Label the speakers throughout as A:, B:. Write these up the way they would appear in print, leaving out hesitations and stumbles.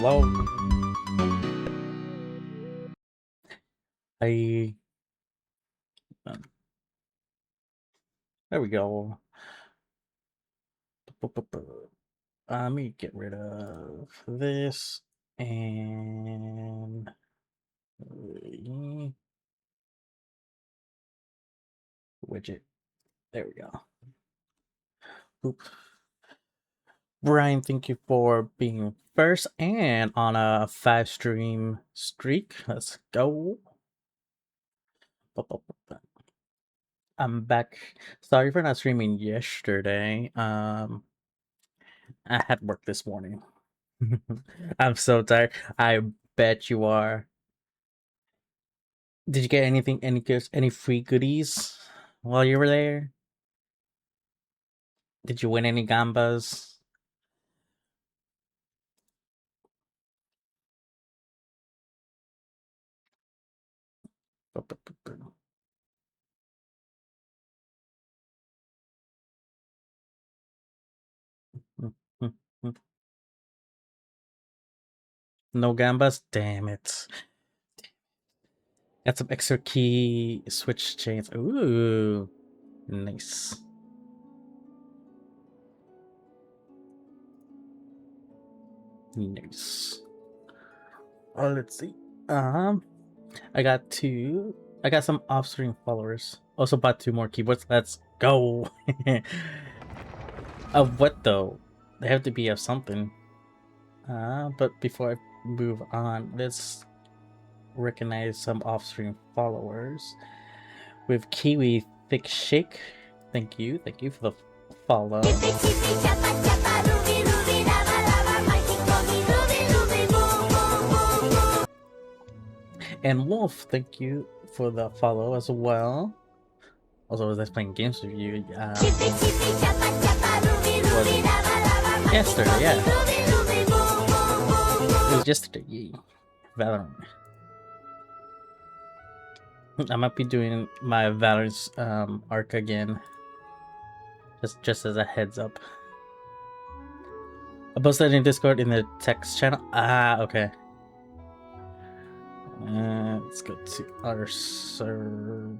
A: Hello. I there we go. Let me get rid of this and widget. There we go. Oop. Brian, thank you for being first and on a 5-stream streak. Let's go. I'm back. Sorry for not streaming yesterday. I had work this morning. I'm so tired. I bet you are. Did you get anything, any gifts, any free goodies while you were there? Did you win any gambas? No gambas? Damn it. Got some extra key switch chains. Ooh, nice. Nice. Oh, let's see. I got some off-stream followers. Also bought 2 more keyboards. Let's go. Of what though? They have to be of something. But before I move on, let's recognize some off-stream followers. With Kiwi Thick Shake. Thank you for the follow. And Wolf, thank you for the follow as well. Also, I was playing games with you. Yesterday, yeah. It was yesterday. Valorant. I might be doing my Valorant arc again. Just as a heads up. I posted in Discord in the text channel. Ah, okay. Let's go to our server.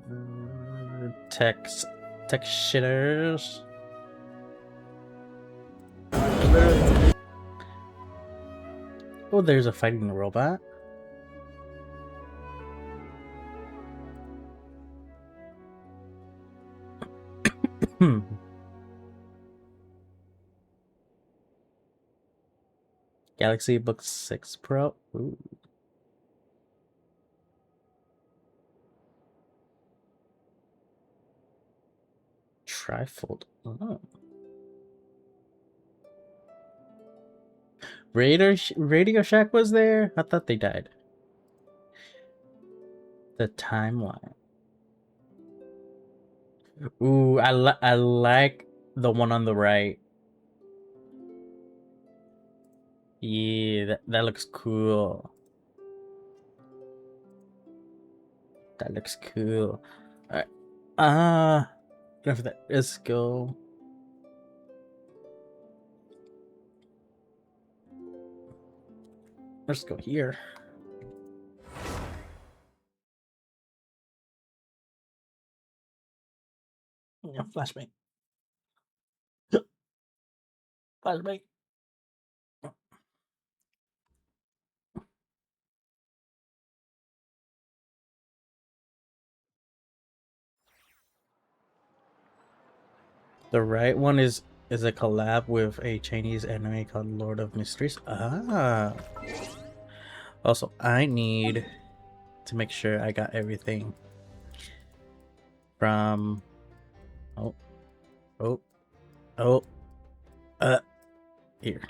A: Text shitters. Oh, there's a fighting robot. Galaxy Book 6 Pro. Ooh. Trifold. Oh. Radio Shack was there? I thought they died. The timeline. Ooh, I like the one on the right. Yeah, that looks cool. That looks cool. Alright. Enough of that. Let's go. Let's go here. Yeah, flashbang. Flashbang. The right one is a collab with a Chinese anime called Lord of Mysteries. Ah. Also, I need to make sure I got everything from here.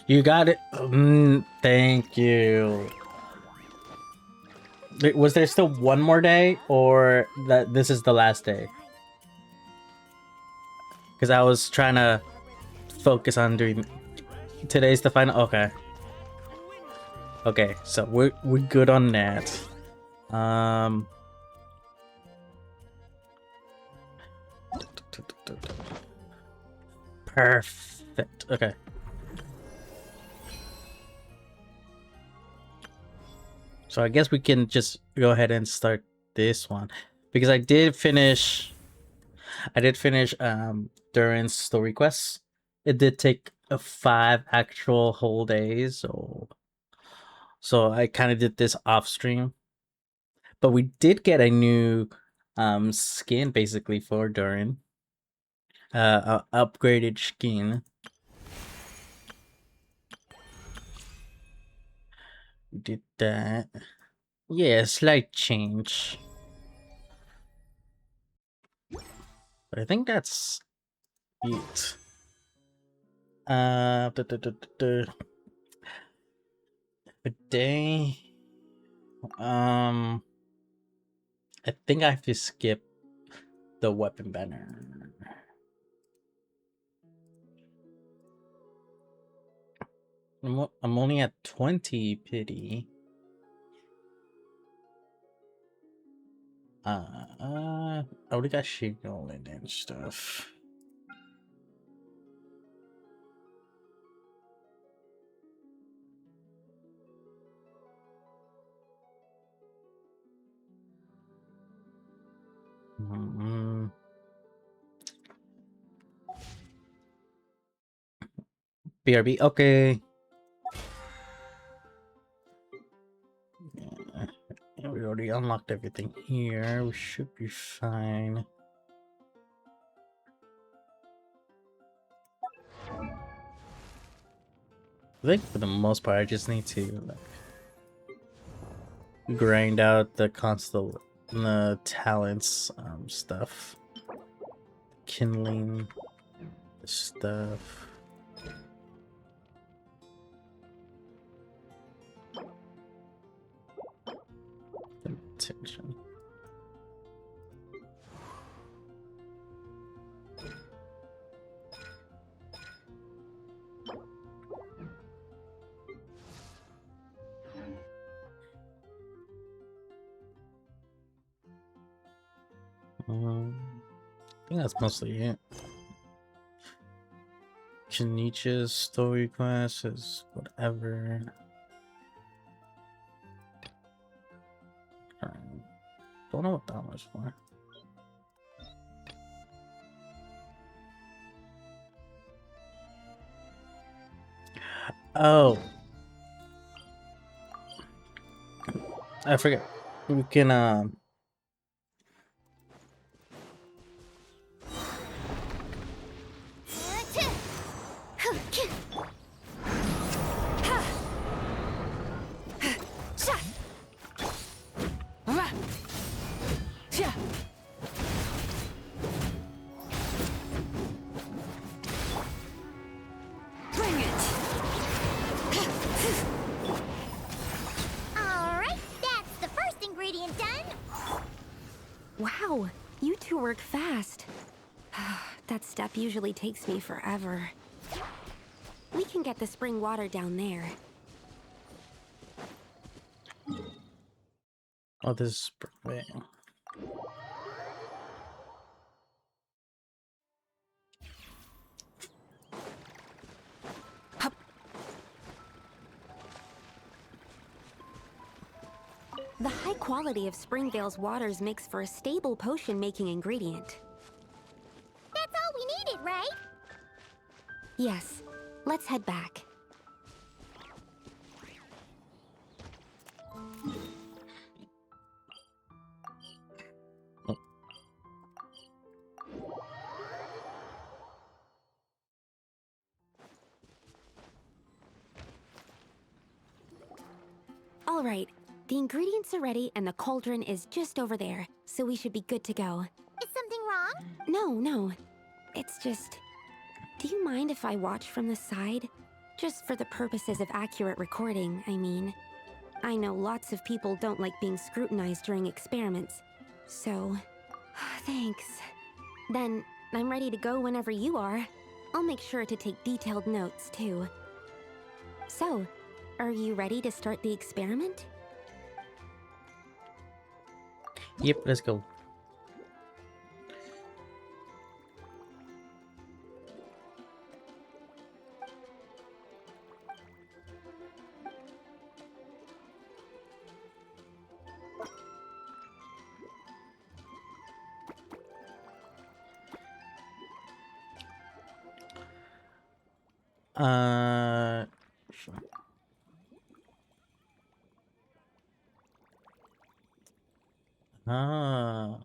A: You got it. Thank you. Was there still one more day, or that this is the last day? Because I was trying to focus on doing. Today's the final. Okay. Okay, so we're good on that. Perfect. Okay. So I guess we can just go ahead and start this one because I did finish Durin's story quests. It did take 5 actual whole days, so I kind of did this off stream. But we did get a new skin basically for Durin. Upgraded skin. We did that. Yeah, slight change. But I think that's it. A day. I think I have to skip the weapon banner. I'm only at 20 pity. I already got Shingle and stuff. BRB, okay. Yeah, we already unlocked everything here. We should be fine. I think for the most part, I just need to like grind out the talents stuff, kindling stuff. Attention. I think that's mostly it. Kenichi's story quest is whatever. Don't know what that was for. Oh, I forget. We can
B: Wow, you two work fast. That step usually takes me forever. We can get the spring water down there.
A: Oh, this is wait.
B: The high quality of Springvale's waters makes for a stable potion-making ingredient.
C: That's all we needed, right?
B: Yes. Let's head back. All right. The ingredients are ready and the cauldron is just over there, so we should be good to go.
C: Is something wrong?
B: No. It's just... Do you mind if I watch from the side? Just for the purposes of accurate recording, I mean. I know lots of people don't like being scrutinized during experiments, so thanks. Then I'm ready to go whenever you are. I'll make sure to take detailed notes, too. So, are you ready to start the experiment?
A: Yep, let's go. Sure. Ah.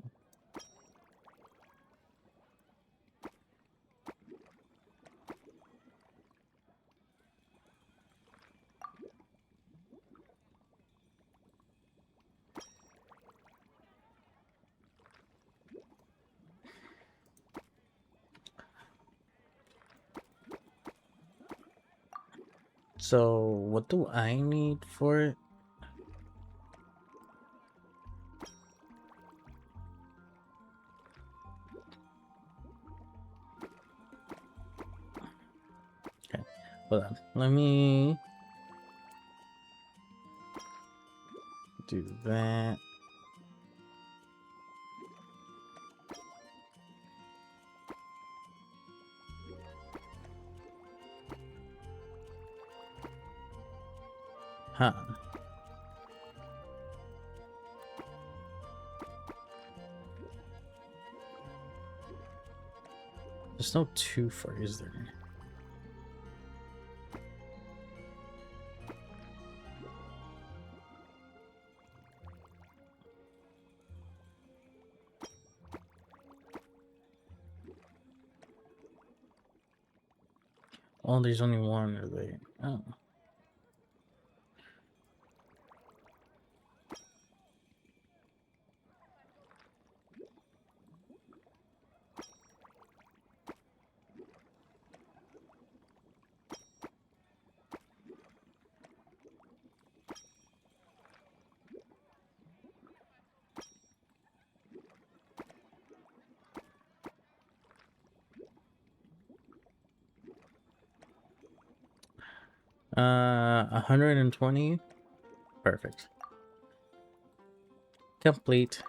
A: So, what do I need for it? Okay, hold on. Let me do that. Huh. There's no two for, is there? Oh, there's only one, are they? Oh. Uh, 120. Perfect. Complete.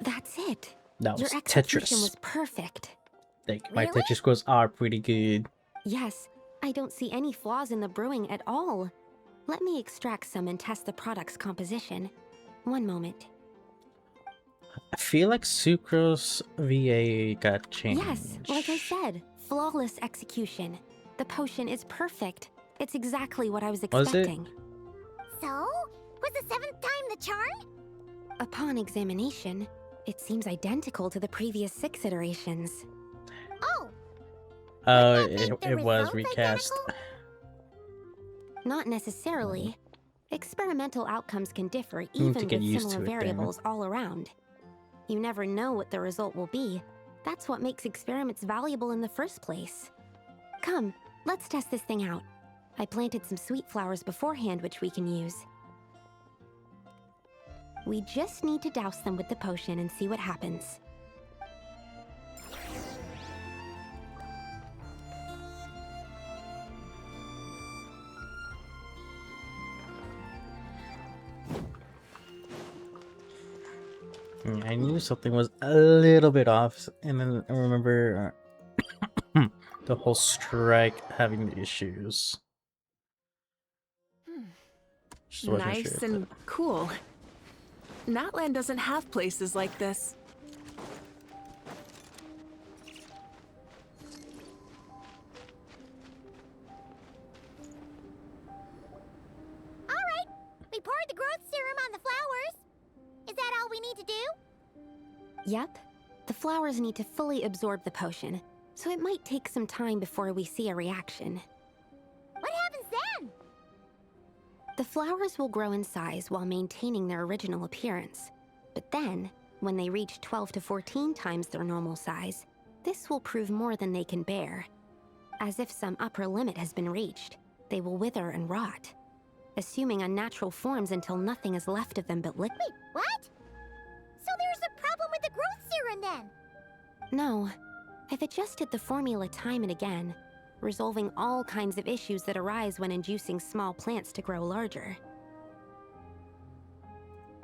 B: That's it.
A: That
B: Your
A: was
B: execution
A: Tetris.
B: was perfect.
A: Like, my
C: Really?
A: Tetris scores are pretty good.
B: Yes, I don't see any flaws in the brewing at all. Let me extract some and test the product's composition. One moment.
A: I feel like Sucrose VA got
B: Yes, like I
A: changed.
B: said, flawless execution. The potion is perfect. It's exactly what I was
A: Was it?
B: expecting.
C: So? Was the 7th time the charm?
B: Upon examination, it seems identical to the previous 6 iterations.
C: Oh,
A: Oh,
C: would that make the
A: it was
C: results
A: recast.
C: identical?
B: Not necessarily. Experimental outcomes can differ
A: You need to
B: even
A: get
B: with
A: used
B: similar
A: to it then.
B: variables all around. You never know what the result will be. That's what makes experiments valuable in the first place. Come, let's test this thing out. I planted some sweet flowers beforehand which we can use. We just need to douse them with the potion and see what happens.
A: I knew something was a little bit off, and then I remember the whole strike having the issues. Just wasn't sure.
D: Nice and cool. Natland doesn't have places like this.
C: Alright, we poured the growth serum on the flowers. Is that all we need to do?
B: Yep. The flowers need to fully absorb the potion, so it might take some time before we see a reaction.
C: What happens then?
B: The flowers will grow in size while maintaining their original appearance. But then, when they reach 12 to 14 times their normal size, this will prove more than they can bear. as if some upper limit has been reached. They will wither and rot, assuming unnatural forms until nothing is left of them but liquid.
C: Wait, what? So there's a problem with the growth serum then?
B: No, I've adjusted the formula time and again, resolving all kinds of issues that arise when inducing small plants to grow larger.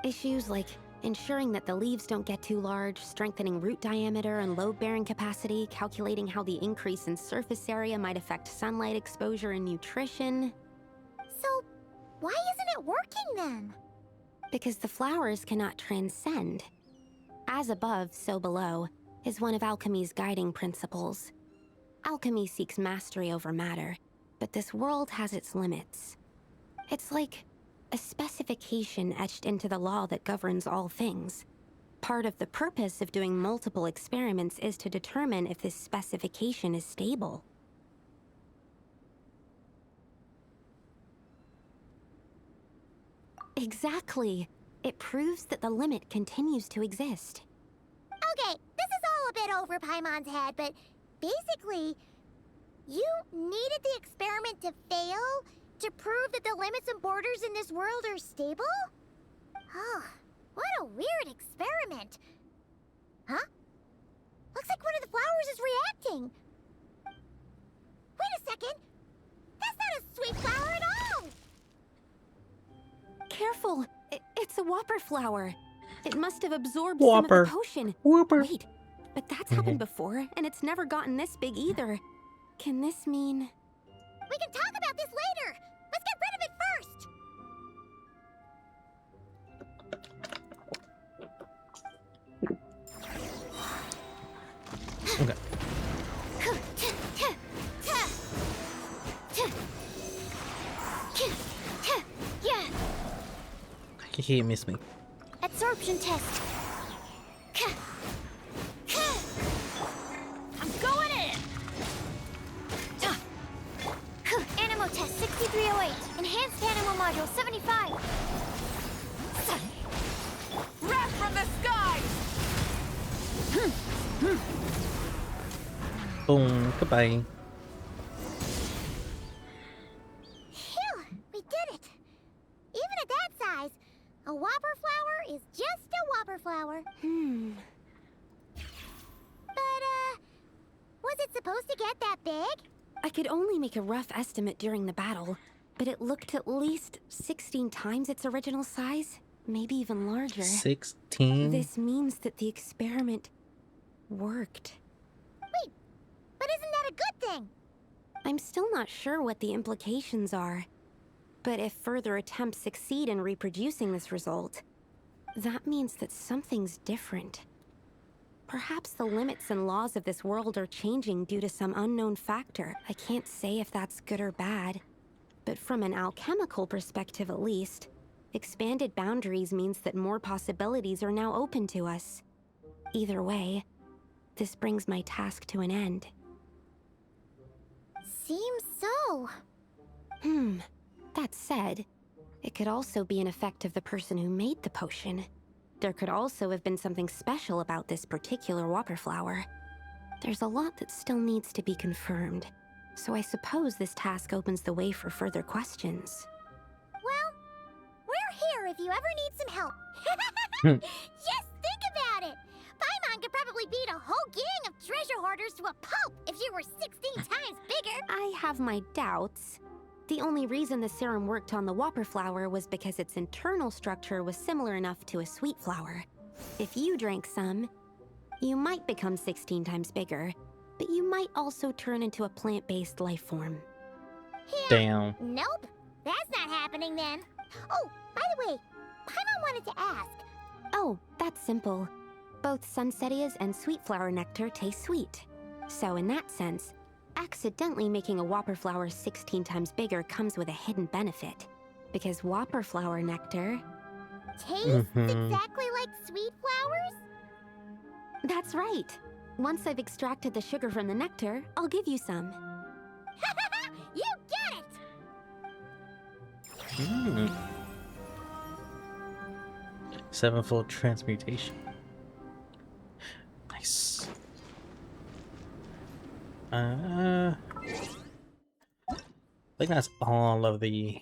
B: Issues like ensuring that the leaves don't get too large, strengthening root diameter and load-bearing capacity, calculating how the increase in surface area might affect sunlight exposure and nutrition.
C: So, why isn't it working then?
B: Because the flowers cannot transcend. As above, so below, is one of alchemy's guiding principles. Alchemy seeks mastery over matter, but this world has its limits. It's like a specification etched into the law that governs all things. Part of the purpose of doing multiple experiments is to determine if this specification is stable. Exactly. It proves that the limit continues to exist.
C: Okay, this is all a bit over Paimon's head, but basically, you needed the experiment to fail to prove that the limits and borders in this world are stable? Oh, what a weird experiment. Huh? Looks like one of the flowers is reacting. Wait a second. That's not a sweet flower at all.
B: Careful! It's a whopper flower. It must have absorbed
A: Whopper.
B: some of the potion.
A: Whooper.
B: Wait, but that's happened before, and it's never gotten this big either. Can this mean...
C: We can talk about this later. Let's get rid of it first.
A: Okay.
C: Yeah,
A: He missed me.
C: absorption test. I'm going in. Animal test 6308. Enhanced animal module 75.
D: Wrath from the sky!
A: Boom. Goodbye.
C: Phew, we did it. Even at that size, a whopper flower is just a whopper flower. But, was it supposed to get that big?
B: I could only make a rough estimate during the battle, but it looked at least 16 times its original size, maybe even larger.
A: 16?
B: This means that the experiment worked.
C: Wait, but isn't that a good thing?
B: I'm still not sure what the implications are, but if further attempts succeed in reproducing this result, that means that something's different. Perhaps the limits and laws of this world are changing due to some unknown factor. I can't say if that's good or bad, but from an alchemical perspective at least, expanded boundaries means that more possibilities are now open to us. Either way, this brings my task to an end.
C: Seems so.
B: That said, it could also be an effect of the person who made the potion. There could also have been something special about this particular whopper flower. There's a lot that still needs to be confirmed, so I suppose this task opens the way for further questions.
C: Well, we're here if you ever need some help. Just think about it. Paimon could probably beat a whole gang of treasure hoarders to a pulp if you were 16 times bigger.
B: I have my doubts. The only reason the serum worked on the whopper flower was because its internal structure was similar enough to a sweet flower. If you drank some, you might become 16 times bigger, but you might also turn into a plant-based life form.
A: Damn.
C: Nope, that's not happening then. Oh, by the way, Paimon wanted to ask.
B: Oh, that's simple. Both Sunsetias and sweet flower nectar taste sweet. So in that sense, accidentally making a whopper flower 16 times bigger comes with a hidden benefit. Because whopper flower nectar...
C: Tastes exactly like sweet flowers?
B: That's right. Once I've extracted the sugar from the nectar, I'll give you some.
C: You get it!
A: Sevenfold transmutation. Nice. I think that's all of the.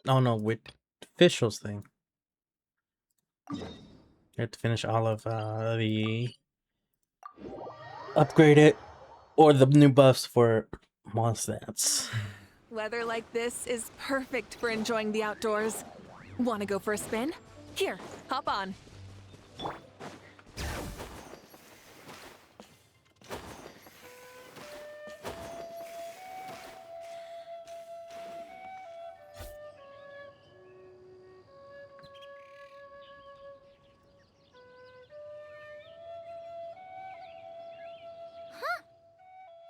A: Oh no, with officials thing. You have to finish all of the upgraded or the new buffs for Mondstadts.
D: Weather like this is perfect for enjoying the outdoors. Want to go for a spin? Here, hop on.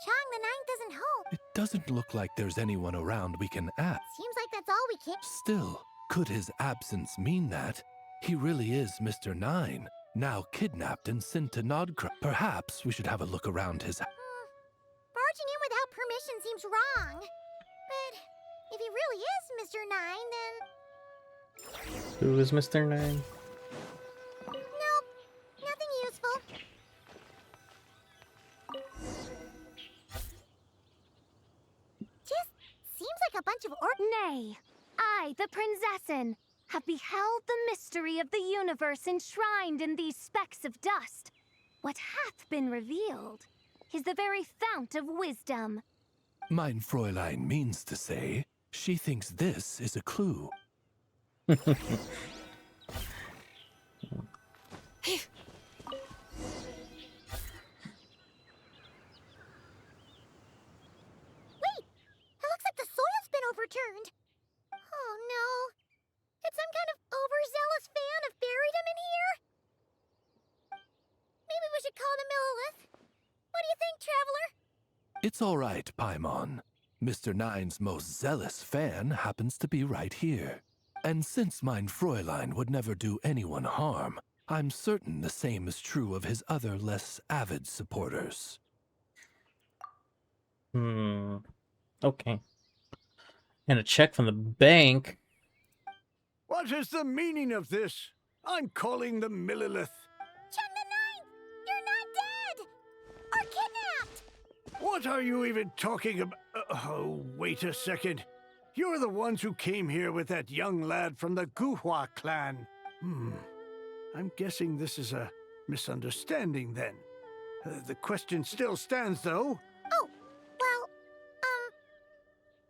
C: Chong the Ninth doesn't help.
E: It doesn't look like there's anyone around we can ask.
C: Seems like that's all we can.
E: Still, could his absence mean that? He really is Mr. Nine, now kidnapped and sent to Nodcra. Perhaps we should have a look around his...
C: Barging in without permission seems wrong. But if he really is Mr. Nine, then...
A: Who is Mr. Nine?
C: Nope, nothing useful. Just seems like a bunch of
F: Nay, I, the Prinzessin, have beheld the mystery of the universe enshrined in these specks of dust. What hath been revealed is the very fount of wisdom.
E: Mein Fräulein means to say, she thinks this is a clue.
C: Wait! It looks like the soil's been overturned. Oh no. Did some kind of overzealous fan have buried him in here? Maybe we should call him Millilith. What do you think, Traveler?
E: It's all right, Paimon. Mr. Nine's most zealous fan happens to be right here. And since Mein Fräulein would never do anyone harm, I'm certain the same is true of his other less avid supporters.
A: Okay. And a check from the bank.
G: What is the meaning of this? I'm calling the Millilith.
C: Chong the Ninth! You're not dead! Or kidnapped!
G: What are you even talking about? Oh, wait a second. You're the ones who came here with that young lad from the Guhua clan. I'm guessing this is a misunderstanding then. The question still stands, though.
C: Oh, well,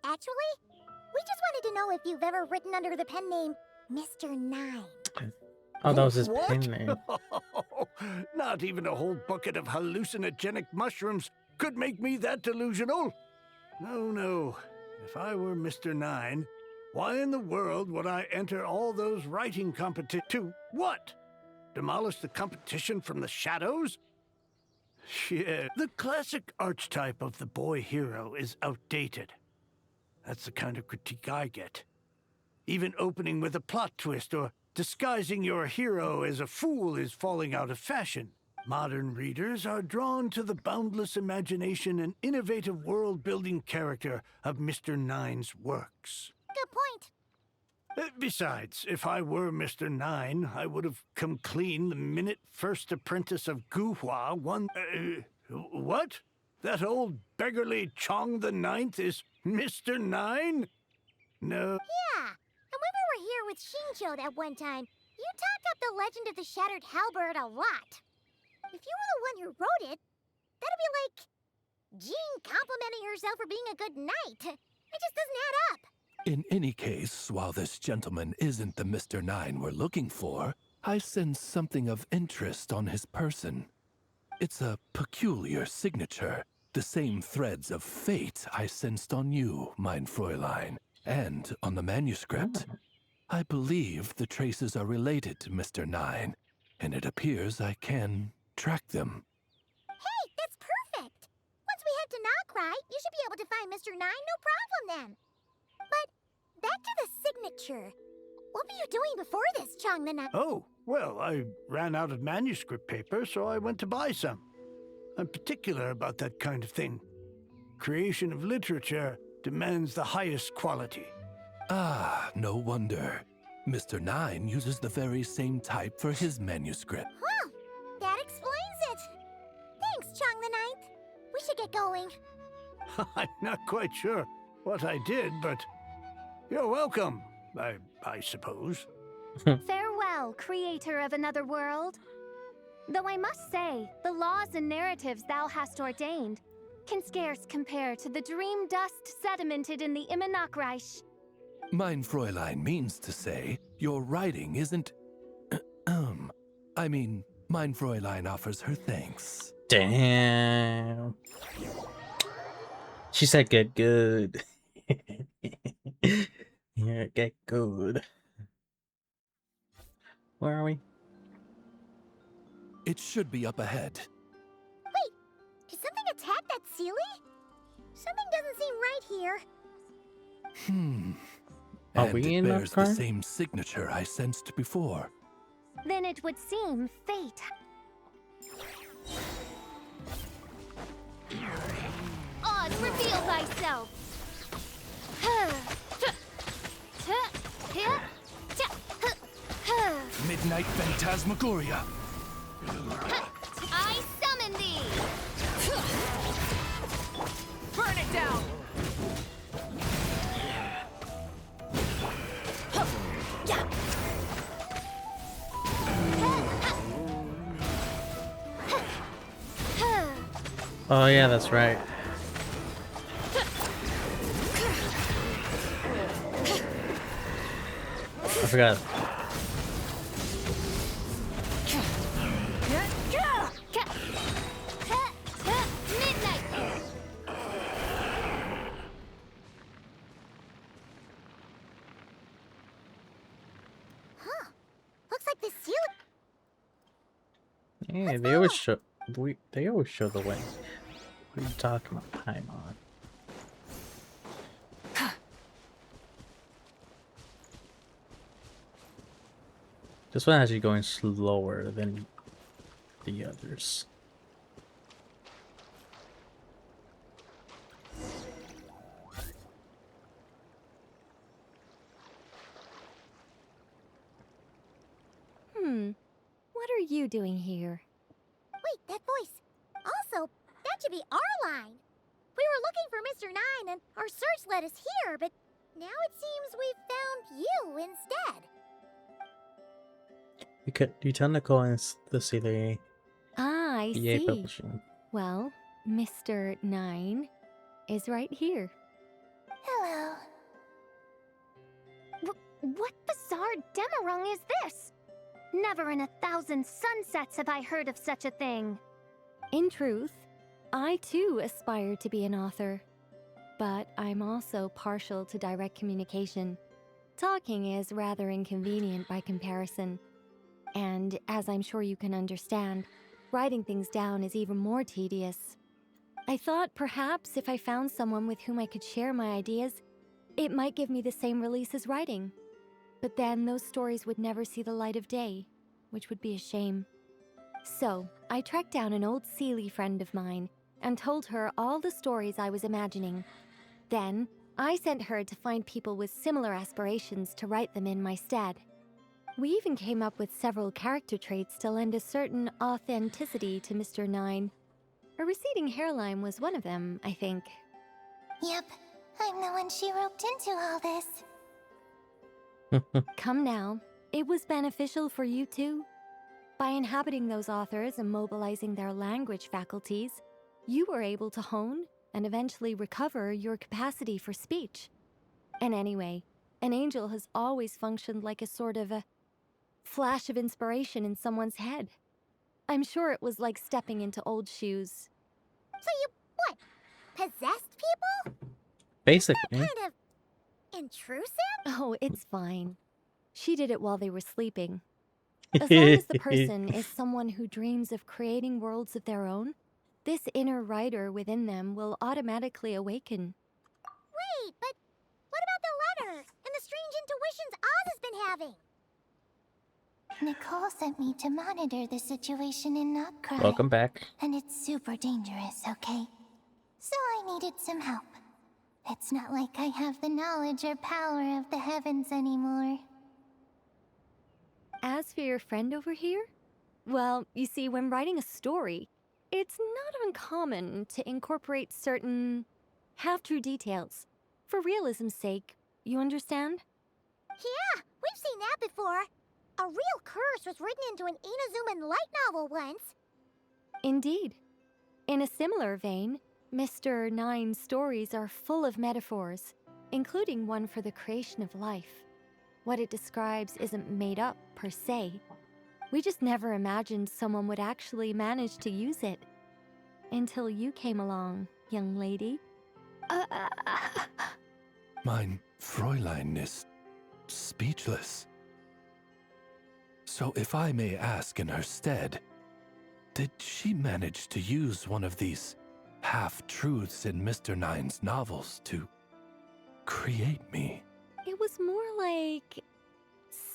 C: actually, we just wanted to know if you've ever written under the pen name Mr. Nine.
A: Oh, that was his
G: What?
A: pen name.
G: Not even a whole bucket of hallucinogenic mushrooms could make me that delusional. No. If I were Mr. Nine, why in the world would I enter all those writing competitions? To what? Demolish the competition from the shadows? Shit. The classic archetype of the boy hero is outdated. That's the kind of critique I get. Even opening with a plot twist or disguising your hero as a fool is falling out of fashion. Modern readers are drawn to the boundless imagination and innovative world-building character of Mr. Nine's works.
C: Good point.
G: Besides, if I were Mr. Nine, I would have come clean the minute first apprentice of Guhua won... what? That old beggarly Chong the Ninth is Mr. Nine? No.
C: Yeah, and when we were here with Shincho that one time, you talked up the legend of the Shattered Halberd a lot. If you were the one who wrote it, that'd be like Jean complimenting herself for being a good knight. It just doesn't add up.
E: In any case, while this gentleman isn't the Mr. Nine we're looking for, I sense something of interest on his person. It's a peculiar signature, the same threads of fate I sensed on you, mein Fräulein, and on the manuscript. I believe the traces are related to Mr. Nine, and it appears I can track them.
C: Hey, that's perfect. Once we head to Nokrai, you should be able to find Mr. Nine, no problem then. But back to the signature. What were you doing before this, Chong the Nine?
G: Oh, well, I ran out of manuscript paper, so I went to buy some. I'm particular about that kind of thing. Creation of literature demands the highest quality.
E: Ah, no wonder. Mr. Nine uses the very same type for his manuscript.
C: Huh, that explains it.
G: I'm not quite sure what I did, but you're welcome, I suppose.
F: Farewell, creator of another world. Though I must say, the laws and narratives thou hast ordained can scarce compare to the dream dust sedimented in the Immenachreich.
E: Mein Fräulein means to say, your writing isn't... I mean, Mein Fräulein offers her thanks.
A: Damn. She said get good. Yeah, get good. Where are we?
E: It should be up ahead.
C: Wait, did something attack that Sealy? Something doesn't seem right here.
A: Are
E: And
A: we
E: it
A: in that
E: bears the
A: car?
E: same signature I sensed before.
F: Then it would seem fate. Oz, reveal thyself!
E: Midnight Phantasmagoria.
F: I summon thee!
D: Burn it down!
A: Oh yeah, that's right. I forgot.
F: Midnight!
C: Looks like the Sealy.
A: Yeah, they always show. They always show the way. What are you talking about, Paimon? This one actually going slower than the others.
F: What are you doing here?
C: Wait, that voice. Also, that should be our line. We were looking for Mr. Nine and our search led us here, but now it seems we've found you instead.
A: You tell Nicole and the see the
F: Ah, I
A: EA
F: see.
A: publishing.
F: Well, Mr. Nine is right here.
C: Hello.
F: What bizarre Demerung is this? Never in 1,000 sunsets have I heard of such a thing. In truth, I too aspire to be an author. But I'm also partial to direct communication. Talking is rather inconvenient by comparison. And as I'm sure you can understand, writing things down is even more tedious. I thought perhaps if I found someone with whom I could share my ideas, it might give me the same release as writing. But then those stories would never see the light of day, which would be a shame. So, I tracked down an old Sealy friend of mine and told her all the stories I was imagining. Then, I sent her to find people with similar aspirations to write them in my stead. We even came up with several character traits to lend a certain authenticity to Mr. Nine. A receding hairline was one of them, I think.
C: Yep, I'm the one she roped into all this.
F: Come now, it was beneficial for you too. By inhabiting those authors and mobilizing their language faculties, you were able to hone and eventually recover your capacity for speech. And anyway, an angel has always functioned like a sort of a flash of inspiration in someone's head. I'm sure it was like stepping into old shoes.
C: So you, what, possessed people?
A: Basically.
C: Kind of intrusive?
F: Oh, it's fine. She did it while they were sleeping. As long as the person is someone who dreams of creating worlds of their own, this inner writer within them will automatically awaken.
C: Wait, but what about the letter and the strange intuitions Oz has been having? Nicole sent me to monitor the situation in Nutcracker.
A: Welcome back.
C: And it's super dangerous, okay? So I needed some help. It's not like I have the knowledge or power of the heavens anymore.
F: As for your friend over here, well, you see, when writing a story, it's not uncommon to incorporate certain
B: half-true details. For realism's sake, you understand?
C: Yeah, we've seen that before. A real curse was written into an Inazuman light novel once.
B: Indeed. In a similar vein, Mr. Nine's stories are full of metaphors, including one for the creation of life. What it describes isn't made up, per se. We just never imagined someone would actually manage to use it. Until you came along, young lady.
E: Mein Fräulein is speechless. So if I may ask in her stead, did she manage to use one of these half-truths in Mr. Nine's novels to create me?
B: It was more like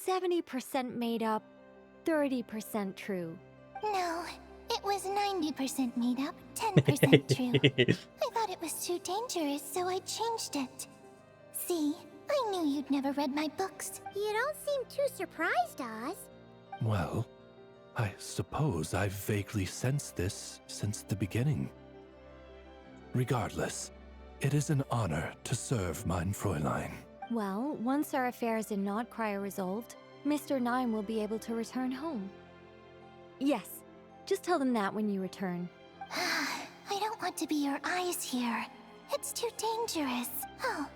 B: 70% made up, 30% true.
C: No, it was 90% made up, 10% true. I thought it was too dangerous, so I changed it. See, I knew you'd never read my books. You don't seem too surprised, Oz.
E: Well, I suppose I've vaguely sensed this since the beginning. Regardless, it is an honor to serve mein Fräulein.
B: Well, once our affairs in Nodcry are resolved, Mr. Nine will be able to return home. Yes, just tell them that when you return.
C: I don't want to be your eyes here. It's too dangerous. Oh,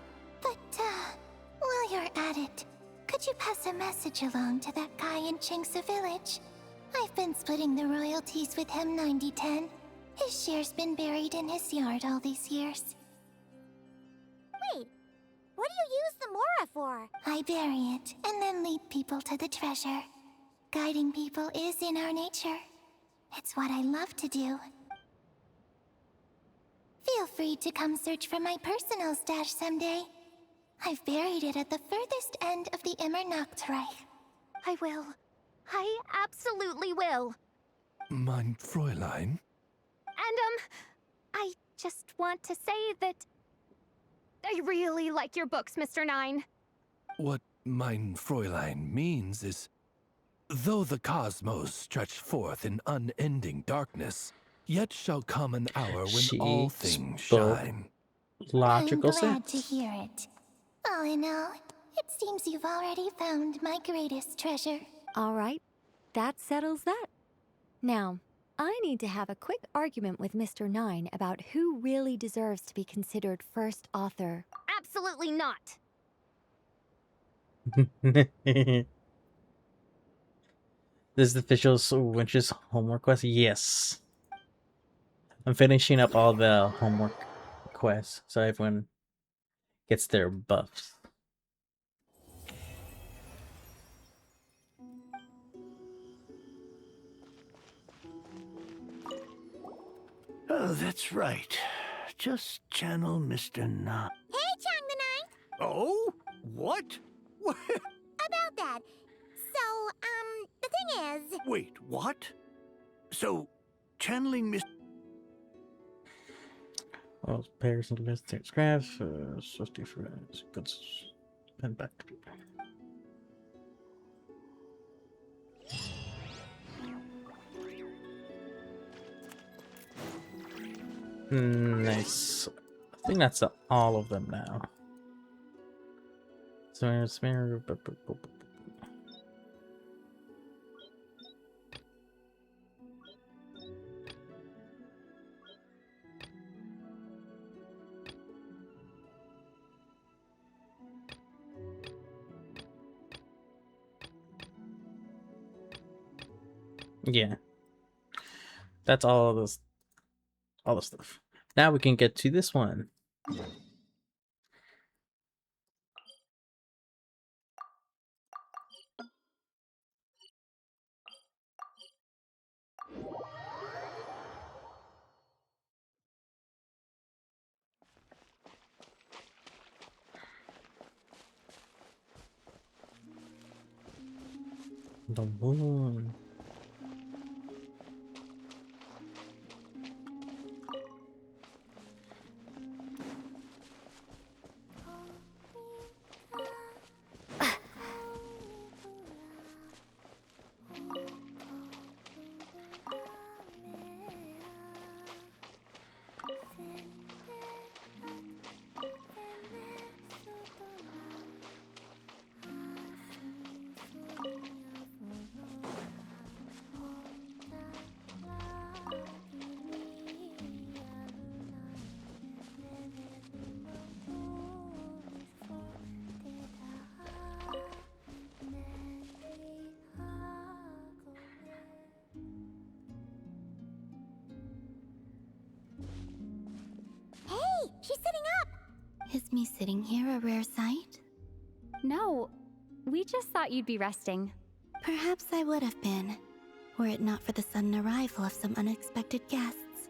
C: but, while you're at it, could you pass a message along to that guy in Chengsa village? I've been splitting the royalties with him 90-10. His share's been buried in his yard all these years. Wait, what do you use the Mora for? I bury it, and then lead people to the treasure. Guiding people is in our nature. It's what I love to do. Feel free to come search for my personal stash someday. I've buried it at the furthest end of the Immernachtreich.
F: I will. I absolutely will.
E: Mein Fräulein?
F: And, I just want to say that I really like your books, Mr. Nine.
E: What mein Fräulein means is, though the cosmos stretch forth in unending darkness, yet shall come an hour when all
A: She
E: things
A: spoke
E: shine.
A: logical
C: I'm glad to
A: sense.
C: hear it. All in all, it seems you've already found my greatest treasure.
B: All right, that settles that. Now, I need to have a quick argument with Mr. Nine about who really deserves to be considered first author.
F: Absolutely not.
A: This is the official Winch's homework quest? Yes. I'm finishing up all the homework quests so everyone gets their buffs.
G: Oh, that's right. Just channel Mr. Na.
C: Hey, Chang the Ninth!
G: Oh? What? What?
C: About that. So, the thing is...
G: Wait, what? So, channeling Mr.
A: Well, pairs and domestic scraps, safety for goods, pen back. Nice. I think that's all of them now. So it's yeah. That's all the stuff. Now we can get to this one. The moon.
H: Is me sitting here a rare sight?
F: No, we just thought you'd be resting.
H: Perhaps I would have been, were it not for the sudden arrival of some unexpected guests.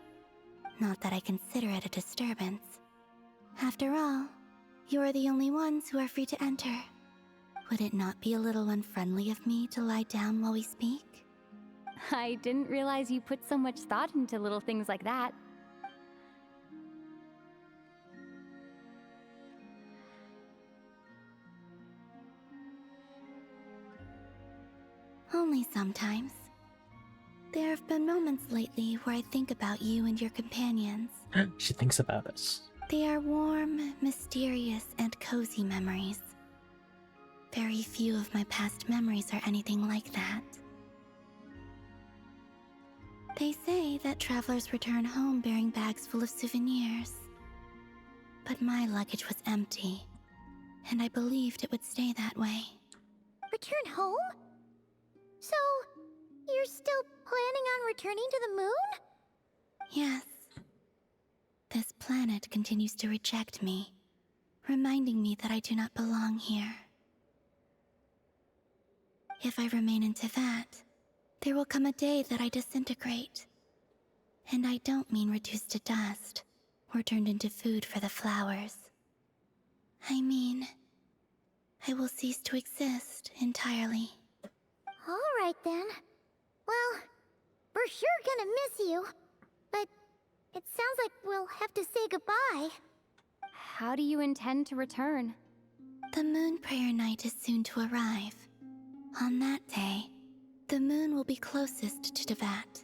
H: Not that I consider it a disturbance. After all, you are the only ones who are free to enter. Would it not be a little unfriendly of me to lie down while we speak?
F: I didn't realize you put so much thought into little things like that.
H: Only sometimes. There have been moments lately where I think about you and your companions.
A: She thinks about us.
H: They are warm, mysterious, and cozy memories. Very few of my past memories are anything like that. They say that travelers return home bearing bags full of souvenirs. But my luggage was empty, and I believed it would stay that way.
C: Return home? So, you're still planning on returning to the moon?
H: Yes. This planet continues to reject me, reminding me that I do not belong here. If I remain in Teyvat, there will come a day that I disintegrate. And I don't mean reduced to dust, or turned into food for the flowers. I mean, I will cease to exist entirely.
C: Alright then. Well, we're sure gonna miss you. But it sounds like we'll have to say goodbye.
F: How do you intend to return?
H: The moon prayer night is soon to arrive. On that day, the moon will be closest to Teyvat.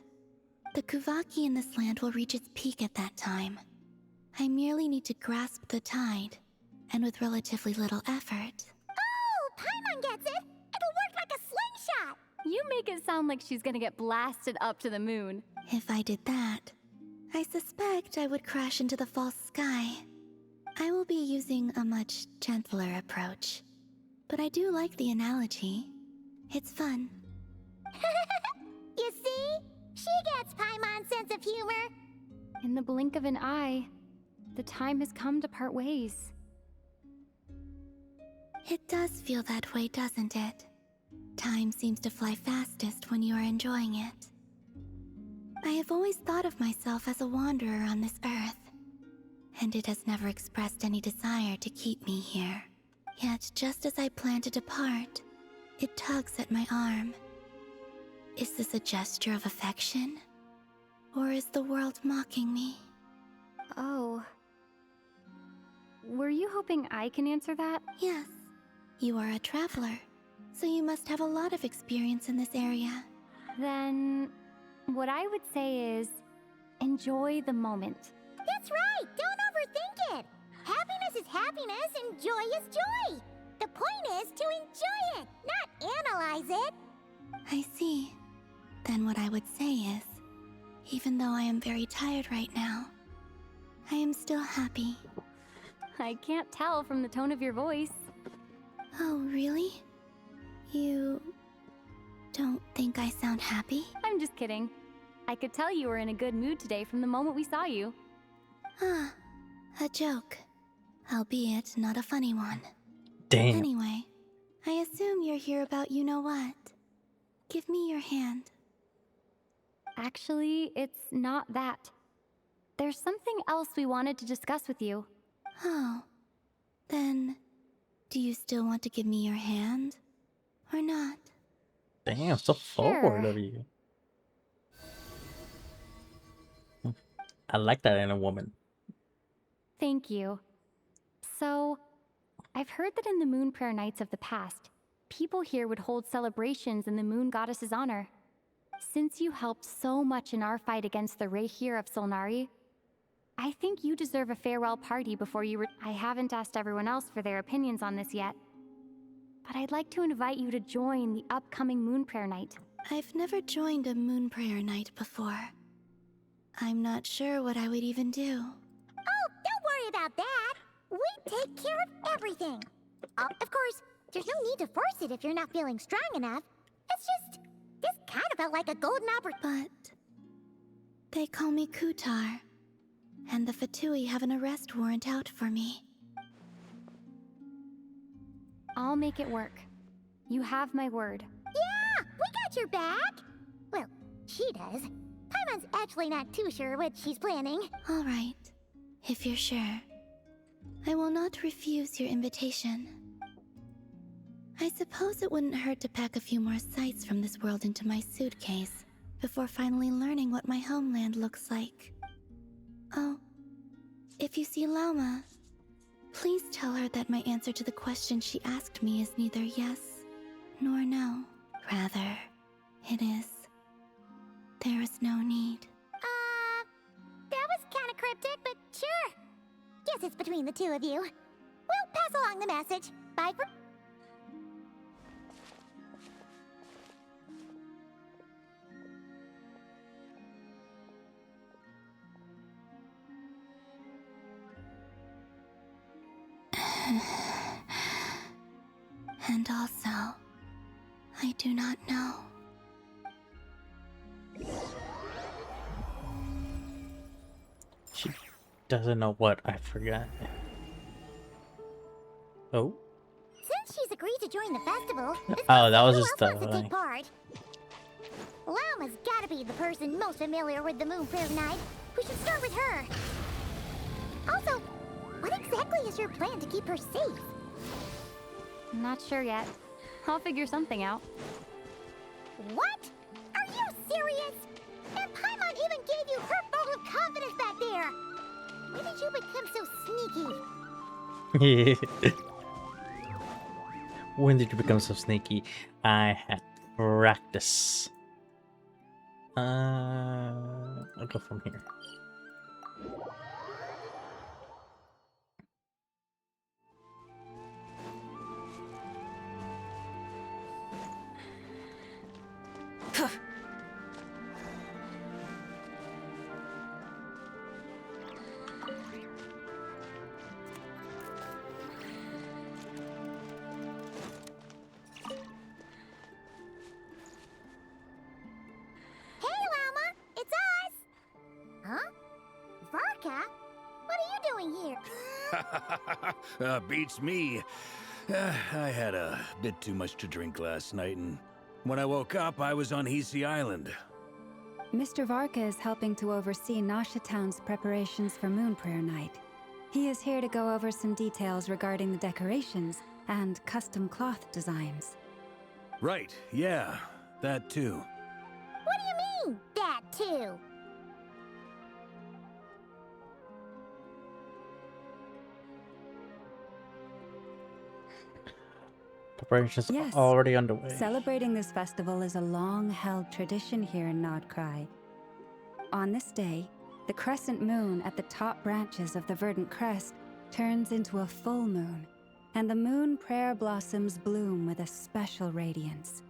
H: The Kuvaki in this land will reach its peak at that time. I merely need to grasp the tide, and with relatively little effort.
C: Oh, Paimon gets it! It'll work like a slingshot!
F: You make it sound like she's gonna get blasted up to the moon.
H: If I did that, I suspect I would crash into the false sky. I will be using a much gentler approach. But I do like the analogy. It's fun.
C: You see? She gets Paimon's sense of humor.
F: In the blink of an eye, the time has come to part ways.
H: It does feel that way, doesn't it? Time seems to fly fastest when you are enjoying it. I have always thought of myself as a wanderer on this earth, and it has never expressed any desire to keep me here. Yet, just as I plan to depart, it tugs at my arm. Is this a gesture of affection? Or is the world mocking me?
F: Oh. Were you hoping I can answer that?
H: Yes. You are a traveler, so you must have a lot of experience in this area.
F: Then, what I would say is, enjoy the moment.
C: That's right! Don't overthink it! Happiness is happiness and joy is joy! The point is to enjoy it, not analyze it!
H: I see. Then what I would say is, even though I am very tired right now, I am still happy.
F: I can't tell from the tone of your voice.
H: Oh, really? You don't think I sound happy?
F: I'm just kidding. I could tell you were in a good mood today from the moment we saw you.
H: Ah, a joke. Albeit not a funny one.
A: Damn.
H: Anyway, I assume you're here about you-know-what. Give me your hand.
F: Actually, it's not that. There's something else we wanted to discuss with you.
H: Oh, then do you still want to give me your hand? Or not?
A: Damn, so forward
F: Sure.
A: of you. I like that in a woman.
F: Thank you. So, I've heard that in the moon prayer nights of the past, people here would hold celebrations in the moon goddess's honor. Since you helped so much in our fight against the Rehir of Solnari, I think you deserve a farewell party before you I haven't asked everyone else for their opinions on this yet, but I'd like to invite you to join the upcoming moon prayer night.
H: I've never joined a moon prayer night before. I'm not sure what I would even do.
C: Oh, don't worry about that! We take care of everything! Of course, there's no need to force it if you're not feeling strong enough. It's just, this kind of felt like a golden opportunity.
H: But they call me Kutar, and the Fatui have an arrest warrant out for me.
F: I'll make it work. You have my word.
C: Yeah, we got your back. Well, she does. Paimon's actually not too sure what she's planning.
H: All right, if you're sure. I will not refuse your invitation. I suppose it wouldn't hurt to pack a few more sights from this world into my suitcase before finally learning what my homeland looks like. Oh, if you see Lauma, please tell her that my answer to the question she asked me is neither yes nor no. Rather, it is. There is no need.
C: That was kind of cryptic, but sure. Guess it's between the two of you. We'll pass along the message. Bye for...
H: And also, I do not know.
A: She doesn't know what, I forgot. Oh?
C: Since she's agreed to join the festival,
A: Oh, that was
C: who
A: just
C: else wants to take part? Lauma's gotta be the person most familiar with the Moon Prayer Night. We should start with her. Also, what exactly is your plan to keep her safe?
F: Not sure yet. I'll figure something out.
C: What? Are you serious? And Paimon even gave you her vote of confidence back there. When did you become so sneaky?
A: When did you become so sneaky? I had practice. I'll go from here.
C: Hey, Lauma, it's us. Huh? Varka? What are you doing here?
I: Beats me. I had a bit too much to drink last night, and when I woke up, I was on Hisi Island.
J: Mr. Varka is helping to oversee Nasha Town's preparations for Moon Prayer Night. He is here to go over some details regarding the decorations and custom cloth designs.
I: Right, yeah, that too.
C: What do you mean, that too?
A: Preparations
J: Yes.
A: already underway.
J: Celebrating this festival is a long-held tradition here in Nodcry. On this day, the crescent moon at the top branches of the verdant crest turns into a full moon, and the moon prayer blossoms bloom with a special radiance.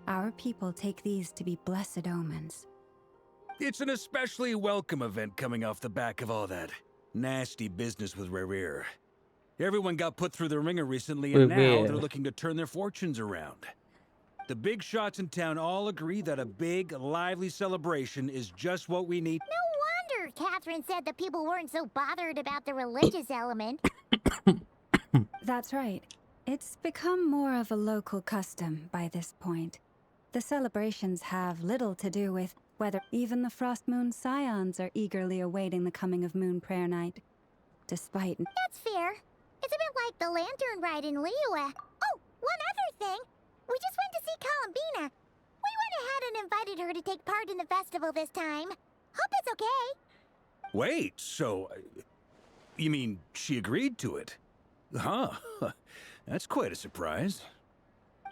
J: Our people take these to be blessed omens.
I: It's an especially welcome event coming off the back of all that nasty business with Rare. Everyone got put through the ringer recently, and now
A: Rare.
I: they're looking to turn their fortunes around. The big shots in town all agree that a big, lively celebration is just what we need.
C: No wonder Catherine said that people weren't so bothered about the religious element.
J: That's right. It's become more of a local custom by this point. The celebrations have little to do with whether even the Frost Moon Scions are eagerly awaiting the coming of Moon Prayer Night. Despite...
C: That's fair. It's a bit like the lantern ride in Liyue. Oh, one other thing. We just went to see Columbina. We went ahead and invited her to take part in the festival this time. Hope it's okay.
I: Wait, so... you mean she agreed to it? Huh. That's quite a surprise.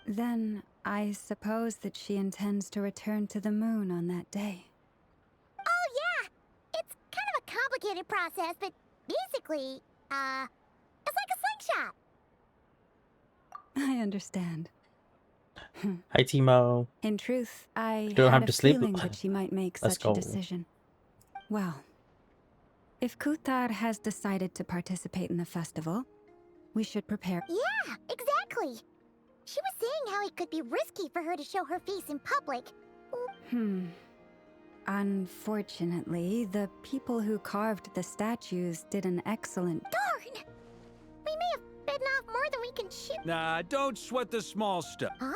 J: Then, I suppose that she intends to return to the moon on that day.
C: Oh, yeah. It's kind of a complicated process, but basically, it's like a slingshot.
J: I understand.
A: Hi, Timo.
J: In truth, I
A: Don't
J: had
A: have
J: a
A: to sleep.
J: feeling that she might make
A: Let's
J: such
A: go.
J: a decision. Well, if Kuthar has decided to participate in the festival, we should prepare.
C: Yeah, exactly. She was saying how it could be risky for her to show her face in public.
J: Unfortunately, the people who carved the statues did an excellent...
C: Darn! We may have bitten off more than we can
I: Nah, don't sweat the small stuff.
C: Huh?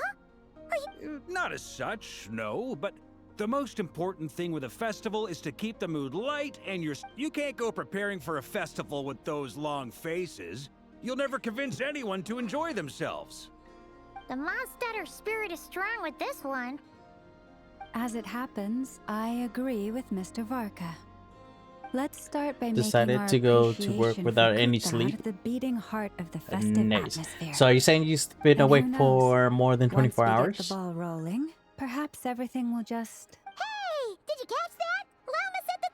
I: Not as such, no, but the most important thing with a festival is to keep the mood light and you can't go preparing for a festival with those long faces. You'll never convince anyone to enjoy themselves.
C: The Mondstatter spirit is strong with this one.
J: As it happens, I agree with Mr. Varka. Let's start by
A: Decided
J: making our
A: to go to work
J: appreciation
A: without
J: for
A: any
J: Kuthad
A: sleep.
J: the beating heart of the festive
A: Nice.
J: atmosphere.
A: So are you saying you've been
J: And who
A: awake
J: knows?
A: for more than 24
J: Once we
A: hours?
J: get the ball rolling, perhaps everything will just...
C: Hey, did you catch that? Llama said the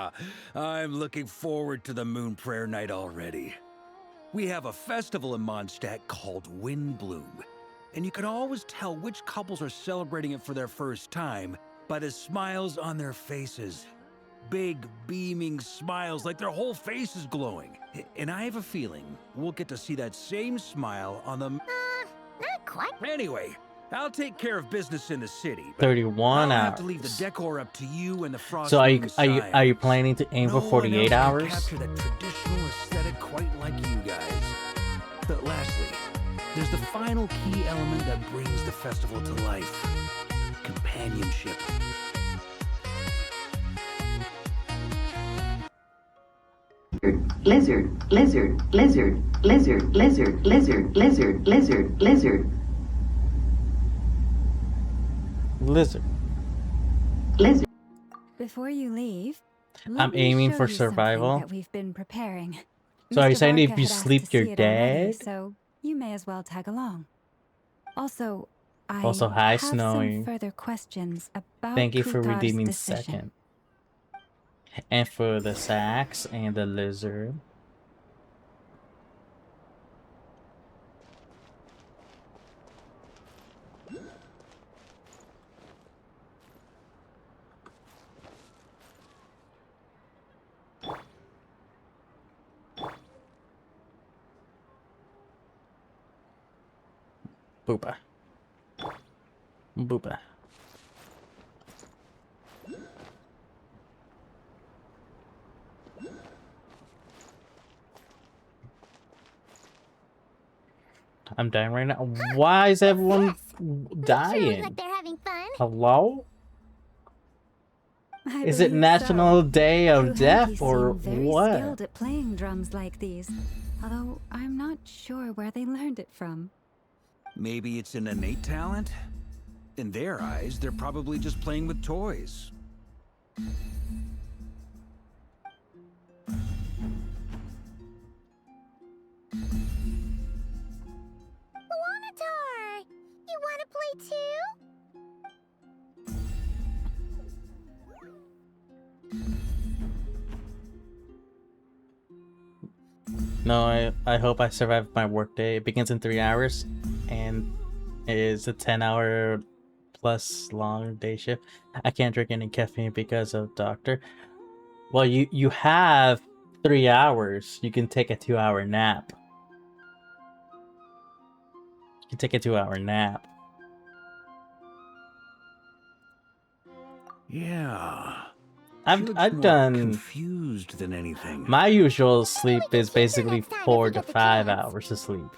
C: thing!
I: I'm looking forward to the Moon Prayer Night already. We have a festival in Mondstadt called Windbloom, and you can always tell which couples are celebrating it for their first time by the smiles on their faces. Big, beaming smiles like their whole face is glowing. And I have a feeling we'll get to see that same smile on the...
C: Not quite.
I: Anyway, I'll take care of business in the city. But
A: 31
I: I'll
A: hours.
I: have to leave the decor up to you and the Frost
A: So are
I: Moon
A: you
I: Scions.
A: planning to aim
I: No
A: for 48
I: one else can
A: hours?
I: capture that traditional aesthetic quite like you guys. But lastly, there's the final key element that brings the festival to life. Companionship.
K: Lizard, lizard, lizard, lizard, lizard, lizard, lizard, lizard, lizard.
A: Lizard.
K: Lizard.
J: Before you leave,
A: I'm
J: let me
A: aiming
J: show
A: for
J: you something
A: survival.
J: that we've been preparing.
A: So are you
J: Mr.
A: saying if
J: Varka
A: you
J: had asked
A: sleep,
J: to see
A: you're
J: it already,
A: dead?
J: so you may as well tag along. Also, I
A: Also, hi,
J: have
A: Snowy.
J: some further questions about
A: Thank you for
J: Kuthad's
A: redeeming
J: decision.
A: second. And for the sax and the lizard. Boopa. Boopa. I'm dying right now. Why is everyone
C: Sure look
A: dying?
C: like they're having fun.
A: Hello?
J: I
A: Is it
J: believe
A: National
J: so.
A: Day of
J: Kuthad
A: Death or
J: seem very
A: what?
J: skilled at playing drums like these, although I'm not sure where they learned it from.
I: Maybe it's an innate talent? In their eyes, they're probably just playing with toys.
C: Wanatar! You want to play too?
A: No, I hope I survive my workday. It begins in 3 hours and it is a 10-hour plus long day shift. I can't drink any caffeine because of doctor. Well, you have 3 hours. You can take a 2-hour nap. You can take a 2-hour nap.
I: Yeah.
A: I've
I: More
A: done
I: confused than anything.
A: my usual sleep is
C: cheaper
A: basically
C: next time if
A: 4
C: we
A: to
C: get the
A: 5
C: chance.
A: hours of sleep.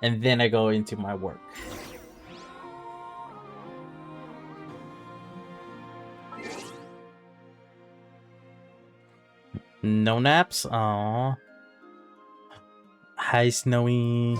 A: And then I go into my work. No naps? Aww. Hi, Snowy.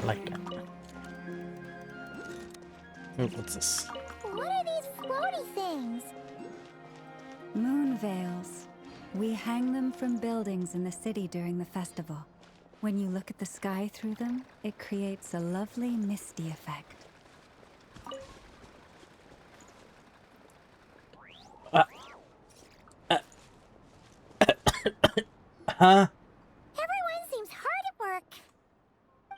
A: Like that. Ooh, what's this?
C: What are these floaty things?
J: Moon veils. We hang them from buildings in the city during the festival. When you look at the sky through them, it creates a lovely misty effect.
A: Huh?
C: Everyone seems hard at work.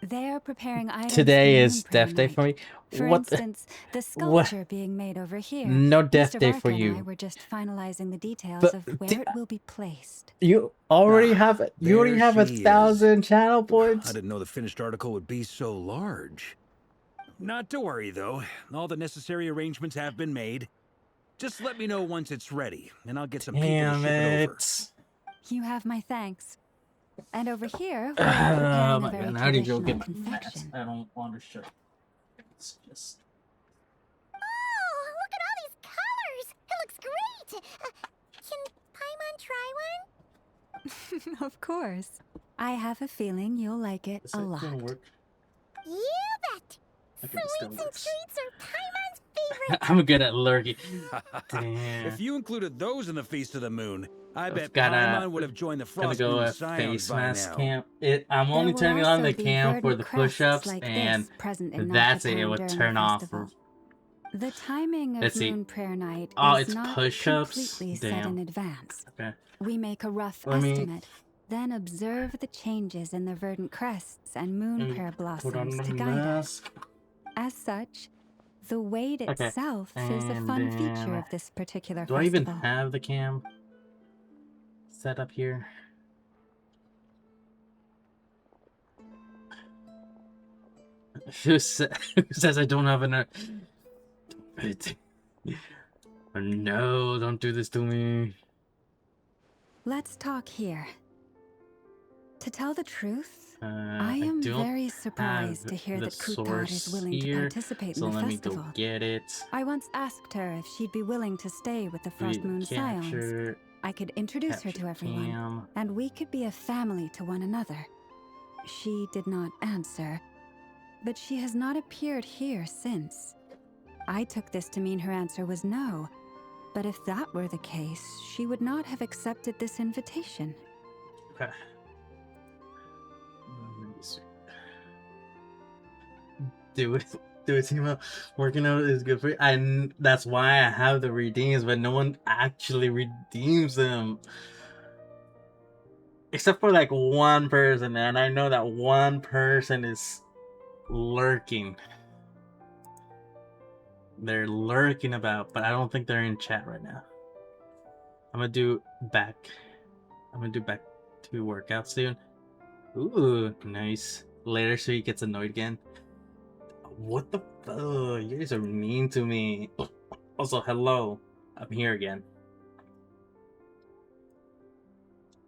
J: They're preparing items
A: today
J: for
A: is
J: Moon Prayer
A: death day
J: Night.
A: for me.
J: For
A: What?
J: instance, the
A: What?
J: sculpture being made over here.
A: No death
J: Mr.
A: day
J: Barker
A: for
J: and I
A: you.
J: were just finalizing the details
A: But
J: of where it will be placed.
A: you already have you already
I: There
A: have
I: she is.
A: 1,000 channel
I: I
A: points.
I: didn't know the finished article would be so large. Not to worry, though. All the necessary arrangements have been made. Just let me know once it's ready, and I'll get some people to
A: Damn
I: ship it over.
A: it.
J: You have my thanks. And over here, we're
A: Oh
J: preparing
A: my
J: a very
A: god, I need to go
J: traditional
A: get my mask.
J: confection.
A: I don't want to show. It's just.
C: Oh, look at all these colors! It looks great! Can Paimon try one?
J: Of course. I have a feeling you'll like it
A: Is
J: a
A: it
J: lot.
A: gonna work?
C: You bet!
A: Okay, it still
C: Sweets and
A: works.
C: treats are Paimon's favorite!
A: I'm good at lurking. Damn.
I: If you included those in the Feast of the Moon, I bet
A: Gotta-
I: Paimon would have joined the
A: Gonna
I: Frost
A: go
I: Moon
A: a
I: Scions
A: face
I: by
A: mask
I: now.
A: cam. I'm
J: There
A: only
J: will
A: turning on
J: also
A: the
J: be
A: cam for
J: verdant
A: the
J: crests
A: push-ups,
J: like
A: and
J: this present in
A: that's it. It
J: Notre
A: would
J: Dame during
A: turn
J: the
A: off.
J: festival. The timing of
A: Let's see.
J: Moon Prayer Night
A: Oh,
J: is
A: it's
J: not
A: push-ups?
J: completely set
A: Damn.
J: in advance.
A: Okay.
J: We make a rough
A: Let me-
J: estimate, then observe the changes in the verdant crests and
A: Let
J: moon
A: me
J: prayer
A: put on
J: blossoms
A: the
J: to guide us.
A: mask.
J: As such, the weight
A: Okay,
J: itself is a
A: and
J: fun
A: then-
J: feature of this particular
A: Do I
J: festival.
A: even have the cam set up here? Who says I don't have enough? No, don't do this to me.
J: Let's talk here. To tell the truth,
A: I
J: I am
A: don't
J: very surprised
A: have
J: to hear
A: the
J: that Kuthar is
A: source
J: willing
A: here,
J: to participate
A: so
J: in the
A: let
J: festival.
A: me go get it.
J: I once asked her if she'd be willing to stay with the Frost Moon Scions.
A: Capture,
J: I could introduce her to
A: capture
J: everyone,
A: cam.
J: and we could be a family to one another. She did not answer, but she has not appeared here since. I took this to mean her answer was no, but if that were the case, she would not have accepted this invitation.
A: Okay. Let me see. Do it, Timo. Working out is good for you. And that's why I have the redeems, but no one actually redeems them. Except for like one person, and I know that one person is lurking. They're lurking about, but I don't think they're in chat right now. I'm gonna do back to workout soon. Ooh, nice. Later, so he gets annoyed again. What the fuck? You guys are mean to me. Also, hello. I'm here again.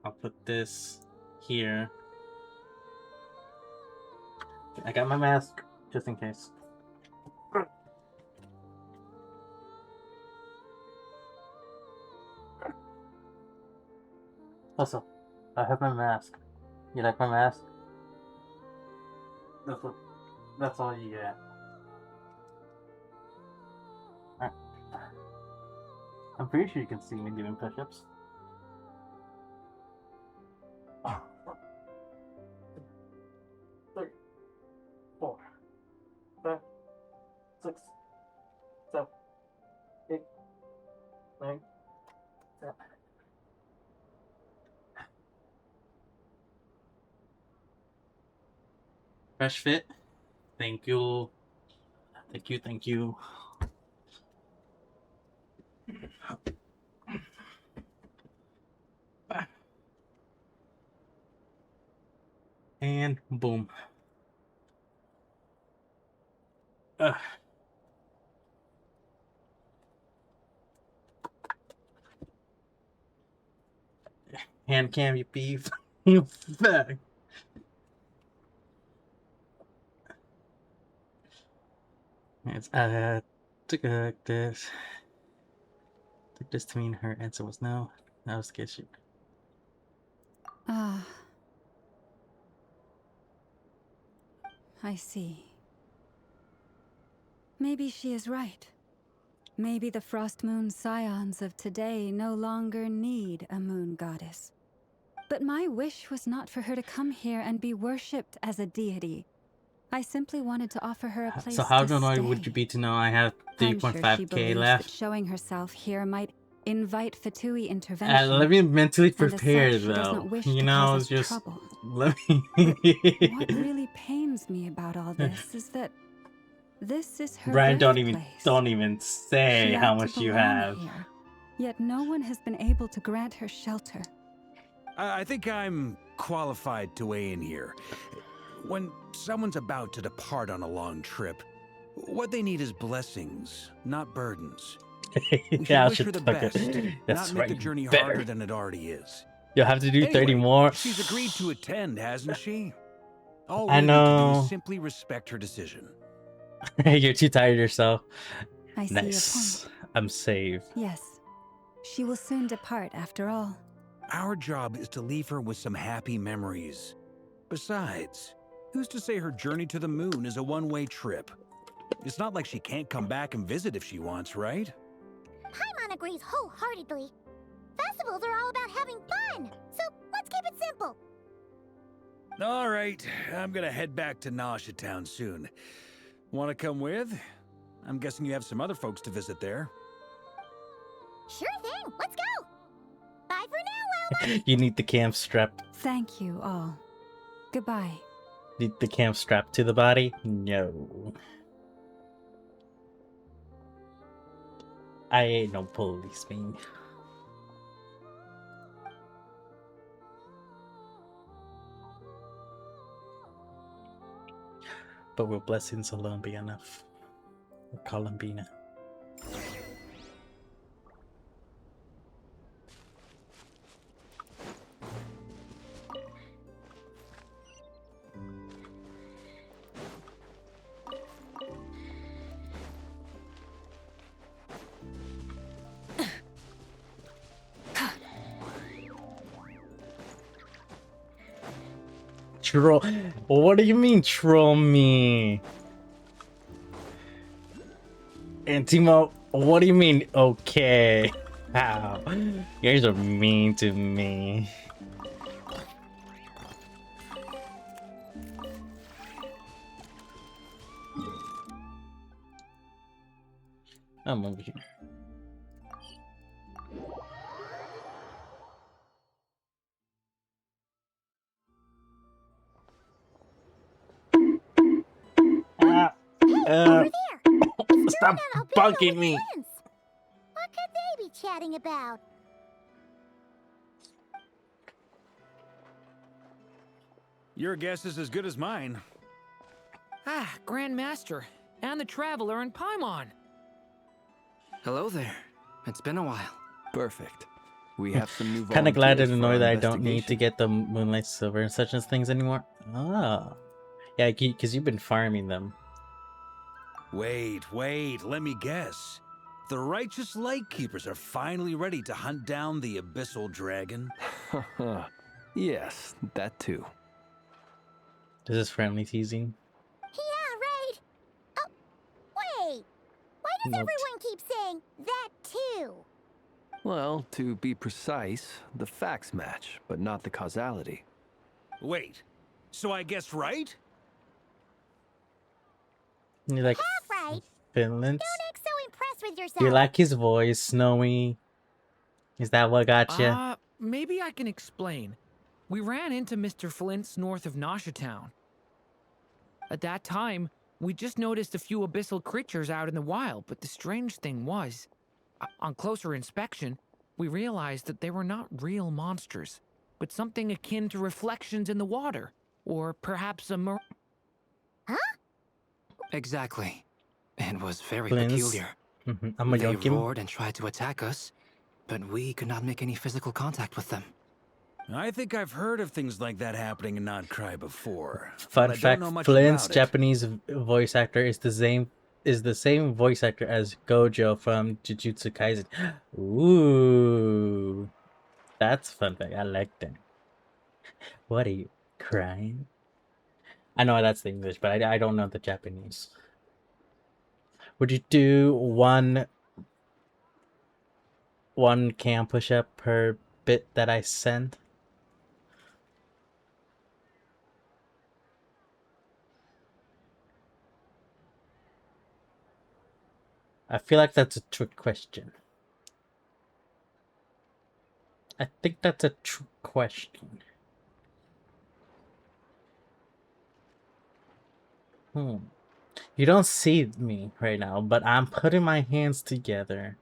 A: I'll put this here. I got my mask, just in case. Also, I have my mask. You like my mask? That's all you get. Alright. I'm pretty sure you can see me doing push-ups. 3, 4, 5, 6, 7, 8, 9, 10. Fresh fit. Thank you. Thank you. And boom. Hand cam, you beef. You fag. It's took this. Took this to mean her answer was no. That was the case. Shoot.
J: Ah. I see. Maybe she is right. Maybe the Frost Moon Scions of today no longer need a moon goddess. But my wish was not for her to come here and be worshipped as a deity. I simply wanted to offer her a place
A: So how
J: to
A: annoyed
J: stay.
A: would you be to know I have
J: I'm sure she
A: 3.5k
J: believes
A: left?
J: that showing herself here might invite Fatui intervention.
A: Let me mentally
J: and as
A: prepare
J: such, she does
A: though.
J: not wish
A: You
J: to
A: know,
J: cause us
A: just
J: trouble.
A: let
J: What
A: me.
J: really pains me about all this is that this is her
A: Brian,
J: birthplace.
A: don't even say
J: She
A: how
J: ought to
A: much you
J: belong
A: have.
J: here, yet no one has been able to grant her shelter.
I: I think I'm qualified to weigh in here. When someone's about to depart on a long trip, what they need is blessings, not burdens. We should
A: Yeah, I
I: wish her
A: should
I: the
A: fuck it.
I: best,
A: That's
I: not make
A: right.
I: the journey
A: Better.
I: harder than it already is.
A: You'll have to do 30
I: Anyway,
A: more.
I: she's agreed to attend, hasn't she? All
A: I
I: we need to do
A: know.
I: is simply respect her decision.
A: You're too tired yourself.
J: I see
A: Nice.
J: your point.
A: I'm saved.
J: Yes, she will soon depart after all.
I: Our job is to leave her with some happy memories. Besides, who's to say her journey to the moon is a one-way trip? It's not like she can't come back and visit if she wants, right?
C: Paimon agrees wholeheartedly. Festivals are all about having fun, so let's keep it simple.
I: All right, I'm gonna head back to Nasha Town soon. Want to come with? I'm guessing you have some other folks to visit there.
C: Sure thing, let's go. Bye for now, Wilma.
A: You need the cam strap.
J: Thank you all. Goodbye.
A: Need the cam strap to the body? No. I ain't no policeman. But will blessings alone be enough? Columbina. Troll. What do you mean troll me? And Timo, what do you mean okay? How? You guys are mean to me. I'm over here.
C: Over there. It's
A: Stop
C: Albedo
A: bugging
C: with
A: me.
C: friends. What could they be chatting about?
I: Your guess is as good as mine.
L: Ah, Grand Master, and the Traveler and Paimon.
M: Hello there. It's been a while. Perfect. We have some new
A: Kind of glad to
M: volunteers for
A: know
M: our
A: that I don't need to
M: investigation.
A: get the Moonlight Silver and such as things anymore. Ah. Yeah, because you've been farming them.
I: Wait, let me guess. The righteous Lightkeepers are finally ready to hunt down the Abyssal Dragon?
M: Yes, that too.
A: This is friendly teasing.
C: Yeah, right. Oh, wait. Why does
A: Nope.
C: everyone keep saying that too?
M: Well, to be precise, the facts match, but not the causality.
I: Wait, so I guessed right?
A: You like
C: Half right.
A: Finland?
C: Don't act so impressed with yourself.
A: You like his voice, Snowy? Is that what got you?
L: Maybe I can explain. We ran into Mr. Flint's north of Nasha Town. At that time, we just noticed a few abyssal creatures out in the wild, but the strange thing was, on closer inspection, we realized that they were not real monsters, but something akin to reflections in the water, or perhaps a
C: Huh?
M: Exactly. It was very
A: Flint's-
M: peculiar.
A: I'm a
M: They
A: youngkin.
M: roared and tried to attack us, but we could not make any physical contact with them.
I: I think I've heard of things like that happening in Not Cry before.
A: Fun
I: but I don't
A: fact:
I: know much
A: Flint's
I: about it.
A: Japanese voice actor is the same voice actor as Gojo from Jujutsu Kaisen. Ooh, that's a fun fact. I like that. What are you crying? I know that's the English, but I don't know the Japanese. Would you do one cam push up per bit that I send? I feel like that's a trick question. I think that's a true question. You don't see me right now, but I'm putting my hands together.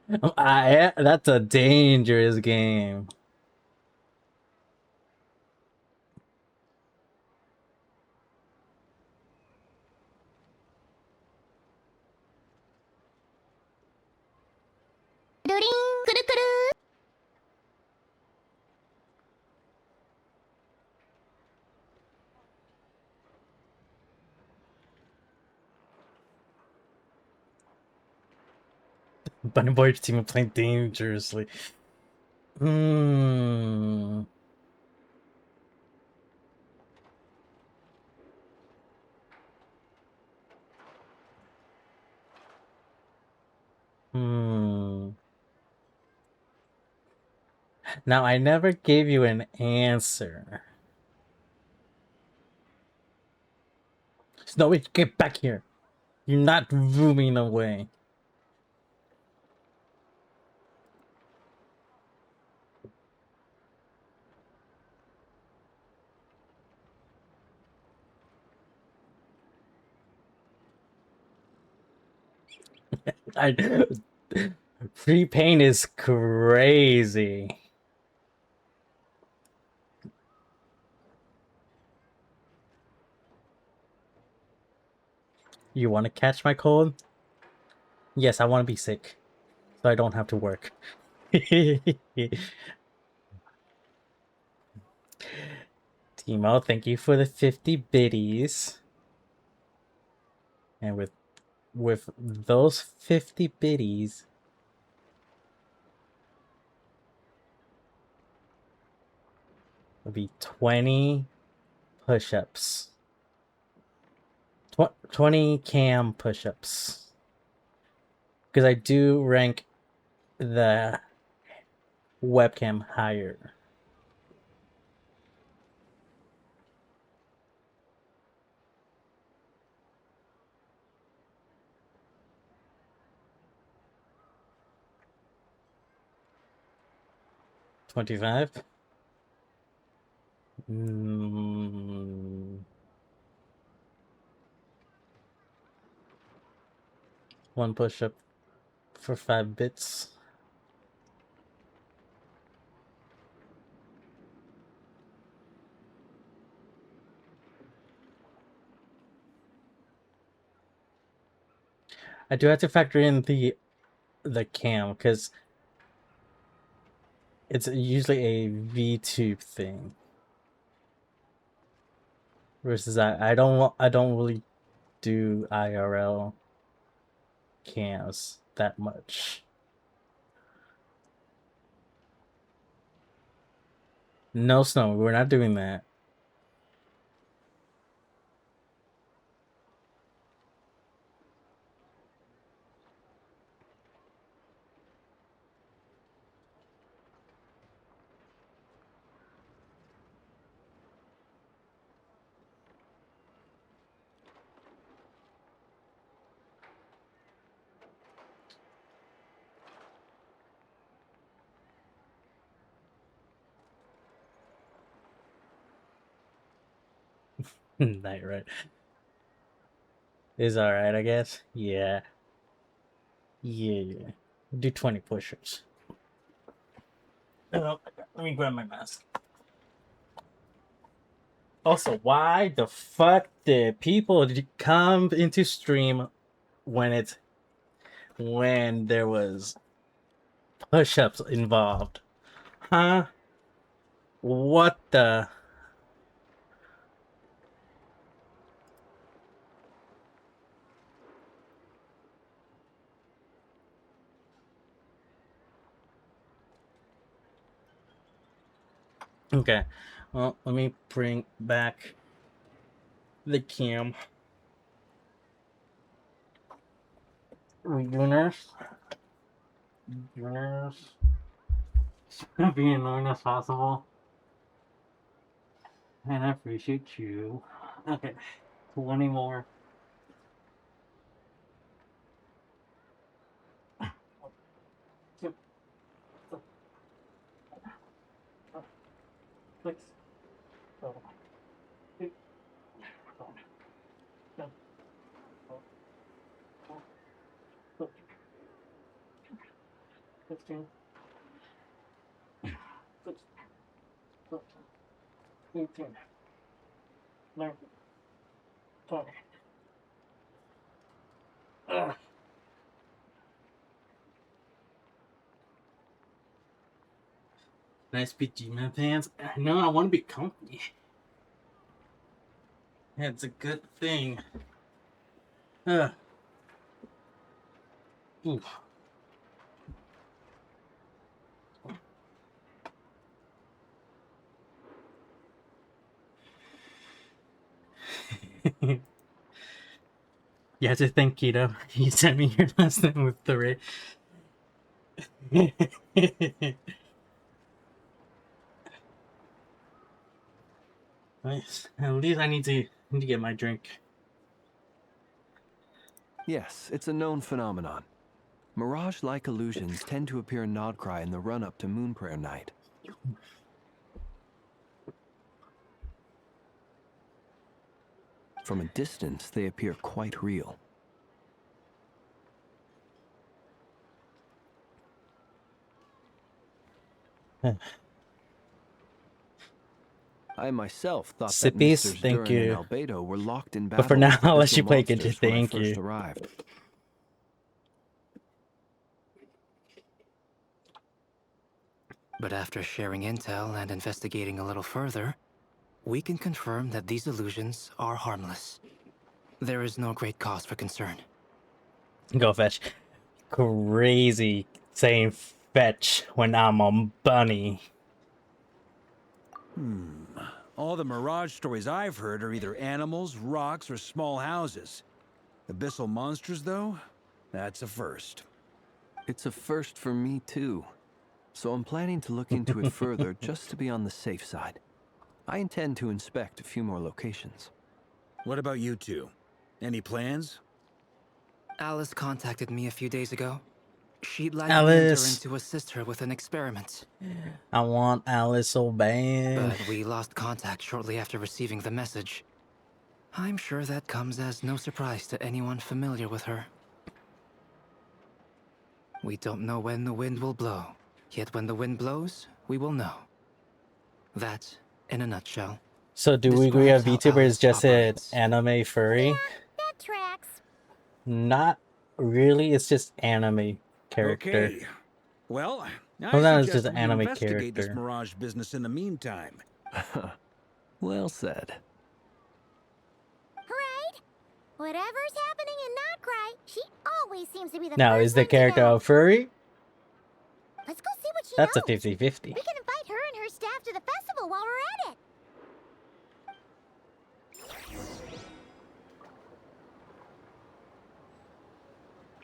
A: That's a dangerous game. Bunny Boy's team playing dangerously. Hmm. Now, I never gave you an answer. Snowy, get back here. You're not moving away. Free paint is crazy. You want to catch my cold? Yes, I want to be sick, so I don't have to work. Timo, thank you for the 50 biddies. And with those 50 biddies, it'll be 20 push-ups. 20 cam push-ups. Because I do rank the webcam higher. $25. One push-up for 5 bits. I do have to factor in the cam because it's usually a VTube thing. Versus I don't really do IRL cams that much. No, Snow, we're not doing that. Night, right? Is alright, I guess. Yeah. Yeah. Do 20 push-ups. Oh, let me grab my mask. Also, why the fuck did people come into stream when there was push-ups involved? Huh? What the? Okay. Well, let me bring back the cam. Winners. Be annoying as possible. And I appreciate you. Okay. 20 more. Nice pajama pants. I know I want to be comfy. Yeah, it's a good thing. Ooh. You have to thank Keto. He sent me here last night with the Ray. Nice. At least I need to get my drink.
M: Yes, it's a known phenomenon. Mirage-like illusions tend to appear in Nodcry in the run-up to Moonprayer Night. From a distance, they appear quite real. I myself thought that
A: Sippies,
M: Misters
A: thank
M: Durin and
A: you.
M: Albedo were locked in battle
A: But for now,
M: with the
A: I'll let you
M: Abyssal
A: play
M: monsters
A: Genshin.
M: when I
A: Thank
M: first
A: you.
M: arrived.
N: But after sharing intel and investigating a little further, we can confirm that these illusions are harmless. There is no great cause for concern.
A: Go fetch. Crazy saying fetch when I'm on bunny.
I: All the Mirage stories I've heard are either animals, rocks, or small houses. Abyssal monsters, though? That's a first.
M: It's a first for me, too. So I'm planning to look into it further just to be on the safe side. I intend to inspect a few more locations.
I: What about you two? Any plans?
N: Alice contacted me a few days ago. She'd like me
A: Alice.
N: to assist her with an experiment.
A: I want Alice so bad.
N: But we lost contact shortly after receiving the message. I'm sure that comes as no surprise to anyone familiar with her. We don't know when the wind will blow, yet when the wind blows, we will know. That, in a nutshell.
A: So do we agree a
N: describes how
A: VTuber is
N: Alice
A: just an
N: operates.
A: anime furry?
C: That tracks.
A: Not really, it's just anime character.
I: Okay. Well, I
A: Sometimes it's
I: suggest
A: just
I: we
A: anime
I: investigate this
A: character.
I: Mirage business in the meantime.
M: Well said.
C: Right? Whatever's happening in Nodcry, she always seems to be the
A: Now,
C: first
A: is the
C: one to
A: character
C: know.
A: a furry?
C: Let's go see what she
A: That's a
C: knows.
A: 50-50.
C: We can invite her and her staff to the festival while we're at it.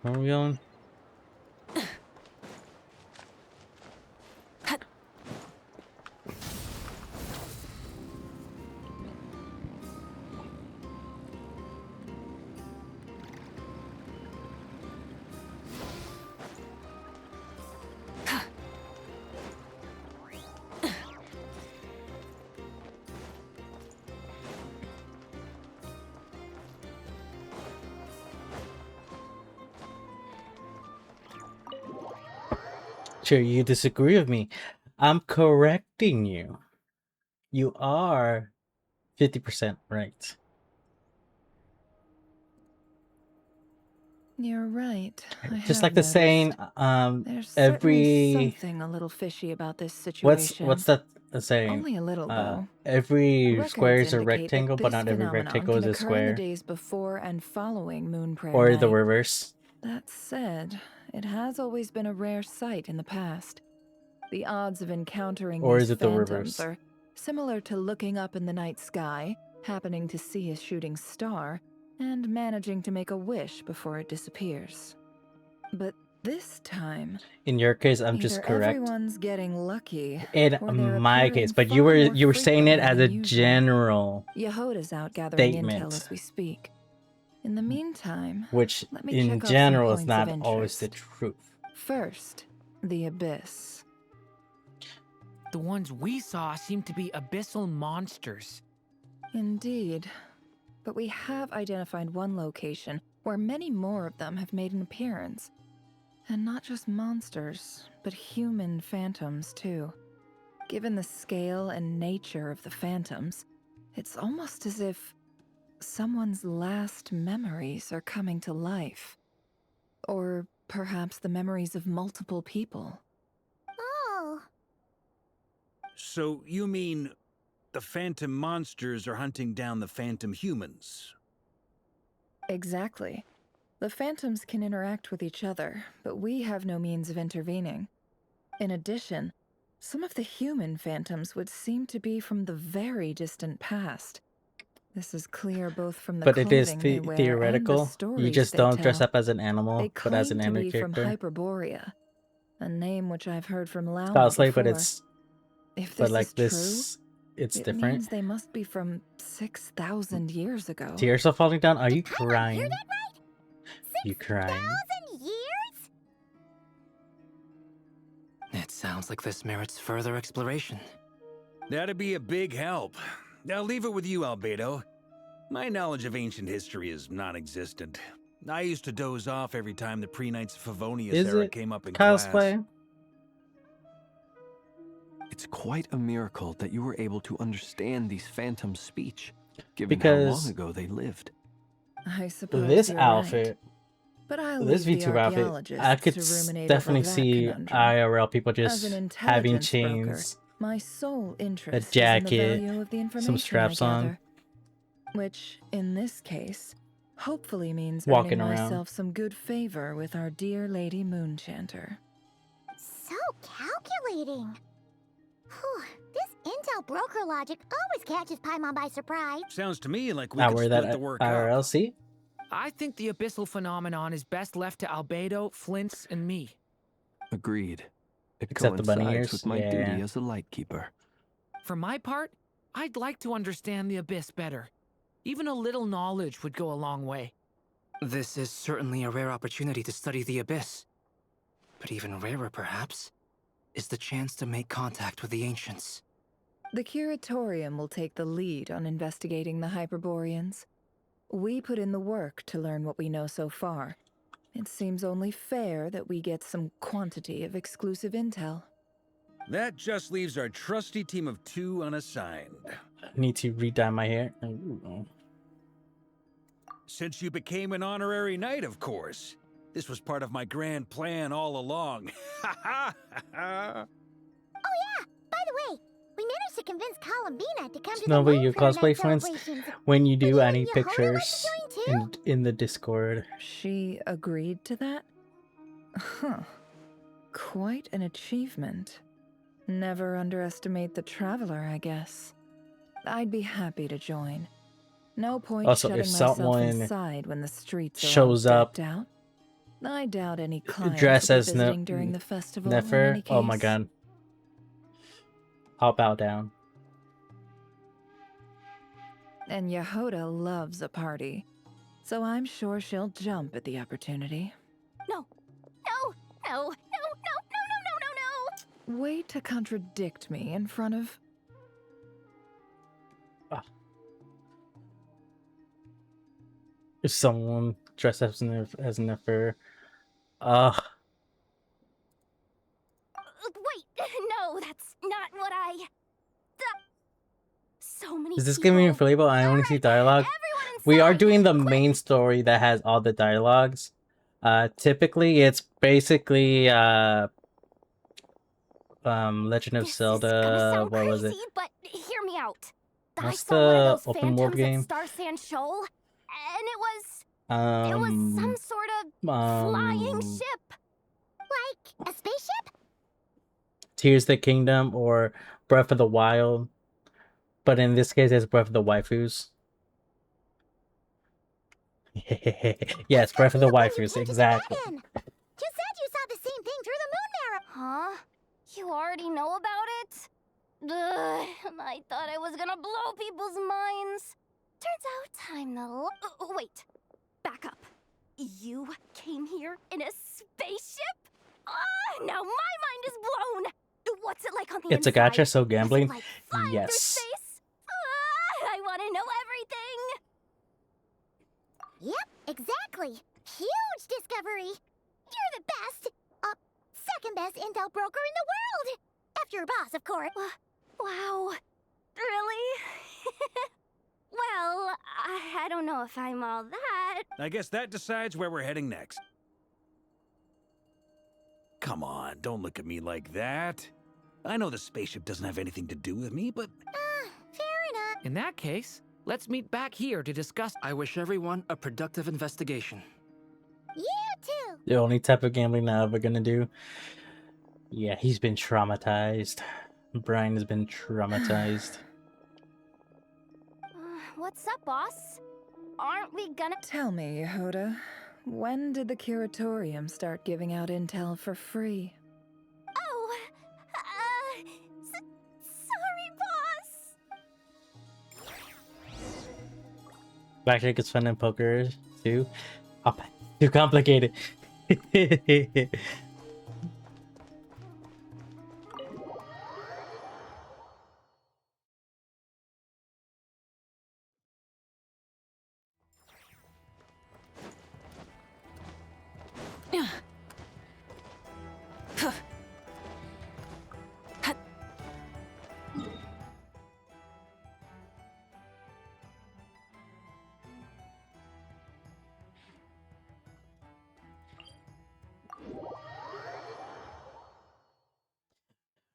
A: Where are we going? Sure, you disagree with me. I'm correcting you. You are 50% right.
D: You're right.
A: Just like the saying,
D: There's
A: every
D: something a little fishy about this situation.
A: what's that saying?
D: Only a little, though.
A: Every square
D: Records
A: is a
D: indicate that
A: rectangle, but
D: this
A: not every
D: phenomenon
A: rectangle is
D: can
A: a
D: occur in the
A: square.
D: days before and following Moonprayer
A: Or
D: Night.
A: the reverse.
D: That said, it has always been a rare sight in the past. The odds of encountering
A: Or
D: these
A: is it the
D: phantoms
A: reverse?
D: are similar to looking up in the night sky, happening to see a shooting star, and managing to make a wish before it disappears. But this time,
A: In your case, I'm just
D: either
A: correct.
D: everyone's getting lucky,
A: In
D: or they're
A: my
D: appearing
A: case, but
D: far
A: you
D: more
A: were saying it
D: frequently
A: as
D: than
A: a
D: usual.
A: general
D: Yehoda's out gathering intel
A: statement,
D: as we speak. In the meantime,
A: which
D: let me
A: in
D: check off some
A: general is
D: points
A: not
D: of
A: always the
D: interest.
A: truth.
D: First, The Abyss.
L: The ones we saw seem to be abyssal monsters.
D: Indeed. But we have identified one location where many more of them have made an appearance. And not just monsters, but human phantoms too. Given the scale and nature of the phantoms, it's almost as if someone's last memories are coming to life. Or perhaps the memories of multiple people.
C: Oh.
I: So you mean the phantom monsters are hunting down the phantom humans?
D: Exactly. The phantoms can interact with each other, but we have no means of intervening. In addition, some of the human phantoms would seem to be from the very distant past. This is clear both from the
A: But it is
D: clothing they wear and the
A: theoretical. You
D: stories
A: just
D: they
A: don't dress
D: tell.
A: up as an animal,
D: They
A: but as an
D: claim to
A: anime
D: be from
A: character.
D: Hyperborea, a name which I've heard from
A: It's
D: Lauma
A: cosplay, but
D: before. If this
A: like
D: is true,
A: this, it's
D: it
A: different.
D: means they must be from 6,000 years ago.
A: Tears are falling down. Are you
C: Hear
A: crying?
C: that right?
A: You crying?
C: 6,000 years?
N: It sounds like this merits further exploration.
I: That'd be a big help. I'll leave it with you, Albedo. My knowledge of ancient history is non-existent. I used to doze off every time the pre-Knights of Favonius
A: Is
I: era
A: it
I: came up in class.
A: cosplay?
M: It's quite a miracle that you were able to understand these phantoms' speech, given how long
A: Because
M: ago they lived.
D: I suppose
A: this
D: you're
A: outfit,
D: right. But I'll
A: this
D: leave the
A: VTuber outfit,
D: archaeologists
A: I could
D: to ruminate
A: definitely
D: over that
A: see
D: conundrum.
A: IRL people
D: As
A: just
D: an
A: having
D: intelligence broker,
A: chains,
D: my sole
A: a
D: interest is in the
A: jacket,
D: value of the information
A: some straps
D: I
A: on,
D: gather. Which, in this case, hopefully means
A: walking
D: earning
A: around.
D: myself some good favor with our dear Lady Moonchanter.
C: So calculating. Whew, this intel broker logic always catches Paimon by surprise.
I: Sounds to me like we
A: Not
I: could
A: where
I: split
A: that
I: the work
A: IRL
I: up.
A: see?
L: I think the abyssal phenomenon is best left to Albedo, Flint's, and me.
M: Agreed. It
A: Except the bunny
M: coincides
A: ears?
M: with my
A: Yeah.
M: duty as a lightkeeper.
L: For my part, I'd like to understand the abyss better. Even a little knowledge would go a long way.
N: This is certainly a rare opportunity to study the Abyss. But even rarer, perhaps, is the chance to make contact with the Ancients.
D: The Curatorium will take the lead on investigating the Hyperboreans. We put in the work to learn what we know so far. It seems only fair that we get some quantity of exclusive intel.
I: That just leaves our trusty team of 2 unassigned.
A: I need to re-dye my hair. Ooh.
I: Since you became an honorary knight, of course. This was part of my grand plan all along. Ha ha ha!
C: Oh yeah, by the way, we managed to convince Columbina to come to the
A: Nobody
C: Moon
A: you
C: Fair
A: cosplay
C: Night
A: friends.
C: celebrations.
A: When you do,
C: Would
A: I
C: you
A: need
C: and Yehoda like
A: pictures
C: to join too?
A: in the Discord.
D: She agreed to that? Huh. Quite an achievement. Never underestimate the traveler, I guess. I'd be happy to join. No point
A: Also,
D: shutting
A: if
D: myself
A: someone
D: inside when the streets are
A: shows
D: all
A: up
D: decked out. I doubt any clients
A: dressed
D: will be
A: as
D: visiting during the festival in
A: Nefer,
D: any case.
A: oh my god. I'll bow down.
D: And Yehoda loves a party, so I'm sure she'll jump at the opportunity.
B: No, no, no, no, no, no, no, no, no, no!
D: Way to contradict me in front of...
A: If someone dressed as Nefer,
B: Wait, no, that's not what I... So many
A: is this
B: people.
A: giving me a flavor? I only see dialogue. We are doing the main story that has all the dialogues. Typically it's basically Legend of Zelda. What was it?
B: But hear me out. I
A: What's
B: saw one
A: the
B: of those
A: open world
B: phantoms
A: game?
B: at Star Sand Shoal, and it was some sort of flying ship.
C: Like a spaceship?
A: Tears of the Kingdom or Breath of the Wild. But in this case, it's Breath of the Waifus. Yes, Breath of the Waifus, exactly.
C: You said you saw the same thing through the moon mirror.
B: Huh? You already know about it? Ugh, I thought I was gonna blow people's minds. Turns out I'm the wait, back up. You came here in a spaceship? Ah, now my
F: on the
A: It's a
F: inside?
A: gacha, so
F: Does it,
A: gambling?
F: like, flying through
A: Yes.
F: space? I want to know everything!
C: Yep, exactly. Huge discovery. You're the best. Second best intel broker in the world. After your boss, of course.
F: Wow. Really? Well, I don't know if I'm all that.
I: I guess that decides where we're heading next. Come on, don't look at me like that. I know the spaceship doesn't have anything to do with me, but...
C: Fair enough.
L: In that case, let's meet back here to discuss.
N: I wish everyone a productive investigation.
C: You too.
A: The only type of gambling I'm ever gonna do. Yeah, he's been traumatized. Brian has been traumatized.
F: What's up, boss? Aren't we gonna...
D: Tell me, Yehoda, when did the curatorium start giving out intel for free?
F: Oh, sorry, boss.
A: Blackjack is fun and poker too. Oh, too complicated.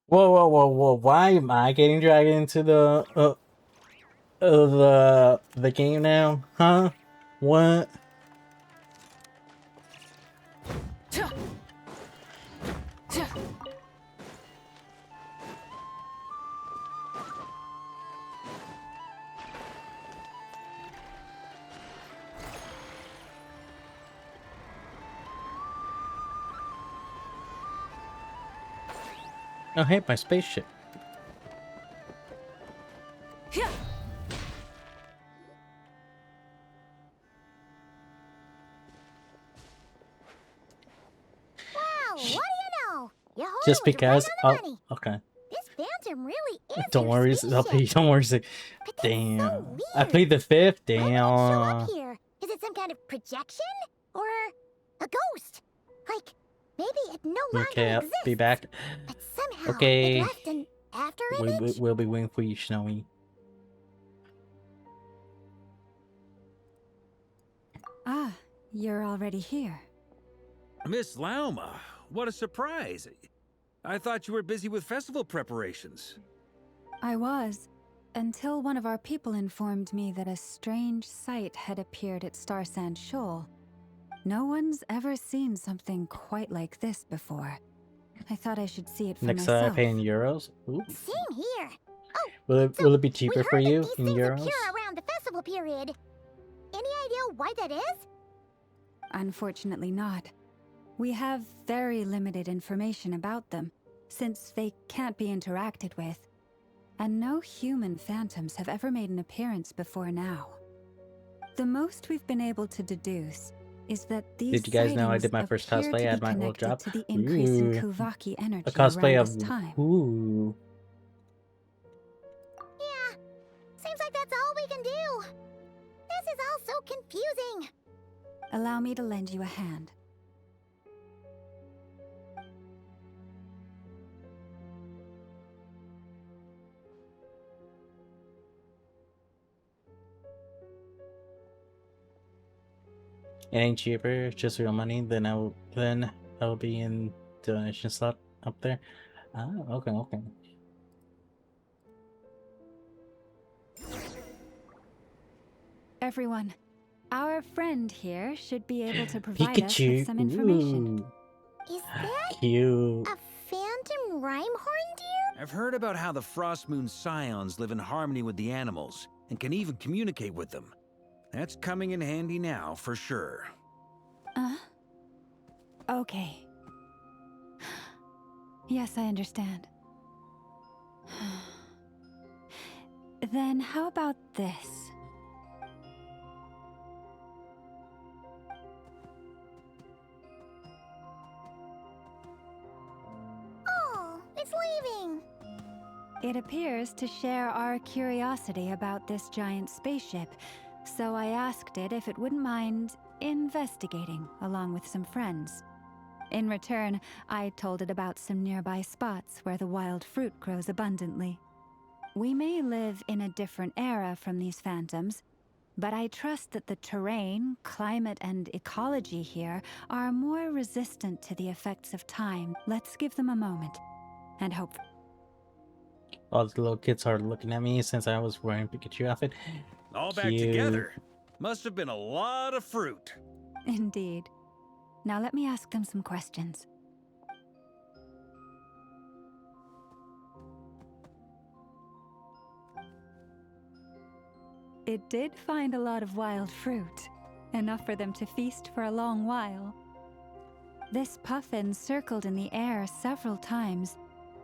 A: Whoa! Why am I getting dragged into the game now? Huh? What? Oh, hey, my spaceship.
C: Wow, what do you know? Yehoda
A: Just
C: was
A: because.
C: right on the
A: Oh,
C: money.
A: okay.
C: This phantom really is
A: Don't
C: your
A: worry. I'll pay.
C: spaceship.
A: Don't worry.
C: But that's
A: Damn.
C: so
A: I
C: weird.
A: played the 5th.
C: Why would it show
A: Damn.
C: up here? Is it some kind of projection? Or a ghost? Like, maybe it no longer
A: Okay, I'll
C: exists.
A: be back.
C: But somehow
A: Okay.
C: it left an after
A: We,
C: image?
A: we'll be waiting for you, Snowy.
J: Ah, you're already here.
I: Miss Lauma, what a surprise. I thought you were busy with festival preparations.
J: I was, until one of our people informed me that a strange sight had appeared at Starsand Shoal. No one's ever seen something quite like this before. I thought I should see it for
A: Next time I
J: myself.
A: pay in euros. Ooh.
C: Same here. Oh,
A: Will it be
C: we
A: cheaper
C: heard
A: for you
C: that these
A: in
C: things
A: euros?
C: appear around the festival period. Any idea why that is?
J: Unfortunately not. We have very limited information about them, since they can't be interacted with. And no human phantoms have ever made an appearance before now. The most we've been able to deduce is that these
A: Did you guys know I did my
J: sightings
A: first
J: appear
A: cosplay
J: to
A: at
J: be
A: my old
J: connected
A: job?
J: to the increase in
A: Ooh.
J: Kuvaki energy
A: A cosplay
J: around
A: of
J: this time.
A: ooh.
C: Yeah, seems like that's all we can do. This is all so confusing.
J: Allow me to lend you a hand.
A: It ain't cheaper, it's just real money. Then I'll be in donation slot up there. Ah, okay.
J: Everyone, our friend here should be able to provide us
A: Pikachu.
J: with some information.
A: Ooh.
C: Is that
A: Cute.
C: a phantom rhymehorn deer?
I: I've heard about how the Frost Moon Scions live in harmony with the animals and can even communicate with them. That's coming in handy now, for sure.
J: Okay. Yes, I understand. Then how about this?
C: Oh, it's leaving.
J: It appears to share our curiosity about this giant spaceship, so I asked it if it wouldn't mind investigating along with some friends. In return, I told it about some nearby spots where the wild fruit grows abundantly. We may live in a different era from these phantoms, but I trust that the terrain, climate, and ecology here are more resistant to the effects of time. Let's give them a moment, and hope.
A: All the little kids are looking at me since I was wearing Pikachu outfit.
I: All back
A: Cute.
I: together. Must have been a lot of fruit.
J: Indeed. Now let me ask them some questions. It did find a lot of wild fruit, enough for them to feast for a long while. This puffin circled in the air several times,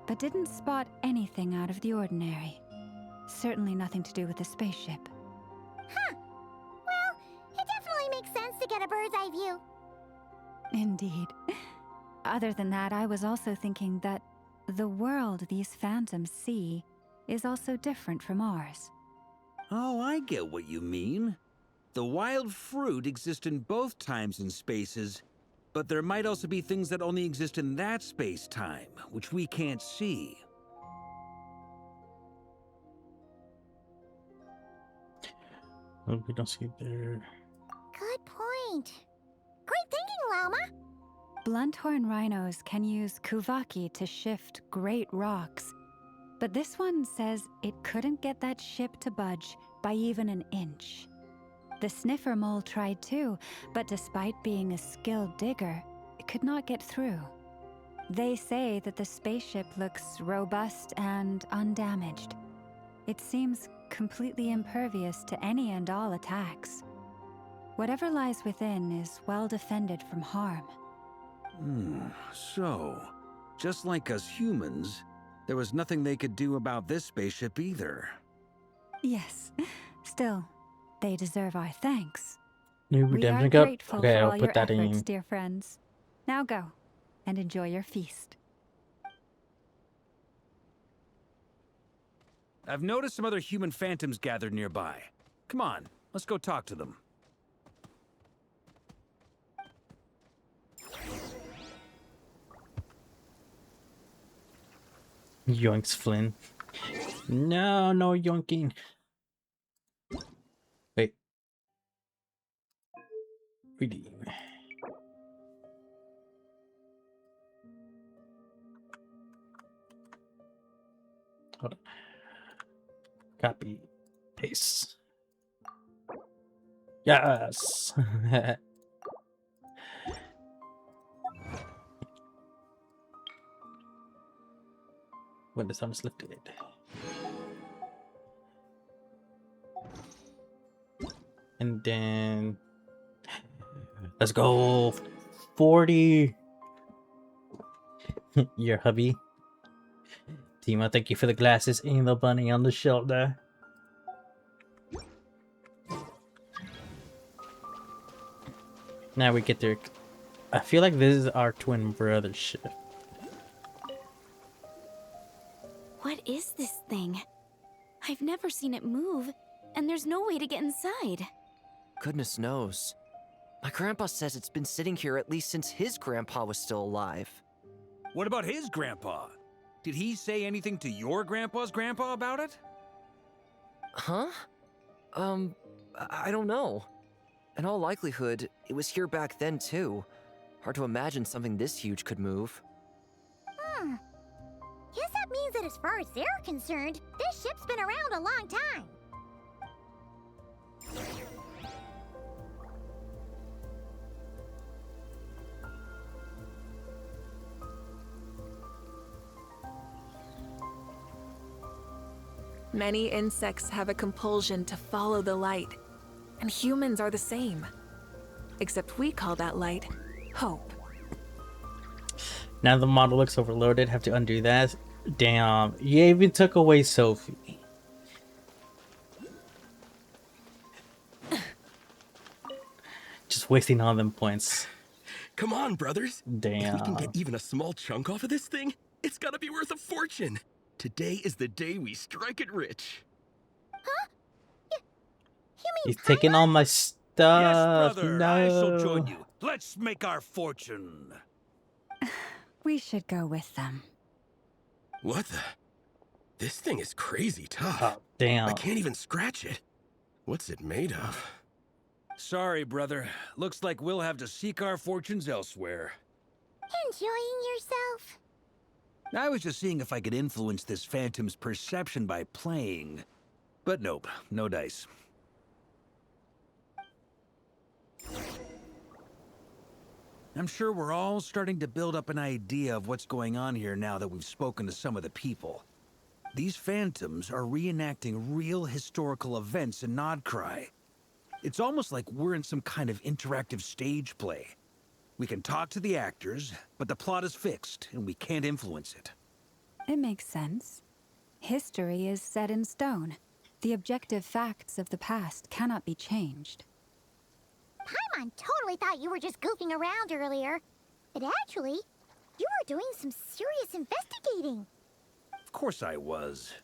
J: but didn't spot anything out of the ordinary. Certainly nothing to do with the spaceship.
C: Huh. Well, it definitely makes sense to get a bird's eye view.
J: Indeed. Other than that, I was also thinking that the world these phantoms see is also different from ours.
I: Oh, I get what you mean. The wild fruit exist in both times and spaces, but there might also be things that only exist in that space-time, which we can't see.
A: Oh, we don't see there.
C: Good point. Great thinking, Llama.
J: Blunthorn rhinos can use kuvaki to shift great rocks, but this one says it couldn't get that ship to budge by even an inch. The sniffer mole tried too, but despite being a skilled digger, it could not get through. They say that the spaceship looks robust and undamaged. It seems completely impervious to any and all attacks. Whatever lies within is well defended from harm.
I: So, just like us humans, there was nothing they could do about this spaceship either.
J: Yes. Still, they deserve our thanks.
A: New
J: We are
A: redemption cup.
J: grateful
A: Okay,
J: for
A: I'll
J: all
A: put
J: your
A: that
J: efforts,
A: in.
J: dear friends. Now go, and enjoy your feast.
I: I've noticed some other human phantoms gathered nearby. Come on, let's go talk to them.
A: Yoinks, Flynn. No, no yoinking. Wait. Redeem. Hold on. Copy. Paste. Yes. When the sun is lifted. And then let's go 40. Your hubby. Tima, thank you for the glasses and the bunny on the shelf there. Now we get there. I feel like this is our twin brother ship.
B: What is this thing? I've never seen it move, and there's no way to get inside.
O: Goodness knows. My grandpa says it's been sitting here at least since his grandpa was still alive.
I: What about his grandpa? Did he say anything to your grandpa's grandpa about it?
O: Huh? I don't know. In all likelihood, it was here back then too. Hard to imagine something this huge could move.
C: Guess that means that as far as they're concerned, this ship's been around a long time.
P: Many insects have a compulsion to follow the light, and humans are the same. Except we call that light hope.
A: Now the model looks overloaded. Have to undo that. Damn, you even took away Sophie. Just wasting all them points.
Q: Come on, brothers.
A: Damn.
Q: If we can get even a small chunk off of this thing, it's gotta be worth a fortune.
I: Today is the day we strike it rich.
C: Huh? You mean
A: He's taking all my
I: Yes,
A: stuff.
I: brother. I shall join
A: No.
I: you. Let's make our fortune.
J: We should go with them.
Q: What the? This thing is crazy tough.
A: Oh, damn.
Q: I can't even scratch it. What's it made of?
I: Sorry, brother. Looks like we'll have to seek our fortunes elsewhere.
C: enjoying yourself?
I: I was just seeing if I could influence this phantom's perception by playing. But nope, no dice. I'm sure we're all starting to build up an idea of what's going on here now that we've spoken to some of the people. These phantoms are reenacting real historical events in Nodcry. It's almost like we're in some kind of interactive stage play. We can talk to the actors, but the plot is fixed, and we can't influence it.
J: It makes sense. History is set in stone. The objective facts of the past cannot be changed.
C: Paimon totally thought you were just goofing around earlier. But actually, you were doing some serious investigating.
I: Of course I was.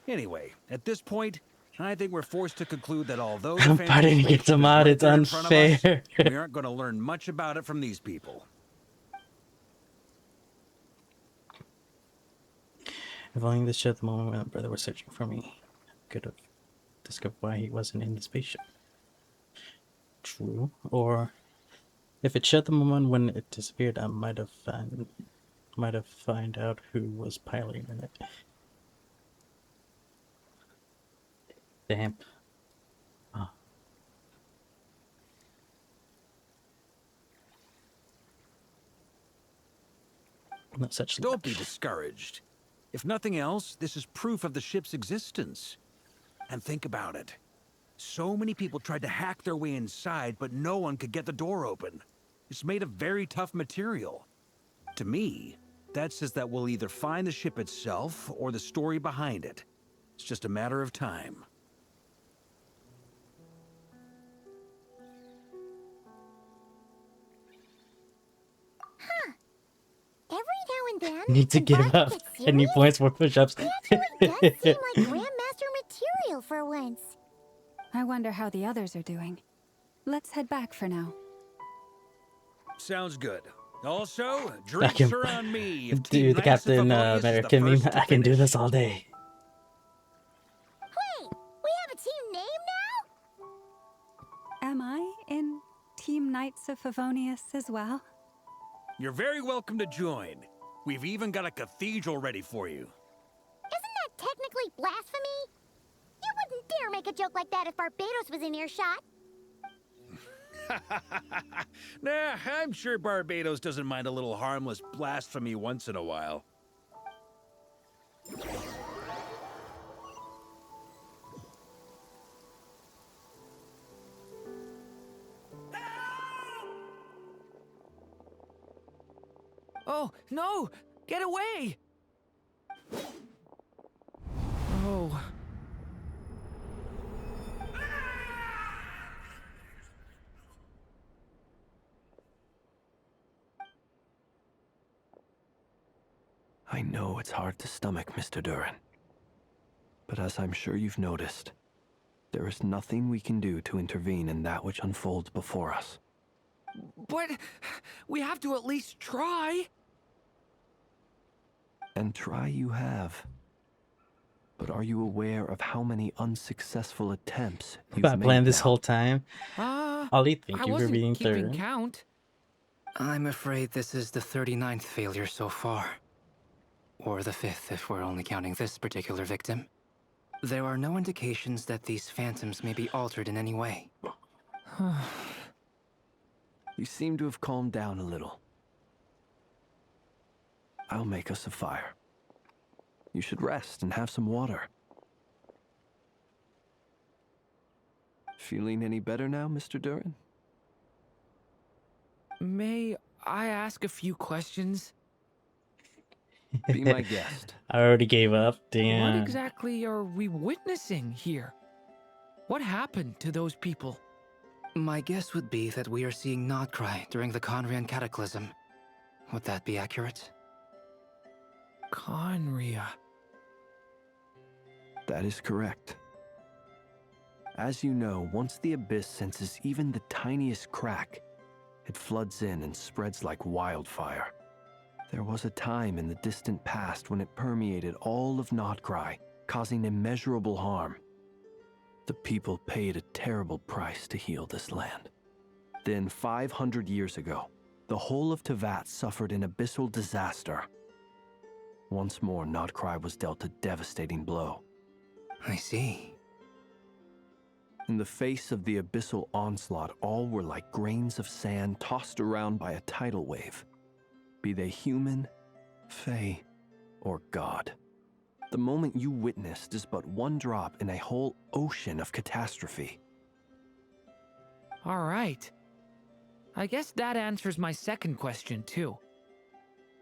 I: Anyway, at this point, I think we're forced to conclude that although the
A: Why didn't you get them out? It's unfair.
I: we aren't going to learn much about it from these people.
A: If only this showed the moment when my brother was searching for me, I could have discovered why he wasn't in the spaceship. True. Or if it showed the moment when it disappeared, I might have find out who was piloting in it. Damn. Oh. Not such.
I: Don't be discouraged. If nothing else, this is proof of the ship's existence. And think about it. So many people tried to hack their way inside, but no one could get the door open. It's made of very tough material. To me, that says that we'll either find the ship itself or the story behind it. It's just a matter of time.
C: Huh. Every now and then,
A: Need to
C: when
A: give
C: Violet
A: up
C: gets
A: any
C: serious,
A: points for push-ups.
C: it actually does seem like Grandmaster material for once.
J: I wonder how the others are doing. Let's head back for now.
I: Sounds good. Also, drinks are on me. If
A: Do the Captain American meme. I can do this all day.
C: Wait, we have a team name now?
J: Am I in Team Knights of Favonius as well?
I: You're very welcome to join. We've even got a cathedral ready for you.
C: Isn't that technically blasphemy? You wouldn't dare make a joke like that if Barbados was in earshot.
I: Nah, I'm sure Barbados doesn't mind a little harmless blasphemy once in a while.
L: Oh, no! Get away! Oh.
M: I know it's hard to stomach, Mr. Durin. But as I'm sure you've noticed, there is nothing we can do to intervene in that which unfolds before us.
L: But we have to at least try.
M: And try you have. But are you aware of how many unsuccessful attempts you've
A: I've
M: made
A: planned this
M: now?
A: whole time. Ollie, thank
N: I
A: you for
N: wasn't
A: being
N: keeping
A: third.
L: Count.
N: I'm afraid this is the 39th failure so far. Or the 5th if we're only counting this particular victim. There are no indications that these phantoms may be altered in any way.
M: You seem to have calmed down a little. I'll make us a fire. You should rest and have some water. Feeling any better now, Mr. Durin?
L: May I ask a few questions?
M: Be my guest.
A: I already gave up. Damn.
L: What exactly are we witnessing here? What happened to those people?
N: My guess would be that we are seeing Nodcry during the Conrian Cataclysm. Would that be accurate?
L: Conria.
M: That is correct. As you know, once the abyss senses even the tiniest crack, it floods in and spreads like wildfire. There was a time in the distant past when it permeated all of Notcry, causing immeasurable harm. The people paid a terrible price to heal this land. Then, 500 years ago, the whole of Tevat suffered an abyssal disaster. Once more, Notcry was dealt a devastating blow.
N: I see.
M: In the face of the abyssal onslaught, all were like grains of sand tossed around by a tidal wave. Be they human, fae, or god. The moment you witnessed is but one drop in a whole ocean of catastrophe.
L: All right. I guess that answers my second question, too.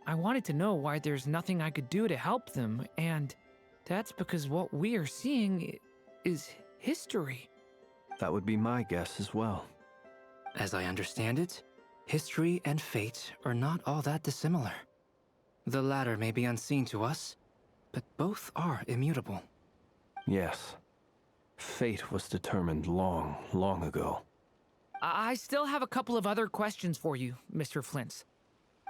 L: I wanted to know why there's nothing I could do to help them, and that's because what we are seeing is history.
M: That would be my guess as well.
N: As I understand it, history and fate are not all that dissimilar. The latter may be unseen to us, but both are immutable.
M: Yes. Fate was determined long, long ago.
L: I still have a couple of other questions for you, Mr. Flint's.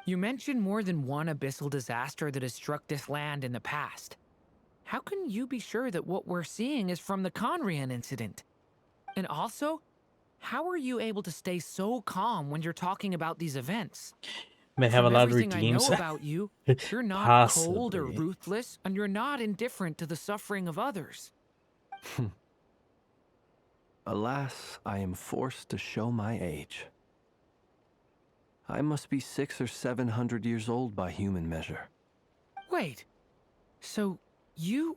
L: You mentioned more than one abyssal disaster that has struck this land in the past. How can you be sure that what we're seeing is from the Conrian incident? And also, how are you able to stay so calm when you're talking about these events?
A: May have a lot of
L: Everything
A: redeems.
L: I know about you, you're not
A: Possibly.
L: cold or ruthless, and you're not indifferent to the suffering of others.
M: Alas, I am forced to show my age. I must be 600 or 700 years old by human measure.
L: Wait, so you...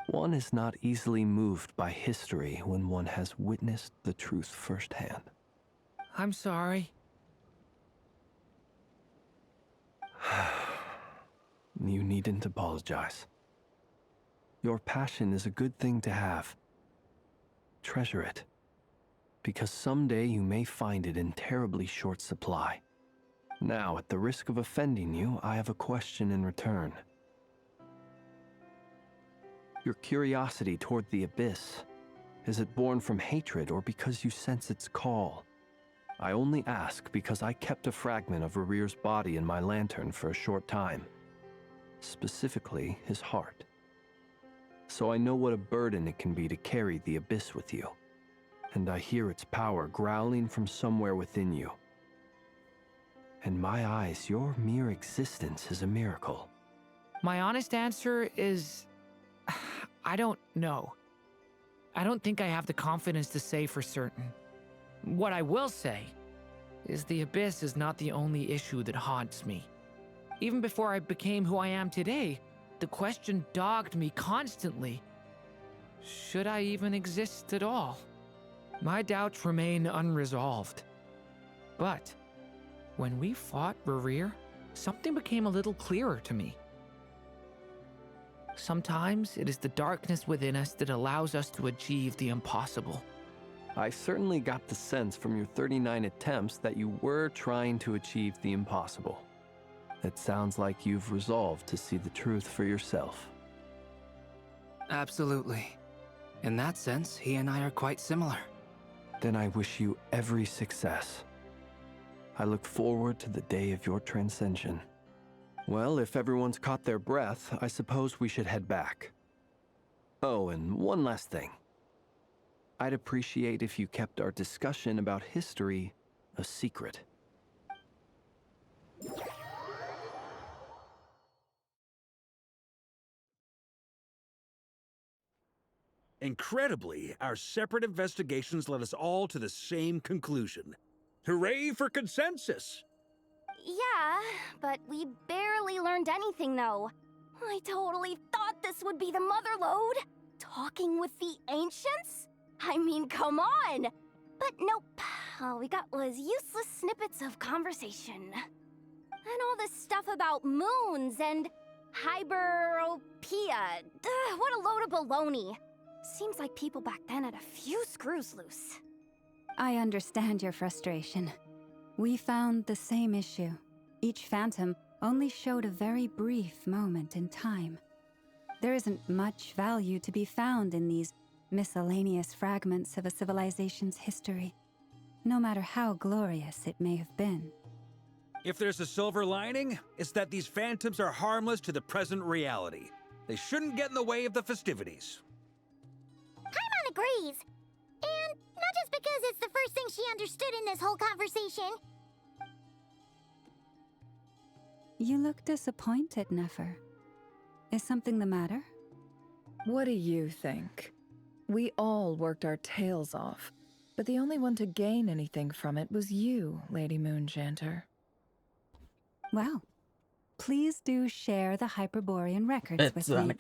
M: One is not easily moved by history when one has witnessed the truth firsthand.
L: I'm sorry.
M: You needn't apologize. Your passion is a good thing to have. Treasure it, because someday you may find it in terribly short supply. Now, at the risk of offending you, I have a question in return. Your curiosity toward the abyss, is it born from hatred or because you sense its call? I only ask because I kept a fragment of Rarir's body in my lantern for a short time. Specifically, his heart. So I know what a burden it can be to carry the abyss with you. And I hear its power growling from somewhere within you. In my eyes, your mere existence is a miracle.
L: My honest answer is... I don't know. I don't think I have the confidence to say for certain. What I will say is the abyss is not the only issue that haunts me. Even before I became who I am today, the question dogged me constantly. Should I even exist at all? My doubts remain unresolved. But when we fought Rarir, something became a little clearer to me. Sometimes it is the darkness within us that allows us to achieve the impossible.
M: I certainly got the sense from your 39 attempts that you were trying to achieve the impossible. It sounds like you've resolved to see the truth for yourself.
N: Absolutely. In that sense, he and I are quite similar.
M: Then I wish you every success. I look forward to the day of your transcension. Well, if everyone's caught their breath, I suppose we should head back. Oh, and one last thing. I'd appreciate if you kept our discussion about history a secret.
I: Incredibly, our separate investigations led us all to the same conclusion. Hooray for consensus!
F: Yeah, but we barely learned anything, though. I totally thought this would be the mother lode. Talking with the ancients? I mean, come on! But nope. All we got was useless snippets of conversation. And all this stuff about moons and hyperopia. What a load of baloney. Seems like people back then had a few screws loose.
J: I understand your frustration. We found the same issue. Each phantom only showed a very brief moment in time. There isn't much value to be found in these miscellaneous fragments of a civilization's history, no matter how glorious it may have been.
I: If there's a silver lining, it's that these phantoms are harmless to the present reality. They shouldn't get in the way of the festivities.
C: Paimon agrees. And not just because it's the first thing she understood in this whole conversation.
J: You look disappointed, Nefer. Is something the matter?
D: What do you think? We all worked our tails off, but the only one to gain anything from it was you, Lady Moonjanter.
J: Well, please do share the Hyperborean records with me.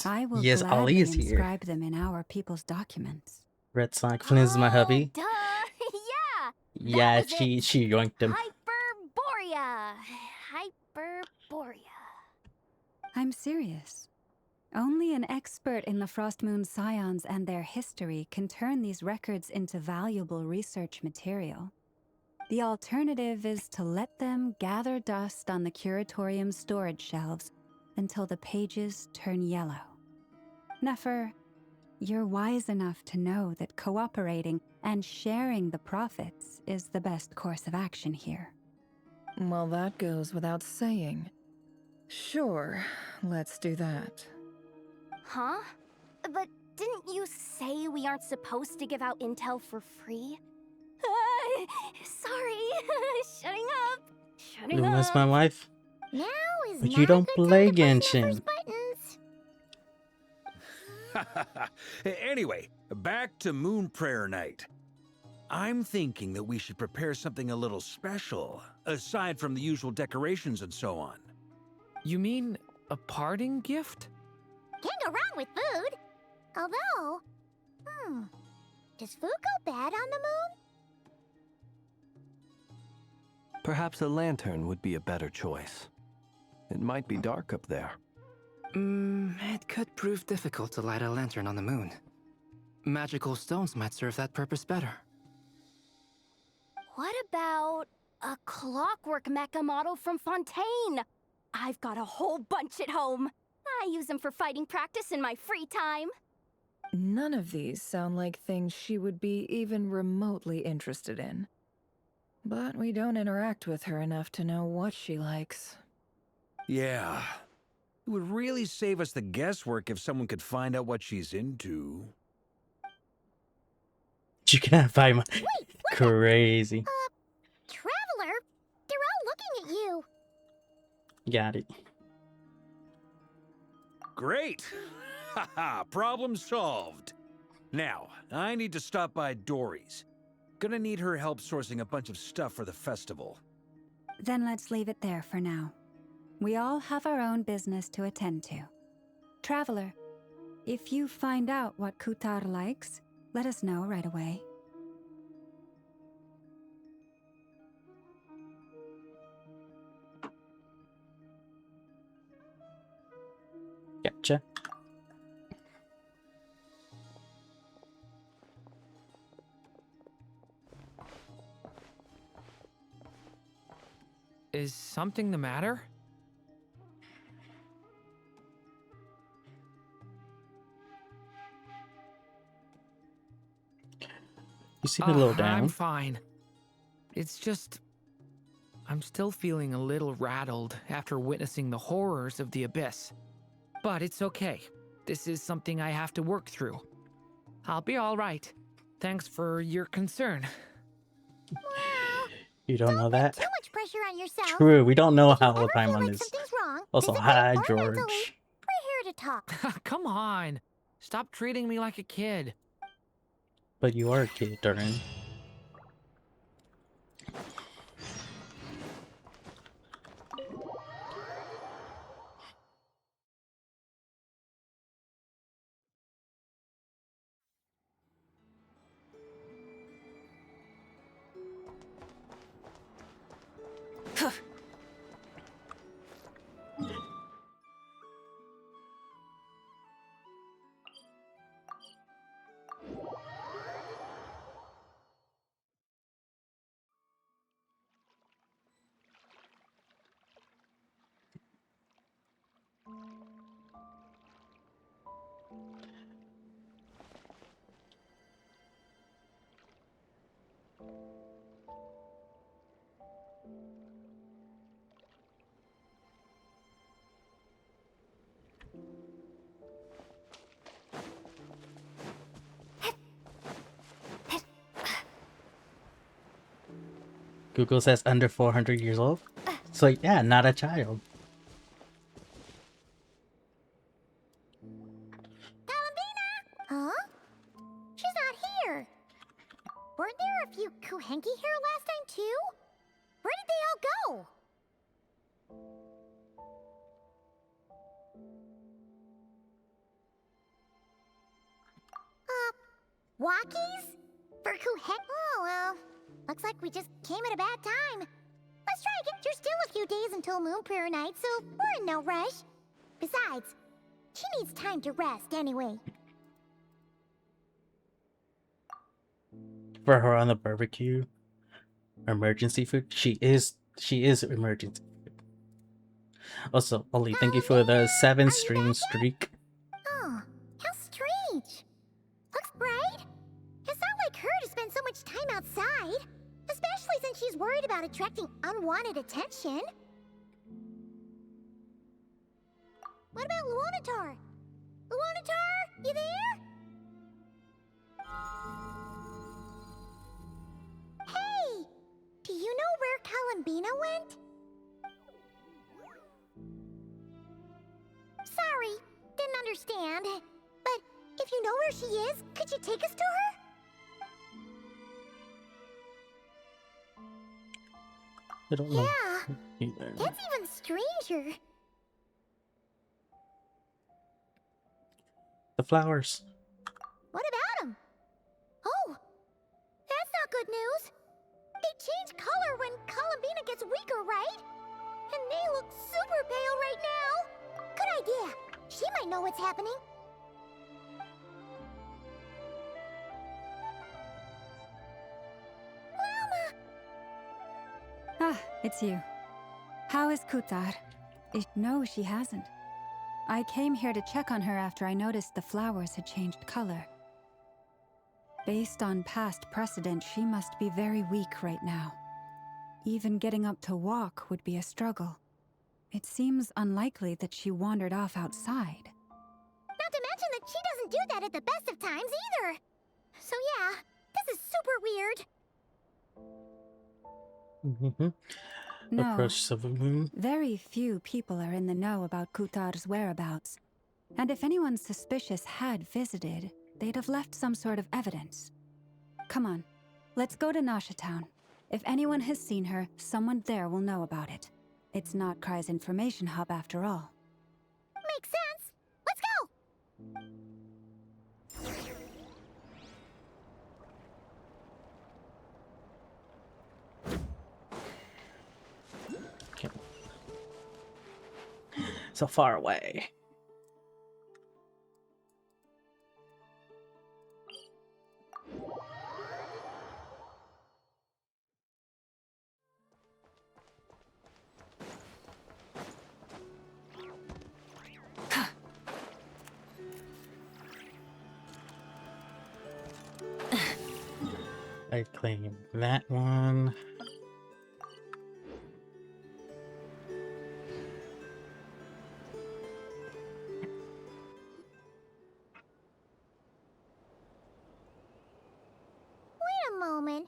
J: I will
A: Yes,
J: gladly
A: Ali is here.
J: inscribe them in our people's documents.
A: Red Sonic Flynn is my hubby.
F: Duh! Yeah!
A: Yeah, she yoinked him.
F: Hyperborea! Hyperborea.
J: I'm serious. Only an expert in the Frost Moon Scions and their history can turn these records into valuable research material. The alternative is to let them gather dust on the Curatorium's storage shelves until the pages turn yellow. Nefer, you're wise enough to know that cooperating and sharing the profits is the best course of action here.
D: Well, that goes without saying. Sure, let's do that.
F: Huh? But didn't you say we aren't supposed to give out intel for free? Sorry. Shutting up. Shutting up.
A: That's my wife.
C: Now is
A: But
C: not
A: you
C: a
A: don't
C: good
A: play
C: time to push
A: Genshin.
C: Nefer's buttons.
I: Anyway, back to Moon Prayer Night. I'm thinking that we should prepare something a little special, aside from the usual decorations and so on.
L: You mean a parting gift?
C: Can't go wrong with food. Although, does food go bad on the moon?
M: Perhaps a lantern would be a better choice. It might be dark up there.
N: It could prove difficult to light a lantern on the moon. Magical stones might serve that purpose better.
F: What about a clockwork mecha model from Fontaine? I've got a whole bunch at home. I use them for fighting practice in my free time.
D: None of these sound like things she would be even remotely interested in. But we don't interact with her enough to know what she likes.
I: Yeah. It would really save us the guesswork if someone could find out what she's into.
A: You cannot find my crazy.
C: Traveler, they're all looking at you.
A: Got it.
I: Great! Haha, problem solved. Now, I need to stop by Dory's. Gonna need her help sourcing a bunch of stuff for the festival.
J: Then let's leave it there for now. We all have our own business to attend to. Traveler, if you find out what Kutar likes, let us know right away.
A: Gotcha.
L: Is something the matter?
A: You seem a little down.
L: I'm fine. It's just... I'm still feeling a little rattled after witnessing the horrors of the Abyss. But it's okay. This is something I have to work through. I'll be all right. Thanks for your concern.
A: You don't know that?
C: Too much pressure on yourself.
A: True, we don't know how the
C: Feel
A: Paimon
C: like
A: is.
C: something's wrong,
A: Also,
C: physically
A: hi,
C: or
A: George.
C: mentally, we're here to talk.
L: Come on. Stop treating me like a kid.
A: But you are a kid, darling. Google says under 400 years old. So yeah, not a child.
C: Huh? She's not here. Weren't there a few Kuhenki here last time too? Where did they all go? Walkies? For Kuhen? Oh well. Looks like we just came at a bad time. Let's try again. There's still a few days until Moon Prayer Night, so we're in no rush. Besides, she needs time to rest anyway.
A: For her on the barbecue, emergency food. She is emergency food. Also, Oli, thank you for the 7-stream streak.
C: Oh, how strange. Looks bright. It's not like her to spend so much time outside, especially since she's worried about attracting unwanted attention. What about Luonatar? Luonatar, you there? Hey! Do you know where Kalambina went? Sorry, didn't understand. But if you know where she is, could you take us to her?
A: I don't know.
C: Yeah,
A: Either.
C: that's even stranger.
A: The flowers.
C: What about them? Oh, that's not good news. They change color when Kalambina gets weaker, right? And they look super pale right now. Good idea. She might know what's happening. Mama!
J: Ah, it's you. How is Kutar? No, she hasn't. I came here to check on her after I noticed the flowers had changed color. Based on past precedent, she must be very weak right now. Even getting up to walk would be a struggle. It seems unlikely that she wandered off outside.
C: Not to mention that she doesn't do that at the best of times either. So yeah, this is super weird.
A: Mm-hmm.
J: No.
A: Approach Silver Moon.
J: Very few people are in the know about Kutar's whereabouts. And if anyone suspicious had visited, they'd have left some sort of evidence. Come on, let's go to Nasha Town. If anyone has seen her, someone there will know about it. It's not Cry's information hub after all.
C: Makes sense. Let's go!
A: Okay. So far away. I claim that one.
C: Wait a moment.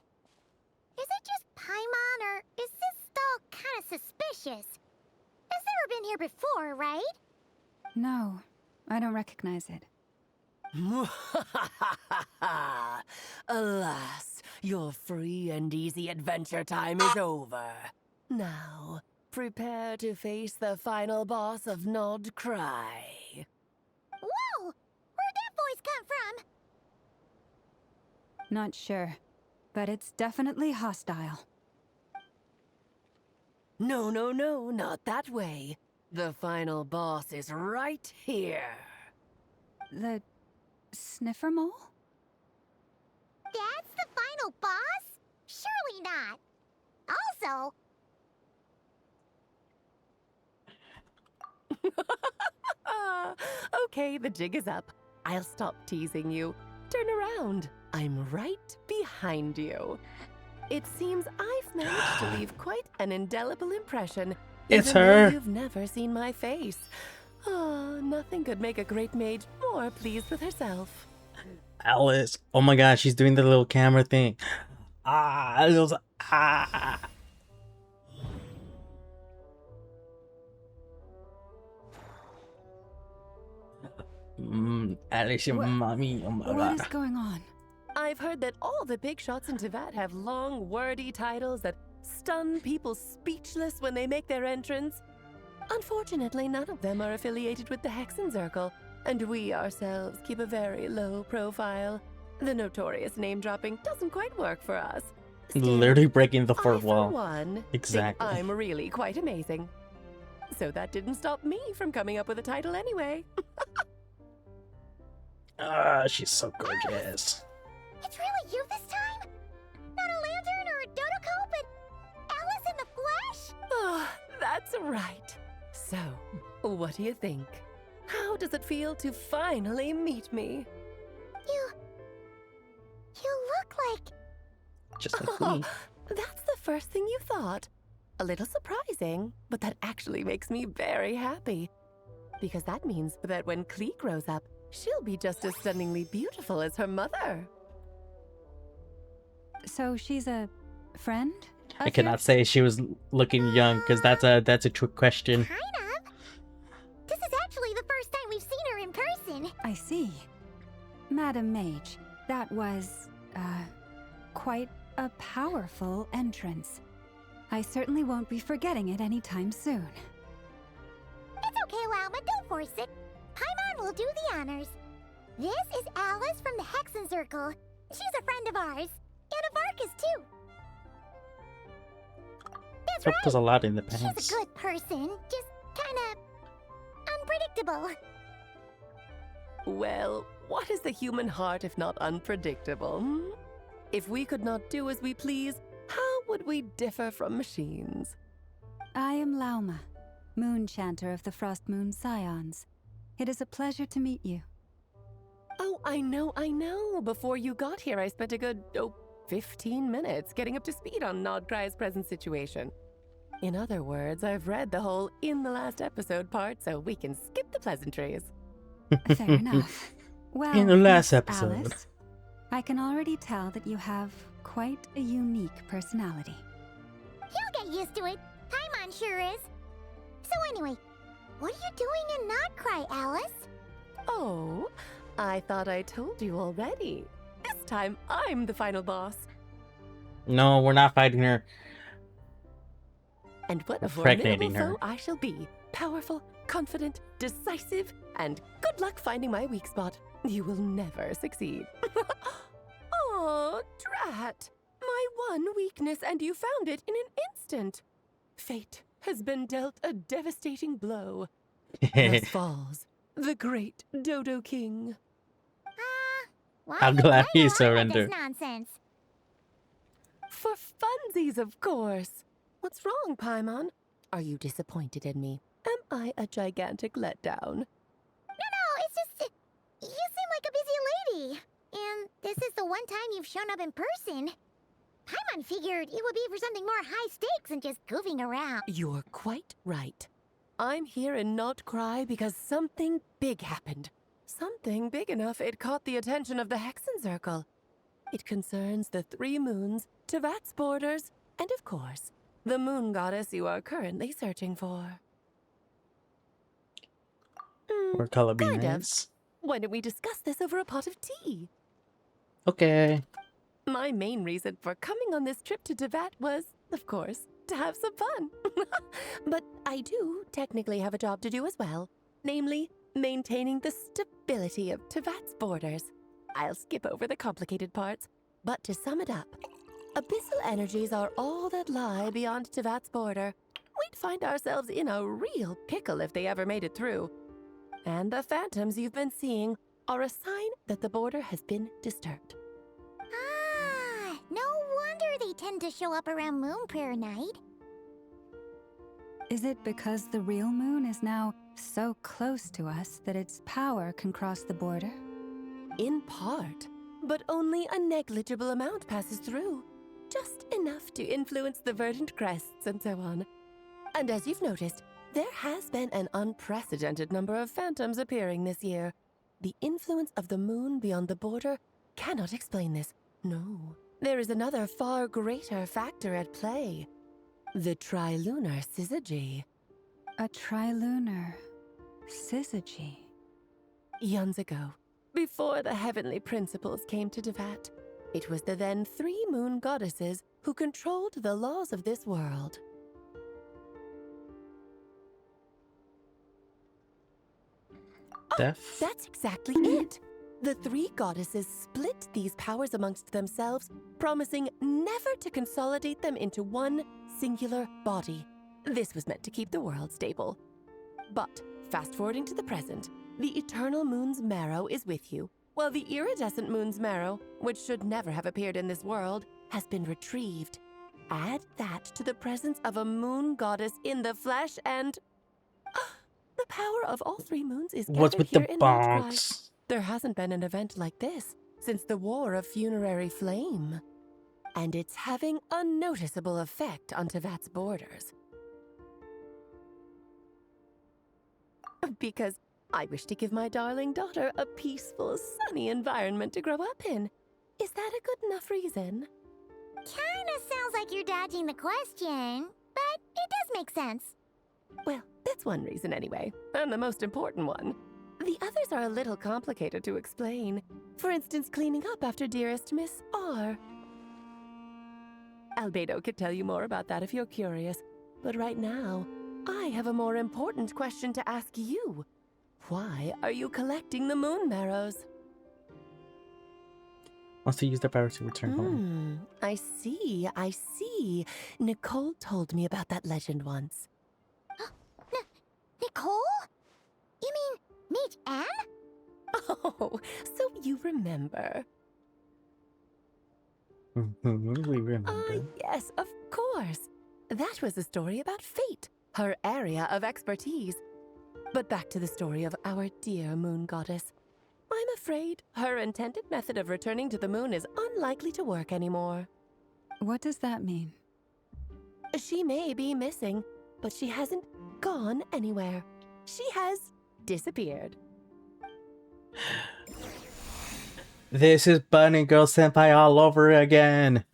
C: Is it just Paimon, or is this stall kind of suspicious? It's never been here before, right?
J: No, I don't recognize it.
R: Alas, your free and easy adventure time is over. Now, prepare to face the final boss of Nod Cry.
C: Whoa! Where'd that voice come from?
J: Not sure, but it's definitely hostile.
R: No, no, no, not that way. The final boss is right here.
J: The sniffer mole?
C: That's the final boss? Surely not. Also...
R: Okay, the jig is up. I'll stop teasing you. Turn around. I'm right behind you. It seems I've managed to leave quite an indelible impression.
A: It's
R: even though
A: her.
R: You've never seen my face. Oh, nothing could make a great mage more pleased with herself.
A: Alice. Oh my god, she's doing the little camera thing. Ah, it was, ah. Alice, your mommy. Oh my
D: What
A: god.
D: is going on?
R: I've heard that all the big shots in Teyvat have long, wordy titles that stun people speechless when they make their entrance. Unfortunately, none of them are affiliated with the Hexen Circle, and we ourselves keep a very low profile. The notorious name-dropping doesn't quite work for us.
A: Literally breaking the
R: I,
A: fourth
R: for
A: wall.
R: one, think
A: Exactly.
R: I'm really quite amazing. So that didn't stop me from coming up with a title anyway.
A: She's so gorgeous.
C: It's really you this time? Not a lantern or a Dodoko, but Alice in the flesh?
R: Oh, that's right. So, what do you think? How does it feel to finally meet me?
C: You look like...
A: Just like
R: Oh,
A: me.
R: that's the first thing you thought. A little surprising, but that actually makes me very happy. Because that means that when Klee grows up, she'll be just as stunningly beautiful as her mother.
J: So she's a friend?
A: I cannot say she was looking young because that's a trick question.
C: Kind of. This is actually the first time we've seen her in person.
J: I see. Madam Mage, that was, quite a powerful entrance. I certainly won't be forgetting it anytime soon.
C: It's okay, Lauma, don't force it. Paimon will do the honors. This is Alice from the Hexen Circle. She's a friend of ours. And of Arcus, too. That's
A: Hope there's a lot in the
C: She's
A: pants.
C: a good person, just kinda... unpredictable.
R: Well, what is the human heart if not unpredictable? Hmm? If we could not do as we please, how would we differ from machines?
J: I am Lauma, Moon Chanter of the Frost Moon Scions. It is a pleasure to meet you.
R: Oh, I know. Before you got here, I spent a good, 15 minutes getting up to speed on Nodcry's present situation. In other words, I've read the whole in the last episode part, so we can skip the pleasantries.
J: Fair enough. Well,
A: In the last
J: Miss
A: episode.
J: Alice, I can already tell that you have quite a unique personality.
C: He'll get used to it. Paimon sure is. So anyway, what are you doing in Nodcry, Alice?
R: Oh, I thought I told you already. This time, I'm the final boss.
A: No, we're not fighting her.
R: And what a
A: Impregnating
R: formidable
A: her.
R: foe I shall be. Powerful, confident, decisive, and good luck finding my weak spot. You will never succeed. Oh, drat. My one weakness, and you found it in an instant. Fate has been dealt a devastating blow. Thus falls the great Dodo King.
C: Why
A: I'm
C: are you
A: glad he
C: playing along with
A: surrendered.
C: this nonsense?
R: For funsies, of course. What's wrong, Paimon? Are you disappointed in me? Am I a gigantic letdown?
C: No, it's just... you seem like a busy lady. And this is the one time you've shown up in person. Paimon figured it would be for something more high stakes than just goofing around.
R: You're quite right. I'm here in Nodcry because something big happened. Something big enough it caught the attention of the Hexen Circle. It concerns the 3 moons, Teyvat's borders, and of course, the moon goddess you are currently searching for.
A: Or color be
R: Kind of.
A: nice.
R: Why don't we discuss this over a pot of tea?
A: Okay.
R: My main reason for coming on this trip to Teyvat was, of course, to have some fun. But I do technically have a job to do as well, namely, maintaining the stability of Teyvat's borders. I'll skip over the complicated parts, but to sum it up, abyssal energies are all that lie beyond Teyvat's border. We'd find ourselves in a real pickle if they ever made it through. And the phantoms you've been seeing are a sign that the border has been disturbed.
C: Ah, no wonder they tend to show up around Moon Prayer Night.
J: Is it because the real moon is now so close to us that its power can cross the border?
R: In part, but only a negligible amount passes through. Just enough to influence the verdant crests and so on. And as you've noticed, there has been an unprecedented number of phantoms appearing this year. The influence of the moon beyond the border cannot explain this. No, there is another far greater factor at play. The trilunar syzygy.
J: A trilunar syzygy.
R: Eons ago, before the heavenly principles came to Devat, it was the then 3 moon goddesses who controlled the laws of this world.
A: Death?
R: That's exactly it. The 3 goddesses split these powers amongst themselves, promising never to consolidate them into one singular body. This was meant to keep the world stable. But, fast-forwarding to the present, the eternal moon's marrow is with you, while the iridescent moon's marrow, which should never have appeared in this world, has been retrieved. Add that to the presence of a moon goddess in the flesh and... the power of all 3 moons is
A: What's
R: gathered
A: with
R: here
A: the
R: in Notcry.
A: bonks?
R: There hasn't been an event like this since the War of Funerary Flame. And it's having a noticeable effect on Tevat's borders. Because I wish to give my darling daughter a peaceful, sunny environment to grow up in. Is that a good enough reason?
C: Kinda sounds like you're dodging the question, but it does make sense.
R: Well, that's one reason anyway, and the most important one. The others are a little complicated to explain. For instance, cleaning up after dearest Miss R. Albedo could tell you more about that if you're curious, but right now, I have a more important question to ask you. Why are you collecting the moon marrows?
A: Wants to use their power to return home.
R: I see. Nicole told me about that legend once.
C: Nicole? You mean meet Anne?
R: Oh, so you remember.
A: We remember.
R: Yes, of course. That was a story about fate, her area of expertise. But back to the story of our dear moon goddess. I'm afraid her intended method of returning to the moon is unlikely to work anymore.
J: What does that mean?
R: She may be missing, but she hasn't gone anywhere. She has disappeared.
A: This is Bunny Girl Senpai all over again.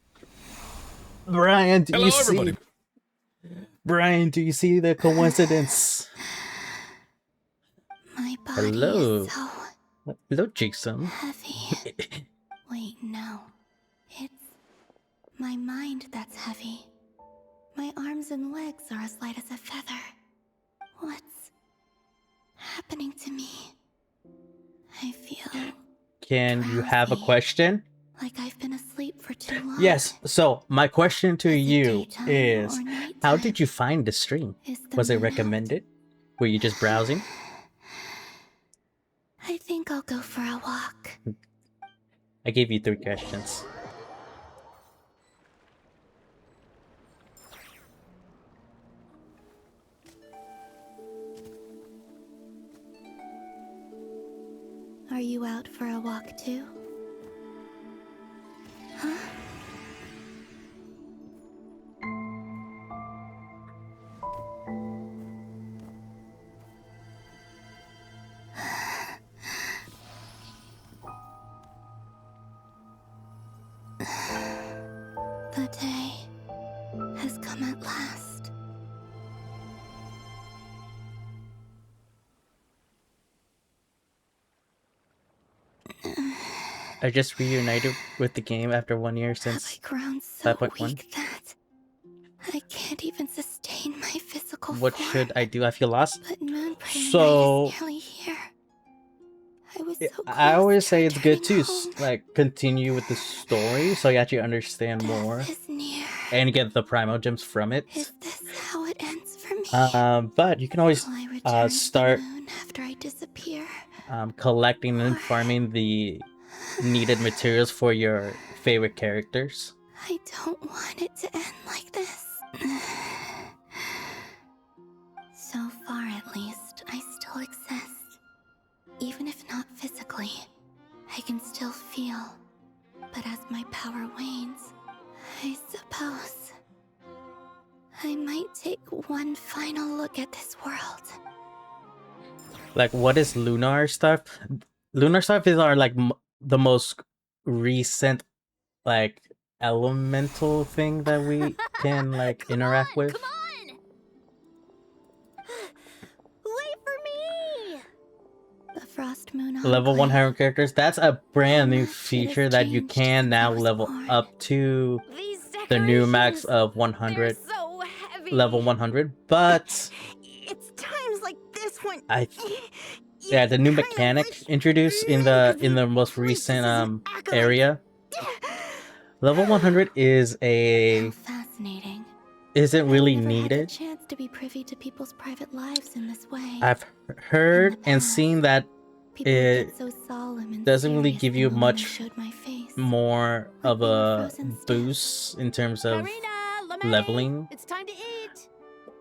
A: Brian, do you see? Brian, do you see the coincidence?
H: My body
A: Hello.
H: is so
A: Hello, Jason.
H: heavy. Wait, no. It's my mind that's heavy. My arms and legs are as light as a feather. What's happening to me? I feel
A: Can you have a question?
H: like I've been asleep for too long.
A: Yes. So my question to you is, how did you find the stream? Was it recommended? Were you just browsing?
H: I think I'll go for a walk.
A: I gave you 3 questions.
H: Are you out for a walk too? Huh? The day has come at last.
A: I just reunited with the game after 1 year since
H: Grown so
A: 5.1.
H: weak that I can't even sustain my physical
A: What
H: form.
A: should I do? I feel lost.
H: But Moon Prayer
A: So
H: Night is nearly here. I was so
A: I always say it's good to
H: home.
A: like continue with the story so you actually understand more and get the primal gems from it.
H: Is this how it ends for me?
A: But you can always start
H: After I disappear.
A: collecting and farming the needed materials for your favorite characters.
H: I don't want it to end like this. So far, at least, I still exist. Even if not physically, I can still feel. But as my power wanes, I suppose I might take one final look at this world.
A: Like, what is lunar stuff? Lunar stuff is our like the most recent like elemental thing that we can like interact with.
C: Wait for me!
H: The Frost Moon
A: Level 100 characters. That's a brand new
H: much it has
A: feature that you
H: changed
A: can
H: since I
A: now
H: was
A: level
H: born.
A: up to the new max of 100.
B: So heavy.
A: Level 100, but
B: It's times like this when
A: yeah, the new mechanic introduced in the most recent area. Level 100 is a
H: Fascinating.
A: isn't
H: I've
A: really
H: never had the
A: needed.
H: chance to be privy to people's private lives in this way.
A: I've heard and seen that
H: People would
A: it
H: get so solemn and
A: doesn't really
H: serious
A: give
H: the
A: you
H: moment I
A: much
H: showed my face.
A: more
H: Like
A: of
H: they were
A: a
H: frozen stiff.
A: boost in terms of leveling
C: It's time to eat.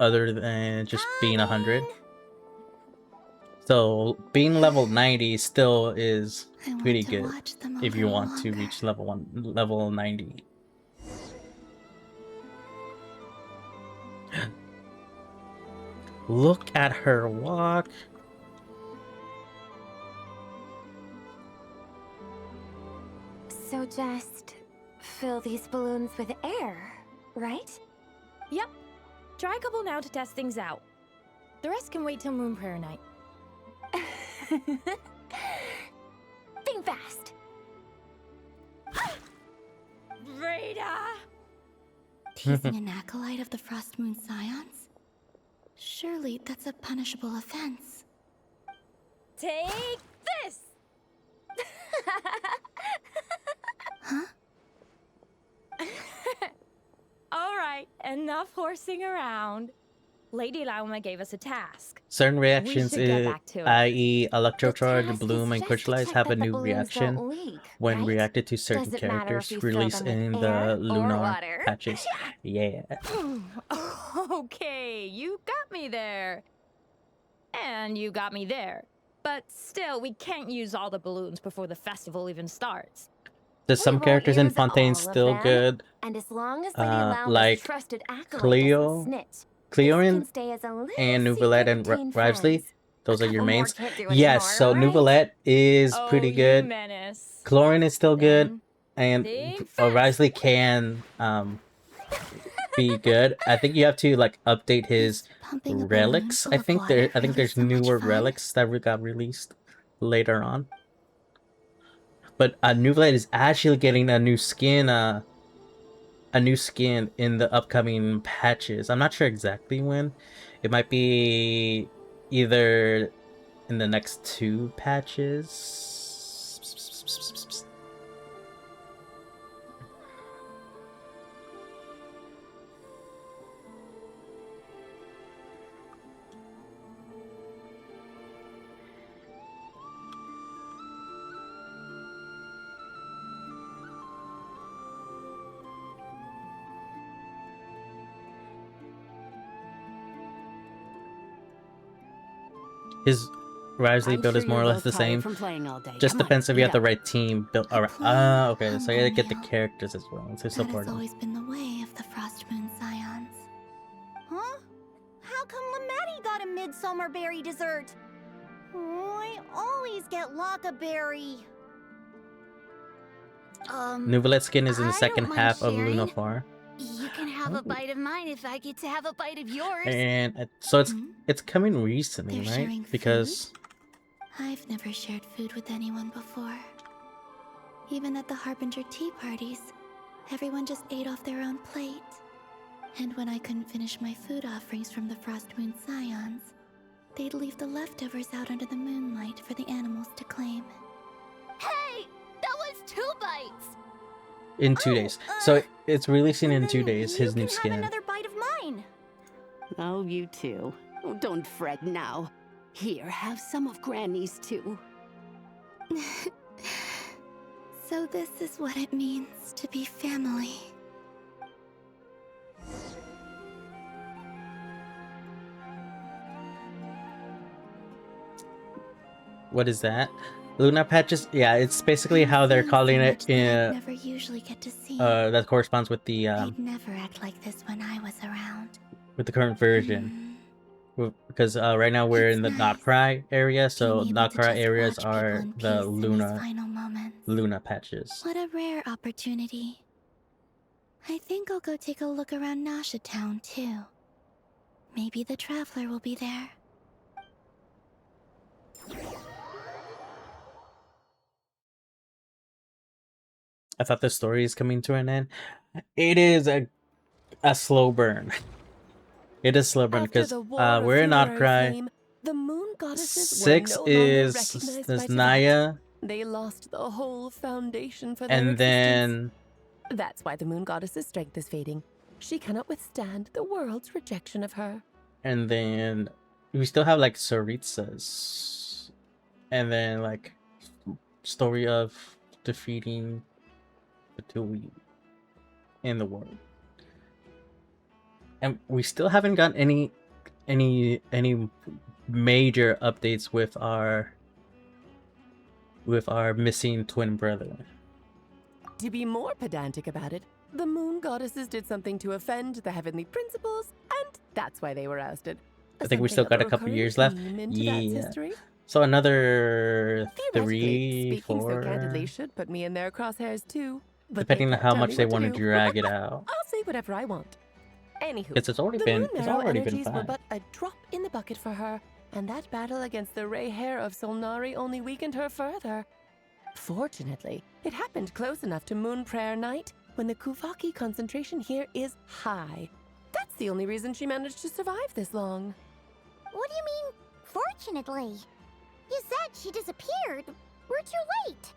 A: other than just being 100. So being level 90 still is pretty good if you want to reach level 90. Look at her walk.
F: So just fill these balloons with air, right?
S: Yep. Try a couple now to test things out. The rest can wait till Moon Prayer night.
F: Think fast.
S: Rita!
H: Teasing an acolyte of the Frost Moon Scions? Surely that's a punishable offense.
S: Take this!
H: Huh?
S: Alright, enough horsing around. Lady Lauma gave us a task.
A: Certain reactions,
S: should get back to it.
A: i.e. Electrocharge,
F: task
A: Bloom,
F: is
A: and
F: just to
A: Crystallize
F: check
A: have a
F: that the
A: new
F: balloons
A: reaction
F: don't leak,
A: when
F: right?
A: reacted to certain
F: Doesn't matter if
A: characters
F: we fill
A: released
F: them
A: in
F: with
A: the
F: air or
A: Lunar
F: water.
A: patches. Yeah.
S: Okay, you got me there. And you got me there. But still, we can't use all the balloons before the festival even starts.
A: There's some characters in Fontaine still good.
F: And as long as Lady Lauma's
A: Like
F: trusted acolyte
A: Cleo,
F: doesn't snitch,
A: Cleorin,
F: can stay as a little
A: and
F: secret
A: Nouvelette and
F: between
A: Rivesley.
F: friends.
A: Those are your
F: Couple more
A: mains.
F: can't do
A: Yes, so
F: anymore, right?
A: Nouvelette is
S: Oh,
A: pretty
S: you
A: good.
S: menace.
A: Clorin is still good, and
S: think
A: Rivesley can be good. I think you have to like update his
H: Pumping a balloon
A: relics.
H: full
A: I
H: of
A: think
H: water really
A: there's
H: so much
A: newer
H: fun?
A: relics that got released later on. But Nouvelette is actually getting a new skin in the upcoming patches. I'm not sure exactly when. It might be either in the next 2 patches. His Rivesley
T: I'm
A: build
T: sure
A: is more or
T: you're
A: less the
T: both tired
A: same.
T: from playing all day.
A: Just
T: Come on,
A: depends if you
T: get
A: have the
T: up.
A: right team built around. Okay, so you gotta get the characters as well to
H: That
A: support
H: has
A: them.
H: always been the way of the Frost Moon Scions.
C: Huh? How come Lamatti got a midsummer berry dessert? Oh, I always get Lockaberry.
A: Nouvelette skin is in the
B: I
A: second
B: don't mind
A: half of
B: sharing.
A: Lunaphar.
B: You can have a bite of mine if I get to have a bite of yours.
A: And so it's coming recently,
H: They're
A: right?
H: sharing
A: Because
H: I've never shared food with anyone before. Even at the Harbinger tea parties, everyone just ate off their own plate. And when I couldn't finish my food offerings from the Frost Moon Scions, they'd leave the leftovers out under the moonlight for the animals to claim.
B: Hey, that was 2 bites.
A: in 2 days. So it's releasing in 2 days, his new skin.
C: Another bite of mine.
T: Oh, you too. Oh, don't fret now. Here, have some of Granny's too.
H: So this is what it means to be family.
A: What is that? Luna patches? Yeah, it's basically how they're calling it in
H: Never usually get to see.
A: that corresponds with the
H: They'd never act like this when I was around.
A: with the current version. Because right now we're in the Not Cry area, so Not Cry areas are the Luna patches.
H: What a rare opportunity. I think I'll go take a look around Nasha Town too. Maybe the Traveler will be there.
A: I thought the story is coming to an end. It is a slow burn. It is slow burn
R: After
A: because
R: the War of
A: we're in
R: Funerary
A: Outcry.
R: Flame, the moon goddesses
A: 6
R: were no longer
A: is
R: recognized
A: there's
R: by Teyvat.
A: Naya,
R: They lost the whole foundation for their
A: and
R: existence.
A: then
R: That's why the moon goddess's strength is fading. She cannot withstand the world's rejection of her.
A: we still have like Saritsa's, and then like story of defeating the Tui in the world, and we still haven't gotten any major updates with our missing twin brother.
R: To be more pedantic about it, the moon goddesses did something to offend the heavenly principles, and that's why they were ousted.
A: I think we still got a couple years left. Yeah. So another
R: Theoretically,
A: 3,
R: speaking
A: 4.
R: so candidly should put me in their crosshairs too. But
A: Depending
R: they
A: on
R: can't
A: how
R: tell
A: much
R: me
A: they
R: what
A: want to
R: do.
A: drag it out.
R: I'll say whatever I want. Anywho,
A: Because it's already been
R: energies were
A: 5.
R: but a drop in the bucket for her, and that battle against the Ray Hair of Solnari only weakened her further. Fortunately, it happened close enough to Moon Prayer Night when the Kuvaki concentration here is high. That's the only reason she managed to survive this long.
C: What do you mean, fortunately? You said she disappeared. We're too late.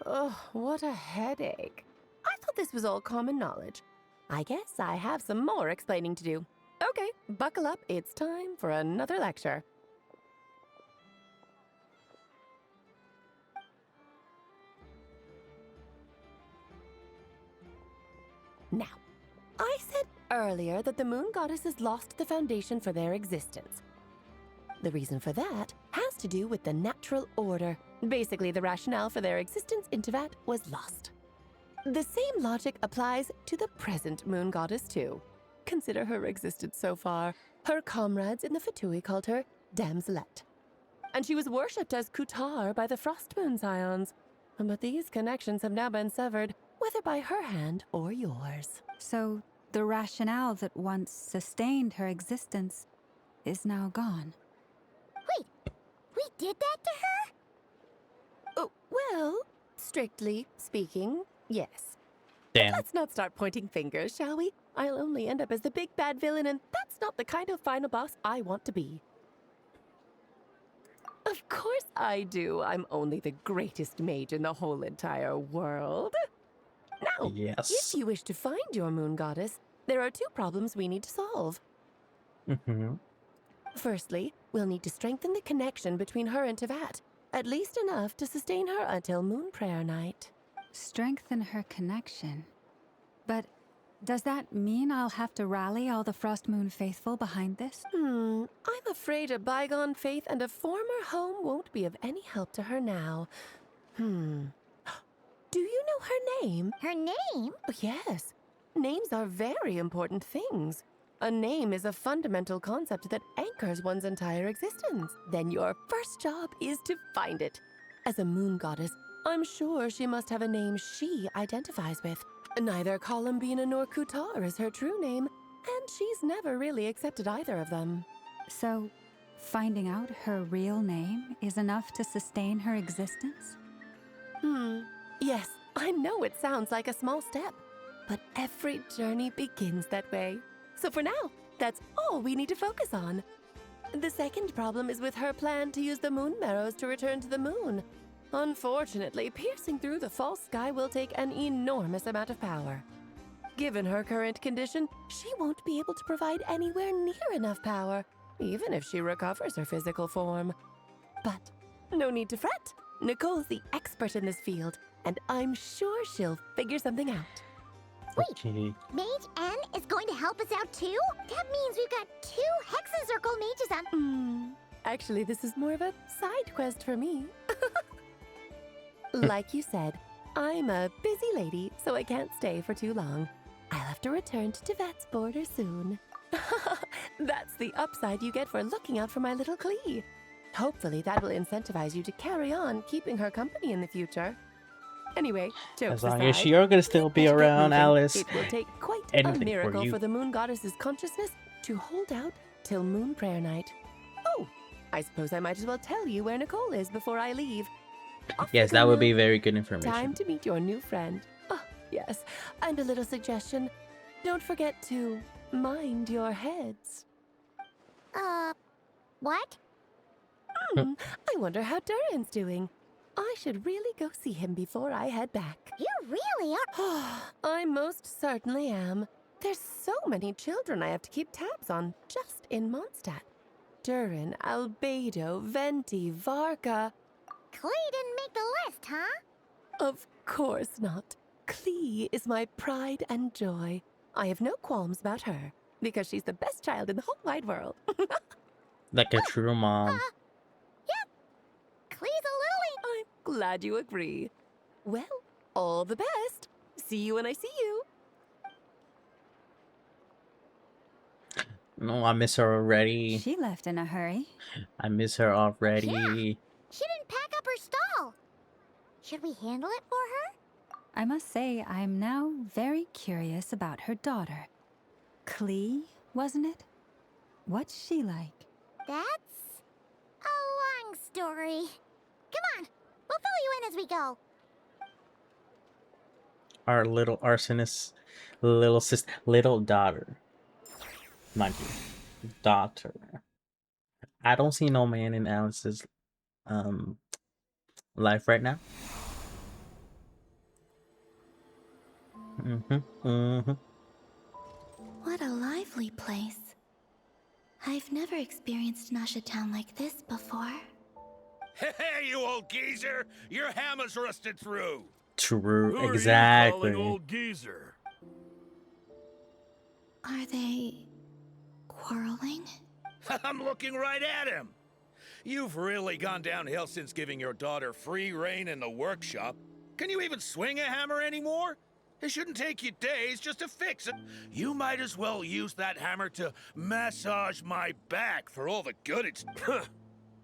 R: Ugh, what a headache. I thought this was all common knowledge. I guess I have some more explaining to do. Okay, buckle up. It's time for another lecture. Now, I said earlier that the moon goddesses lost the foundation for their existence. The reason for that has to do with the natural order. Basically, the rationale for their existence in Teyvat was lost. The same logic applies to the present moon goddess too. Consider her existence so far. Her comrades in the Fatui called her Damselette. And she was worshipped as Kutar by the Frost Moon Scions. But these connections have now been severed, whether by her hand or yours.
J: So, the rationale that once sustained her existence is now gone.
C: Wait, we did that to her?
R: Oh, well, strictly speaking, yes.
A: Damn.
R: Let's not start pointing fingers, shall we? I'll only end up as the big bad villain, and that's not the kind of final boss I want to be. Of course I do. I'm only the greatest mage in the whole entire world. Now,
A: Yes.
R: if you wish to find your moon goddess, there are 2 problems we need to solve.
A: Mm-hmm.
R: Firstly, we'll need to strengthen the connection between her and Teyvat, at least enough to sustain her until Moon Prayer Night.
J: Strengthen her connection. But does that mean I'll have to rally all the Frost Moon faithful behind this?
R: I'm afraid a bygone faith and a former home won't be of any help to her now. Do you know her name?
C: Her name?
R: Yes. Names are very important things. A name is a fundamental concept that anchors one's entire existence. Then your first job is to find it. As a moon goddess, I'm sure she must have a name she identifies with. Neither Columbina nor Kutar is her true name, and she's never really accepted either of them.
J: So, finding out her real name is enough to sustain her existence?
R: Yes, I know it sounds like a small step, but every journey begins that way. So for now, that's all we need to focus on. The second problem is with her plan to use the moon marrows to return to the moon. Unfortunately, piercing through the false sky will take an enormous amount of power. Given her current condition, she won't be able to provide anywhere near enough power, even if she recovers her physical form. But no need to fret. Nicole's the expert in this field, and I'm sure she'll figure something out.
A: Okay.
C: Mage N is going to help us out too? That means we've got 2 Hexacircle mages on.
R: Actually, this is more of a side quest for me. Like you said, I'm a busy lady, so I can't stay for too long. I'll have to return to Teyvat's border soon. That's the upside you get for looking out for my little Klee. Hopefully that will incentivize you to carry on keeping her company in the future. Anyway, jokes
A: As long
R: aside,
A: as you're gonna still be
R: let's get
A: around,
R: moving.
A: Alice.
R: It will take quite a
A: Anything for
R: miracle
A: you.
R: for the moon goddess's consciousness to hold out till Moon Prayer Night. Oh, I suppose I might as well tell you where Nicole is before I leave.
A: Yes, that would be very good information.
R: Time to meet your new friend. Oh, yes. And a little suggestion. Don't forget to mind your heads.
C: What?
R: I wonder how Durin's doing. I should really go see him before I head back.
C: You really are.
R: I most certainly am. There's so many children I have to keep tabs on just in Mondstadt. Durin, Albedo, Venti, Varka.
C: Klee didn't make the list, huh?
R: Of course not. Klee is my pride and joy. I have no qualms about her, because she's the best child in the whole wide world.
A: Like a true mom.
C: Klee's a lily.
R: I'm glad you agree. Well, all the best. See you when I see you.
A: No, I miss her already.
J: She left in a hurry.
A: I miss her already.
C: She didn't pack up her stall. Should we handle it for her?
J: I must say, I'm now very curious about her daughter. Klee, wasn't it? What's she like?
C: That's a long story. Come on, we'll fill you in as we go.
A: Our little arsonist, little daughter. Mind you, daughter. I don't see no man in Alice's life right now.
H: What a lively place. I've never experienced Nasha Town like this before.
I: Hey, you old geezer! Your hammer's rusted through!
A: True,
E: Who
A: exactly.
E: Are you calling old geezer?
H: Are they quarreling?
I: I'm looking right at him! You've really gone downhill since giving your daughter free reign in the workshop. Can you even swing a hammer anymore? It shouldn't take you days just to fix it. You might as well use that hammer to massage my back for all the good it's...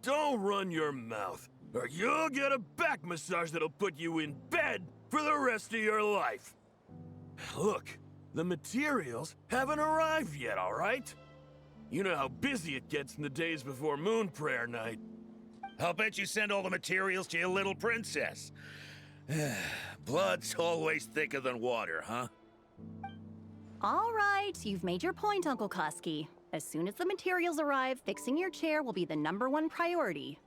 E: Don't run your mouth, or you'll get a back massage that'll put you in bed for the rest of your life. Look, the materials haven't arrived yet, all right? You know how busy it gets in the days before Moon Prayer Night.
I: I'll bet you send all the materials to your little princess. Blood's always thicker than water, huh?
U: All right, you've made your point, Uncle Koski. As soon as the materials arrive, fixing your chair will be the #1 priority.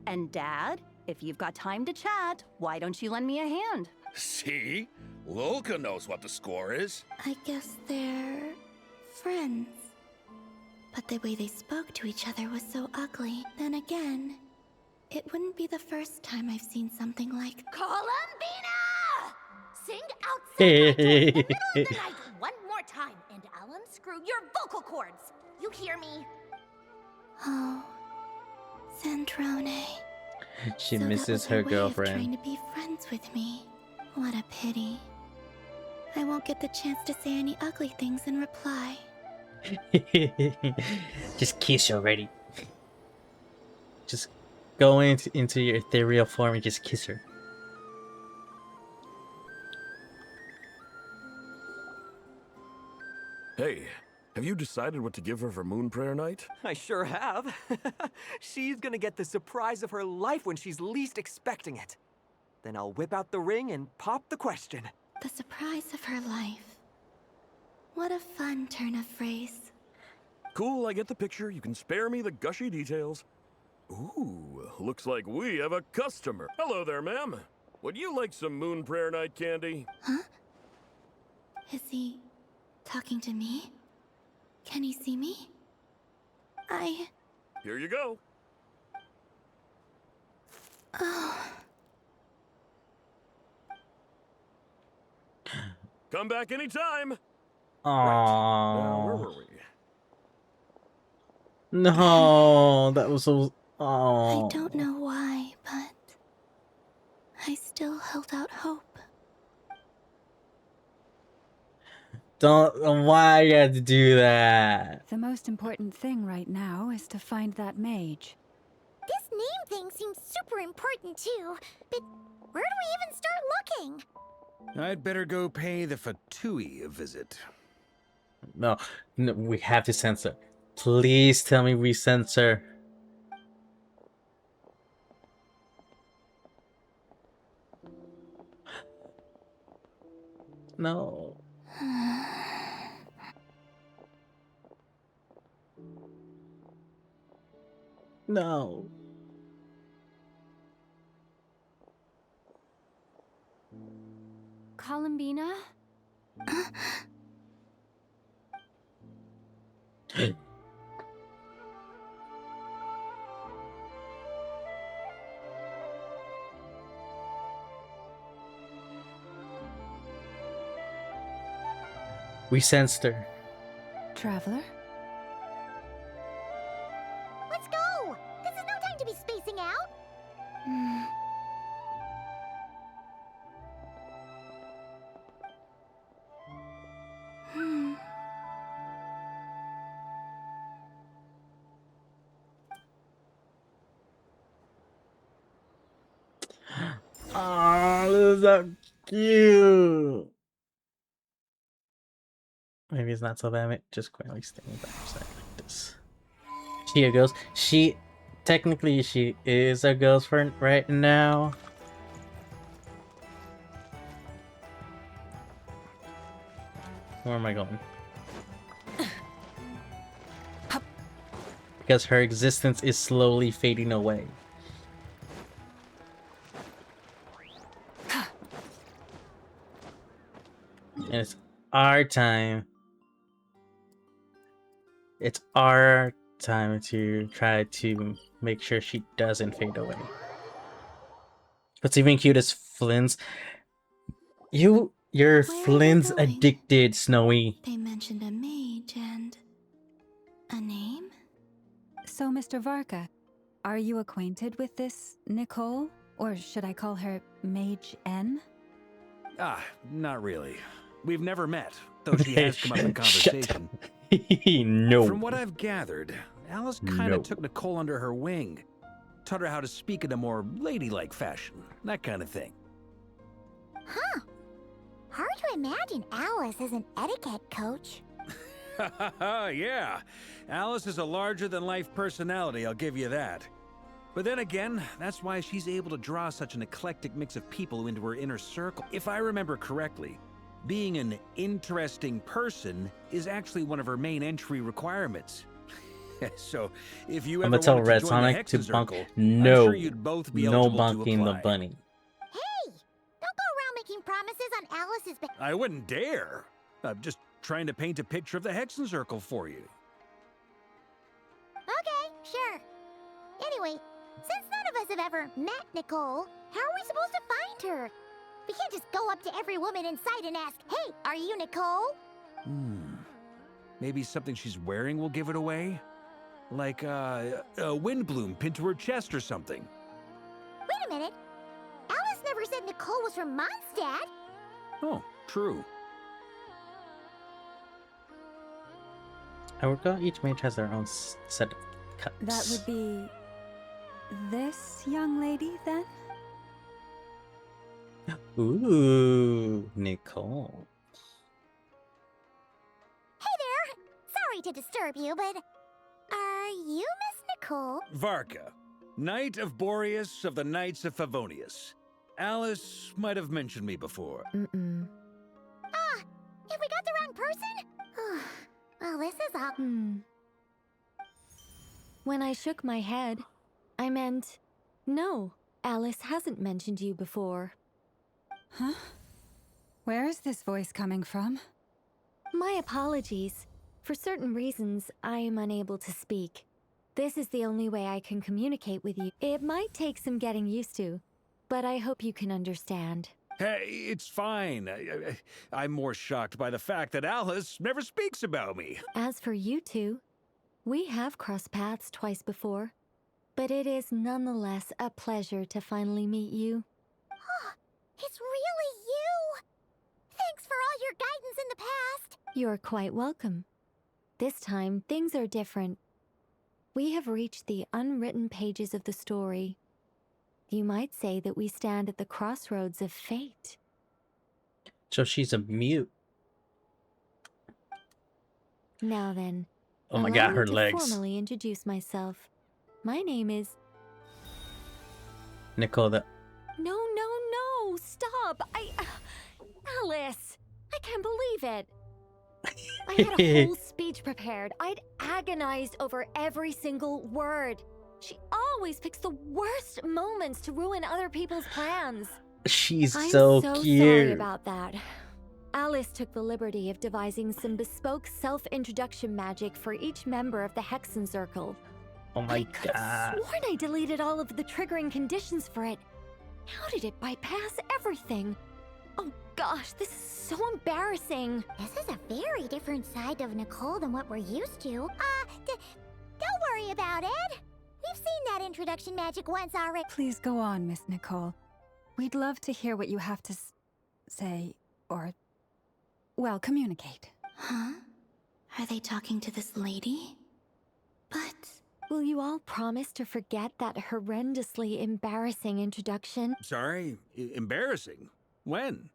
U: And Dad, if you've got time to chat, why don't you lend me a hand?
I: See? Lolka knows what the score is.
H: I guess they're friends. But the way they spoke to each other was so ugly. Then again, it wouldn't be the first time I've seen something like...
C: Columbina! Sing outside my door in the middle of the night one more time, and I'll unscrew your vocal cords. You hear me?
H: Oh, Zandrone.
A: She
H: So that
A: misses
H: was
A: her
H: way of
A: girlfriend.
H: trying to be friends with me. What a pity. I won't get the chance to say any ugly things in reply.
A: Just kiss already. Just go into your ethereal form and just kiss her.
E: Hey, have you decided what to give her for Moon Prayer Night?
V: I sure have. She's gonna get the surprise of her life when she's least expecting it. Then I'll whip out the ring and pop the question.
H: The surprise of her life. What a fun turn of phrase.
E: Cool, I get the picture. You can spare me the gushy details. Ooh, looks like we have a customer. Hello there, ma'am. Would you like some Moon Prayer Night candy?
H: Huh? Is he talking to me? Can he see me?
E: Here you go.
H: Oh.
E: Come back anytime.
A: Aww.
E: Now, where were we?
A: No, that was so. Oh.
H: I don't know why, but I still held out hope.
A: Don't. Why you had to do that?
J: The most important thing right now is to find that mage.
C: This name thing seems super important too, but where do we even start looking?
I: I'd better go pay the Fatui a visit.
A: No, we have to censor. Please tell me we censor. No. No.
F: Columbina?
A: We sensed her.
J: Traveler?
C: Let's go! This is no time to be spacing out!
A: Oh, this is so cute. Maybe it's not so bad. Just quietly standing back for a second like this. She a ghost. Technically she is a ghost for right now. Where am I going? Because her existence is slowly fading away. And it's our time. It's our time to try to make sure she doesn't fade away. What's even cute is Flynn's. You're Flynn's addicted, Snowy.
H: They mentioned a mage and a name?
J: So, Mr. Varka, are you acquainted with this Nicole? Or should I call her Mage N?
I: Ah, not really. We've never met, though she has come up in conversation.
A: No.
I: From what I've gathered, Alice kind of took Nicole under her wing. Taught her how to speak in a more ladylike fashion. That kind of thing.
C: Huh. Hard to imagine Alice as an etiquette coach.
I: Yeah. Alice is a larger-than-life personality, I'll give you that. But then again, that's why she's able to draw such an eclectic mix of people into her inner circle. If I remember correctly, being an interesting person is actually one of her main entry requirements. So, if you
A: I'm
I: ever
A: gonna tell
I: wanted to
A: Red
I: join
A: Sonic
I: the
A: to
I: Hexen
A: bunk.
I: Circle,
A: No,
I: I'm sure you'd both be
A: no
I: eligible
A: bunking
I: to
A: the
I: apply.
A: bunny.
C: Hey! Don't go around making promises on Alice's behalf.
I: I wouldn't dare. I'm just trying to paint a picture of the Hexen Circle for you.
C: Okay, sure. Anyway, since none of us have ever met Nicole, how are we supposed to find her? We can't just go up to every woman in sight and ask, "Hey, are you Nicole?"
I: Maybe something she's wearing will give it away? Like, a wind bloom pinned to her chest or something.
C: Wait a minute. Alice never said Nicole was from Mondstadt.
I: Oh, true.
A: I recall each mage has their own set of cuts.
J: That would be this young lady, then?
A: Ooh, Nicole.
C: Hey there. Sorry to disturb you, but are you Miss Nicole?
I: Varka, Knight of Boreas of the Knights of Favonius. Alice might have mentioned me before.
C: Ah, have we got the wrong person? Well, this is up.
F: When I shook my head, I meant, no, Alice hasn't mentioned you before.
J: Huh? Where is this voice coming from?
F: My apologies. For certain reasons, I am unable to speak. This is the only way I can communicate with you. It might take some getting used to, but I hope you can understand.
I: Hey, it's fine. I'm more shocked by the fact that Alice never speaks about me.
F: As for you two, we have crossed paths twice before, but it is nonetheless a pleasure to finally meet you.
C: It's really you! Thanks for all your guidance in the past!
F: You're quite welcome. This time, things are different. We have reached the unwritten pages of the story. You might say that we stand at the crossroads of fate.
A: So she's a mute.
F: Now then,
A: Oh my
F: allow
A: god,
F: me
A: her
F: to
A: legs.
F: formally introduce myself. My name is...
A: Nicole,
F: No, stop! Alice! I can't believe it. I had a whole speech prepared. I'd agonized over every single word. She always picks the worst moments to ruin other people's plans.
A: She's
F: I'm
A: so
F: sorry
A: cute.
F: about that. Alice took the liberty of devising some bespoke self-introduction magic for each member of the Hexen Circle.
A: Oh my
F: I've
A: god.
F: sworn I deleted all of the triggering conditions for it. How did it bypass everything? Oh gosh, this is so embarrassing.
C: This is a very different side of Nicole than what we're used to. Don't worry about it. We've seen that introduction magic once already.
J: Please go on, Miss Nicole. We'd love to hear what you have to say, or, well, communicate.
H: Huh? Are they talking to this lady? But...
F: Will you all promise to forget that horrendously embarrassing introduction?
I: Sorry? Embarrassing? When?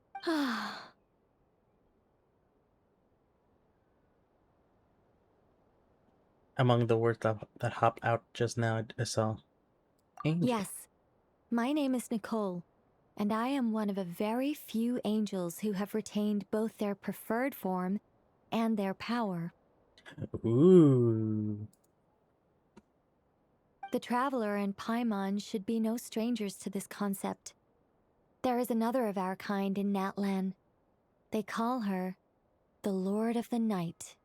A: Among the words that hopped out just now, I saw angel.
F: Yes, my name is Nicole, and I am one of a very few angels who have retained both their preferred form and their power.
A: Ooh.
F: The Traveler and Paimon should be no strangers to this concept. There is another of our kind in Natlan. They call her the Lord of the Night.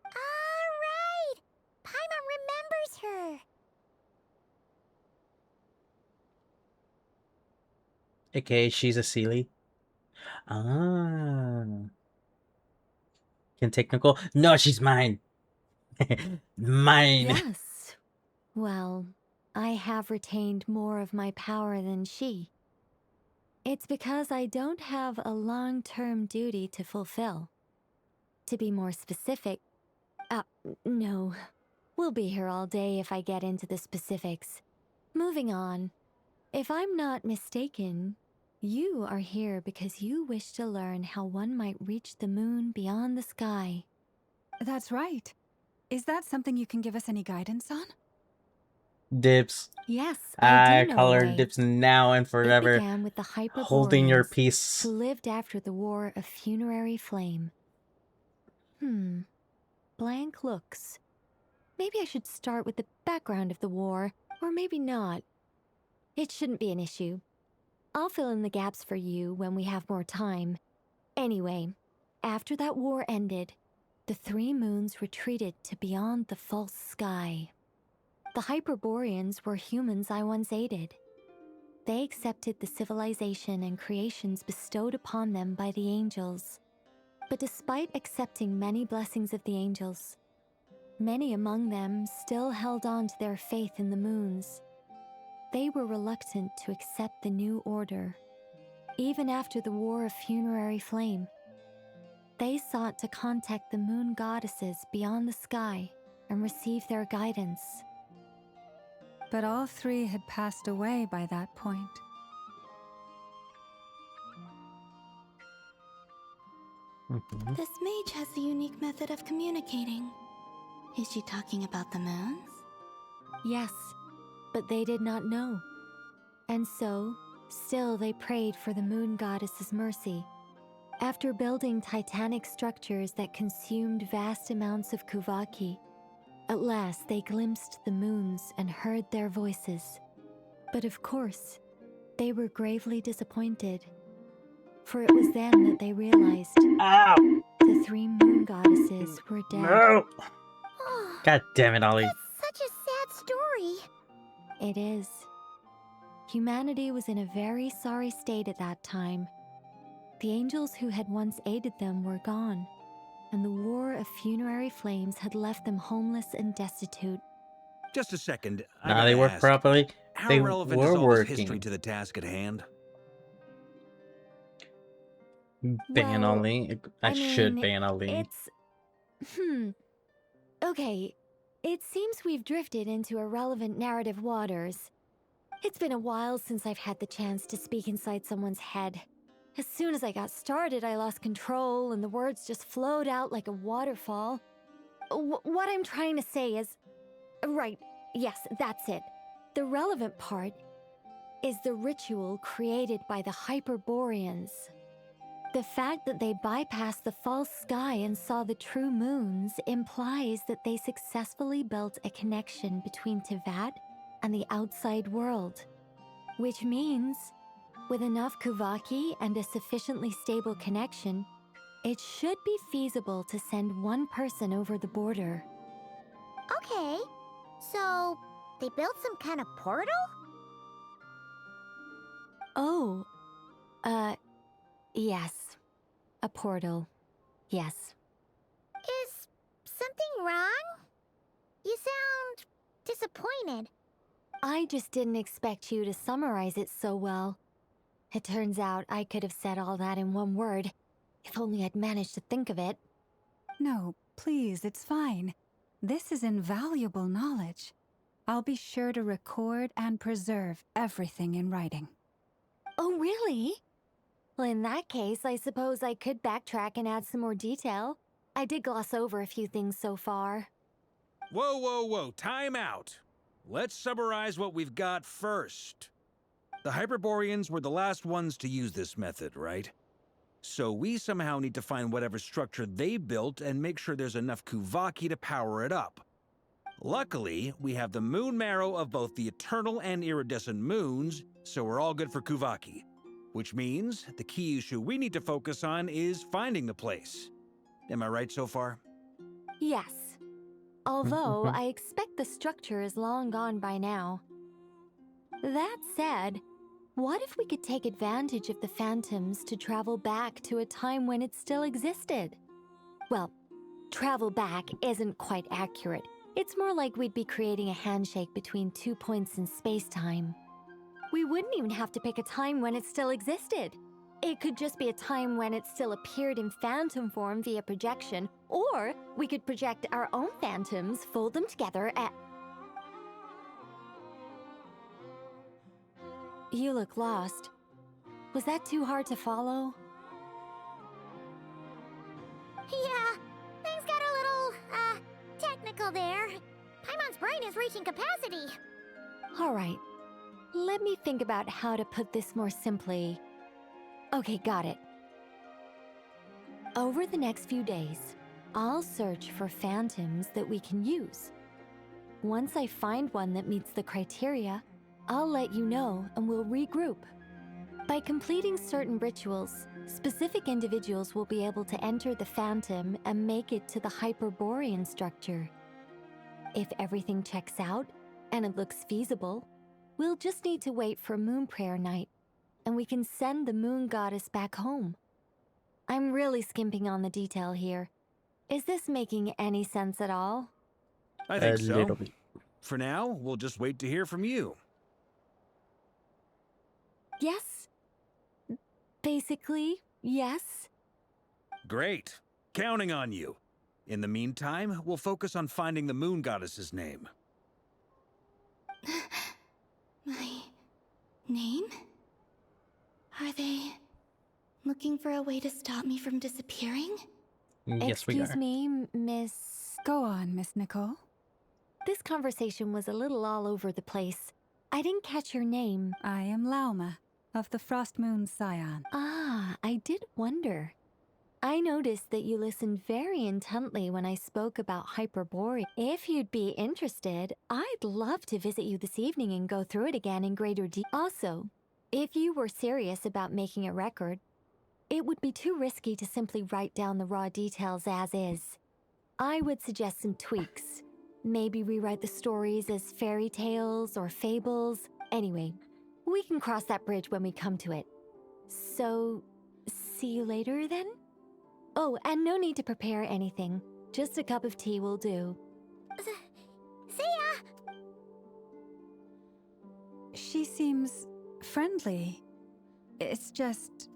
C: Alright! Paimon remembers her.
A: Okay, she's a Sealy. Ah. Can take Nicole? No, she's mine. Mine.
F: Yes. Well, I have retained more of my power than she. It's because I don't have a long-term duty to fulfill. To be more specific, no. We'll be here all day if I get into the specifics. Moving on. If I'm not mistaken, you are here because you wish to learn how one might reach the moon beyond the sky.
J: That's right. Is that something you can give us any guidance on?
A: Dips.
F: Yes,
A: I
F: I do know
A: call
F: a
A: her
F: way.
A: Dips now and
F: It
A: forever.
F: began with the
A: Holding your
F: Hyperboreans,
A: peace.
F: who lived after the War of Funerary Flame. Blank looks. Maybe I should start with the background of the war, or maybe not. It shouldn't be an issue. I'll fill in the gaps for you when we have more time. Anyway, after that war ended, the three moons retreated to beyond the false sky. The Hyperboreans were humans I once aided. They accepted the civilization and creations bestowed upon them by the angels. But despite accepting many blessings of the angels, many among them still held on to their faith in the moons. They were reluctant to accept the new order. Even after the War of Funerary Flame, they sought to contact the moon goddesses beyond the sky and receive their guidance.
J: But all three had passed away by that point.
H: This mage has a unique method of communicating. Is she talking about the moons?
F: Yes, but they did not know. And so, still they prayed for the moon goddess's mercy. After building titanic structures that consumed vast amounts of Kuvaki, at last they glimpsed the moons and heard their voices. But of course, they were gravely disappointed. For it was then that they realized the three moon goddesses were dead.
A: No! God damn it, Ollie.
C: Such a sad story.
F: It is. Humanity was in a very sorry state at that time. The angels who had once aided them were gone, and the War of Funerary Flames had left them homeless and destitute.
I: Just a second.
A: Nah, they work properly.
I: How
A: They
I: relevant
A: were
I: is all this history
A: working.
I: to the task at hand?
A: Ban
F: Well,
A: Ollie. I should ban Ollie.
F: It's... Okay, it seems we've drifted into irrelevant narrative waters. It's been a while since I've had the chance to speak inside someone's head. As soon as I got started, I lost control and the words just flowed out like a waterfall. What I'm trying to say is... Right, yes, that's it. The relevant part is the ritual created by the Hyperboreans.
B: The fact that they bypassed the false sky and saw the true moons implies that they successfully built a connection between Tevat and the outside world. Which means, with enough Kuvaki and a sufficiently stable connection, it should be feasible to send one person over the border.
C: Okay, so they built some kind of portal?
B: Oh, yes. A portal. Yes.
C: Is something wrong? You sound disappointed.
B: I just didn't expect you to summarize it so well. It turns out I could have said all that in one word, if only I'd managed to think of it.
J: No, please, it's fine. This is invaluable knowledge. I'll be sure to record and preserve everything in writing.
B: Oh, really? Well, in that case, I suppose I could backtrack and add some more detail. I did gloss over a few things so far.
I: Whoa, whoa, whoa, time out. Let's summarize what we've got first. The Hyperboreans were the last ones to use this method, right? So we somehow need to find whatever structure they built and make sure there's enough Kuvaki to power it up. Luckily, we have the moon marrow of both the eternal and iridescent moons, so we're all good for Kuvaki. Which means the key issue we need to focus on is finding the place. Am I right so far?
B: Yes. Although I expect the structure is long gone by now. That said, what if we could take advantage of the phantoms to travel back to a time when it still existed? Well, travel back isn't quite accurate. It's more like we'd be creating a handshake between 2 points in space-time. We wouldn't even have to pick a time when it still existed. It could just be a time when it still appeared in phantom form via projection, or we could project our own phantoms, fold them together, and... You look lost. Was that too hard to follow?
C: Yeah, things got a little, technical there. Paimon's brain is reaching capacity.
B: All right. Let me think about how to put this more simply. Okay, got it. Over the next few days, I'll search for phantoms that we can use. Once I find one that meets the criteria, I'll let you know and we'll regroup. By completing certain rituals, specific individuals will be able to enter the phantom and make it to the Hyperborean structure. If everything checks out and it looks feasible, we'll just need to wait for Moon Prayer Night, and we can send the Moon Goddess back home. I'm really skimping on the detail here. Is this making any sense at all?
I: I think
A: A
I: so.
A: little bit.
I: For now, we'll just wait to hear from you.
B: Yes. Basically, yes.
I: Great. Counting on you. In the meantime, we'll focus on finding the Moon Goddess's name.
H: My name? Are they looking for a way to stop me from disappearing?
A: Yes, we are.
B: Excuse me, Miss...
J: Go on, Miss Nicole.
B: This conversation was a little all over the place. I didn't catch your name.
J: I am Lauma, of the Frost Moon Scion.
B: Ah, I did wonder. I noticed that you listened very intently when I spoke about Hyperborea. If you'd be interested, I'd love to visit you this evening and go through it again in greater detail. Also, if you were serious about making a record, it would be too risky to simply write down the raw details as is. I would suggest some tweaks. Maybe rewrite the stories as fairy tales or fables. Anyway, we can cross that bridge when we come to it. So, see you later then? Oh, and no need to prepare anything. Just a cup of tea will do.
C: See ya!
J: She seems friendly. It's just...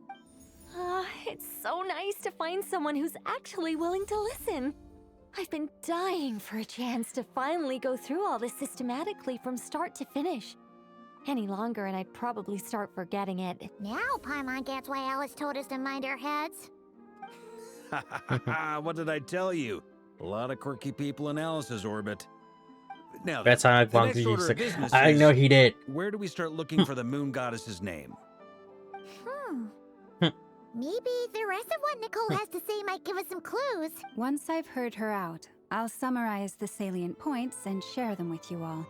B: It's so nice to find someone who's actually willing to listen. I've been dying for a chance to finally go through all this systematically from start to finish. Any longer and I'd probably start forgetting it.
C: Now Paimon gets why Alice told us to mind our heads.
I: What did I tell you? A lot of quirky people in Alice's orbit. Now,
A: That's how
I: the
A: long
I: next
A: he
I: order
A: used
I: of
A: to.
I: business
A: I
I: is,
A: know he did.
I: Where do we start looking for the Moon Goddess's name?
C: Maybe the rest of what Nicole has to say might give us some clues.
J: Once I've heard her out, I'll summarize the salient points and share them with you all.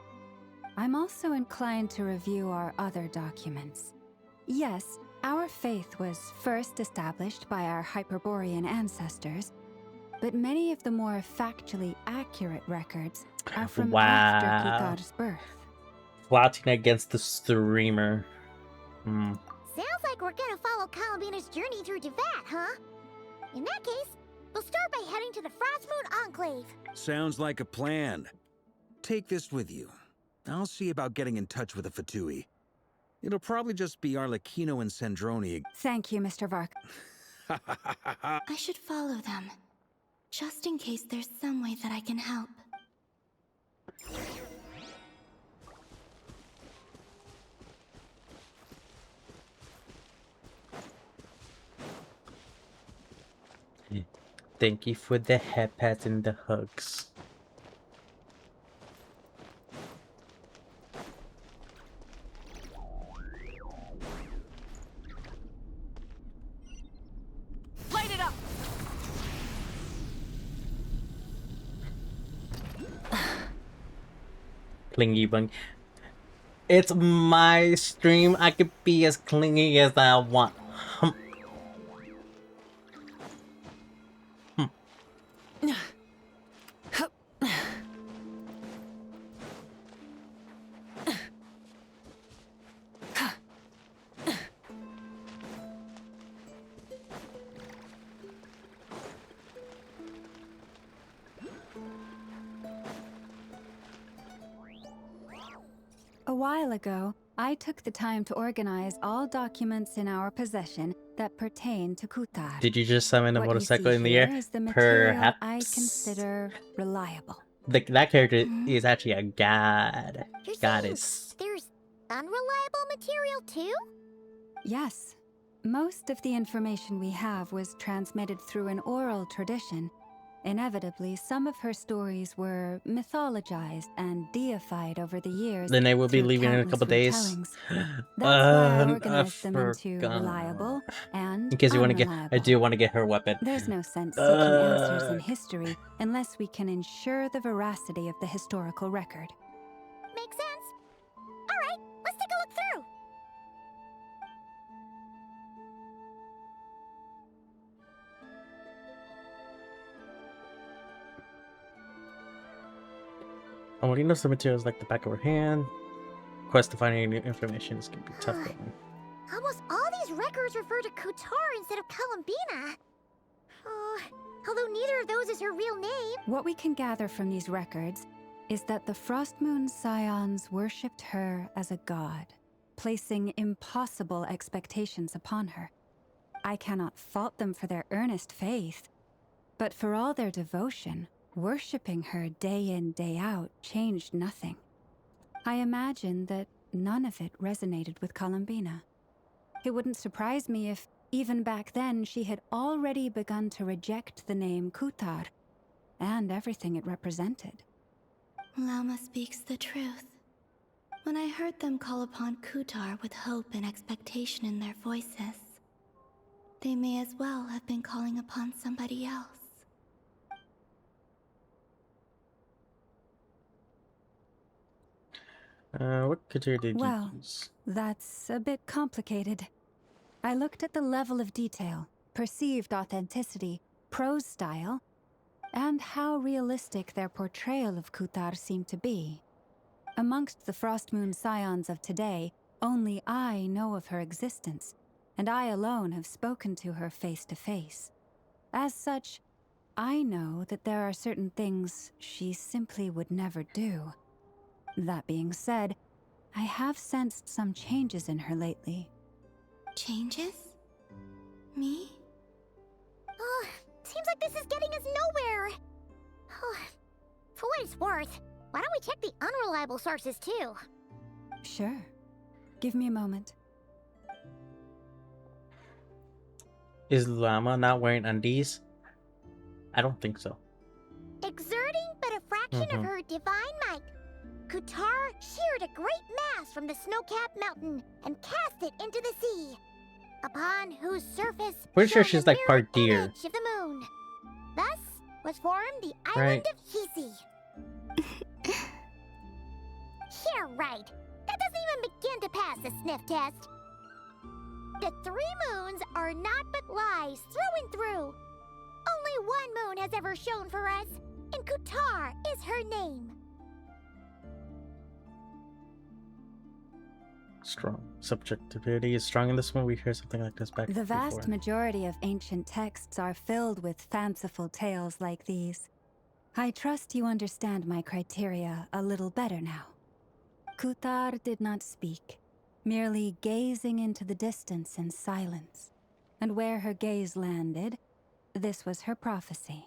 J: I'm also inclined to review our other documents. Yes, our faith was first established by our Hyperborean ancestors, but many of the more factually accurate records are from after Kuthar's birth.
A: Plotting against the streamer.
C: Sounds like we're gonna follow Columbina's journey through Devat, huh? In that case, we'll start by heading to the Frostmoon Enclave.
I: Sounds like a plan. Take this with you. I'll see about getting in touch with the Fatui. It'll probably just be Arlecchino and Sandroni.
J: Thank you, Mr. Vark.
H: I should follow them, just in case there's some way that I can help.
A: Thank you for the head pats and the hugs.
P: Light it up!
A: Clingy bun. It's my stream. I could be as clingy as I want.
J: A while ago, I took the time to organize all documents in our possession that pertain to Kuthar.
A: Did you just summon a
J: What you
A: motorcycle
J: see
A: in the
J: here
A: air?
J: is the material
A: Perhaps.
J: I consider reliable.
A: That character is actually a god.
C: You're
A: Goddess.
C: There's unreliable material too?
J: Yes. Most of the information we have was transmitted through an oral tradition. Inevitably, some of her stories were mythologized and deified over the years.
A: Then I will be
J: through
A: leaving in a
J: countless
A: couple days.
J: retellings. That's why I organized them into
A: forgot.
J: reliable and
A: In case you want to get,
J: unreliable.
A: I do want to get her weapon.
J: There's no sense seeking answers in history unless we can ensure the veracity of the historical record.
C: Makes sense. Alright, let's take a look through.
A: Amorino's the materials like the back of her hand. Quest to find any new information is gonna be tough going.
C: Almost all these records refer to Kutar instead of Columbina. Although neither of those is her real name.
J: What we can gather from these records is that the Frostmoon Scions worshipped her as a god, placing impossible expectations upon her. I cannot fault them for their earnest faith, but for all their devotion, worshipping her day in, day out changed nothing. I imagine that none of it resonated with Columbina. It wouldn't surprise me if, even back then, she had already begun to reject the name Kutar and everything it represented.
H: Lama speaks the truth. When I heard them call upon Kutar with hope and expectation in their voices, they may as well have been calling upon somebody else.
A: What couture did you
J: Well,
A: use?
J: that's a bit complicated. I looked at the level of detail, perceived authenticity, prose style, and how realistic their portrayal of Kutar seemed to be. Amongst the Frostmoon Scions of today, only I know of her existence, and I alone have spoken to her face to face. As such, I know that there are certain things she simply would never do. That being said, I have sensed some changes in her lately.
H: Changes? Me?
C: Seems like this is getting us nowhere. For what it's worth, why don't we check the unreliable sources too?
J: Sure. Give me a moment.
A: Is Llama not wearing undies? I don't think so.
C: Exerting but a fraction of her divine might, Kutar sheared a great mass from the snow-capped mountain and cast it into the sea. upon whose surface
A: Pretty sure
C: shone
A: she's
C: the
A: like part
C: mirror
A: deer.
C: image of the moon. Thus was formed the
A: Right.
C: island of Hisi. You're right. That doesn't even begin to pass the sniff test. The 3 moons are naught but lies through and through. Only one moon has ever shone for us, and Kutar is her name.
A: Strong. Subjectivity is strong in this one. We hear something like this back
J: The vast
A: before.
J: majority of ancient texts are filled with fanciful tales like these. I trust you understand my criteria a little better now. Kutar did not speak, merely gazing into the distance in silence. And where her gaze landed, this was her prophecy.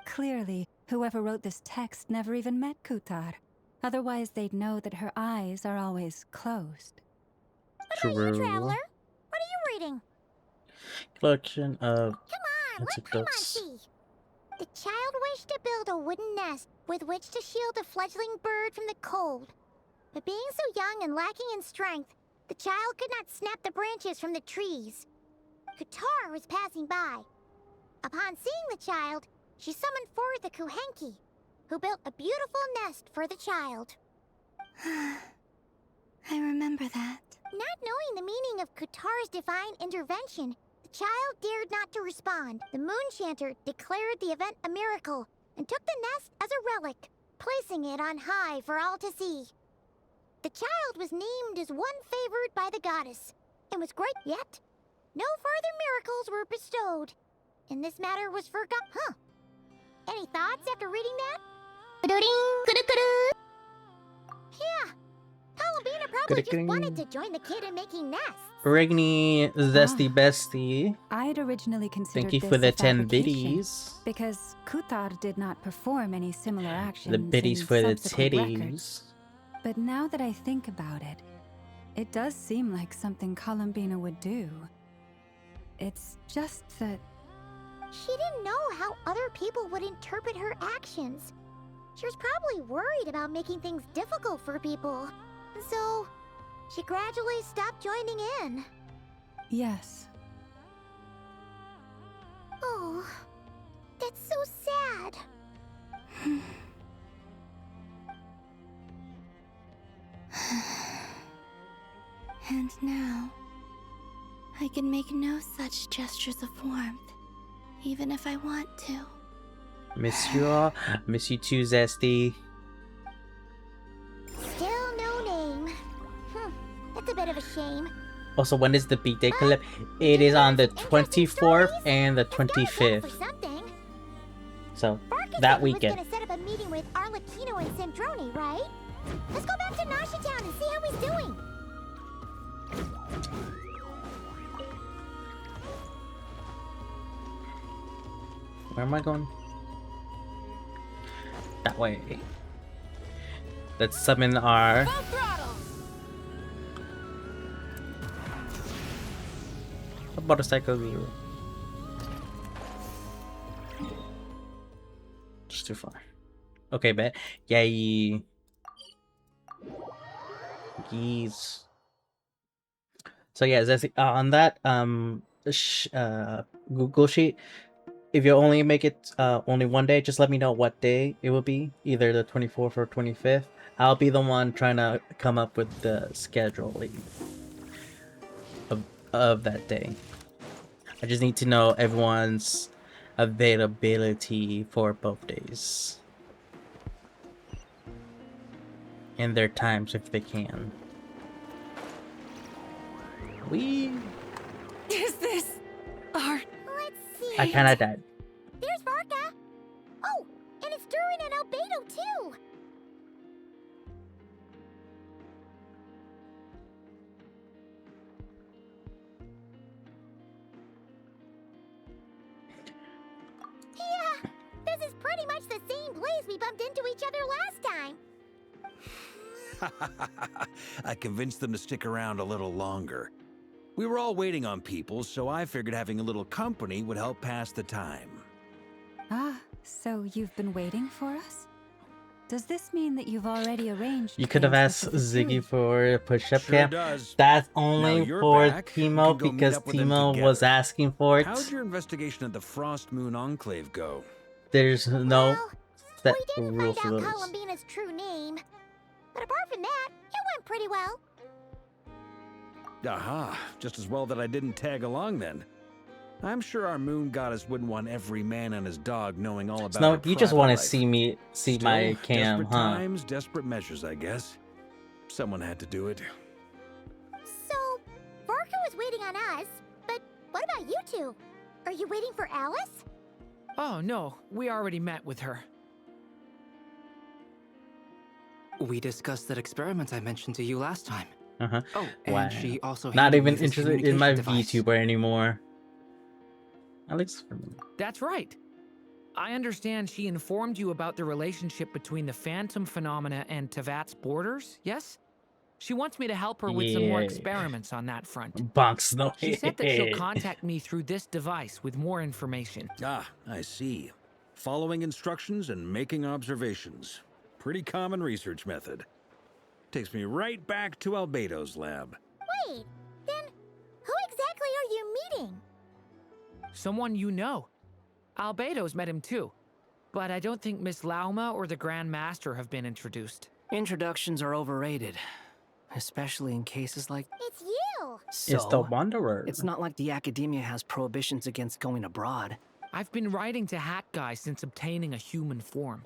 J: Clearly, whoever wrote this text never even met Kutar. Otherwise, they'd know that her eyes are always closed.
A: True.
C: Traveler, what are you reading?
A: Collection of
C: Come on, let Paimon
A: anecdotes.
C: see. The child wished to build a wooden nest with which to shield a fledgling bird from the cold. But being so young and lacking in strength, the child could not snap the branches from the trees. Kutar was passing by. Upon seeing the child, she summoned forth the Kuhenki, who built a beautiful nest for the child.
H: I remember that.
C: Not knowing the meaning of Kutar's divine intervention, the child dared not to respond. The moon chanter declared the event a miracle and took the nest as a relic, placing it on high for all to see. The child was named as one favored by the goddess, and was great yet. No further miracles were bestowed, and this matter was forgot. Huh? Any thoughts after reading that? Yeah, Palabina probably just wanted to join the kid in making nests.
A: Regni Zesty Bestie.
J: I'd originally considered
A: Thank you
J: this
A: for the
J: a
A: 10
J: fabrication,
A: biddies.
J: because Kutar did not perform any similar actions.
A: The biddies
J: in
A: for the
J: subsequent
A: titties.
J: records. But now that I think about it, it does seem like something Columbina would do. It's just that
C: She didn't know how other people would interpret her actions. She was probably worried about making things difficult for people. So, she gradually stopped joining in.
J: yes.
C: Oh, that's so sad.
H: And now, I can make no such gestures of warmth, even if I want to.
A: Miss you all. Miss you too, Zesty.
C: Still no name. That's a bit of a shame.
A: Also, when is the B-Day collab? It is on the 24th and the 25th.
C: Something.
A: So,
C: Barkus
A: that
C: said he
A: weekend.
C: was gonna set up a meeting with Arlecchino and Sandrone, right? Let's go back to Nasha Town and see how he's doing.
A: Where am I going? That way. Let's summon our... A motorcycle view. Just too far. Okay, bet. Yay. Geez. So yeah, on that Google sheet, if you only make it only one day, just let me know what day it will be, either the 24th or 25th. I'll be the one trying to come up with the scheduling of that day. I just need to know everyone's availability for both days and their times if they can.
P: Is this our...
C: Let's see.
A: I kinda died.
C: There's Varka. Oh, and it's Durin and Albedo too. Yeah, this is pretty much the same place we bumped into each other last time.
I: I convinced them to stick around a little longer. We were all waiting on people, so I figured having a little company would help pass the time.
J: Ah, so you've been waiting for us? Does this mean that you've already arranged?
A: You could have
J: things
A: asked
J: with the Fatui?
A: Ziggy for a push-up
I: Sure
A: cam.
I: does.
A: That's
I: Now
A: only
I: you're
A: for
I: back. We
A: Timo
I: can go meet
A: because
I: up with them
A: Timo was
I: together.
A: asking for it.
I: How'd your investigation at the Frost Moon Enclave go?
A: There's no set
C: We didn't
A: rule
C: find
A: for
C: out
A: those.
C: Columbina's true name. But apart from that, it went pretty well.
I: Aha, just as well that I didn't tag along then. I'm sure our moon goddess wouldn't want every man and his dog knowing all about
A: So no,
I: her
A: you just
I: private
A: want to
I: life.
A: see me see my
I: Still,
A: cam,
I: desperate
A: huh?
I: times, desperate measures, I guess. Someone had to do it.
C: So, Varka was waiting on us, but what about you two? Are you waiting for Alice?
L: Oh, no. We already met with her.
N: We discussed that experiment I mentioned to you last time.
A: Uh-huh.
N: Oh,
A: Wow.
N: and she also
A: Not
N: handed me
A: even
N: this
A: interested in my
N: communication device.
A: VTuber anymore. Alex.
L: That's right. I understand she informed you about the relationship between the phantom phenomena and Tevat's borders, yes? She wants me to help her with some more
A: Yeah.
L: experiments on that front.
A: Bonks, no.
L: She said that she'll contact me through this device with more information.
I: Ah, I see. Following instructions and making observations. Pretty common research method. Takes me right back to Albedo's lab.
C: Wait, then who exactly are you meeting?
L: Someone you know. Albedo's met him too. But I don't think Miss Lauma or the Grand Master have been introduced.
N: Introductions are overrated, especially in cases like...
C: It's you!
A: It's the Wanderer.
N: It's not like the Academia has prohibitions against going abroad.
L: I've been writing to Hat Guy since obtaining a human form.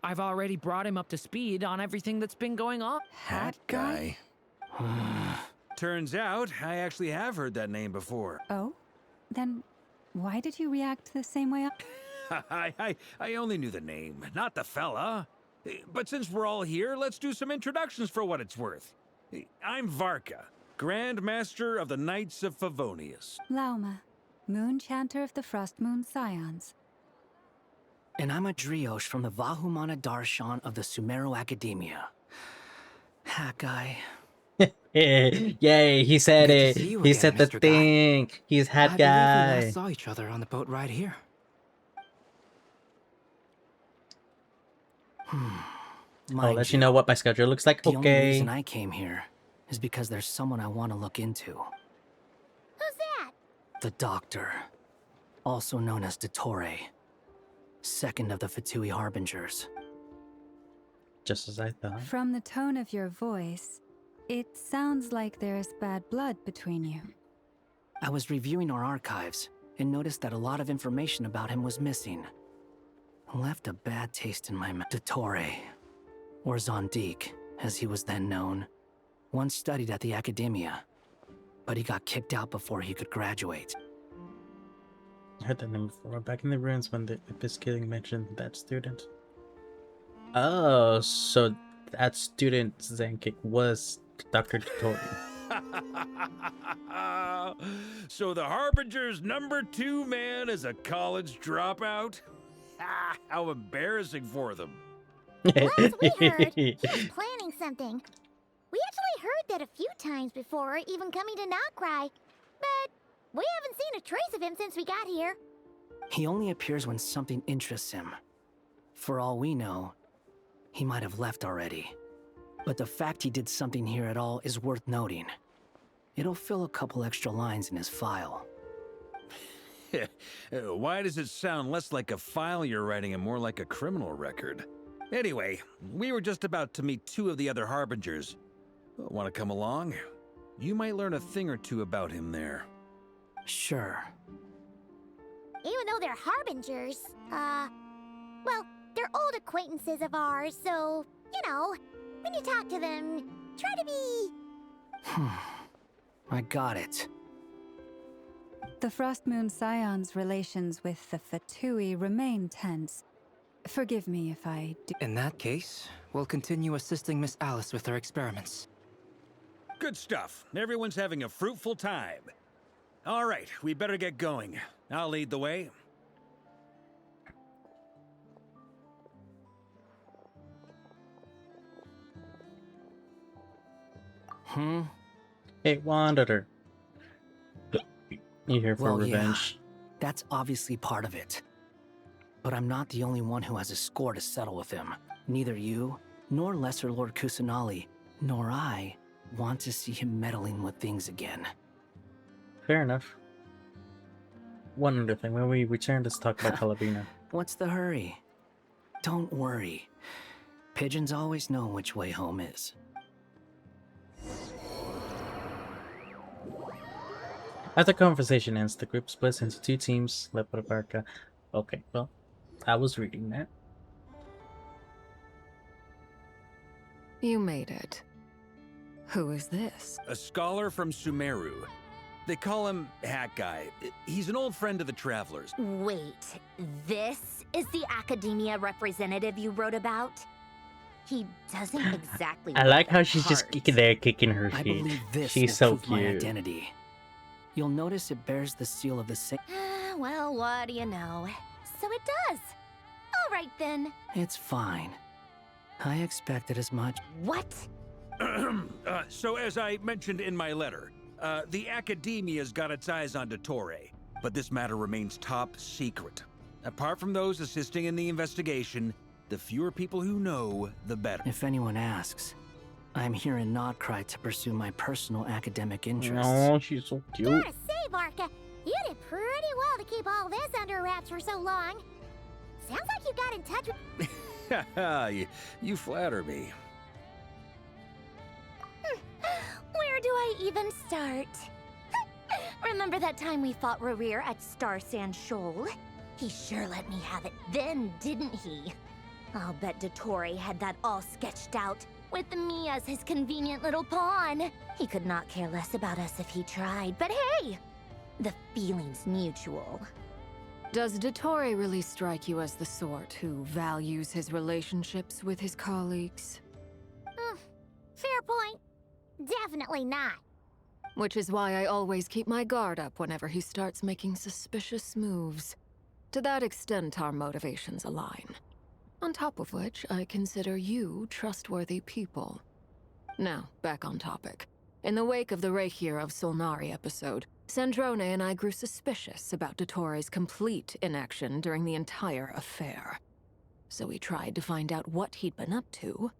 L: I've already brought him up to speed on everything that's been going on.
I: Hat Guy? Turns out, I actually have heard that name before.
J: Oh? Then why did you react the same way?
I: I only knew the name, not the fella. But since we're all here, let's do some introductions for what it's worth. I'm Varka, Grand Master of the Knights of Favonius.
J: Lauma, Moon Chanter of the Frost Moon Scions.
N: And I'm a Driosh from the Vahumana Darshan of the Sumero Academia. Hat Guy.
A: Yay, he said
N: Good to
A: it.
N: see you
A: He
N: again,
A: said the
N: Mr. Guy.
A: thing. He's Hat
N: I
A: Guy.
N: believe we last saw each other on the boat right here.
A: I'll let you know what my schedule looks like.
N: The only
A: Okay.
N: reason I came here is because there's someone I want to look into.
C: Who's that?
N: The Doctor, also known as Dottore, second of the Fatui Harbingers.
A: Just as I thought.
J: From the tone of your voice, it sounds like there's bad blood between you.
N: I was reviewing our archives and noticed that a lot of information about him was missing. Left a bad taste in my mouth. Dottore, or Zondik, as he was then known, once studied at the Academia, but he got kicked out before he could graduate.
A: I heard that name before. Back in the ruins when the Biscuiting mentioned that student. Oh, so that student Zankik was Dr. Totori.
I: So the Harbinger's #2 man is a college dropout? How embarrassing for them.
C: Last we heard, he was planning something. We actually heard that a few times before, even coming to Notcry. But we haven't seen a trace of him since we got here.
N: He only appears when something interests him. For all we know, he might have left already. But the fact he did something here at all is worth noting. It'll fill a couple extra lines in his file.
I: Why does it sound less like a file you're writing and more like a criminal record? Anyway, we were just about to meet 2 of the other Harbingers. Want to come along? You might learn a thing or two about him there.
N: Sure.
C: Even though they're Harbingers, well, they're old acquaintances of ours, so, you know, when you talk to them, try to be...
N: I got it.
J: The Frost Moon Scions' relations with the Fatui remain tense. Forgive me if I do.
N: In that case, we'll continue assisting Miss Alice with her experiments.
I: Good stuff. Everyone's having a fruitful time. All right, we better get going. I'll lead the way.
A: Hey, Wanderer. You here for
N: Well,
A: revenge?
N: Yeah, that's obviously part of it. But I'm not the only one who has a score to settle with him.
G: Neither you, nor Lesser Lord Kusanali, nor I want to see him meddling with things again.
A: Fair enough. One other thing, when we return, let's talk about Calabina.
G: What's the hurry? Don't worry. Pigeons always know which way home is.
A: As the conversation ends, the group splits into two teams, led by Barca. Okay, well, I was reading that.
D: You made it. Who is this?
I: A scholar from Sumeru. They call him Hat Guy. He's an old friend of the Travelers.
C: Wait, this is the academia representative you wrote about? He doesn't exactly.
A: I like how she's just there kicking her
G: I
A: feet.
G: believe this
A: She's
G: will
A: so
G: prove my
A: cute.
G: identity. You'll notice it bears the seal of the same.
C: Well, what do you know? So it does. All right then.
G: It's fine. I expected as much.
C: What?
I: So as I mentioned in my letter, the Academia's got its eyes on Dottore, but this matter remains top secret. Apart from those assisting in the investigation, the fewer people who know, the better.
G: If anyone asks, I'm here in Nodcry to pursue my personal academic interests.
A: Oh, she's so cute.
C: Gotta say, Barca, you did pretty well to keep all this under wraps for so long. Sounds like you got in touch with...
I: you flatter me.
C: Where do I even start? Remember that time we fought Rerir at Star Sand Shoal? He sure let me have it then, didn't he? I'll bet Dottore had that all sketched out, with me as his convenient little pawn. He could not care less about us if he tried, but hey! The feeling's mutual.
D: Does Dottore really strike you as the sort who values his relationships with his colleagues?
C: Fair point. Definitely not.
D: Which is why I always keep my guard up whenever he starts making suspicious moves. To that extent, our motivations align. On top of which, I consider you trustworthy people. Now, back on topic. In the wake of the Reikir of Solnari episode, Sandrone and I grew suspicious about Dottore's complete inaction during the entire affair. So we tried to find out what he'd been up to,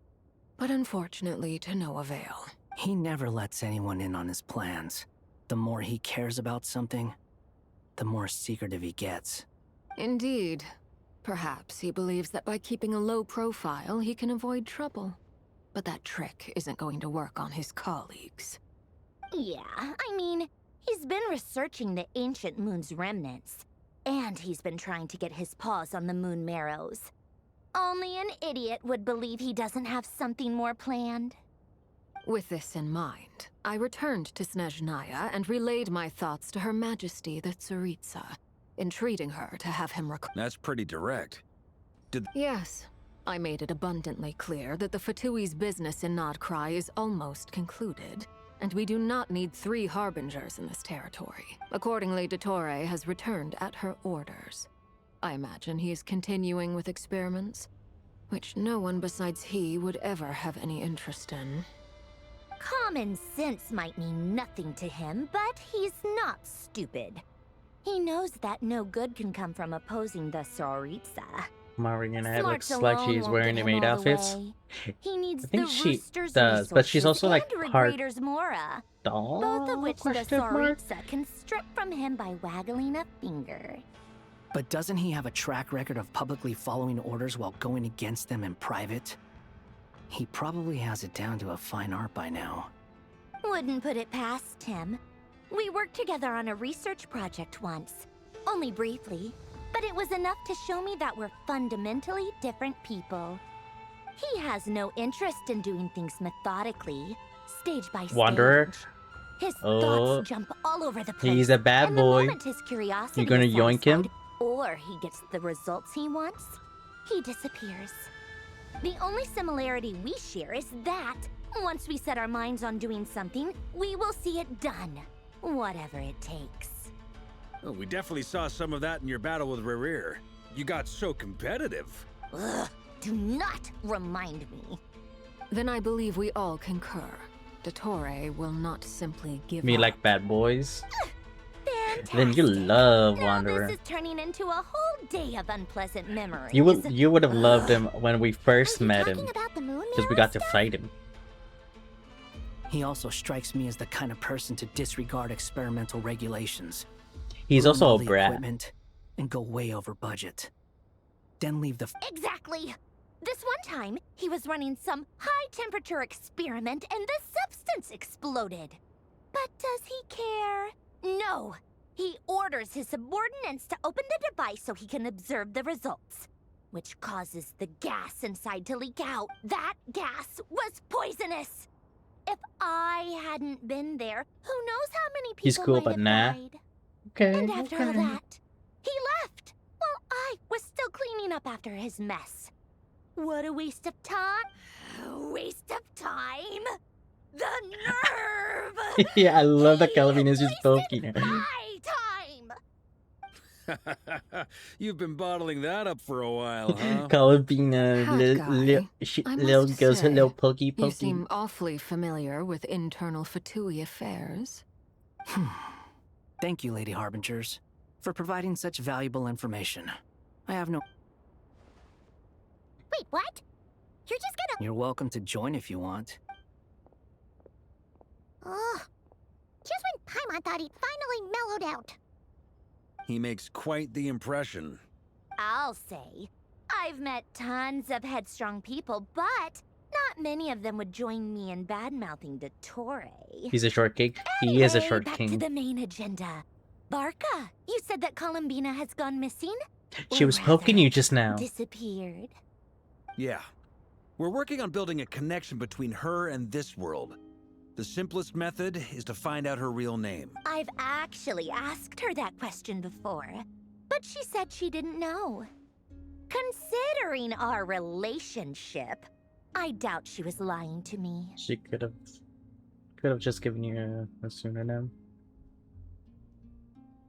D: but unfortunately to no avail.
G: He never lets anyone in on his plans. The more he cares about something, the more secretive he gets.
D: Indeed. Perhaps he believes that by keeping a low profile, he can avoid trouble. But that trick isn't going to work on his colleagues.
C: Yeah, I mean, he's been researching the ancient moon's remnants. And he's been trying to get his paws on the moon marrows. Only an idiot would believe he doesn't have something more planned.
D: With this in mind, I returned to Snezhnaya and relayed my thoughts to Her Majesty the Tsaritsa, entreating her to have him
I: That's pretty direct.
D: Yes. I made it abundantly clear that the Fatui's business in Nodcry is almost concluded, and we do not need 3 harbingers in this territory. Accordingly, Dottore has returned at her orders. I imagine he is continuing with experiments, which no one besides he would ever have any interest in.
C: Common sense might mean nothing to him, but he's not stupid. He knows that no good can come from opposing the Tsaritsa.
A: Mariana looks
C: Smarts
A: like
C: alone
A: she's
C: won't
A: wearing
C: get
A: the
C: him
A: maid
C: all the
A: outfits.
C: way. He needs
A: I think
C: the
A: she
C: Rooster's
A: does, but she's also like
C: resources
A: part
C: and Regulator's Mora,
A: doll?
C: both of which the
A: Question mark?
C: Tsaritsa can strip from him by waggling a finger.
G: But doesn't he have a track record of publicly following orders while going against them in private? He probably has it down to a fine art by now.
C: Wouldn't put it past him. We worked together on a research project once. Only briefly, but it was enough to show me that we're fundamentally different people. He has no interest in doing things methodically, stage by stage.
A: Wanderer?
C: His
A: Oh,
C: thoughts jump all over the place.
A: he's a bad
C: and
A: boy.
C: The moment his curiosity
A: You gonna
C: is
A: yoink him?
C: satisfied, or he gets the results he wants, he disappears. The only similarity we share is that once we set our minds on doing something, we will see it done, whatever it takes.
I: Oh, we definitely saw some of that in your battle with Rerir. You got so competitive.
C: Ugh, do not remind me.
D: Then I believe we all concur. Dottore will not simply give
A: Me
D: up.
A: like bad boys.
C: Then
A: Then you love Wanderer.
F: This is turning into a whole day of unpleasant memories.
A: You would have loved him when we first met him, because we got to fight him.
G: He also strikes me as the kind of person to disregard experimental regulations.
A: He's
G: ruin
A: also
G: all
A: a
G: the
A: brat.
G: equipment and go way over budget. Then leave the
F: Exactly. This one time, he was running some high-temperature experiment and the substance exploded. But does he care? No. He orders his subordinates to open the device so he can observe the results, which causes the gas inside to leak out. That gas was poisonous. If I hadn't been there, who knows how many people
A: He's cool,
F: might
A: but
F: have
A: nah.
F: died.
A: Okay.
F: And after all
A: okay.
F: that, he left. While I was still cleaning up after his mess. What a waste of time. A waste of time. The nerve.
A: Yeah, I love that Calvin is just poking her.
F: My time.
I: You've been bottling that up for a while, huh?
A: Calvin being a little girl's a little pokey
K: You
A: pokey.
K: seem awfully familiar with internal Fatui affairs.
G: Thank you, Lady Harbingers, for providing such valuable information. I have no...
C: Wait, what? You're just gonna...
G: You're welcome to join if you want.
C: Ugh. Just when Paimon thought he'd finally mellowed out.
I: He makes quite the impression.
F: I'll say. I've met tons of headstrong people, but not many of them would join me in bad-mouthing Dottore.
A: He's a short king. He is a short
F: back
A: king.
F: to the main agenda. Barca, you said that Columbina has gone missing?
A: She was poking you just now.
F: Disappeared.
I: Yeah. We're working on building a connection between her and this world. The simplest method is to find out her real name.
F: I've actually asked her that question before, but she said she didn't know. Considering our relationship, I doubt she was lying to me.
A: She could have just given you a sooner name.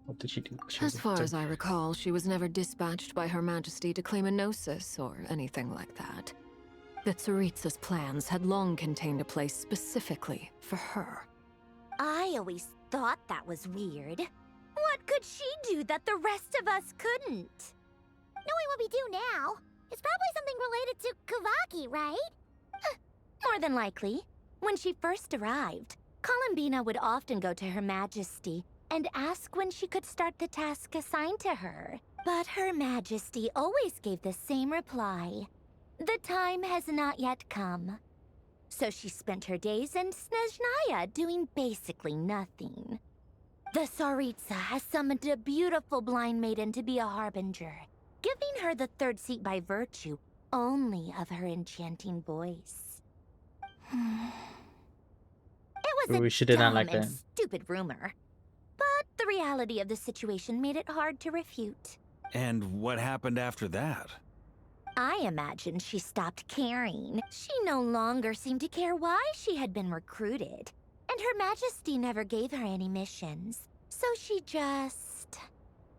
A: What did she do?
K: As far as I recall, she was never dispatched by Her Majesty to claim a gnosis or anything like that. The Tsaritsa's plans had long contained a place specifically for her.
F: I always thought that was weird. What could she do that the rest of us couldn't?
C: Knowing what we do now, it's probably something related to Kavaki, right?
F: More than likely. When she first arrived, Columbina would often go to Her Majesty and ask when she could start the task assigned to her. But Her Majesty always gave the same reply. The time has not yet come. So she spent her days in Snezhnaya doing basically nothing. The Tsaritsa has summoned a beautiful blind maiden to be a harbinger, giving her the third seat by virtue only of her enchanting voice. It was
A: Ooh,
F: a
A: she did not
F: dumb
A: like
F: and
A: that.
F: stupid rumor. But the reality of the situation made it hard to refute.
I: And what happened after that?
F: I imagine she stopped caring. She no longer seemed to care why she had been recruited. And Her Majesty never gave her any missions. So she just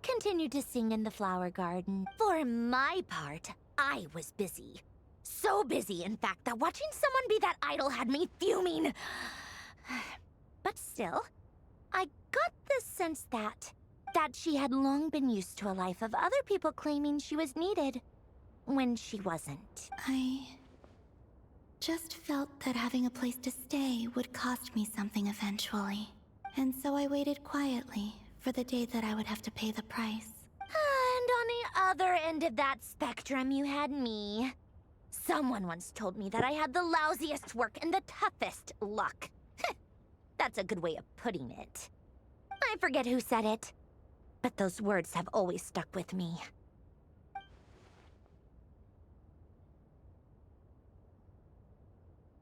F: continued to sing in the flower garden. For my part, I was busy. So busy, in fact, that watching someone be that idol had me fuming. But still, I got the sense that she had long been used to a life of other people claiming she was needed when she wasn't.
H: I just felt that having a place to stay would cost me something eventually. And so I waited quietly for the day that I would have to pay the price.
F: And on the other end of that spectrum, you had me. Someone once told me that I had the lousiest work and the toughest luck. That's a good way of putting it. I forget who said it, but those words have always stuck with me.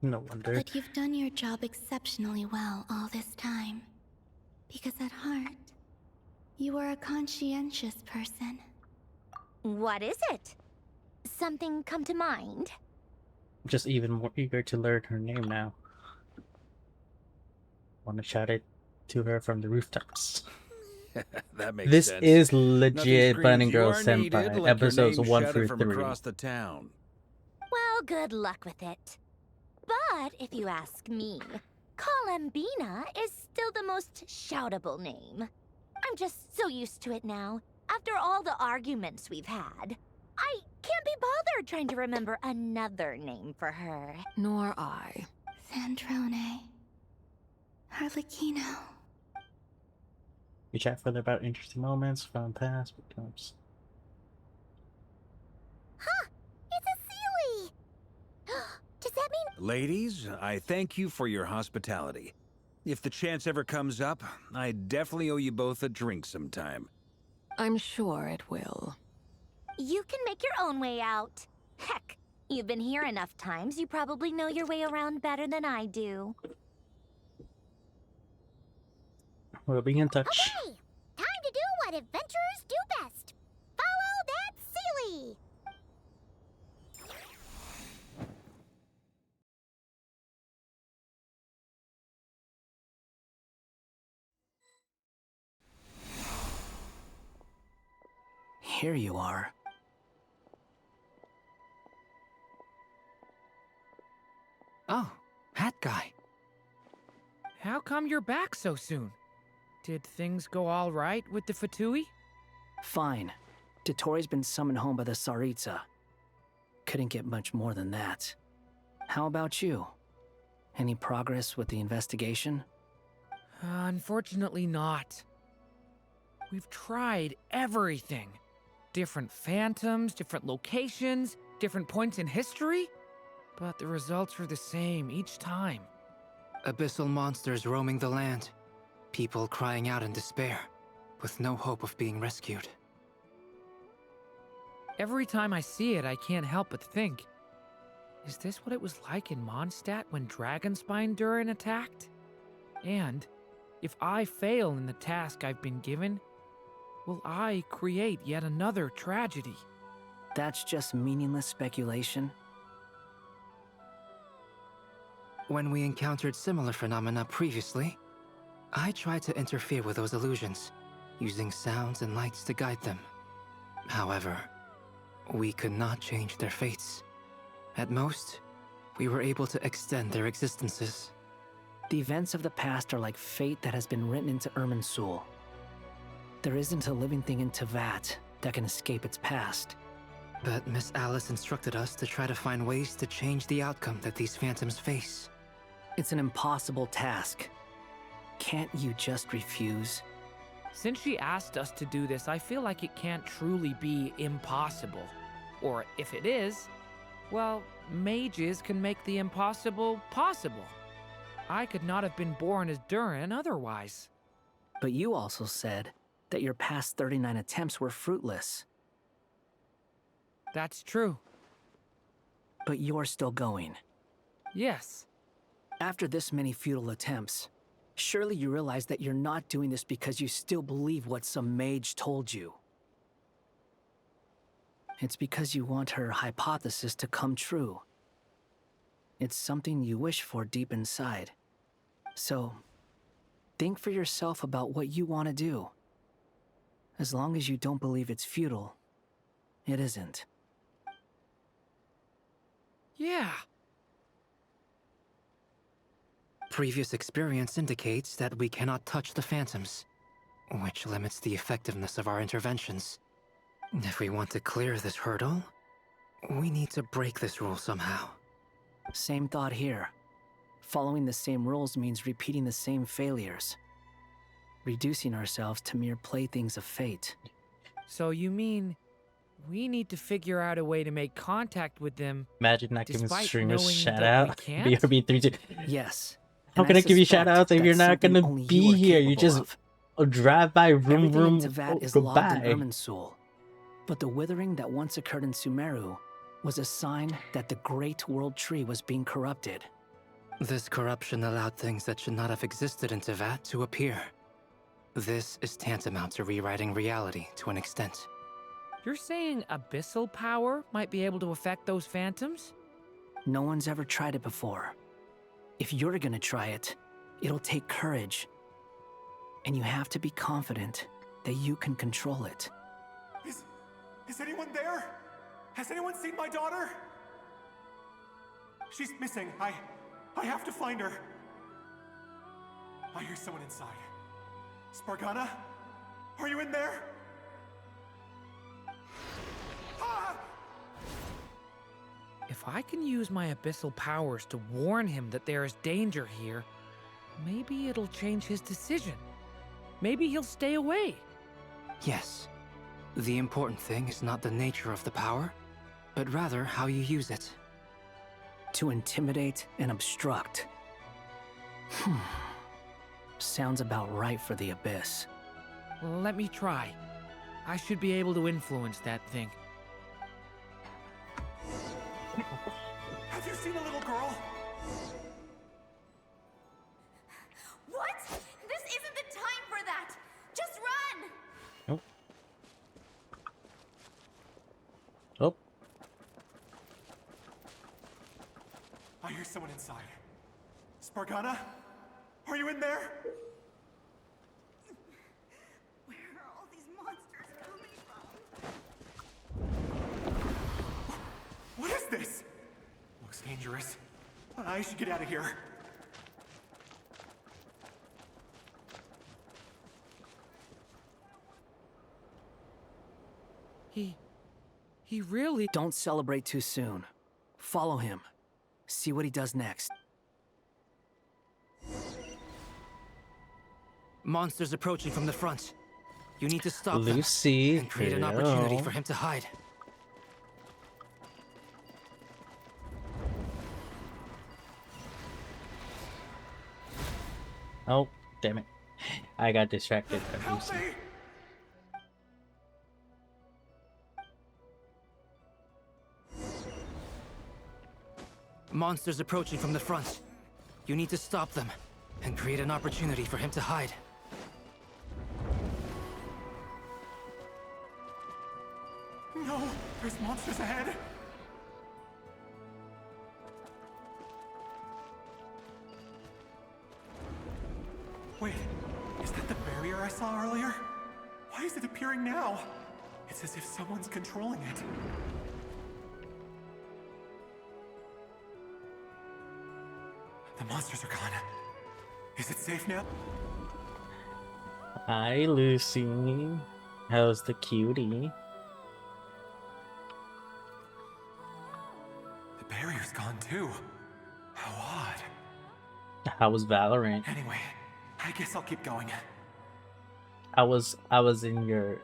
A: No wonder.
H: But you've done your job exceptionally well all this time. Because at heart, you are a conscientious person.
F: What is it? Something come to mind?
A: I'm just even more eager to learn her name now. Want to shout it to her from the rooftops.
I: That makes
A: This
I: sense.
A: is
I: Nothing
A: legit
I: screams
A: Bunny
I: you
A: Girl
I: are needed
A: Senpai,
I: like your
A: episodes
I: name
A: 1
I: shouted
A: through
I: from
A: 3.
I: across the town.
F: Well, good luck with it. But if you ask me, Columbina is still the most shoutable name.
C: I'm just so used to it now. After all the arguments we've had, I can't be bothered trying to remember another name for her.
K: Nor I.
H: Sandrone. Harlequino.
A: We chat further about interesting moments from past becomes.
C: Huh! It's a Sealy! Does that mean...
I: Ladies, I thank you for your hospitality. If the chance ever comes up, I definitely owe you both a drink sometime.
K: I'm sure it will.
C: You can make your own way out. Heck, you've been here enough times, you probably know your way around better than I do.
A: We'll be in touch.
C: Okay, time to do what adventurers do best. Follow that Sealy!
G: Here you are.
N: Oh, hat guy.
L: How come you're back so soon? Did things go all right with the Fatui?
G: Fine. Dotori's been summoned home by the Tsaritsa. Couldn't get much more than that. How about you? Any progress with the investigation?
L: Unfortunately not. We've tried everything. Different phantoms, different locations, different points in history. But the results are the same each time.
N: Abyssal monsters roaming the land. People crying out in despair, with no hope of being rescued.
L: Every time I see it, I can't help but think, is this what it was like in Mondstadt when Dragonspine Durin attacked? And if I fail in the task I've been given, will I create yet another tragedy?
G: That's just meaningless speculation.
N: When we encountered similar phenomena previously, I tried to interfere with those illusions, using sounds and lights to guide them. However, we could not change their fates. At most, we were able to extend their existences.
G: The events of the past are like fate that has been written into Irminsul. There isn't a living thing in Teyvat that can escape its past.
N: But Miss Alice instructed us to try to find ways to change the outcome that these phantoms face.
G: It's an impossible task. Can't you just refuse?
L: Since she asked us to do this, I feel like it can't truly be impossible. Or if it is, well, mages can make the impossible possible. I could not have been born as Durin otherwise.
G: But you also said that your past 39 attempts were fruitless.
L: That's true.
G: But you're still going.
L: Yes.
G: After this many futile attempts, surely you realize that you're not doing this because you still believe what some mage told you. It's because you want her hypothesis to come true. It's something you wish for deep inside. So, think for yourself about what you want to do. As long as you don't believe it's futile, it isn't.
L: Yeah.
N: Previous experience indicates that we cannot touch the phantoms, which limits the effectiveness of our interventions. If we want to clear this hurdle, we need to break this rule somehow.
G: Same thought here. Following the same rules means repeating the same failures. Reducing ourselves to mere playthings of fate.
L: So you mean we need to figure out a way to make contact with them?
A: Imagine not giving
L: despite
A: streamers
L: knowing
A: shout
L: that we
A: out.
L: can't?
A: BRB32.
G: Yes.
A: How
G: And
A: can I give you shout
G: suspect
A: outs if
G: that's
A: you're not
G: something
A: gonna
G: only
A: be
G: you are
A: here? You
G: capable
A: just
G: of.
A: drive by, room,
G: Everything
A: room,
G: in Teyvat is logged
A: goodbye.
G: in Irminsul. But the withering that once occurred in Sumeru was a sign that the Great World Tree was being corrupted.
N: This corruption allowed things that should not have existed in Teyvat to appear. This is tantamount to rewriting reality to an extent.
L: You're saying abyssal power might be able to affect those phantoms?
G: No one's ever tried it before. If you're gonna try it, it'll take courage. And you have to be confident that you can control it.
O: Is anyone there? Has anyone seen my daughter? She's missing. I have to find her. I hear someone inside. Spargana? Are you in there?
L: If I can use my abyssal powers to warn him that there is danger here, maybe it'll change his decision. Maybe he'll stay away.
N: Yes. The important thing is not the nature of the power, but rather how you use it.
G: To intimidate and obstruct. Sounds about right for the Abyss.
L: Let me try. I should be able to influence that thing.
O: Have you seen a little girl?
M: What? This isn't the time for that! Just run!
A: Nope. Oh.
O: I hear someone inside. Spargana? Are you in there?
M: Where are all these monsters coming from?
O: What is this? Looks dangerous. I should get out of here.
L: He really...
G: Don't celebrate too soon. Follow him. See what he does next.
N: Monsters approaching from the front. You need to stop
A: Lucy,
N: them and create an opportunity for him to hide.
A: Oh, damn it. I got distracted by
O: Help
A: Lucy.
O: me!
N: Monsters approaching from the front. You need to stop them and create an opportunity for him to hide.
O: No! There's monsters ahead! Wait, is that the barrier I saw earlier? Why is it appearing now? It's as if someone's controlling it. The monsters are gone. Is it safe now?
A: Hi, Lucy. How's the cutie?
O: The barrier's gone too. How odd.
A: How was Valorant?
O: Anyway, I guess I'll keep going.
A: I was in your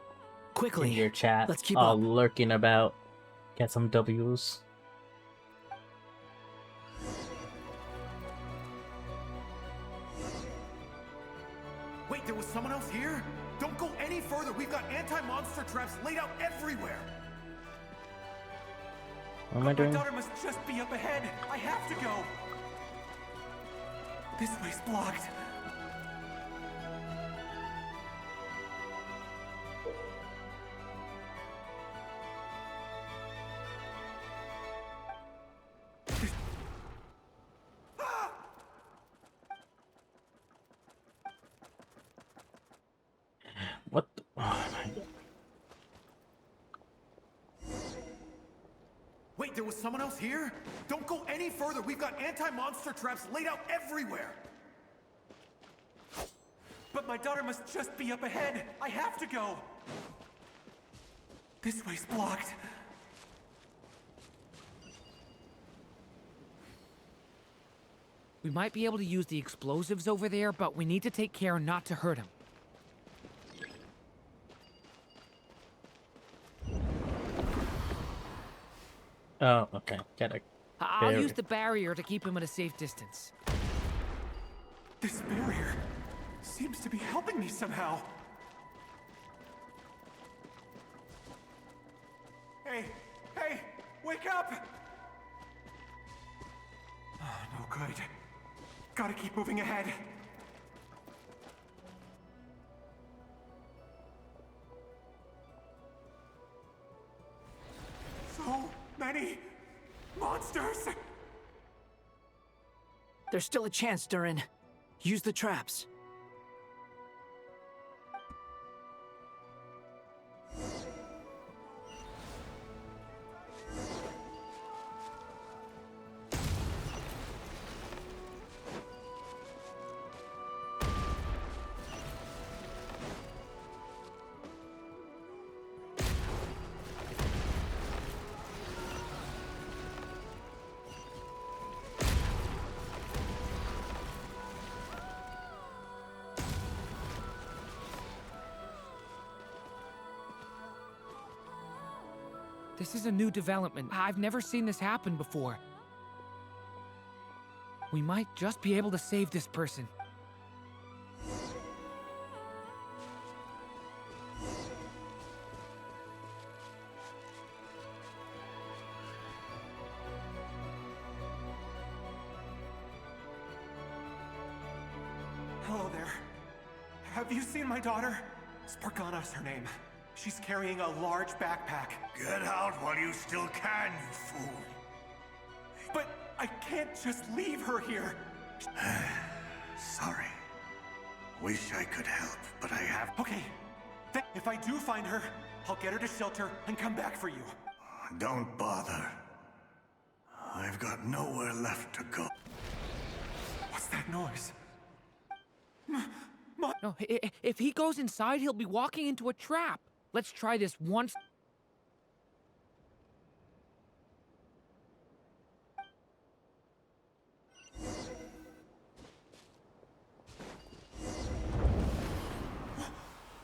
G: Quickly,
A: in your chat,
G: let's keep up.
A: lurking about. Get some W's.
O: Wait, there was someone else here? Don't go any further. We've got anti-monster traps laid out everywhere.
A: What am I doing?
O: My daughter must just be up ahead. I have to go. This way's blocked.
A: What? Oh my God.
O: Wait, there was someone else here? Don't go any further. We've got anti-monster traps laid out everywhere. But my daughter must just be up ahead. I have to go. This way's blocked.
L: We might be able to use the explosives over there, but we need to take care not to hurt him.
A: Oh, okay. Gotta.
L: I'll
A: barrier.
L: use the barrier to keep him at a safe distance.
O: This barrier seems to be helping me somehow. Hey, hey, wake up! Oh, no good. Gotta keep moving ahead. So many monsters!
G: There's still a chance, Durin. Use the traps.
L: This is a new development. I've never seen this happen before. We might just be able to save this person.
O: Hello there. Have you seen my daughter? Spargana's her name. She's carrying a large backpack.
Q: Get out while you still can, you fool.
O: But I can't just leave her here.
Q: Sorry. Wish I could help, but I have...
O: Okay. If I do find her, I'll get her to shelter and come back for you.
Q: Don't bother. I've got nowhere left to go.
O: What's that noise?
L: No, if he goes inside, he'll be walking into a trap. Let's try this once.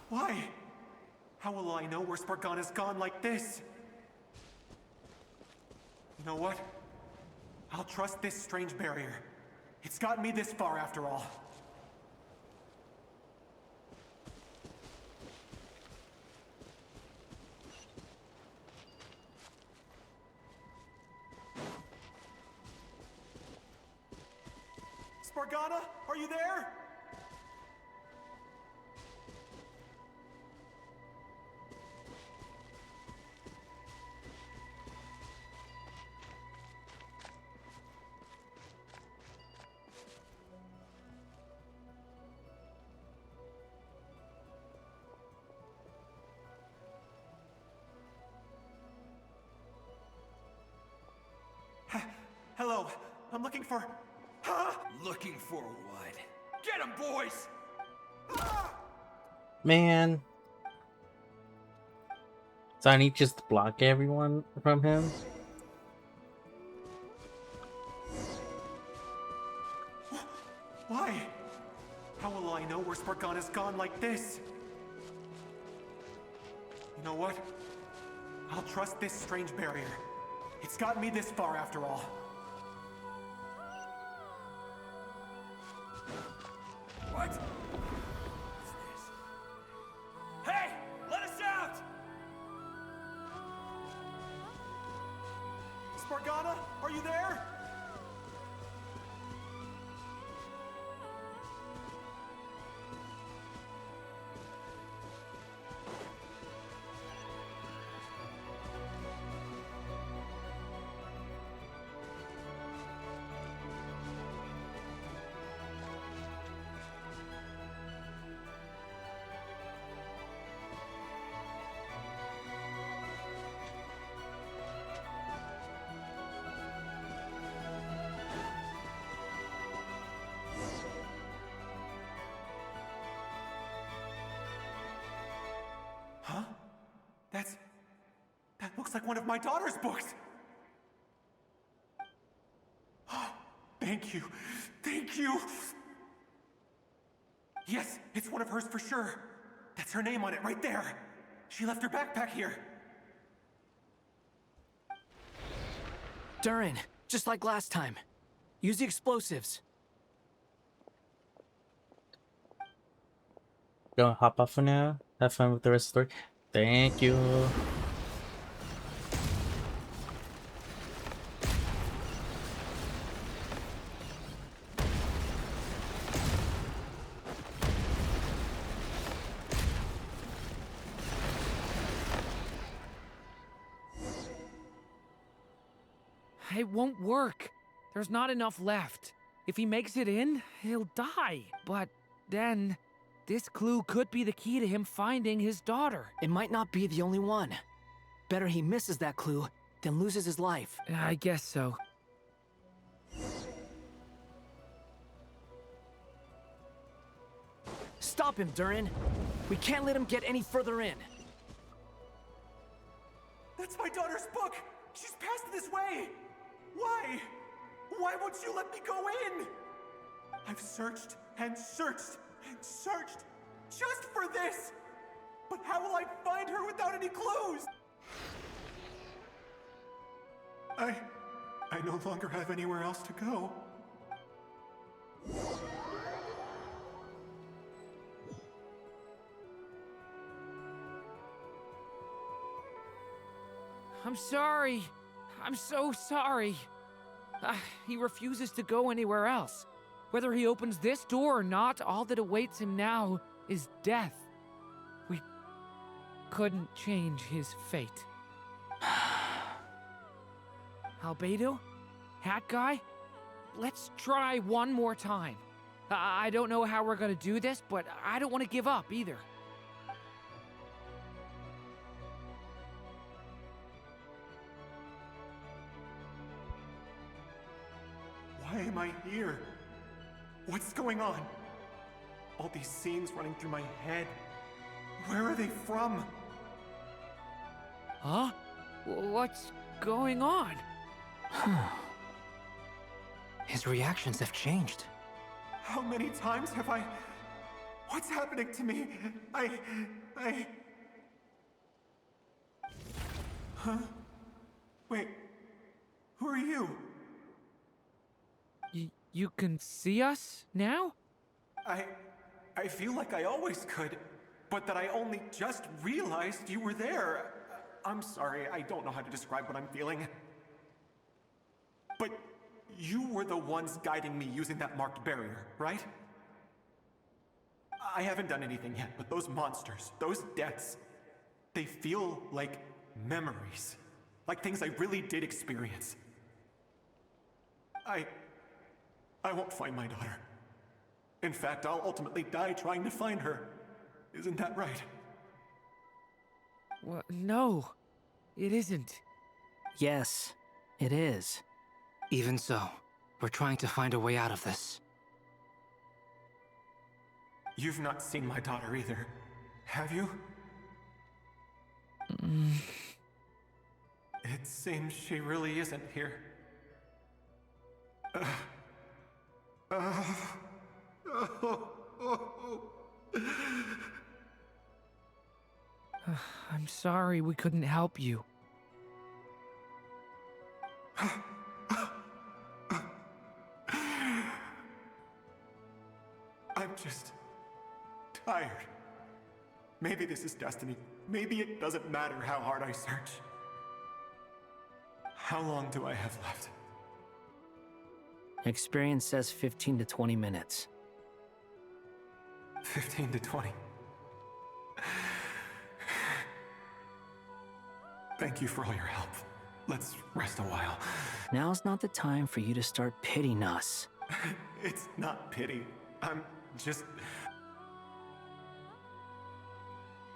O: Why? How will I know where Spargana's gone like this? You know what? I'll trust this strange barrier. It's gotten me this far after all. Spargana, are you there? Hello, I'm looking for... Huh?
I: Looking for what? Get him, boys!
A: Man. So I need just to block everyone from him?
O: Why? How will I know where Spargana's gone like this? You know what? I'll trust this strange barrier. It's gotten me this far after all.
I: What? What's this? Hey! Let us out!
O: Spargana, are you there? Huh? That looks like one of my daughter's books! Thank you. Thank you! Yes, it's one of hers for sure. That's her name on it right there. She left her backpack here.
G: Durin, just like last time. Use the explosives.
A: Gonna hop off for now. Have fun with the rest of the story. Thank you.
L: It won't work. There's not enough left. If he makes it in, he'll die. But then, this clue could be the key to him finding his daughter.
G: It might not be the only one. Better he misses that clue than loses his life.
L: I guess so.
G: Stop him, Durin. We can't let him get any further in.
O: That's my daughter's book! She's passed this way! Why? Why won't you let me go in? I've searched and searched and searched just for this! But how will I find her without any clues? I no longer have anywhere else to go.
L: I'm sorry. I'm so sorry. He refuses to go anywhere else. Whether he opens this door or not, all that awaits him now is death. We couldn't change his fate. Albedo? Hat Guy? Let's try one more time. I don't know how we're gonna do this, but I don't want to give up either.
O: Why am I here? What's going on? All these scenes running through my head. Where are they from?
L: Huh? What's going on?
N: His reactions have changed.
O: How many times have I... What's happening to me? Huh? Wait, who are you?
L: You can see us now?
O: I feel like I always could, but that I only just realized you were there. I'm sorry, I don't know how to describe what I'm feeling. But you were the ones guiding me using that marked barrier, right? I haven't done anything yet, but those monsters, those deaths, they feel like memories. Like things I really did experience. I won't find my daughter. In fact, I'll ultimately die trying to find her. Isn't that right?
L: Well, no, it isn't.
G: Yes, it is.
N: Even so, we're trying to find a way out of this.
O: You've not seen my daughter either, have you? It seems she really isn't here.
L: I'm sorry we couldn't help you.
O: I'm just tired. Maybe this is destiny. Maybe it doesn't matter how hard I search. How long do I have left?
G: Experience says 15 to 20 minutes.
O: 15 to 20. Thank you for all your help. Let's rest a while.
G: Now's not the time for you to start pitying us.
O: It's not pity. I'm just...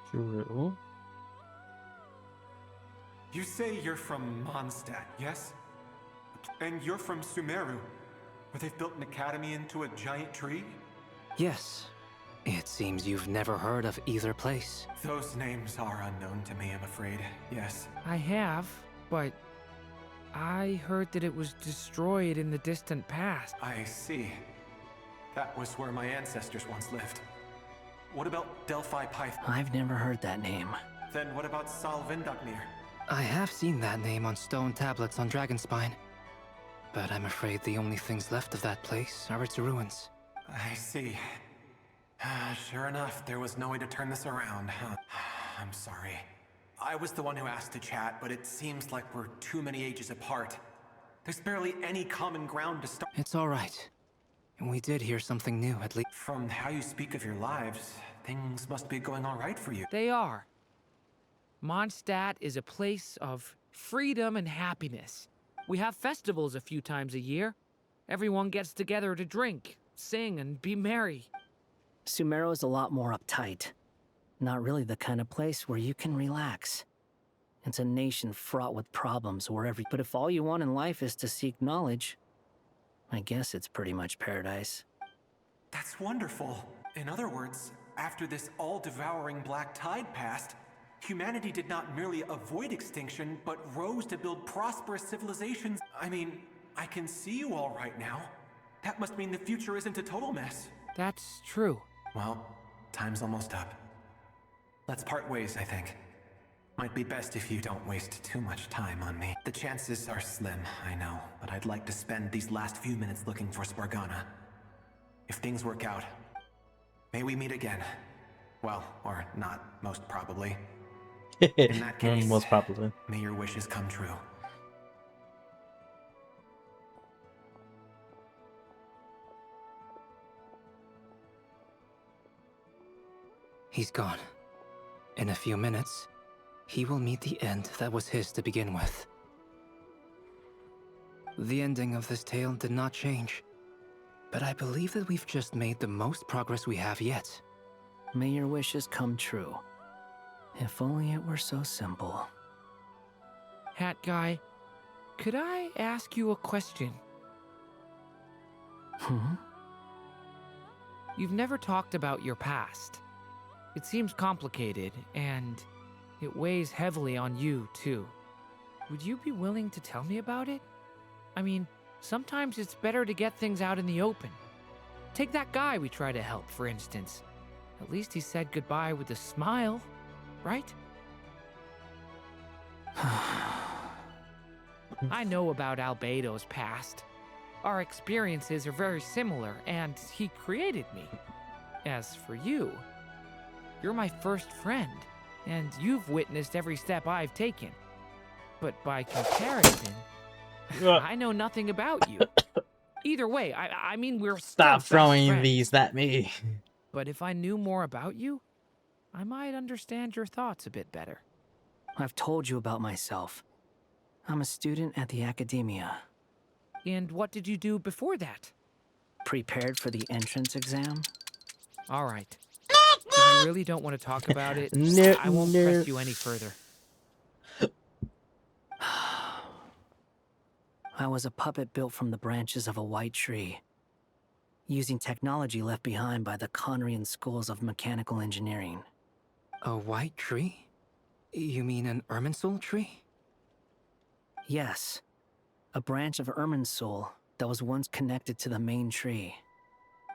A: True.
O: You say you're from Mondstadt, yes? And you're from Sumeru, where they've built an academy into a giant tree?
N: Yes. It seems you've never heard of either place.
O: Those names are unknown to me, I'm afraid. Yes.
L: I have, but I heard that it was destroyed in the distant past.
O: I see. That was where my ancestors once lived. What about Delphi Python?
G: I've never heard that name.
O: Then what about Salvindagnir?
N: I have seen that name on stone tablets on Dragonspine. But I'm afraid the only things left of that place are its ruins.
O: I see. Sure enough, there was no way to turn this around, huh? I'm sorry. I was the one who asked to chat, but it seems like we're too many ages apart. There's barely any common ground to start.
N: It's all right. We did hear something new, at least.
O: From how you speak of your lives, things must be going all right for you.
L: They are. Mondstadt is a place of freedom and happiness. We have festivals a few times a year. Everyone gets together to drink, sing, and be merry.
G: Sumeru is a lot more uptight. Not really the kind of place where you can relax. It's a nation fraught with problems but if all you want in life is to seek knowledge, I guess it's pretty much paradise.
O: That's wonderful. In other words, after this all-devouring black tide passed, humanity did not merely avoid extinction, but rose to build prosperous civilizations. I mean, I can see you all right now. That must mean the future isn't a total mess.
L: That's true.
O: Well, time's almost up. Let's part ways, I think.
S: Might be best if you don't waste too much time on me. The chances are slim, I know, but I'd like to spend these last few minutes looking for Spargana. If things work out, may we meet again. Well, or not, most probably. In that case,
A: most probably.
S: may your wishes come true.
N: He's gone. In a few minutes, he will meet the end that was his to begin with. The ending of this tale did not change, but I believe that we've just made the most progress we have yet.
G: May your wishes come true. If only it were so simple.
L: Hat guy, could I ask you a question? You've never talked about your past. It seems complicated, and it weighs heavily on you, too. Would you be willing to tell me about it? I mean, sometimes it's better to get things out in the open. Take that guy we try to help, for instance. At least he said goodbye with a smile, right? I know about Albedo's past. Our experiences are very similar, and he created me. As for you, you're my first friend, and you've witnessed every step I've taken. But by comparison, I know nothing about you. Either way, I mean, we're
A: Stop
L: still
A: throwing
L: best friends.
A: these at me.
L: But if I knew more about you, I might understand your thoughts a bit better.
G: I've told you about myself. I'm a student at the academia.
L: And what did you do before that?
G: Prepared for the entrance exam?
L: All right. If you really don't want to talk about it,
A: No,
L: I won't
A: no.
L: press you any further.
G: I was a puppet built from the branches of a white tree, using technology left behind by the Conrian schools of mechanical engineering.
N: A white tree? You mean an Irminsul tree?
G: Yes, a branch of Irminsul that was once connected to the main tree.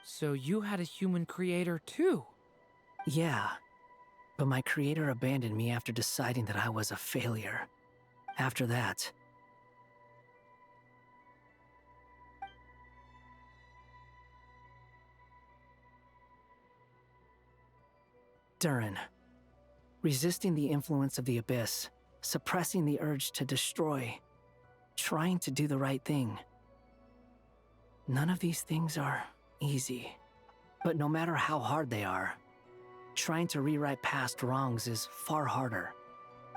L: So you had a human creator too?
G: Yeah, but my creator abandoned me after deciding that I was a failure. After that, Durin, resisting the influence of the Abyss, suppressing the urge to destroy, trying to do the right thing. None of these things are easy, but no matter how hard they are, trying to rewrite past wrongs is far harder.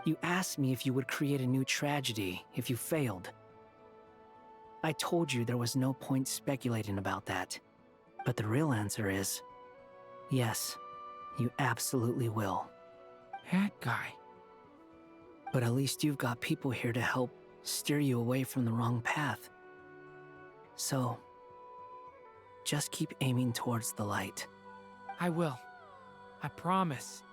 G: You asked me if you would create a new tragedy if you failed. I told you there was no point speculating about that, but the real answer is, yes, you absolutely will.
L: That guy.
G: But at least you've got people here to help steer you away from the wrong path. So, just keep aiming towards the light.
L: I will. I promise.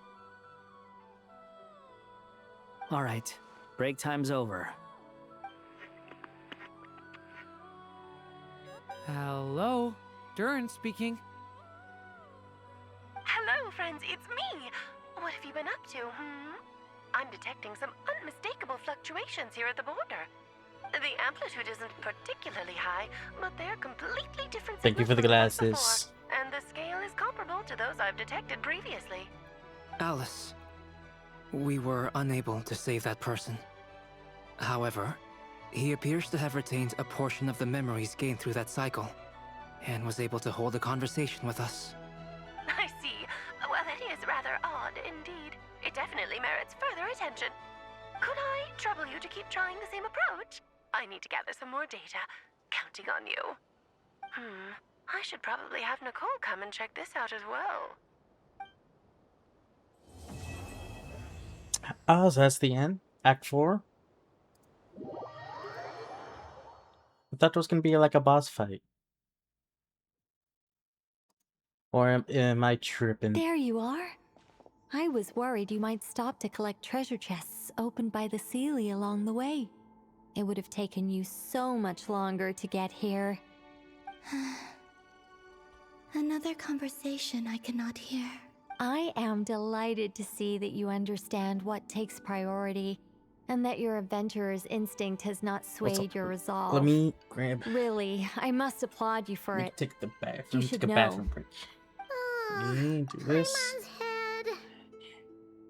G: All right, break time's over.
L: Hello? Durin speaking.
R: Hello, friends, it's me. What have you been up to, I'm detecting some unmistakable fluctuations here at the border. The amplitude isn't particularly high, but they're completely different.
A: Thank you for the
R: signals from
A: glasses.
R: before, and the scale is comparable to those I've detected previously.
N: Alice, we were unable to save that person. However, he appears to have retained a portion of the memories gained through that cycle, and was able to hold a conversation with us.
R: I see. Well, that is rather odd indeed. It definitely merits further attention. Could I trouble you to keep trying the same approach? I need to gather some more data. Counting on you. I should probably have Nicole come and check this out as well.
A: Oh, so that's the end? Act 4? I thought it was gonna be like a boss fight. Or am I tripping?
B: There you are. I was worried you might stop to collect treasure chests opened by the Seelie along the way. It would have taken you so much longer to get here.
H: Another conversation I cannot hear.
T: I am delighted to see that you understand what takes priority and that your adventurer's instinct has not swayed your resolve.
A: Let me grab.
T: Really, I must applaud you for it.
A: Take the bathroom.
T: You
A: Take
T: should
A: a
T: know.
A: bathroom break. Let me do this.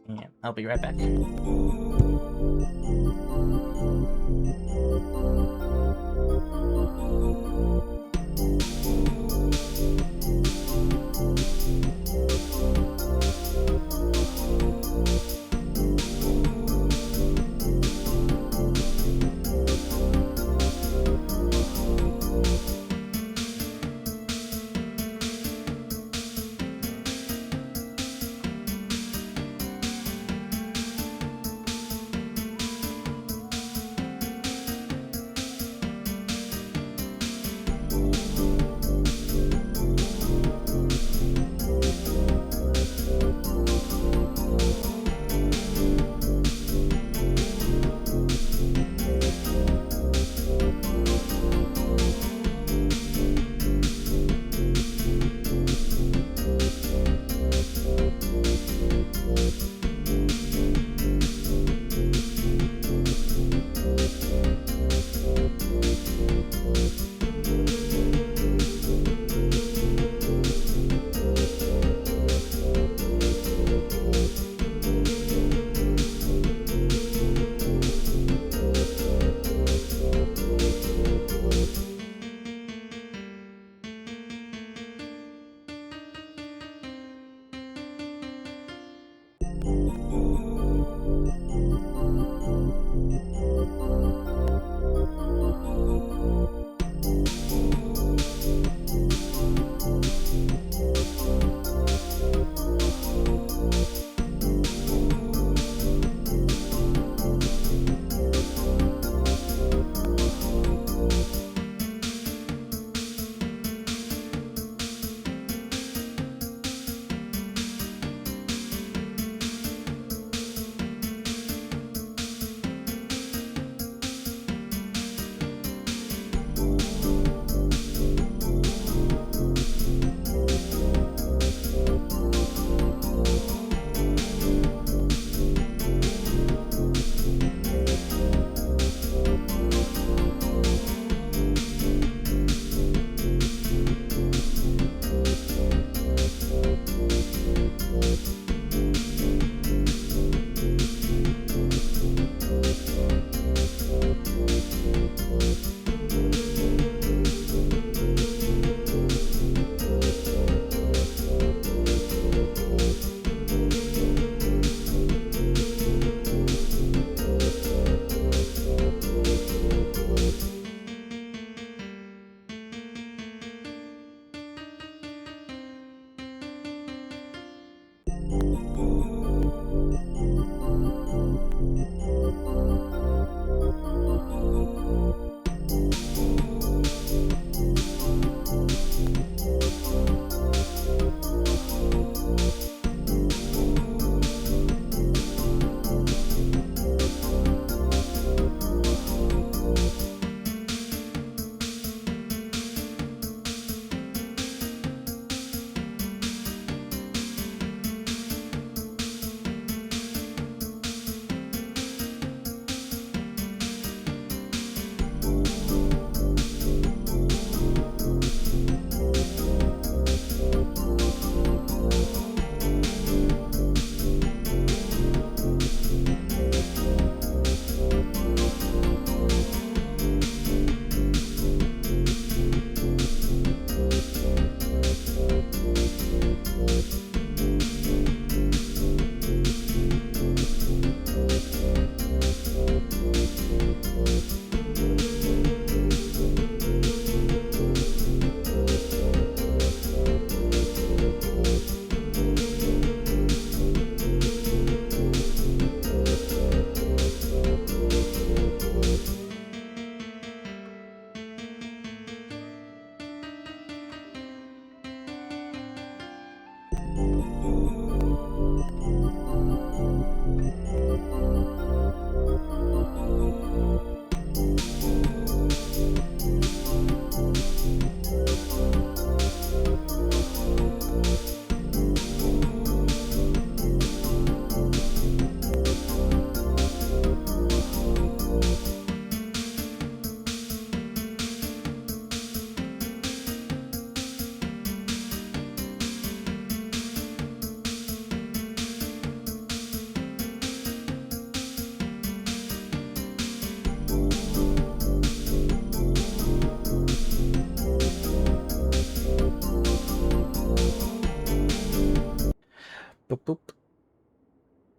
A: And I'll be right back.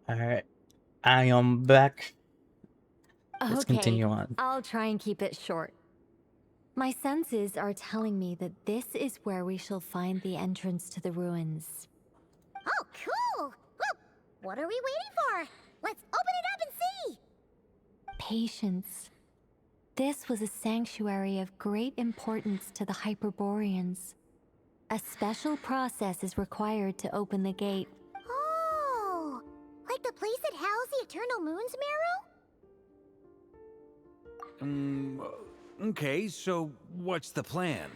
A: Alright. I am back. Let's
T: Okay,
A: continue on.
T: I'll try and keep it short. My senses are telling me that this is where we shall find the entrance to the ruins.
C: Oh, cool! Well, what are we waiting for? Let's open it up and see!
T: Patience. This was a sanctuary of great importance to the Hyperboreans. A special process is required to open the gate.
C: Oh! Like the place that housed the Eternal Moon's marrow?
I: Okay, so what's the plan?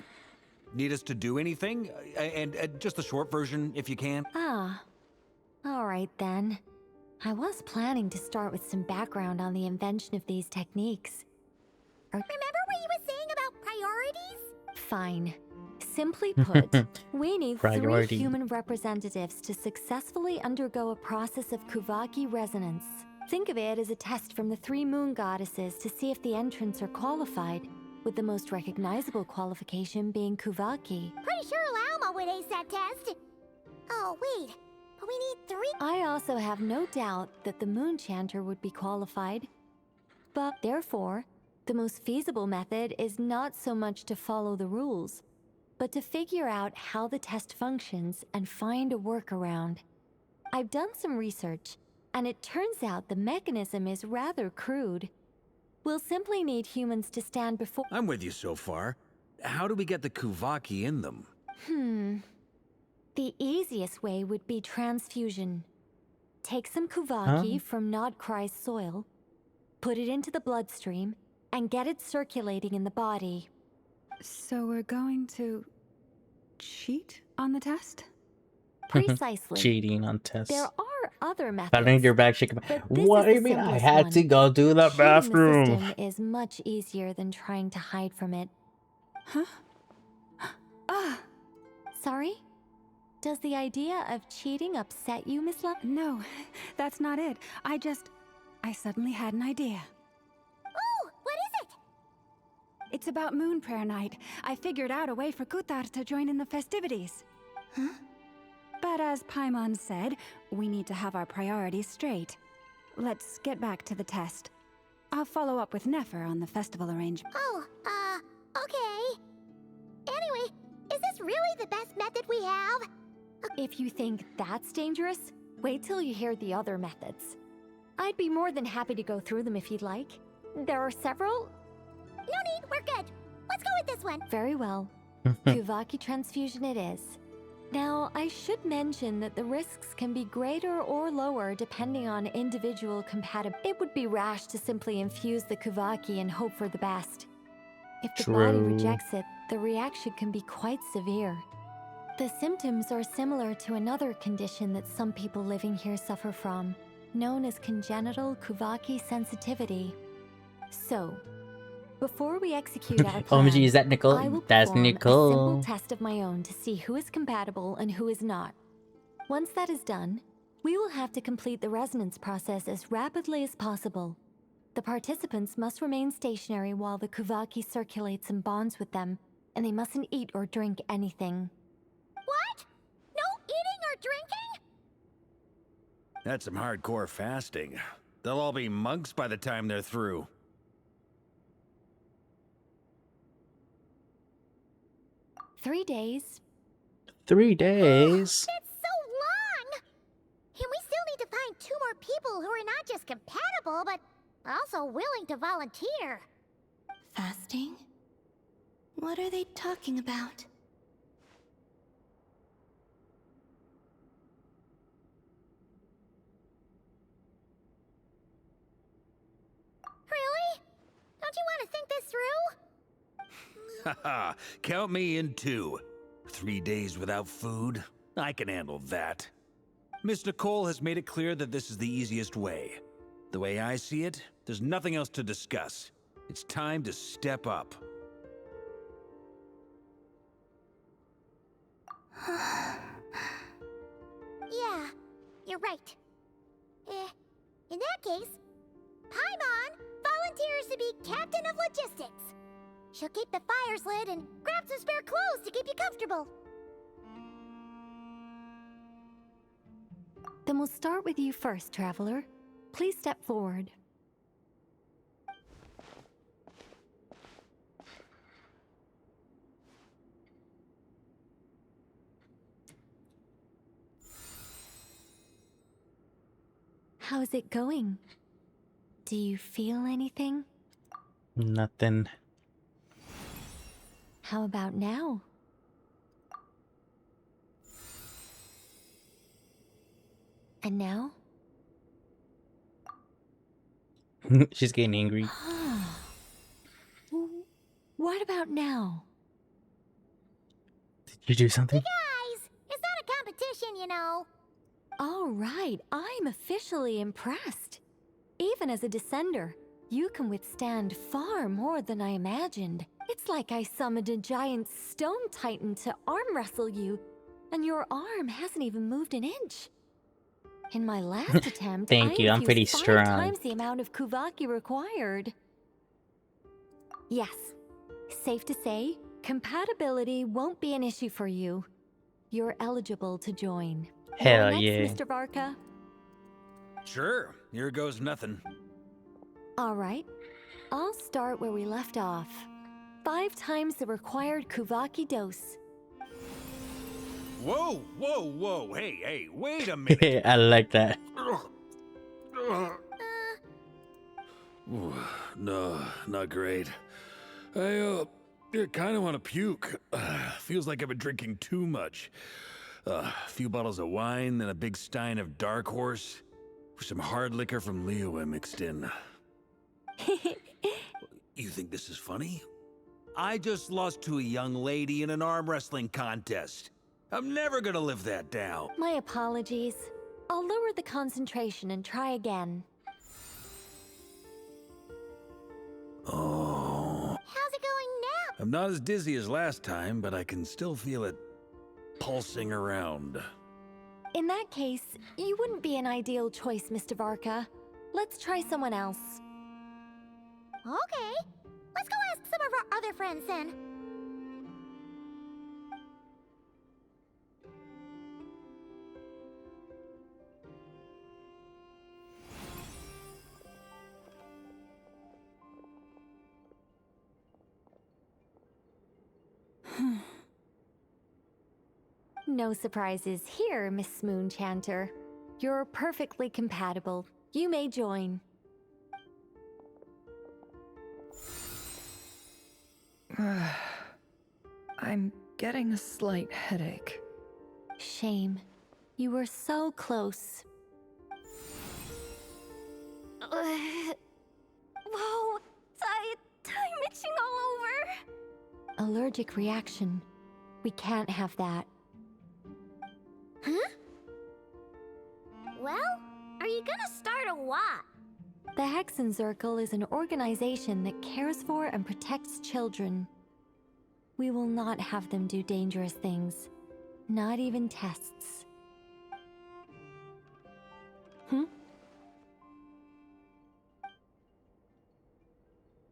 I: Need us to do anything? And just the short version, if you can.
T: Ah. Alright then. I was planning to start with some background on the invention of these techniques.
C: Remember what you were saying about priorities?
T: Fine. Simply put, we need 3
A: Priority.
T: human representatives to successfully undergo a process of Kuvaki resonance. Think of it as a test from the 3 moon goddesses to see if the entrants are qualified, with the most recognizable qualification being Kuvaki.
C: Pretty sure Lauma would ace that test. Oh, wait. But we need 3.
T: I also have no doubt that the Moon Chanter would be qualified. But therefore, the most feasible method is not so much to follow the rules, but to figure out how the test functions and find a workaround. I've done some research, and it turns out the mechanism is rather crude. We'll simply need humans to stand before—
I: I'm with you so far. How do we get the Kuvaki in them?
T: The easiest way would be transfusion. Take some Kuvaki from Nodcry's soil, put it into the bloodstream, and get it circulating in the body.
J: So we're going to cheat on the test?
T: Precisely.
A: Cheating on tests.
T: There are other methods.
A: Patting your back, shaking.
T: But
A: What do
T: this
A: you
T: is the
A: mean? I
T: simplest
A: had
T: one.
A: to go to the
T: Cheating
A: bathroom.
T: the system is much easier than trying to hide from it.
J: Huh?
T: Sorry? Does the idea of cheating upset you, Miss Love?
J: No, that's not it. I suddenly had an idea.
C: Oh, what is it?
J: It's about Moon Prayer Night. I figured out a way for Kuthar to join in the festivities.
H: Huh?
J: But as Paimon said, we need to have our priorities straight. Let's get back to the test. I'll follow up with Nefer on the festival arrangement.
C: Oh, okay. Anyway, is this really the best method we have?
T: If you think that's dangerous, wait till you hear the other methods. I'd be more than happy to go through them if you'd like. There are several.
C: No need, we're good. Let's go with this one.
T: Very well. Kuvaki transfusion it is. Now, I should mention that the risks can be greater or lower depending on individual compatibility. It would be rash to simply infuse the Kuvaki and hope for the best. If the body
A: True.
T: rejects it, the reaction can be quite severe. The symptoms are similar to another condition that some people living here suffer from, known as congenital Kuvaki sensitivity. So, before we execute our plan,
A: OMG, is that Nicole?
T: I will
A: That's
T: perform a
A: Nicole.
T: simple test of my own to see who is compatible and who is not. Once that is done, we will have to complete the resonance process as rapidly as possible. The participants must remain stationary while the Kuvaki circulates and bonds with them, and they mustn't eat or drink anything.
C: What? No eating or drinking?
I: That's some hardcore fasting. They'll all be monks by the time they're through.
T: Three days.
A: 3 days.
C: That's so long! And we still need to find 2 more people who are not just compatible, but also willing to volunteer.
H: Fasting? What are they talking about?
C: Really? Don't you want to think this through?
I: Haha, count me in too. 3 days without food? I can handle that. Miss Nicole has made it clear that this is the easiest way. The way I see it, there's nothing else to discuss. It's time to step up.
C: Yeah, you're right. In that case, Paimon volunteers to be Captain of Logistics. She'll keep the fires lit and grab some spare clothes to keep you comfortable.
T: Then we'll start with you first, traveler. Please step forward. How's it going? Do you feel anything?
A: Nothing.
T: How about now? And now?
A: She's getting angry.
T: What about now?
A: Did you do something?
C: Guys, it's not a competition, you know.
T: All right, I'm officially impressed. Even as a descender, you can withstand far more than I imagined. It's like I summoned a giant stone titan to arm wrestle you, and your arm hasn't even moved an inch. In my last attempt,
A: Thank you, I'm
T: infused
A: pretty
T: 5
A: strong.
T: times the amount of Kuvaki required. Yes, safe to say, compatibility won't be an issue for you. You're eligible to join.
A: Hell
T: You're next,
A: yeah.
T: Mr. Varka.
I: Sure, here goes nothing.
T: All right, I'll start where we left off. 5 times the required Kuvaki dose.
I: Whoa, whoa, whoa, hey, wait a minute.
A: I like that.
I: Ooh, no, not great. I kind of want to puke. Feels like I've been drinking too much. A few bottles of wine, then a big stein of Dark Horse, with some hard liquor from Liyue mixed in. You think this is funny? I just lost to a young lady in an arm wrestling contest. I'm never gonna live that down.
T: My apologies. I'll lower the concentration and try again.
I: Oh.
C: How's it going now?
I: I'm not as dizzy as last time, but I can still feel it pulsing around.
T: In that case, you wouldn't be an ideal choice, Mr. Varka. Let's try someone else.
C: Okay. Let's go ask some of our other friends then.
T: No surprises here, Miss Moonchanter. You're perfectly compatible. You may join.
D: I'm getting a slight headache.
T: Shame. You were so close.
F: Whoa! I'm itching all over!
T: Allergic reaction. We can't have that.
C: Huh? Well, are you gonna start a what?
T: The Hexenzirkel is an organization that cares for and protects children. We will not have them do dangerous things. Not even tests.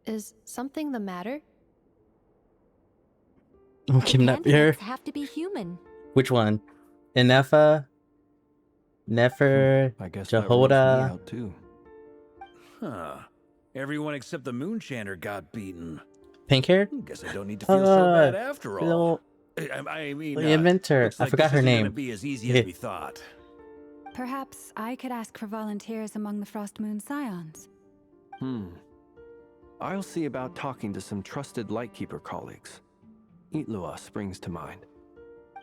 U: Is something the matter?
A: Kidnap her.
T: Have to be human.
A: Which one? Inefa? Nefer?
I: I guess
A: Jehoda?
I: out too. Huh. Everyone except the Moonchanter got beaten.
A: Pink hair?
I: Guess I don't need to feel so bad after all. I mean,
A: the inventor.
I: looks
A: I
I: like
A: forgot
I: this
A: her
I: isn't
A: name.
I: gonna be as easy as we thought.
J: Perhaps I could ask for volunteers among the Frost Moon Scions.
V: I'll see about talking to some trusted Lightkeeper colleagues. Itlua springs to mind.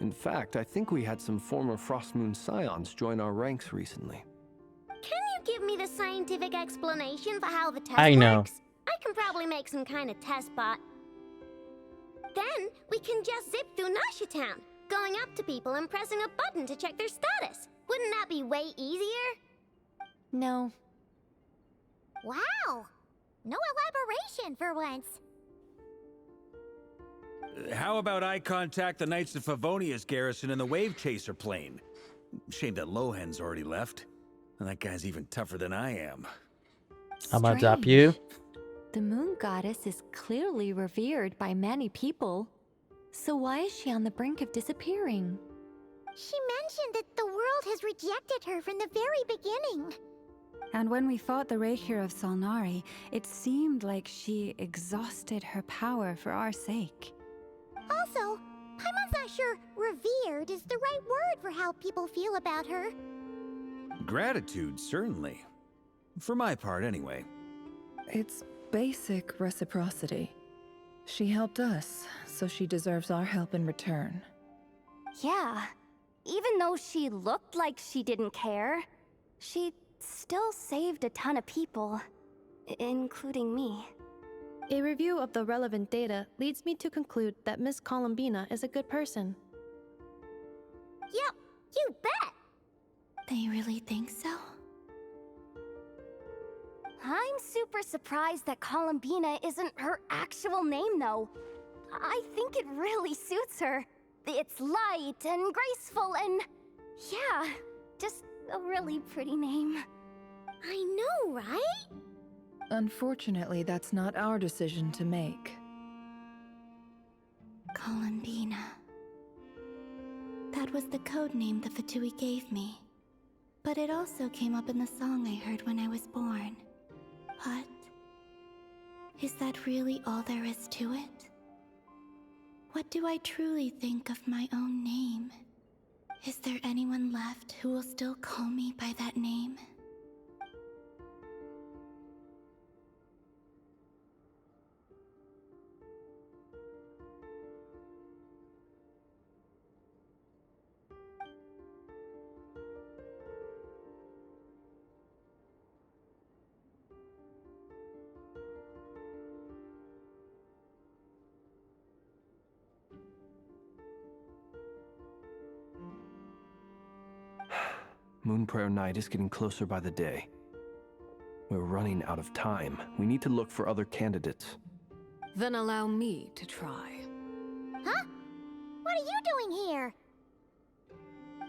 V: In fact, I think we had some former Frost Moon Scions join our ranks recently.
C: Can you give me the scientific explanation for how the test
A: I know.
C: works? I can probably make some kind of test bot. Then we can just zip through Nasha Town, going up to people and pressing a button to check their status. Wouldn't that be way easier?
T: No.
C: Wow! No elaboration for once.
I: How about I contact the Knights of Favonia's garrison in the Wave Chaser plane? Shame that Lohan's already left. And that guy's even tougher than I am.
A: I'm gonna adopt you.
T: The moon goddess is clearly revered by many people. So why is she on the brink of disappearing?
C: She mentioned that the world world has rejected her from the very beginning.
J: And when we fought the Rakhir of Salnari, it seemed like she exhausted her power for our sake.
C: Also, Paimon's not sure revered is the right word for how people feel about her.
I: Gratitude, certainly. For my part, anyway.
D: It's basic reciprocity. She helped us, so she deserves our help in return.
F: Yeah. Even though she looked like she didn't care, she still saved a ton of people, including me.
U: A review of the relevant data leads me to conclude that Miss Columbina is a good person.
C: Yep, you bet!
H: They really think so?
F: I'm super surprised that Columbina isn't her actual name, though. I think it really suits her. It's light and graceful and... yeah, just a really pretty name.
C: I know, right?
D: Unfortunately, that's not our decision to make.
H: Columbina. That was the code name the Fatui gave me. But it also came up in the song I heard when I was born. But... is that really all there is to it? What do I truly think of my own name? Is there anyone left who will still call me by that name?
V: Moon Prayer Night is getting closer by the day. We're running out of time. We need to look for other candidates.
K: Then allow me to try.
C: Huh? What are you doing here?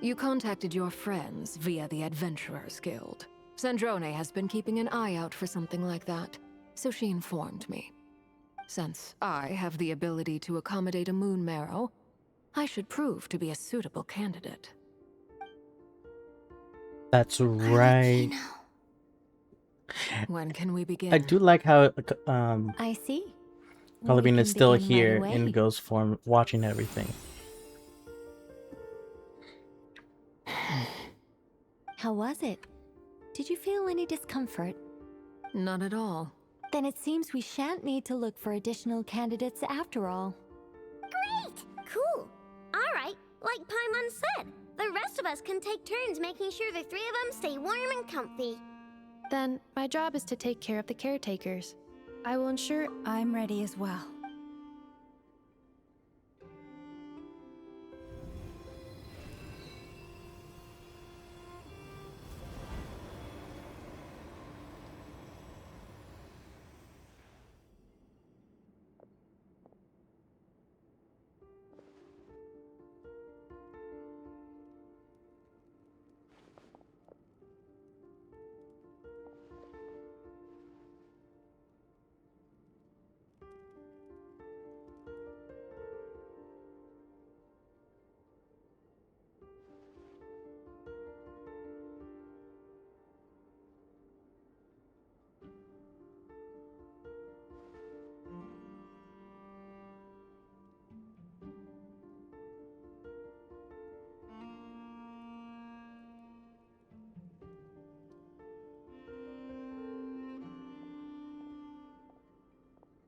K: You contacted your friends via the Adventurers Guild. Sandrone has been keeping an eye out for something like that, so she informed me. Since I have the ability to accommodate a moon marrow, I should prove to be a suitable candidate.
A: That's right.
K: When can we begin?
A: I do like how
T: I see.
A: Columbine
T: We
A: is
T: can
A: still
T: begin right
A: here
T: away.
A: in ghost form, watching everything.
T: How was it? Did you feel any discomfort?
K: Not at all.
T: Then it seems we shan't need to look for additional candidates after all.
C: Great! Cool. Alright, like Paimon said, the rest of us can take turns making sure the three of them stay warm and comfy.
U: Then, my job is to take care of the caretakers. I will ensure
J: I'm ready as well.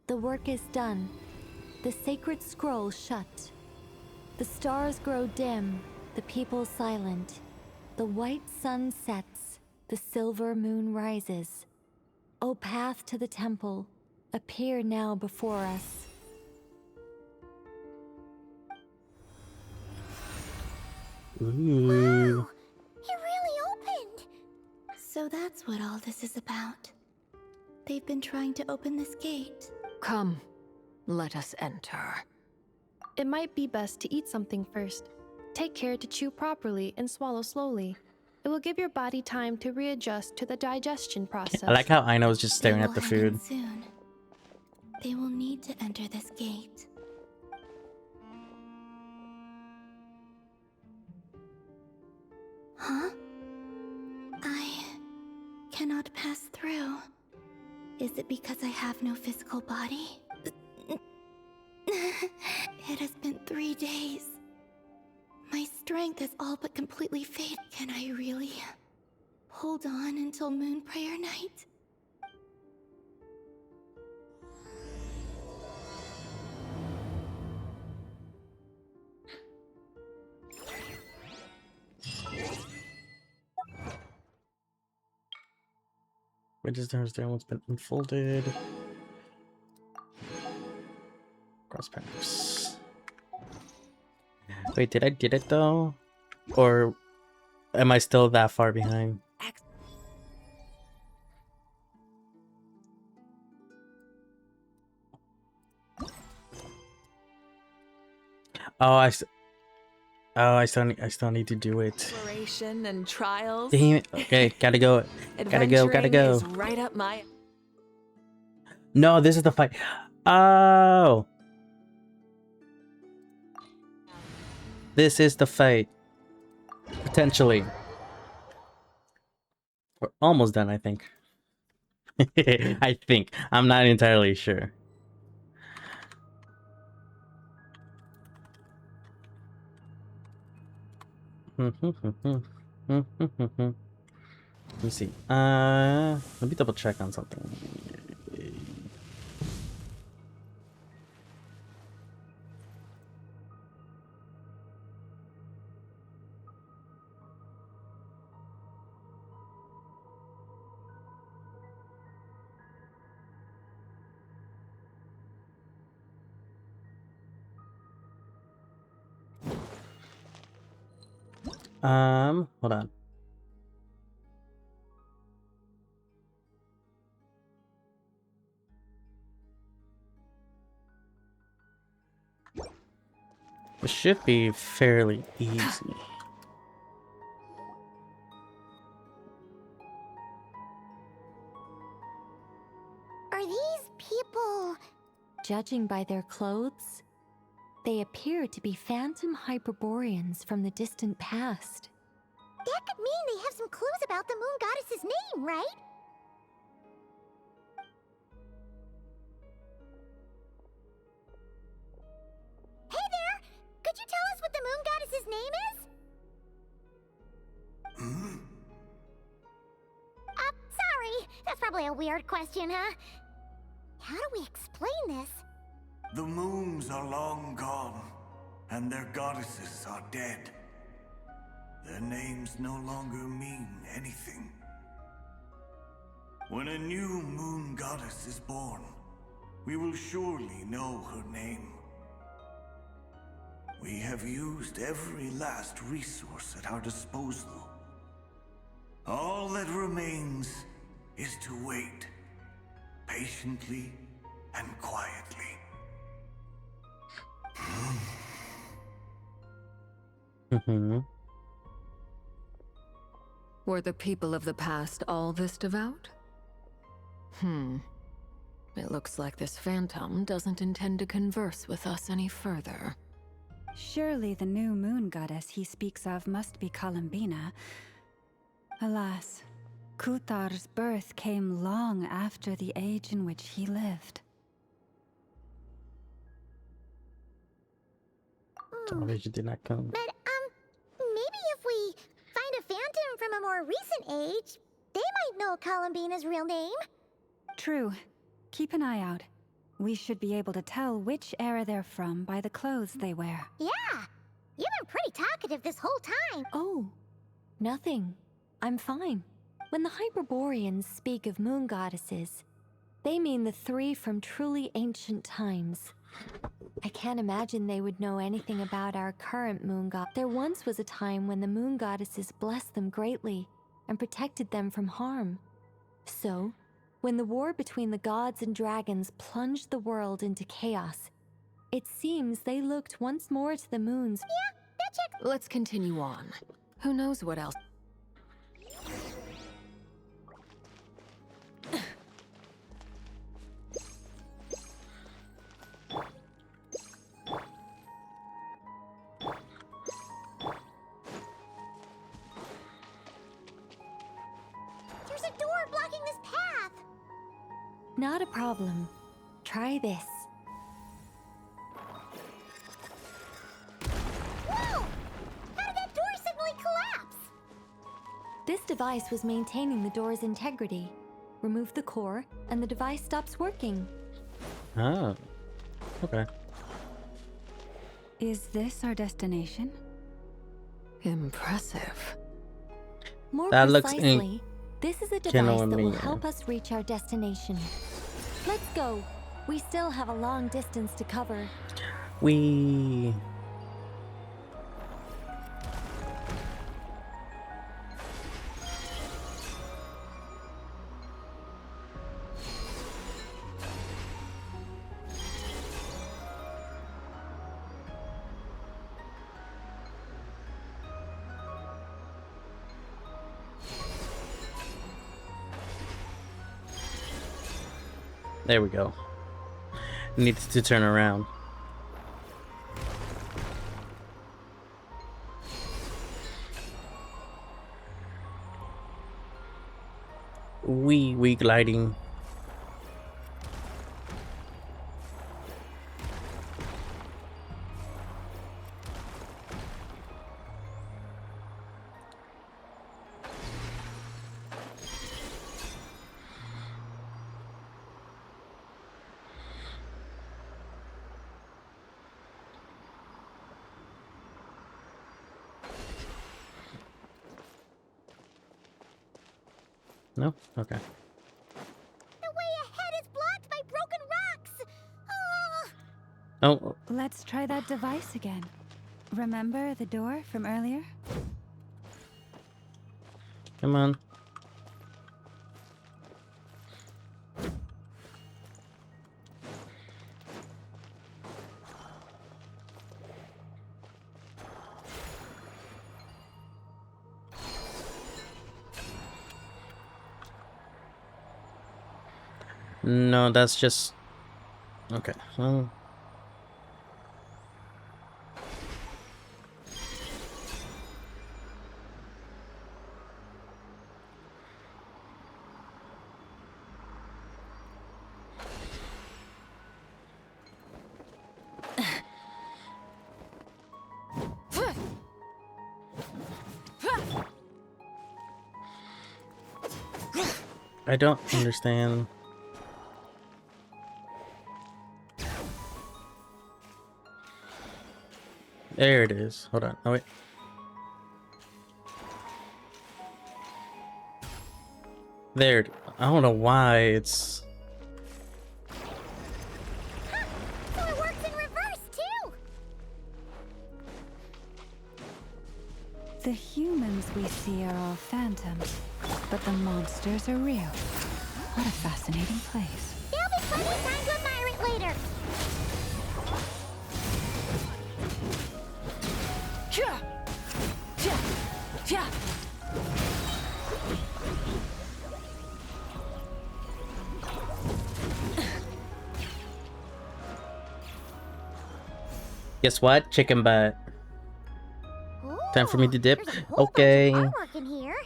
T: The work is done. The sacred scroll shut. The stars grow dim, the people silent. The white sun sets, the silver moon rises. O path to the temple, appear now before us.
A: Ooh.
C: It really opened!
H: So that's what all this is about. They've been trying to open this gate.
K: Come, let us enter.
U: it might be best to eat something first. Take care to chew properly and swallow slowly. It will give your body time to readjust to the digestion process.
A: I like how Aino's just staring at the food.
H: Soon. They will need to enter this gate. Huh? I cannot pass through. Is it because I have no physical body? It has been 3 days. My strength is all but completely faded. Can I really hold on until Moon Prayer Night?
A: Register has been unfolded. Cross paths. Wait, did I get it though? Or am I still that far behind? Oh, I still need to do it.
R: Exploration and trials.
A: Damn it. Okay, gotta go. Gotta go.
R: Is right up my.
A: No, this is the fight. Oh. This is the fight. Potentially. We're almost done, I think. I think. I'm not entirely sure. Let me see. Let me double check on something. Hold on. It should be fairly easy.
C: Are these people...
T: Judging by their clothes, they appear to be phantom Hyperboreans from the distant past.
C: That could mean they have some clues about the moon goddess's name, right? Hey there! Could you tell us what the moon goddess's name is? Sorry. That's probably a weird question, huh? How do we explain this?
Q: The moons are long gone, and their goddesses are dead. Their names no longer mean anything. When a new moon goddess is born, we will surely know her name. We have used every last resource at our disposal. All that remains is to wait, patiently and quietly.
K: Were the people of the past all this devout? It looks like this phantom doesn't intend to converse with us any further.
J: Surely the new moon goddess he speaks of must be Columbina. Alas, Kuthar's birth came long after the age in which he lived.
A: Television did not come.
C: But, maybe if we find a phantom from a more recent age, they might know Columbina's real name.
J: True. Keep an eye out. We should be able to tell which era they're from by the clothes they wear.
C: Yeah! You've been pretty talkative this whole time.
T: Oh, nothing. I'm fine. When the Hyperboreans speak of moon goddesses, they mean the 3 from truly ancient times. I can't imagine they would know anything about our current moon god. There once was a time when the moon goddesses blessed them greatly and protected them from harm. So, when the war between the gods and dragons plunged the world into chaos, it seems they looked once more to the moons.
C: Yeah, that check.
K: Let's continue on. Who knows what else?
T: Not a problem. Try this.
C: Whoa! How did that door suddenly collapse?
T: This device was maintaining the door's integrity. Remove the core, and the device stops working.
A: Ah, okay.
J: Is this our destination?
K: Impressive.
T: More
A: That looks
T: precisely, this is a device that will
A: inconvenient.
T: help us reach our destination. Let's go. We still have a long distance to cover.
A: We. There we go. Needs to turn around. We gliding. No? Okay.
C: The way ahead is blocked by broken rocks!
A: Oh,
J: Let's try that device again. Remember the door from earlier?
A: come on. No, that's just okay. Well, I don't understand. There it is. Hold on. Oh wait. There. I don't know why it's.
C: So it works in reverse, too!
J: The humans we see are all phantoms, but the monsters are real. What a fascinating place.
C: There'll be plenty of time to admire it later!
A: Guess what? Chicken butt. Time for me to dip.
C: There's a whole
A: Okay.
C: bunch of artwork in here.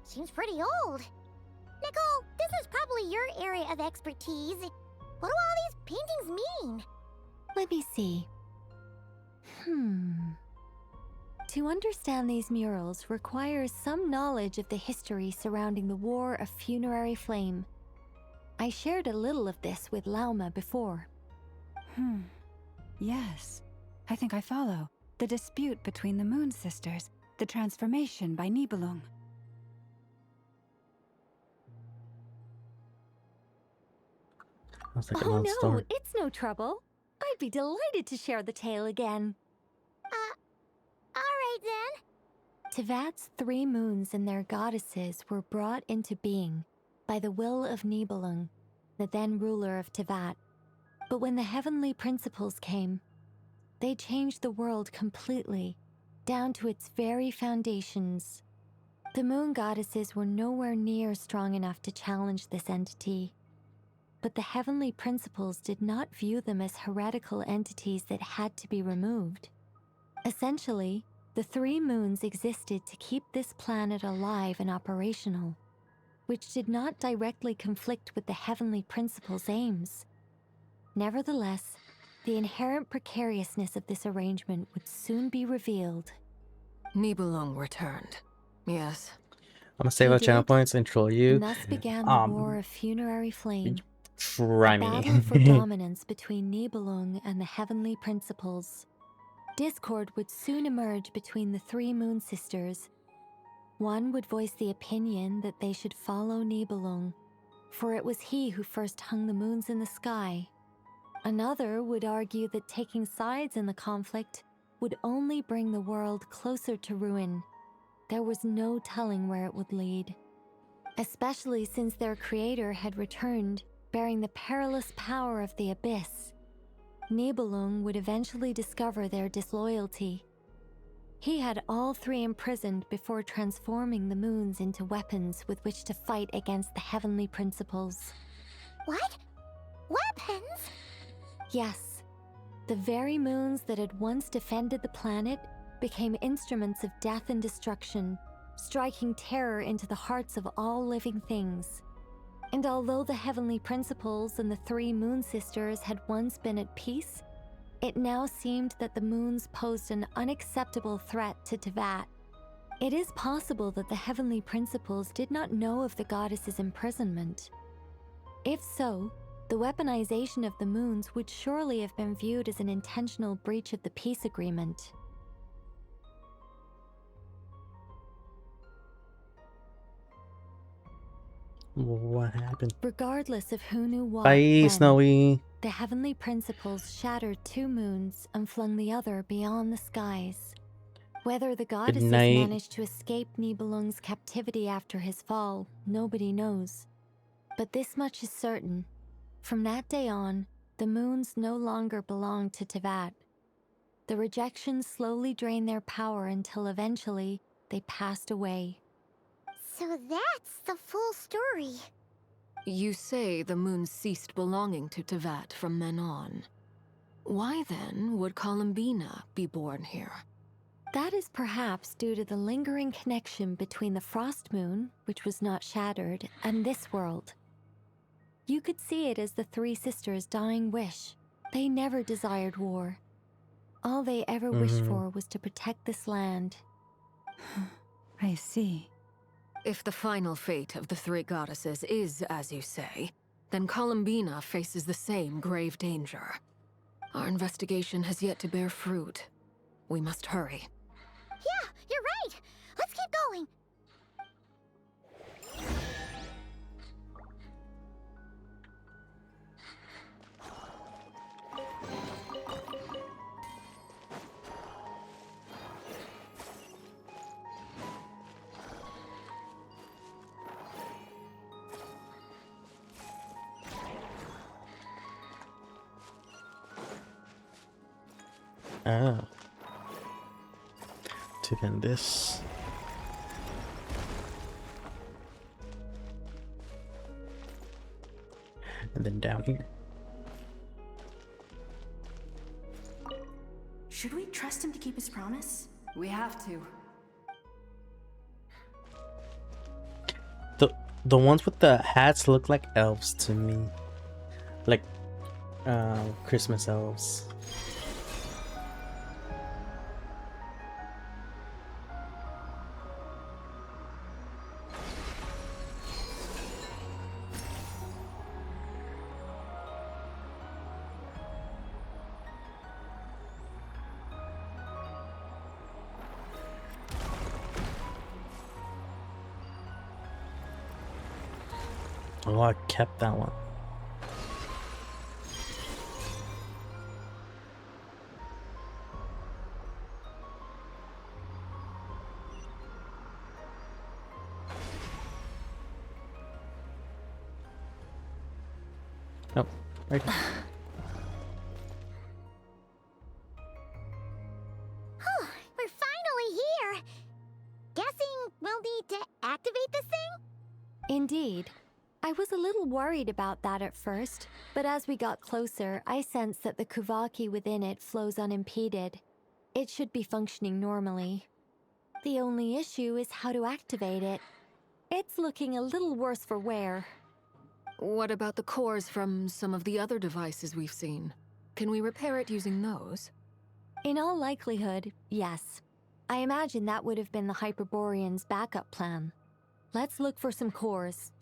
C: Seems pretty old. Nicole, this is probably your area of expertise. What do all these paintings mean?
T: Let me see. To understand these murals requires some knowledge of the history surrounding the War of Funerary Flame. I shared a little of this with Lauma before.
J: Yes, I think I follow. The dispute between the Moon Sisters, the transformation by Nibelung.
A: Sounds like a
T: Oh
A: long
T: no,
A: story.
T: it's no trouble. I'd be delighted to share the tale again.
C: Alright then.
T: Tevat's 3 moons and their goddesses were brought into being by the will of Nibelung, the then ruler of Tevat. But when the heavenly principles came, they changed the world completely, down to its very foundations. The moon goddesses were nowhere near strong enough to challenge this entity. But the heavenly principles did not view them as heretical entities that had to be removed. Essentially, the 3 moons existed to keep this planet alive and operational. which did not directly conflict with the heavenly principle's aims. Nevertheless, the inherent precariousness of this arrangement would soon be revealed.
K: Nibelung returned. Yes.
A: I'm gonna save our channel points and troll you.
T: And thus began the War of Funerary Flame.
A: Try
T: A
A: me.
T: battle for dominance between Nibelung and the heavenly principles. Discord would soon emerge between the three Moon Sisters. One would voice the opinion that they should follow Nibelung, for it was he who first hung the moons in the sky. Another would argue that taking sides in the conflict would only bring the world closer to ruin. There was no telling where it would lead, especially since their creator had returned, bearing the perilous power of the abyss. Nibelung would eventually discover their disloyalty. He had all three imprisoned before transforming the moons into weapons with which to fight against the heavenly principles.
C: What? Weapons?
T: Yes. The very moons that had once defended the planet became instruments of death and destruction, striking terror into the hearts of all living things. And although the heavenly principles and the three Moon Sisters had once been at peace, it now seemed that the moons posed an unacceptable threat to Teyvat. It is possible that the heavenly principles did not know of the goddess's imprisonment. If so, the weaponization of the moons would surely have been viewed as an intentional breach of the peace agreement.
A: What happened?
T: Regardless of who knew what,
A: Bye,
T: when,
A: Snowy.
T: the heavenly principles shattered two moons and flung the other beyond the skies. Whether the goddesses
A: night.
T: managed to escape Nibelung's captivity after his fall, nobody knows. But this much is certain. From that day on, the moons no longer belonged to Teyvat. The rejection slowly drained their power until eventually they passed away.
C: So that's the full story.
K: You say the moons ceased belonging to Teyvat from then on. Why then would Columbina be born here?
T: That is perhaps due to the lingering connection between the Frost Moon, which was not shattered, and this world. You could see it as the three sisters' dying wish. They never desired war. All they ever wished for was to protect this land.
J: I see.
K: If the final fate of the three goddesses is as you say, then Columbina faces the same grave danger. Our investigation has yet to bear fruit. We must hurry.
C: Yeah, you're right. Let's keep going.
A: Oh. To then this. And then down here.
M: Should we trust him to keep his promise?
J: We have to.
A: The ones with the hats look like elves to me. Like Christmas elves. Oh, I kept that one. Oh, right here.
C: We're finally here. Guessing we'll need to activate this thing?
T: Indeed. I was a little worried about that at first, but as we got closer, I sensed that the Kuvaki within it flows unimpeded. It should be functioning normally. The only issue is how to activate it. It's looking a little worse for wear.
K: What about the cores from some of the other devices we've seen? Can we repair it using those?
T: In all likelihood, yes. I imagine that would have been the Hyperborean's backup plan. Let's look for some cores.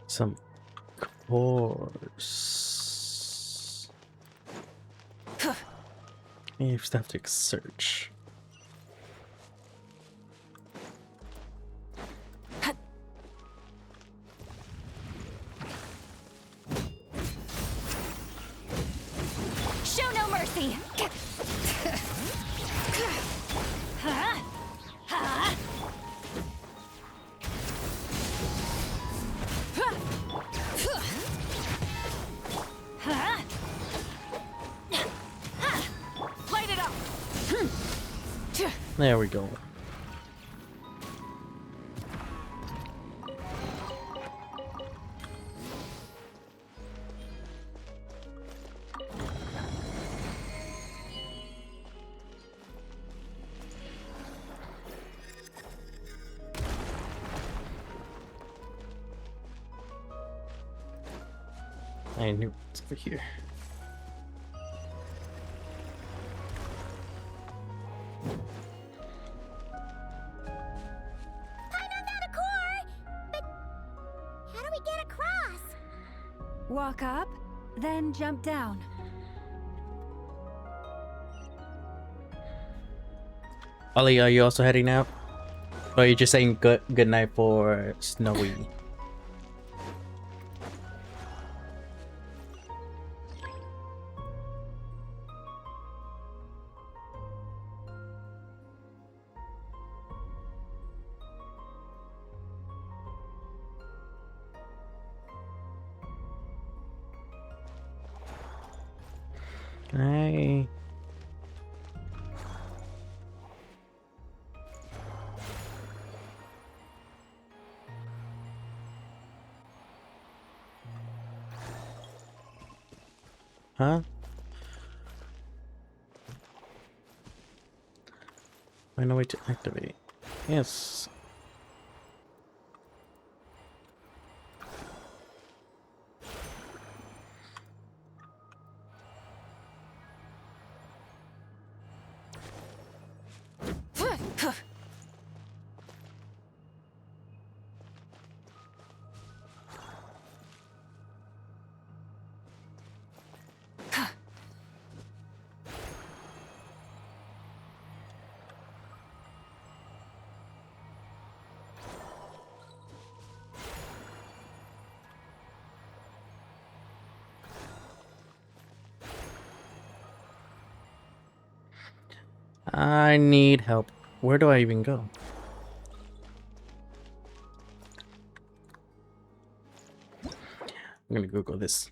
A: Some cores. You just have to search.
B: Show no mercy! Light it up!
A: There we go. I knew it's over here.
C: How do we get across?
J: Walk up, then jump down.
A: Ollie, are you also heading out? Or are you just saying good night for Snowy? Hi. Huh? Find a way to activate. Yes. I need help. Where do I even go? I'm gonna Google this.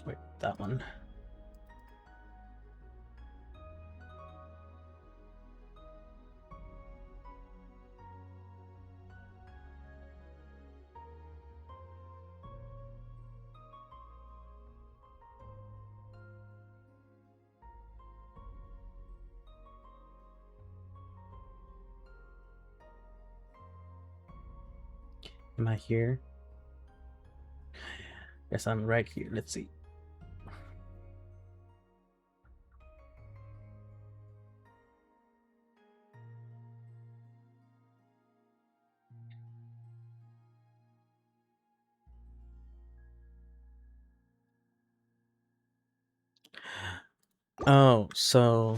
A: Wait, that one. Am I here? Yes, I'm right here. Let's see. Oh, so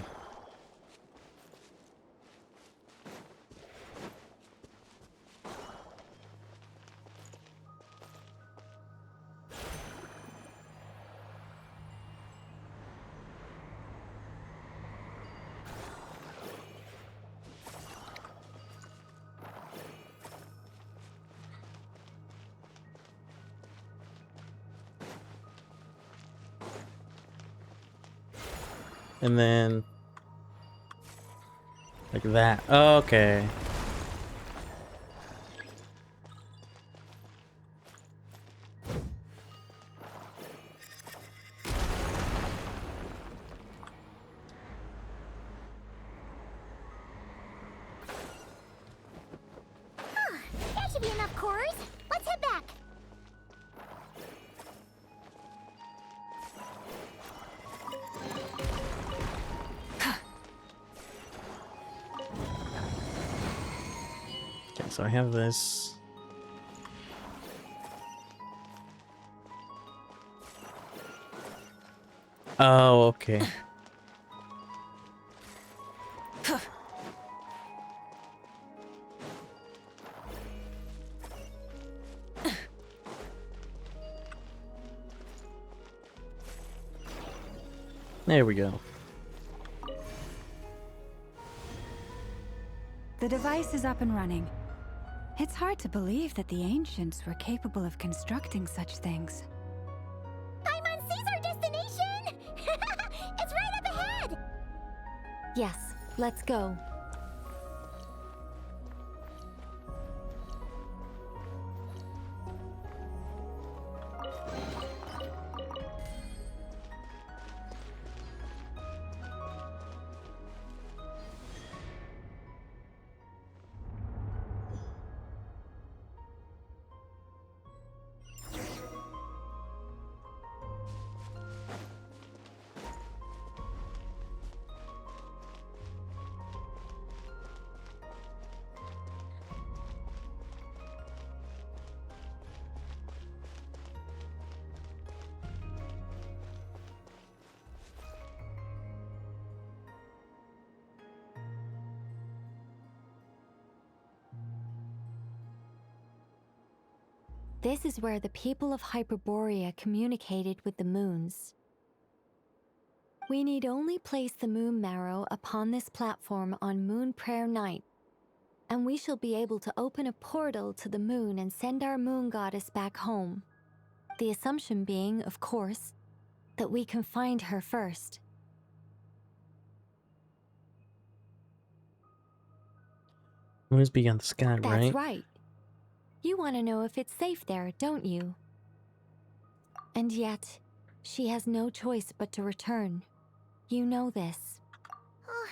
A: and then like that. Okay.
C: That should be enough cores. Let's head back.
A: Okay, so I have this. Oh, okay. There we go.
J: The device is up and running. It's hard to believe that the ancients were capable of constructing such things.
C: Paimon sees our destination! It's right up ahead!
T: Yes, let's go. This is where the people of Hyperborea communicated with the moons. We need only place the moon marrow upon this platform on Moon Prayer Night, and we shall be able to open a portal to the moon and send our moon goddess back home. The assumption being, of course, that we can find her first.
A: Moon's beyond the sky,
T: That's
A: right?
T: right. You want to know if it's safe there, don't you? And yet, she has no choice but to return. You know this.
C: Oh,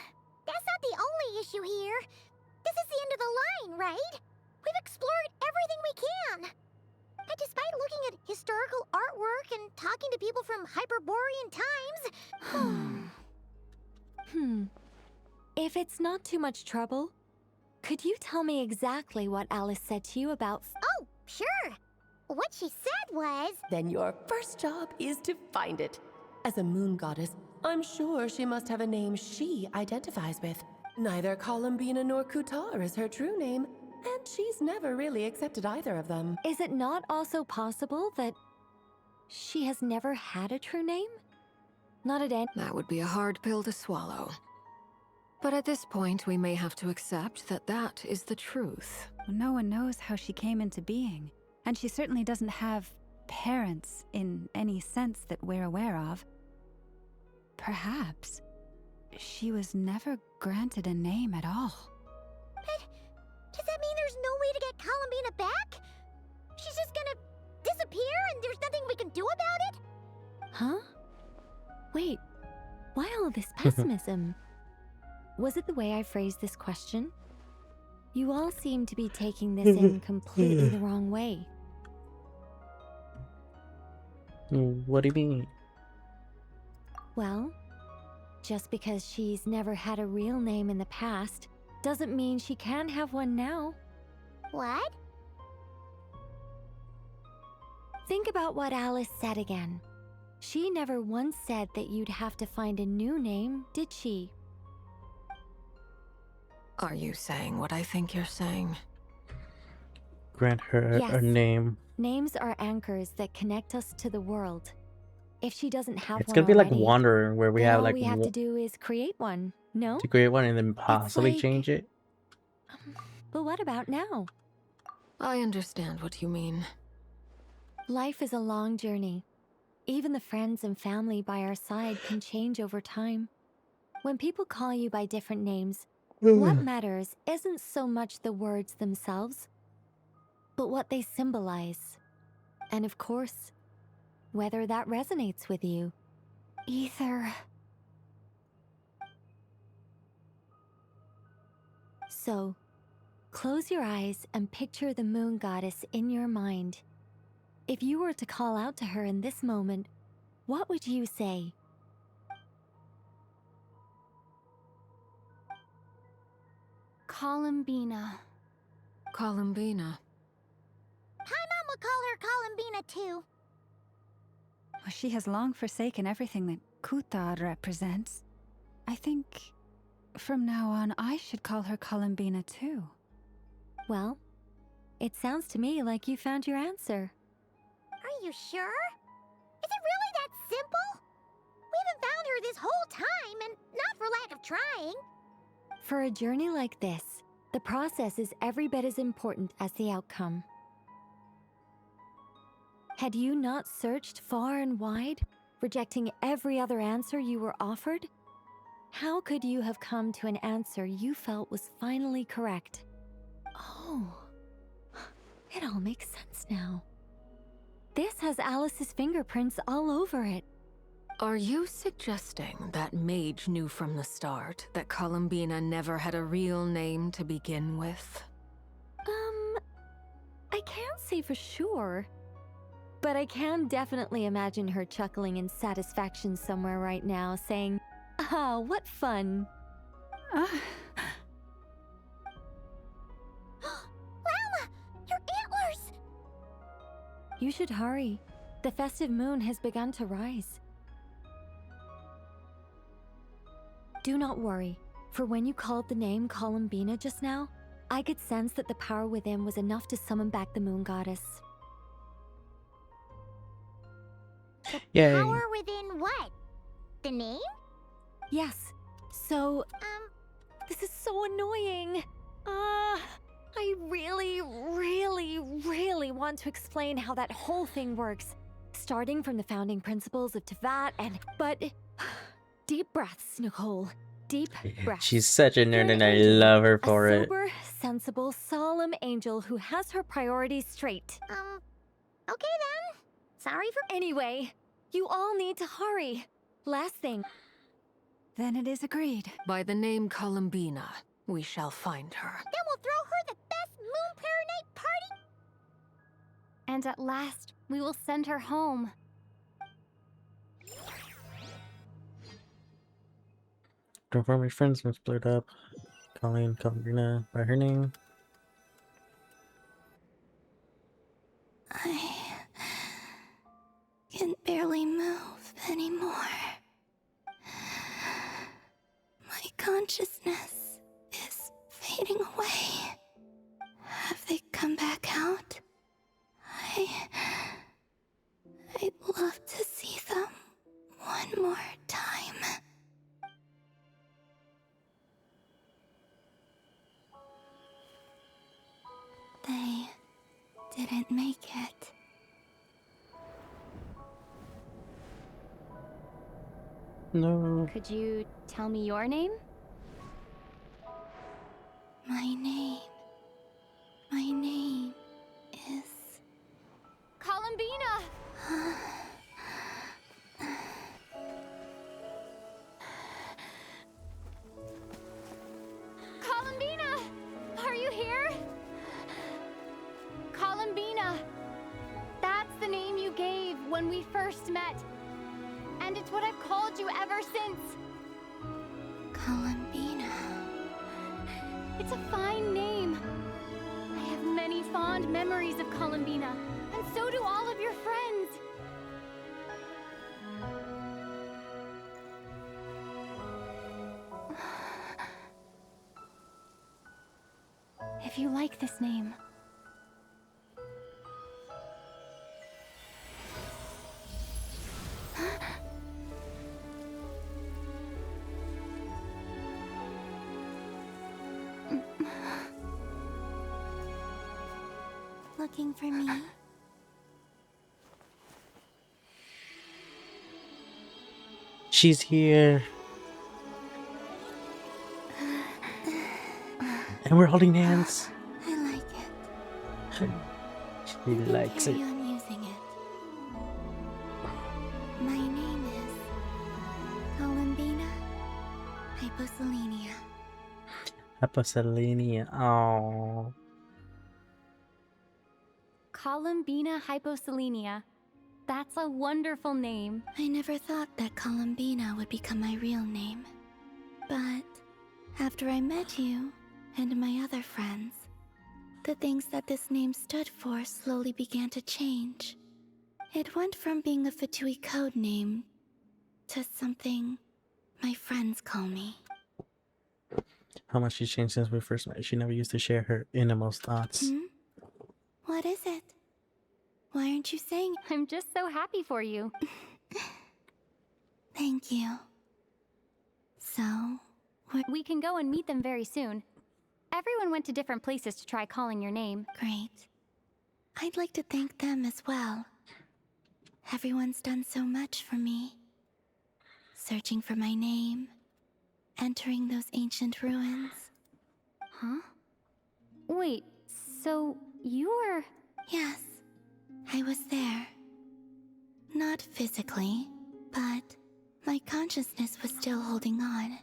C: that's not the only issue here. This is the end of the line, right? We've explored everything we can. And despite looking at historical artwork and talking to people from Hyperborean times...
T: If it's not too much trouble, could you tell me exactly what Alice said to you about...
C: Oh, sure. What she said was...
R: Then your first job is to find it. As a moon goddess, I'm sure she must have a name she identifies with. Neither Columbina nor Kutar is her true name, and she's never really accepted either of them.
T: Is it not also possible that she has never had a true name? Not at any...
K: That would be a hard pill to swallow. But at this point, we may have to accept that that is the truth.
J: No one knows how she came into being, and she certainly doesn't have parents in any sense that we're aware of. Perhaps she was never granted a name at all.
C: But does that mean there's no way to get Columbina back? She's just gonna disappear and there's nothing we can do about it?
T: Huh? Wait, why all this pessimism? Was it the way I phrased this question? You all seem to be taking this in completely the wrong way.
A: What do you mean?
T: Well, just because she's never had a real name in the past doesn't mean she can't have one now.
C: What?
T: Think about what Alice said again. She never once said that you'd have to find a new name, did she?
K: Are you saying what I think you're saying?
A: Grant her a
T: Yes.
A: name.
T: Names are anchors that connect us to the world. If she doesn't have
A: It's
T: one
A: gonna be like
T: already,
A: Wanderer, where we
T: then
A: have
T: all
A: like
T: we have to do is create one, no?
A: to create one and then possibly
T: like-
A: change it.
T: But what about now?
K: I understand what you mean.
T: Life is a long journey. Even the friends and family by our side can change over time. When people call you by different names, what matters isn't so much the words themselves, but what they symbolize. And of course, whether that resonates with you. Ether. So, close your eyes and picture the moon goddess in your mind. If you were to call out to her in this moment, what would you say?
F: Columbina.
K: Columbina.
C: Paimon would call her Columbina too.
J: Well, she has long forsaken everything that Kuthar represents. I think from now on I should call her Columbina too.
T: Well, it sounds to me like you found your answer.
C: Are you sure? Is it really that simple? We haven't found her this whole time, and not for lack of trying.
T: For a journey like this, the process is every bit as important as the outcome. Had you not searched far and wide, rejecting every other answer you were offered, how could you have come to an answer you felt was finally correct? Oh, it all makes sense now. This has Alice's fingerprints all over it.
K: Are you suggesting that Mage knew from the start that Columbina never had a real name to begin with?
T: I can't say for sure, but I can definitely imagine her chuckling in satisfaction somewhere right now, saying, "Ah, what fun."
C: Lalma, your antlers!
T: You should hurry. The festive moon has begun to rise. Do not worry, for when you called the name Columbina just now, I could sense that the power within was enough to summon back the moon goddess.
A: Yay.
C: Power within what? The name?
T: Yes, so... This is so annoying. I really want to explain how that whole thing works. Starting from the founding principles of Teyvat and... But... Deep breaths, Nicole. Deep breaths.
A: She's such a nerd,
T: You're an
A: and I
T: angel,
A: love her for
T: a
A: it.
T: sober, sensible, solemn angel who has her priorities straight.
C: Okay then. Sorry for...
T: Anyway, you all need to hurry. Last thing.
J: Then it is agreed.
K: By the name Columbina, we shall find her.
C: Then we'll throw her the best Moon Prayer Night party.
F: And at last, we will send her home.
A: Don't forget my friends must split up. Calling Columbina by her name.
H: I can barely move anymore. My consciousness is fading away. Have they come back out? I'd love to see them one more time. They didn't make it.
A: No.
F: Could you tell me your name?
H: My name is...
F: Columbina! Columbina! Are you here? when we first met. And it's what I've called you ever since.
H: Columbina.
F: It's a fine name. I have many fond memories of Columbina, and so do all of your friends. If you like this name.
H: Looking for me?
A: She's here. And we're holding hands.
H: I like it.
A: She likes it.
H: Carry on using it. My name is Columbina Hyposelenia.
A: Hyposelenia. Oh.
F: Columbina Hyposelenia. That's a wonderful name.
H: I never thought that Columbina would become my real name. But after I met you and my other friends, the things that this name stood for slowly began to change. It went from being a Fatui code name to something my friends call me.
A: How much she changed since we first met. She never used to share her innermost thoughts.
H: What is it? Why aren't you saying?
F: I'm just so happy for you.
H: Thank you. So,
F: we can go and meet them very soon. Everyone went to different places to try calling your name.
H: Great. I'd like to thank them as well. Everyone's done so much for me. Searching for my name, entering those ancient ruins.
F: Huh? Wait, so you were...
H: Yes, I was there. Not physically, but my consciousness was still holding on.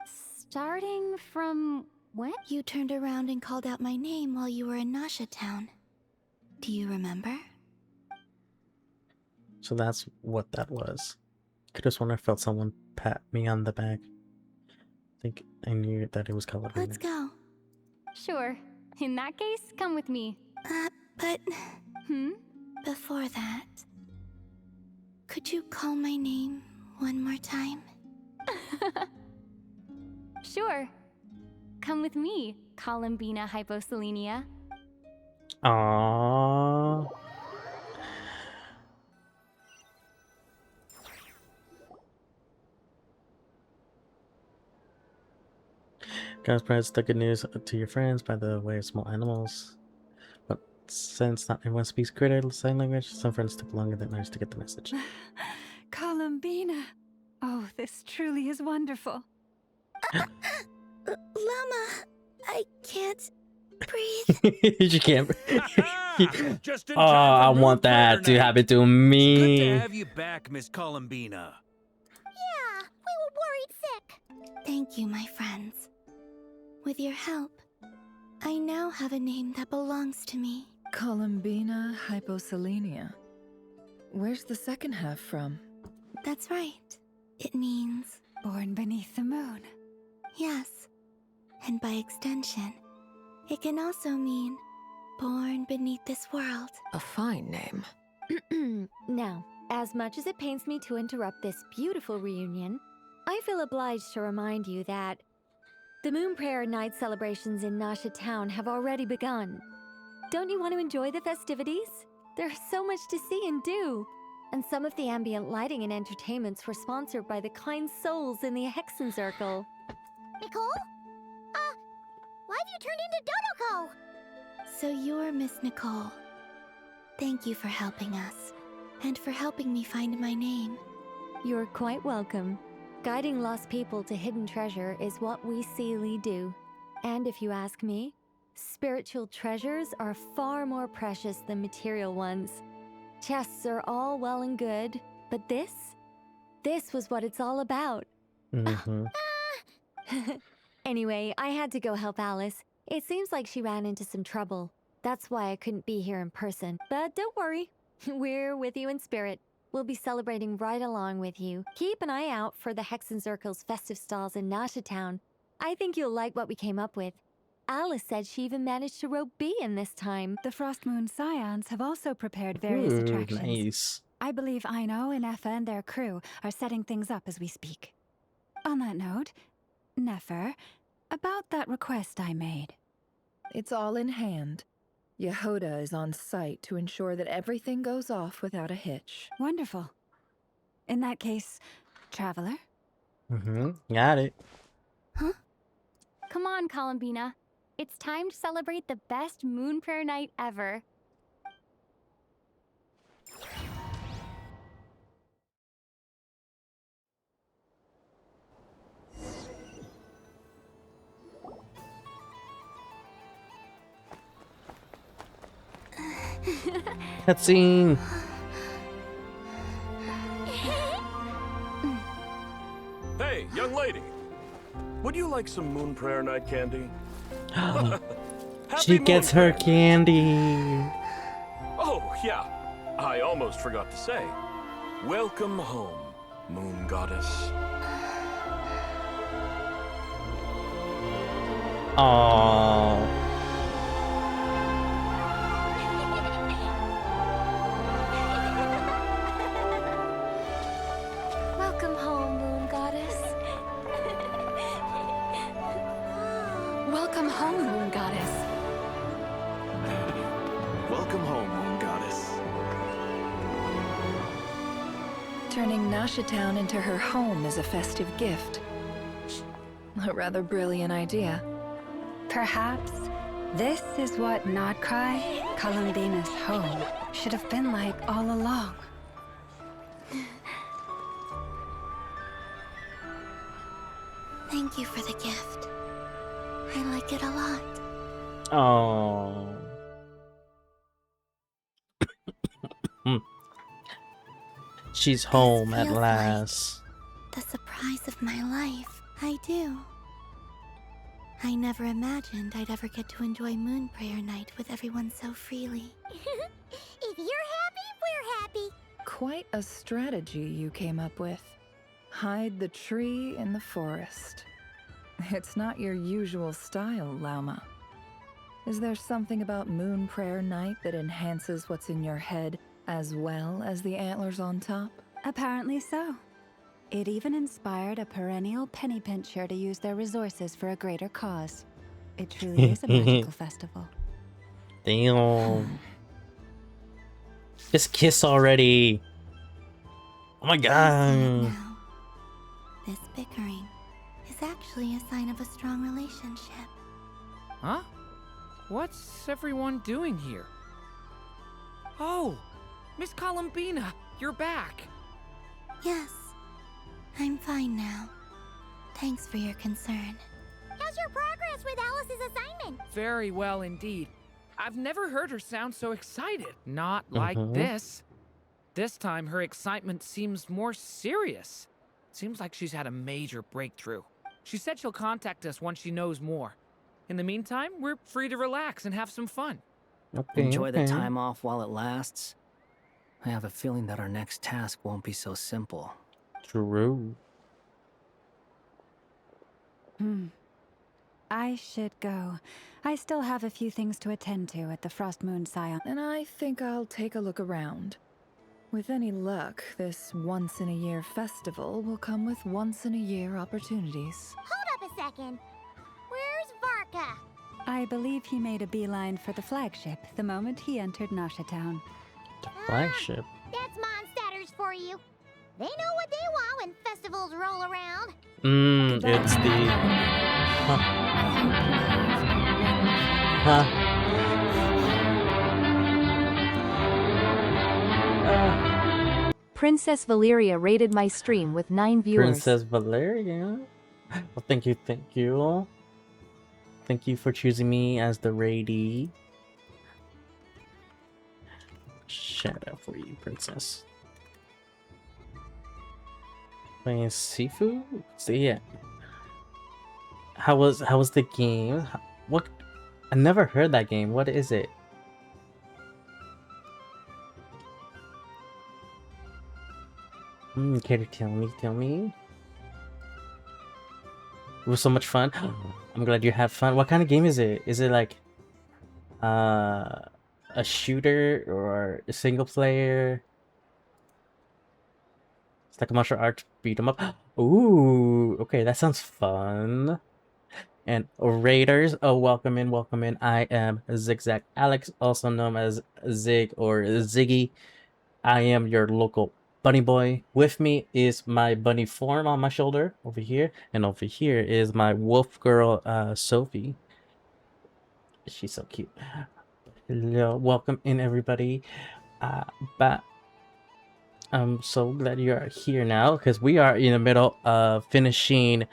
F: Starting from when?
H: You turned around and called out my name while you were in Nasha Town. Do you remember?
A: So that's what that was. Could have sworn I felt someone pat me on the back. I think I knew that it was colored.
H: Let's go.
F: Sure. In that case, come with me.
H: But... Before that, could you call my name one more time?
F: Sure. Come with me, Columbina Hyposelenia.
A: Aww. Guys, spreads the good news to your friends by the way of small animals. But since not everyone speaks creative sign language, some friends took longer than others to get the message.
J: Columbina. Oh, this truly is wonderful.
H: Llama, I can't breathe.
A: You can't.
I: Just in
A: Oh,
I: time for
A: I want
I: Moon
A: that
I: Prayer
A: to
I: Night.
A: happen to
I: Good
A: me.
I: to have you back, Miss Columbina.
C: Yeah, we were worried sick.
H: Thank you, my friends. With your help, I now have a name that belongs to me.
D: Columbina Hyposelenia. Where's the second half from?
H: That's right. It means...
J: Born beneath the moon.
H: Yes. And by extension, it can also mean born beneath this world.
K: A fine name.
T: Now, as much as it pains me to interrupt this beautiful reunion, I feel obliged to remind you that the Moon Prayer Night celebrations in Nasha Town have already begun. Don't you want to enjoy the festivities? There's so much to see and do. And some of the ambient lighting and entertainments were sponsored by the kind souls in the Hexen Circle.
C: Nicole? Why have you turned into Dodoko?
H: So you're Miss Nicole. Thank you for helping us, and for helping me find my name.
T: You're quite welcome. Guiding lost people to hidden treasure is what we Seelie do. And if you ask me, spiritual treasures are far more precious than material ones. Chests are all well and good, but this was what it's all about. Anyway, I had to go help Alice. It seems like she ran into some trouble. That's why I couldn't be here in person. But don't worry, we're with you in spirit. We'll be celebrating right along with you. Keep an eye out for the Hexencircle's festive stalls in Nasha Town. I think you'll like what we came up with. Alice said she even managed to rope B in this time.
J: The Frost Moon Scions have also prepared various attractions.
A: Nice.
J: I believe Aino and Effa and their crew are setting things up as we speak. On that note, Nefer, about that request I made.
D: It's all in hand. Yehoda is on site to ensure that everything goes off without a hitch.
J: Wonderful. In that case, Traveler?
A: Got it.
F: Come on, Columbina. It's time to celebrate the best Moon Prayer night ever.
A: Cutscene.
E: Hey, young lady. Would you like some Moon Prayer Night candy?
A: She gets her candy.
E: Oh, yeah. I almost forgot to say. Welcome home, Moon Goddess.
A: Aww.
F: Welcome home, Moon Goddess.
K: Welcome home, Moon Goddess.
S: Welcome home, Moon Goddess.
D: Turning Nasha Town into her home is a festive gift. A rather brilliant idea.
J: Perhaps this is what Nodcry, Columbina's home, should have been like all along.
H: Thank you for the gift. I like it a lot.
A: Oh. She's home at
H: feels
A: last.
H: The surprise of my life. I do. I never imagined I'd ever get to enjoy Moon Prayer Night with everyone so freely.
C: If you're happy, we're happy.
D: Quite a strategy you came up with. Hide the tree in the forest. It's not your usual style, Lauma. Is there something about Moon Prayer Night that enhances what's in your head as well as the antlers on top?
J: Apparently so. It even inspired a perennial penny pincher to use their resources for a greater cause. It truly is a magical festival.
A: Damn. Just kiss already. Oh my god.
H: This bickering is actually a sign of a strong relationship.
L: Huh? What's everyone doing here? Oh, Miss Columbina, you're back.
H: Yes, I'm fine now. Thanks for your concern.
C: How's your progress with Alice's assignment?
L: Very well indeed. I've never heard her sound so excited. Not like this. This time, her excitement seems more serious. Seems like she's had a major breakthrough. She said she'll contact us once she knows more. In the meantime, we're free to relax and have some fun.
G: Enjoy the time off while it lasts. I have a feeling that our next task won't be so simple.
A: True.
J: I should go. I still have a few things to attend to at the Frost Moon Scion.
D: And I think I'll take a look around. With any luck, this once-in-a-year festival will come with once-in-a-year opportunities.
C: Hold up a second. Where's Varka?
J: I believe he made a beeline for the flagship the moment he entered Nasha Town.
A: The flagship?
C: That's Mondstadters for you. They know what they want when festivals roll around.
A: It's the... Huh.
P: Princess Valeria rated my stream with 9 viewers.
A: Princess Valeria? Well, thank you, thank you. Thank you for choosing me as the raidee. Shout out for you, princess. Playing Sifu? So yeah. How was the game? What? I never heard that game. What is it? Care to tell me? Tell me. It was so much fun. I'm glad you had fun. What kind of game is it? Is it like a shooter or a single player? It's like a martial arts beat 'em up. Ooh, okay, that sounds fun. And Raiders, oh, welcome in, welcome in. I am Zigzag Alex, also known as Zig or Ziggy. I am your local bunny boy. With me is my bunny form on my shoulder over here, and over here is my wolf girl, Sophie. She's so cute. Hello, welcome in, everybody. But I'm so glad you are here now because we are in the middle of finishing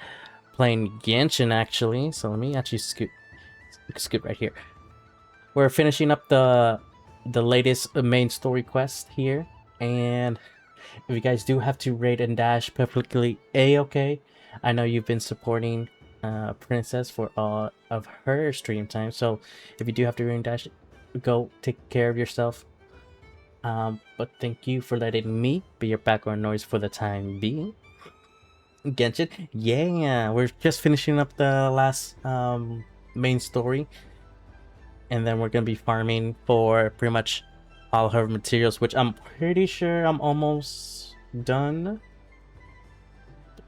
A: playing Genshin, actually. So let me actually scoot right here. We're finishing up the latest main story quest here, and if you guys do have to raid and dash, perfectly a-okay. I know you've been supporting Princess for all of her stream time, so if you do have to raid and dash, go take care of yourself. But thank you for letting me be your background noise for the time being. Genshin, yeah, we're just finishing up the last main story, and then we're gonna be farming for pretty much all her materials, which I'm pretty sure I'm almost done.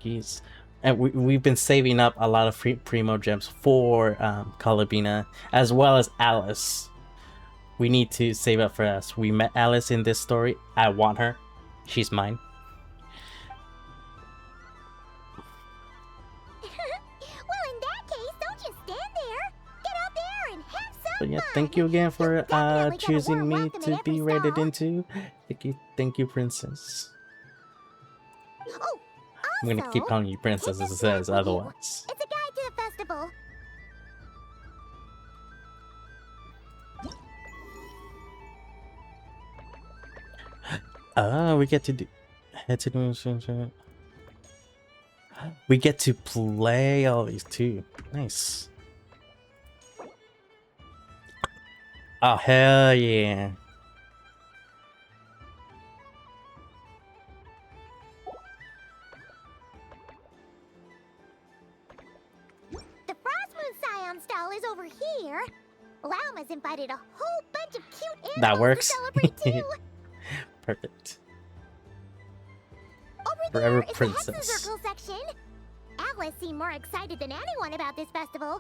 A: Jeez. And we've been saving up a lot of primo gems for Colabina as well as Alice. We need to save up for us. We met Alice in this story. I want her. She's mine.
C: Well, in that case, don't just stand there. Get out there and have some
A: But yeah,
C: fun.
A: thank you again for
C: Definitely get a
A: choosing
C: warm
A: me
C: welcome
A: to
C: at
A: be
C: every
A: rated
C: stall.
A: into. Thank you, Princess.
C: Oh,
A: I'm gonna keep
C: also,
A: calling you Princess as it says
C: with you.
A: otherwise.
C: It's a guide to the festival.
A: Oh, we get to do head to do. We get to play all these too. Nice. Oh hell yeah.
C: The Frost Moon Scion stall is over here. Lauma's invited a whole bunch of cute animals
A: That works.
C: to celebrate too.
A: Perfect.
C: Over
A: Forever
C: there is
A: princess.
C: the Hexen Circle section. Alice seemed more excited than anyone about this festival.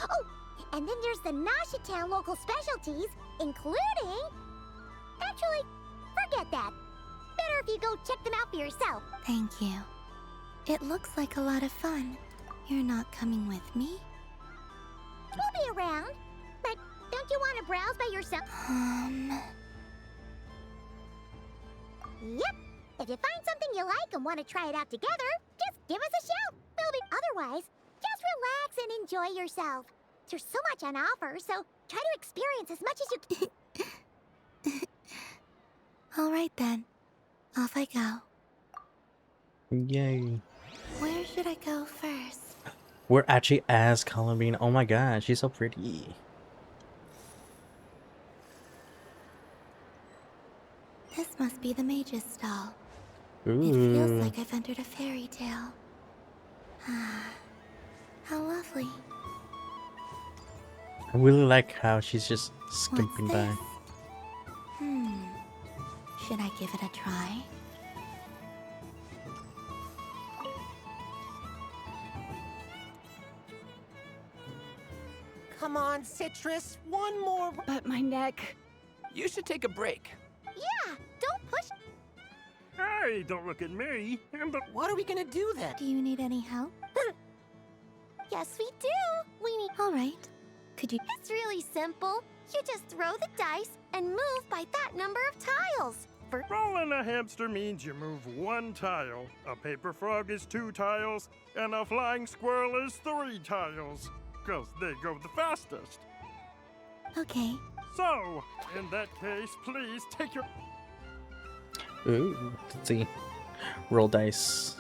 C: Oh, and then there's the Nasha Town local specialties, including... Actually, forget that. Better if you go check them out for yourself.
H: Thank you. It looks like a lot of fun. You're not coming with me?
C: We'll be around. But don't you want to browse by yourself? Yep. If you find something you like and want to try it out together, just give us a shout. We'll be... Otherwise, just relax and enjoy yourself. There's so much on offer, so try to experience as much as you can.
H: All right then. Off I go.
A: Yay.
H: Where should I go first?
A: We're actually as Columbine. Oh my god, she's so pretty.
H: This must be the mage's stall.
A: Ooh.
H: It feels like I've entered a fairy tale. How lovely.
A: I really like how she's just skipping by.
H: Should I give it a try?
N: Come on, Citrus, one more.
O: But my neck.
N: You should take a break.
C: Yeah, don't push.
N: Hey, don't look at me. What are we gonna do then?
H: Do you need any help?
C: Yes, we do. We need...
H: All right. Could you...
C: It's really simple. You just throw the dice and move by that number of tiles.
W: Rolling a hamster means you move one tile. A paper frog is 2 tiles, and a flying squirrel is 3 tiles. 'Cause they go the fastest.
H: Okay.
W: So, in that case, please take your...
A: Ooh, let's see. Roll dice.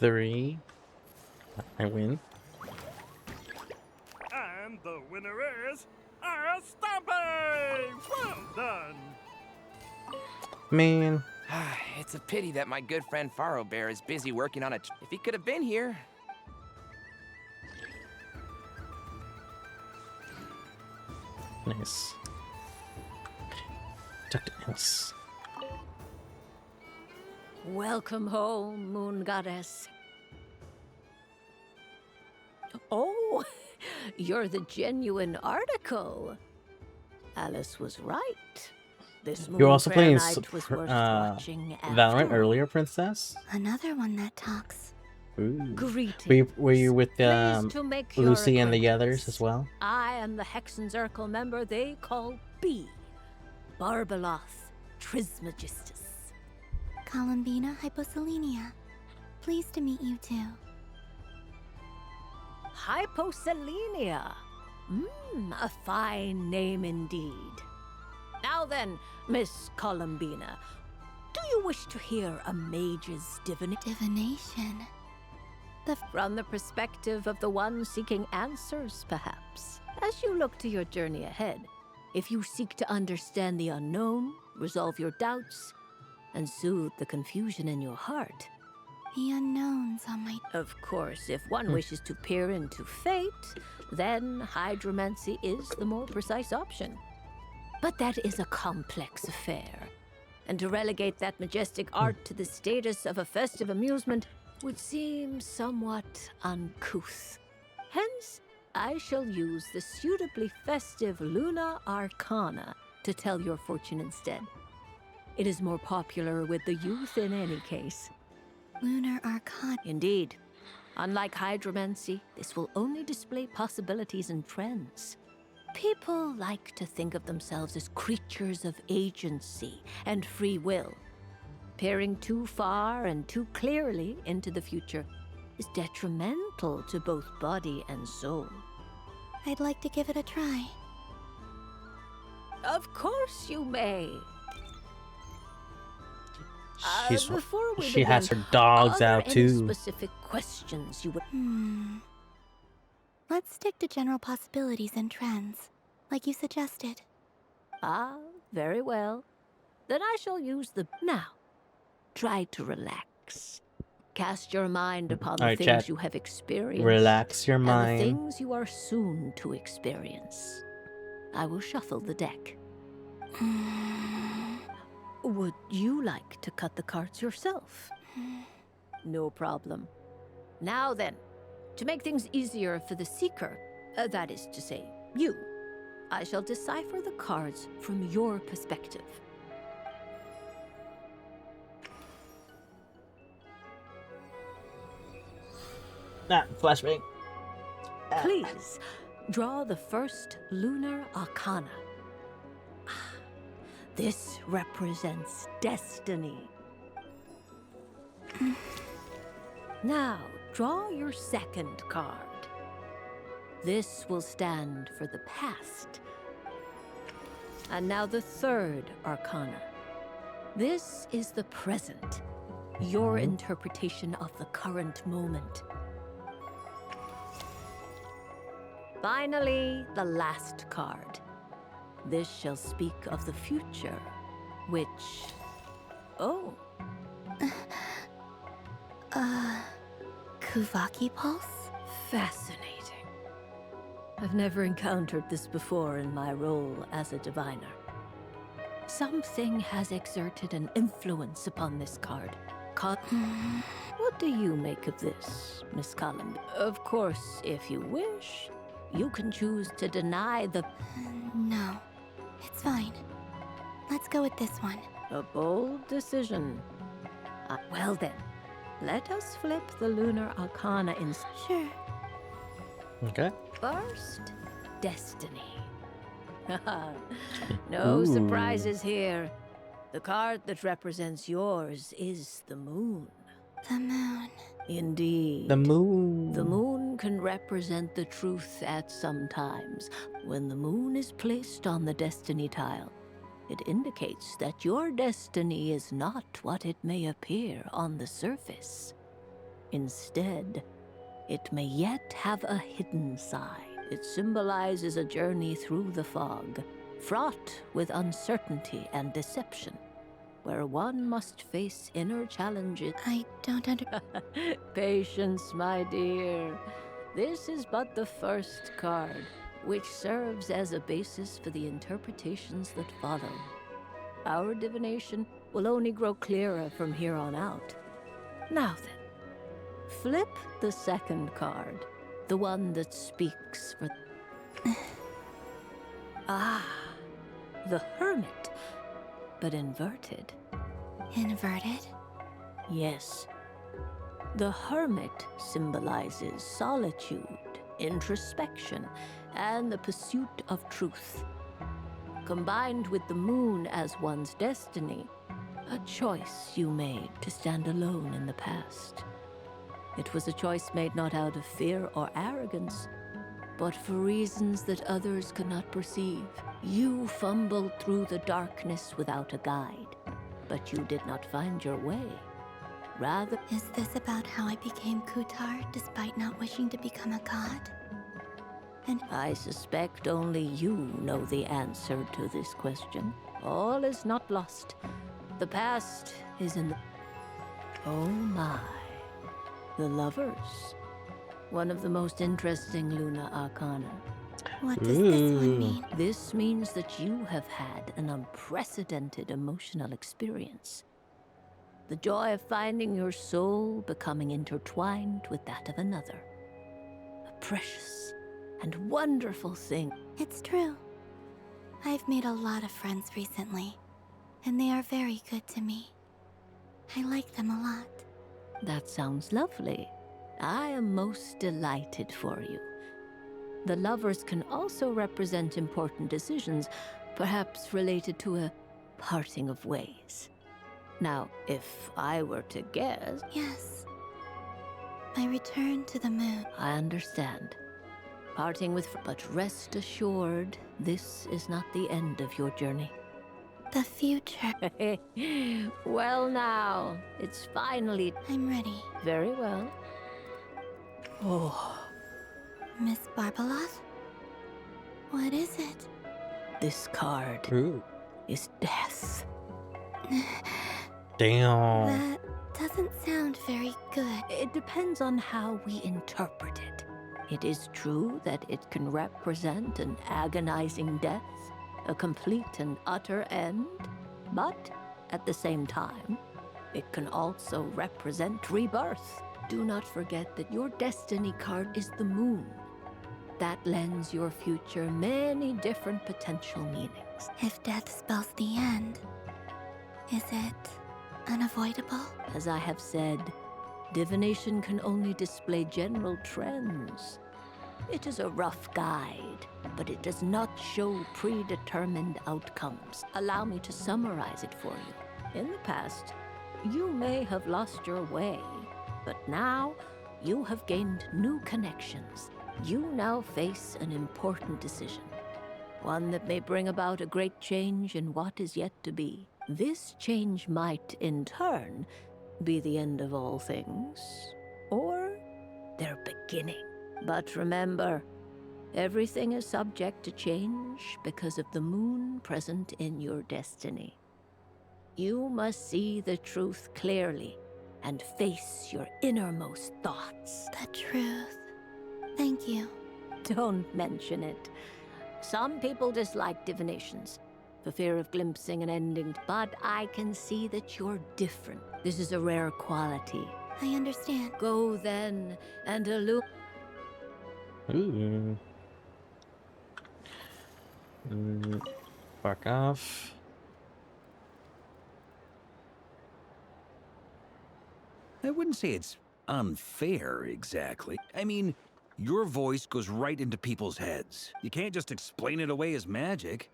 A: 3. I win.
W: And the winner is a Stompy! Well done!
A: Man.
O: It's a pity that my good friend Faro Bear is busy working on a... If he could have been here.
A: Nice. Dr. Ellis.
U: Welcome home, Moon Goddess. Oh, you're the genuine article. Alice was right. This
A: You were also
U: Moon Prayer
A: playing
U: Night was worth watching
A: Valorant
U: after
A: earlier, Princess?
H: Another one that talks.
A: Ooh.
U: Greetings.
A: Were you with
U: Pleased to make your
A: Lucy and the
U: acquaintance.
A: others as well?
U: I am the Hexenzirkel member they call B. Barbeloth Trismegistus.
H: Columbina Hyposelenia. Pleased to meet you too.
U: Hyposelenia. A fine name indeed. Now then, Miss Columbina, do you wish to hear a mage's
H: divination?
U: From the perspective of the one seeking answers, perhaps. As you look to your journey ahead, if you seek to understand the unknown, resolve your doubts, and soothe the confusion in your heart.
H: The unknowns on my...
U: Of course, if one wishes to peer into fate, then hydromancy is the more precise option. But that is a complex affair, and to relegate that majestic art to the status of a festive amusement would seem somewhat uncouth. Hence, I shall use the suitably festive Luna Arcana to tell your fortune instead. It is more popular with the youth in any case.
H: Lunar Arcana.
U: Indeed. Unlike hydromancy, this will only display possibilities and trends. People like to think of themselves as creatures of agency and free will. Peering too far and too clearly into the future is detrimental to both body and soul.
H: I'd like to give it a try.
U: Of course you may.
A: She has her dogs out too.
U: Specific questions you would...
H: Let's stick to general possibilities and trends, like you suggested.
U: Ah, very well. Then I shall use the... Now, try to relax. Cast your mind upon the things
A: chat.
U: you have experienced.
A: Relax your
U: and
A: mind.
U: the things you are soon to experience. I will shuffle the deck. Would you like to cut the cards yourself? No problem. Now then, to make things easier for the seeker, that is to say, you, I shall decipher the cards from your perspective.
A: Flashbang.
U: Please, draw the first Lunar Arcana. This represents destiny. Now, draw your second card. This will stand for the past. And now the third Arcana. This is the present, your interpretation of the current moment. Finally, the last card. This shall speak of the future, which... Oh.
H: Kuvaki Pulse?
U: Fascinating. I've never encountered this before in my role as a diviner. Something has exerted an influence upon this card. What do you make of this, Miss Columbia? Of course, if you wish, you can choose to deny the...
H: No, it's fine. Let's go with this one.
U: A bold decision. Well then, let us flip the Lunar Arcana in...
H: Sure.
A: Okay.
U: First, destiny. No surprises here. The card that represents yours is the moon.
H: The moon.
U: Indeed.
A: The moon.
U: The moon can represent the truth at some times. When the moon is placed on the destiny tile, it indicates that your destiny is not what it may appear on the surface. Instead, it may yet have a hidden side. It symbolizes a journey through the fog, fraught with uncertainty and deception, where one must face inner challenges.
H: I don't understand.
U: Patience, my dear. This is but the first card, which serves as a basis for the interpretations that follow. Our divination will only grow clearer from here on out. Now then, flip the second card, the one that speaks for... Ah, the Hermit, but inverted.
H: Inverted?
U: Yes. The Hermit symbolizes solitude, introspection, and the pursuit of truth. Combined with the moon as one's destiny, a choice you made to stand alone in the past. It was a choice made not out of fear or arrogance, but for reasons that others could not perceive. You fumbled through the darkness without a guide, but you did not find your way. Rather...
H: Is this about how I became Kutar despite not wishing to become a god?
U: And I suspect only you know the answer to this question. All is not lost. The past is in the... Oh my. The Lovers. One of the most interesting Luna Arcana.
H: What does this one mean?
U: This means that you have had an unprecedented emotional experience. The joy of finding your soul becoming intertwined with that of another. A precious and wonderful thing.
H: It's true. I've made a lot of friends recently, and they are very good to me. I like them a lot.
U: That sounds lovely. I am most delighted for you. The Lovers can also represent important decisions, perhaps related to a parting of ways. Now, if I were to guess...
H: Yes. My return to the moon.
U: I understand. Parting with... But rest assured, this is not the end of your journey.
H: The future.
U: Well now, it's finally...
H: I'm ready.
U: Very well. Oh.
H: Miss Barbeloth? What is it?
U: This card is death.
A: Damn.
H: That doesn't sound very good.
U: It depends on how we interpret it. It is true that it can represent an agonizing death, a complete and utter end, but at the same time, it can also represent rebirth. Do not forget that your destiny card is the moon. That lends your future many different potential meanings.
H: If death spells the end, is it unavoidable?
U: As I have said, divination can only display general trends. It is a rough guide, but it does not show predetermined outcomes. Allow me to summarize it for you. In the past, you may have lost your way, but now you have gained new connections. You now face an important decision, one that may bring about a great change in what is yet to be. This change might, in turn, be the end of all things, or their beginning. But remember, everything is subject to change because of the moon present in your destiny. You must see the truth clearly and face your innermost thoughts.
H: The truth. Thank you.
U: Don't mention it. Some people dislike divinations for fear of glimpsing an ending, but I can see that you're different. This is a rare quality.
H: I understand.
U: Go then and illuminate.
A: Ooh. Fuck off.
I: I wouldn't say it's unfair, exactly. I mean, your voice goes right into people's heads. You can't just explain it away as magic.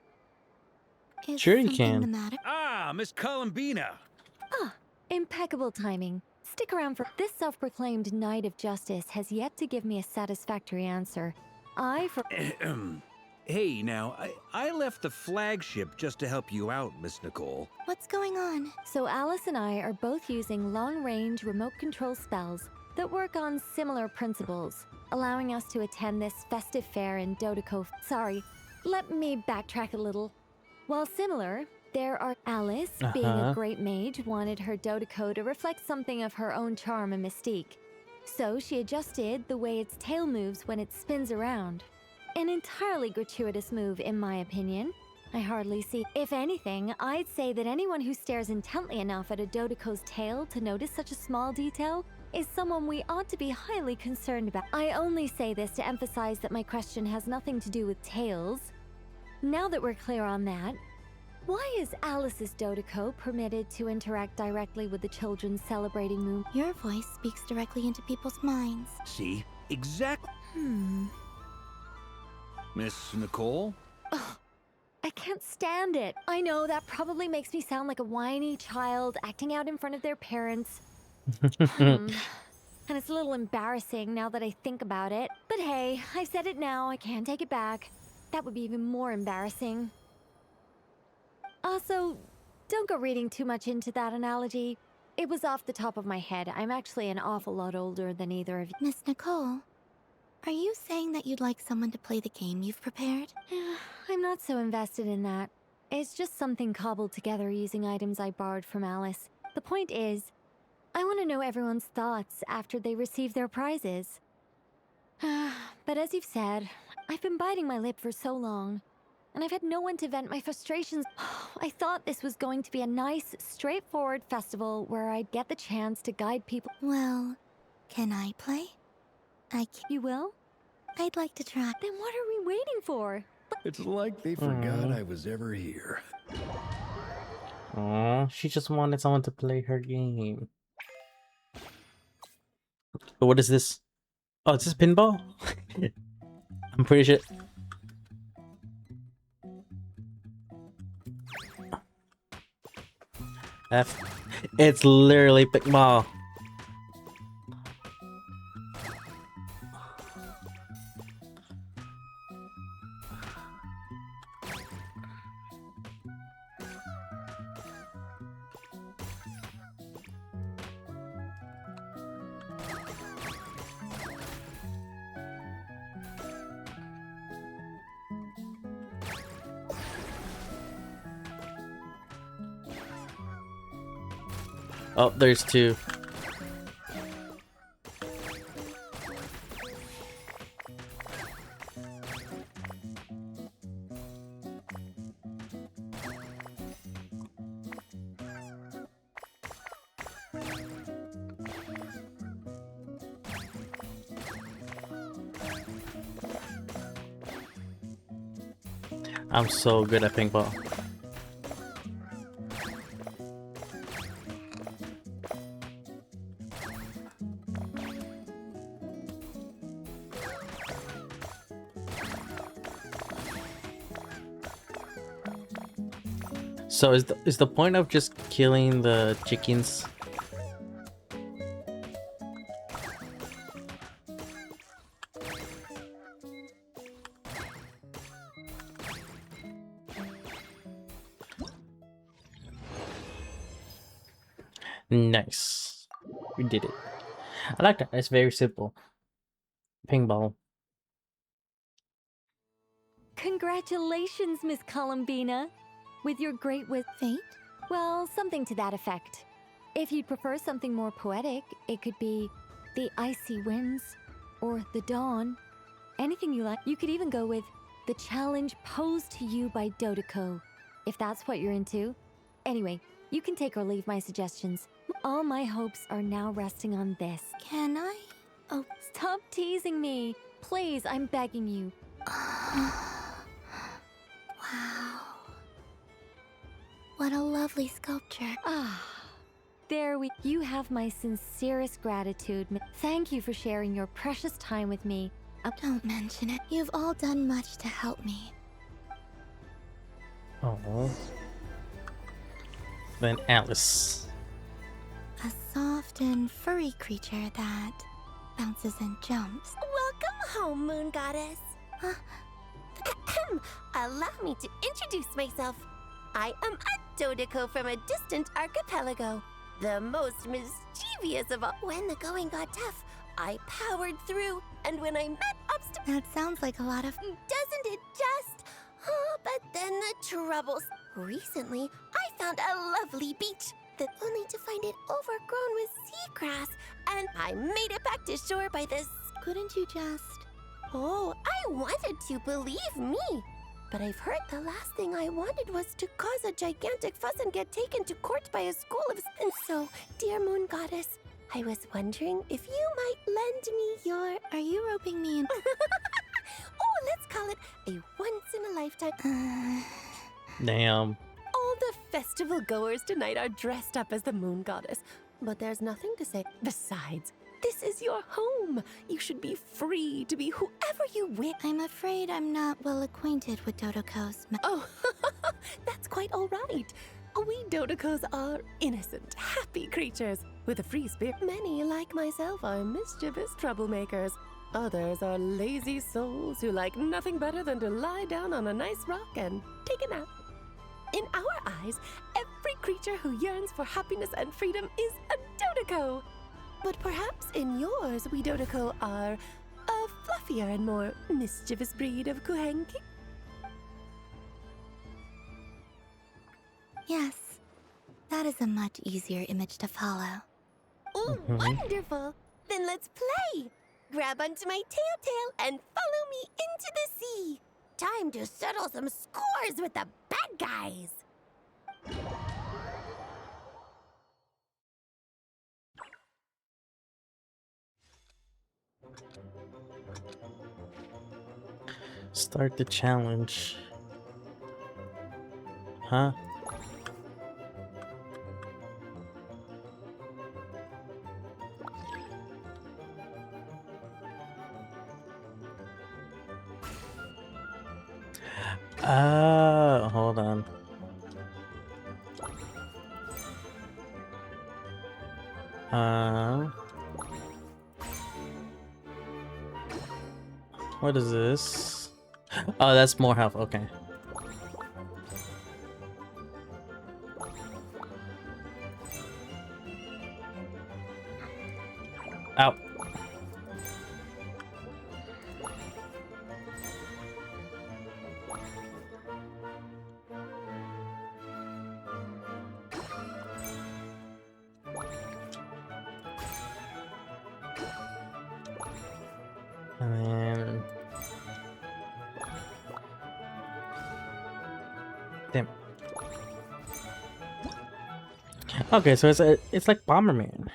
H: Is
A: Sure you
H: something
A: can.
H: the matter?
I: Ah, Miss Columbina!
T: Ah, impeccable timing. Stick around for this self-proclaimed Knight of Justice has yet to give me a satisfactory answer.
I: Hey, now, I left the flagship just to help you out, Miss Nicole.
H: What's going on?
T: So Alice and I are both using long-range remote control spells that work on similar principles, allowing us to attend this festive fair in Dodeko. Sorry, let me backtrack a little. While similar, there are Alice, being a great mage, wanted her Dodeko to reflect something of her own charm and mystique. So she adjusted the way its tail moves when it spins around. An entirely gratuitous move, in my opinion. I hardly see. If anything, I'd say that anyone who stares intently enough at a Dodeko's tail to notice such a small detail is someone we ought to be highly concerned about. I only say this to emphasize that my question has nothing to do with tails. Now that we're clear on that, why is Alice's Dodeko permitted to interact directly with the children celebrating Moon?
H: Your voice speaks directly into people's minds.
I: See? Exactly. Miss Nicole?
T: Ugh, I can't stand it. I know that probably makes me sound like a whiny child acting out in front of their parents. And it's a little embarrassing now that I think about it. But hey, I said it now, I can't take it back. That would be even more embarrassing. Also, don't go reading too much into that analogy. It was off the top of my head. I'm actually an awful lot older than either of you.
H: Miss Nicole, are you saying that you'd like someone to play the game you've prepared?
T: I'm not so invested in that. It's just something cobbled together using items I borrowed from Alice. The point is, I want to know everyone's thoughts after they receive their prizes. But as you've said, I've been biting my lip for so long, and I've had no one to vent my frustrations. I thought this was going to be a nice, straightforward festival where I'd get the chance to guide people.
H: Well, can I play?
T: You will?
H: I'd like to try.
T: Then what are we waiting for?
I: It's like they forgot I was ever here.
A: Aw, she just wanted someone to play her game. What is this? Oh, is this pinball? I'm pretty sure. It's literally pinball. Oh, there's two. I'm so good at paintball. So is the point of just killing the chickens? Nice. We did it. I like that. It's very simple. Pinball.
T: Congratulations, Miss Columbina. With your great
H: fate?
T: Well, something to that effect. If you'd prefer something more poetic, it could be the icy winds or the dawn. Anything you like. You could even go with the challenge posed to you by Dodeko, if that's what you're into. Anyway, you can take or leave my suggestions. All my hopes are now resting on this.
H: Can I?
T: Oh, stop teasing me. Please, I'm begging you.
H: Wow. What a lovely sculpture.
T: You have my sincerest gratitude. Thank you for sharing your precious time with me.
H: Don't mention it. You've all done much to help me.
A: Oh. Then Alice.
H: A soft and furry creature that bounces and jumps.
C: Welcome home, Moon Goddess. Allow me to introduce myself. I am a Dodeko from a distant archipelago.
R: The most mischievous of all. When the going got tough, I powered through, and when I met obstacles.
H: That sounds like a lot of.
R: Doesn't it just? Oh, but then the troubles. Recently, I found a lovely beach, only to find it overgrown with seagrass, and I made it back to shore by this.
H: Couldn't you just.
R: Oh, I wanted to, believe me. But I've heard the last thing I wanted was to cause a gigantic fuss and get taken to court by a school of. And so, dear Moon Goddess, I was wondering if you might lend me your.
H: Are you roping me in?
R: Oh, let's call it a once-in-a-lifetime.
A: Damn.
R: All the festival goers tonight are dressed up as the Moon Goddess, but there's nothing to say. Besides, this is your home. You should be free to be whoever you wish.
H: I'm afraid I'm not well acquainted with Dodokos.
R: Oh, that's quite all right. We Dodokos are innocent, happy creatures with a free spirit. Many, like myself, are mischievous troublemakers. Others are lazy souls who like nothing better than to lie down on a nice rock and take a nap. In our eyes, every creature who yearns for happiness and freedom is a Dodoko. But perhaps in yours, we Dodoko are a fluffier and more mischievous breed of Kuhenki.
H: Yes, that is a much easier image to follow.
R: Oh, wonderful! Then let's play! Grab onto my tail and follow me into the sea. Time to settle some scores with the bad guys.
A: Start the challenge. Huh? Hold on. What is this? Oh, that's more health. Okay. Ow. And then... Damn. Okay, so it's like Bomberman.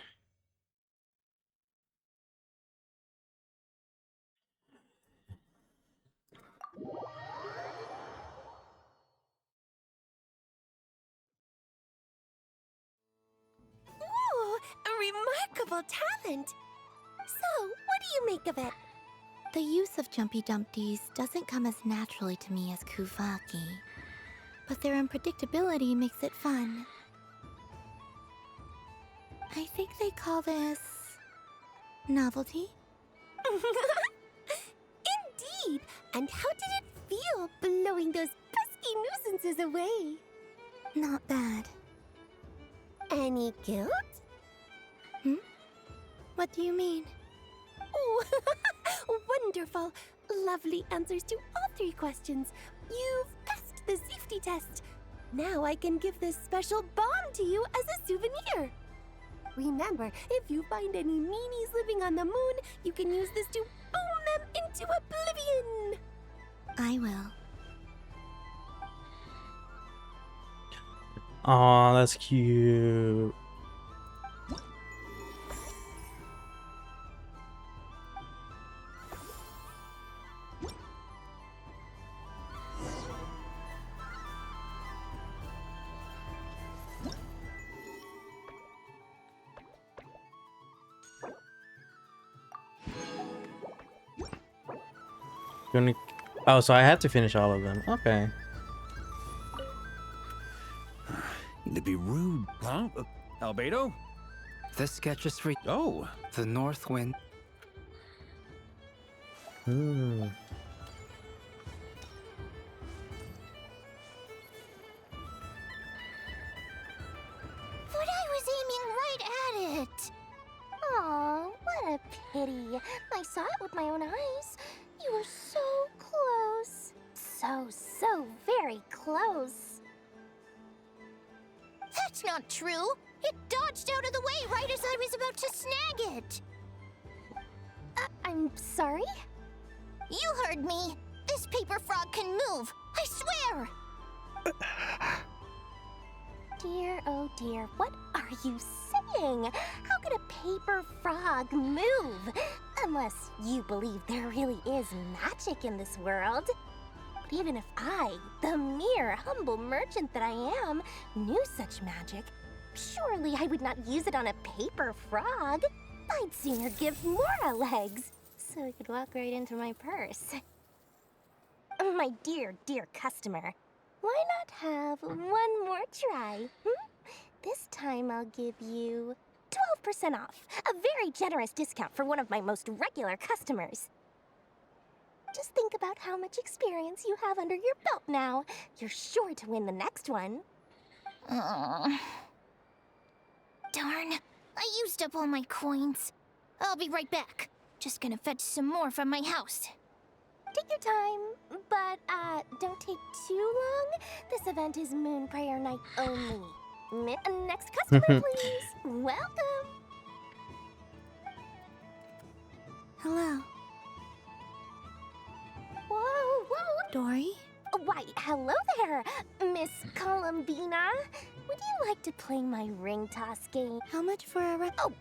R: Ooh, a remarkable talent. So, what do you make of it?
H: The use of Jumpy Dumpties doesn't come as naturally to me as Kuvaki, but their unpredictability makes it fun. I think they call this... novelty?
R: Indeed! And how did it feel blowing those pesky nuisances away?
H: Not bad.
R: Any guilt?
H: What do you mean?
R: Oh, wonderful! Lovely answers to all three questions. You've passed the safety test. Now I can give this special bomb to you as a souvenir. Remember, if you find any meanies living on the moon, you can use this to boom them into oblivion.
H: I will.
A: Aw, that's cute. Oh, so I have to finish all of them. Okay.
I: To be rude, huh? Albedo?
G: This sketch is for
I: Oh,
G: the North Wind.
C: What I was aiming right at it. Aw, what a pity. I saw it with my own eyes. You were so close. So very close. That's not true. It dodged out of the way right as I was about to snag it.
B: I'm sorry?
C: You heard me. This paper frog can move. I swear.
B: Dear, oh dear, what are you saying? How could a paper frog move? Unless you believe there really is magic in this world. But even if I, the mere humble merchant that I am, knew such magic, surely I would not use it on a paper frog. I'd sooner give Mora legs, so I could walk right into my purse. My dear, dear customer, why not have one more try? This time I'll give you 12% off, a very generous discount for one of my most regular customers. Just think about how much experience you have under your belt now. You're sure to win the next one.
C: Darn. I used up all my coins. I'll be right back. Just gonna fetch some more from my house.
B: Take your time, but don't take too long. This event is Moon Prayer Night only. Next customer, please. Welcome.
H: Hello.
B: Whoa.
H: Dory?
B: Why, hello there, Miss Columbina. Would you like to play my ring toss game?
H: How much for a
B: Oh,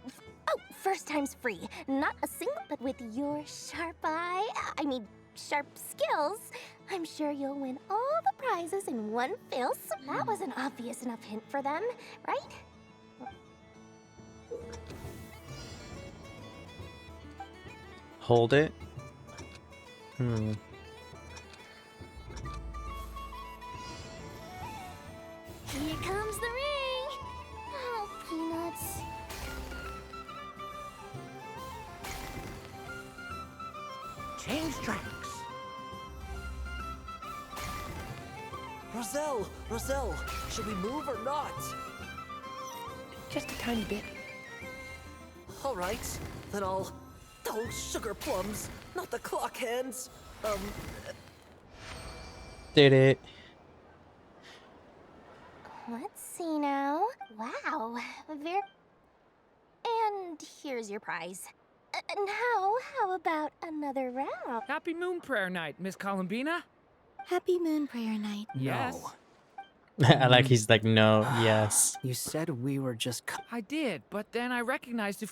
B: first time's free. Not a single, but with your sharp eye, sharp skills, I'm sure you'll win all the prizes in one fell swoop. That was an obvious enough hint for them, right?
A: Hold it.
B: Here comes the ring. Oh, peanuts.
N: Change tracks.
G: Roselle, should we move or not?
N: Just a tiny bit.
G: All right, then I'll... Oh, sugar plums, not the clock hands.
A: Did it.
B: Let's see now. Wow, And here's your prize. Now, how about another round?
L: Happy Moon Prayer Night, Miss Columbina.
H: Happy Moon Prayer Night.
L: Yes.
A: I like he's like, no, yes.
G: You said we were just...
L: I did, but then I recognized if...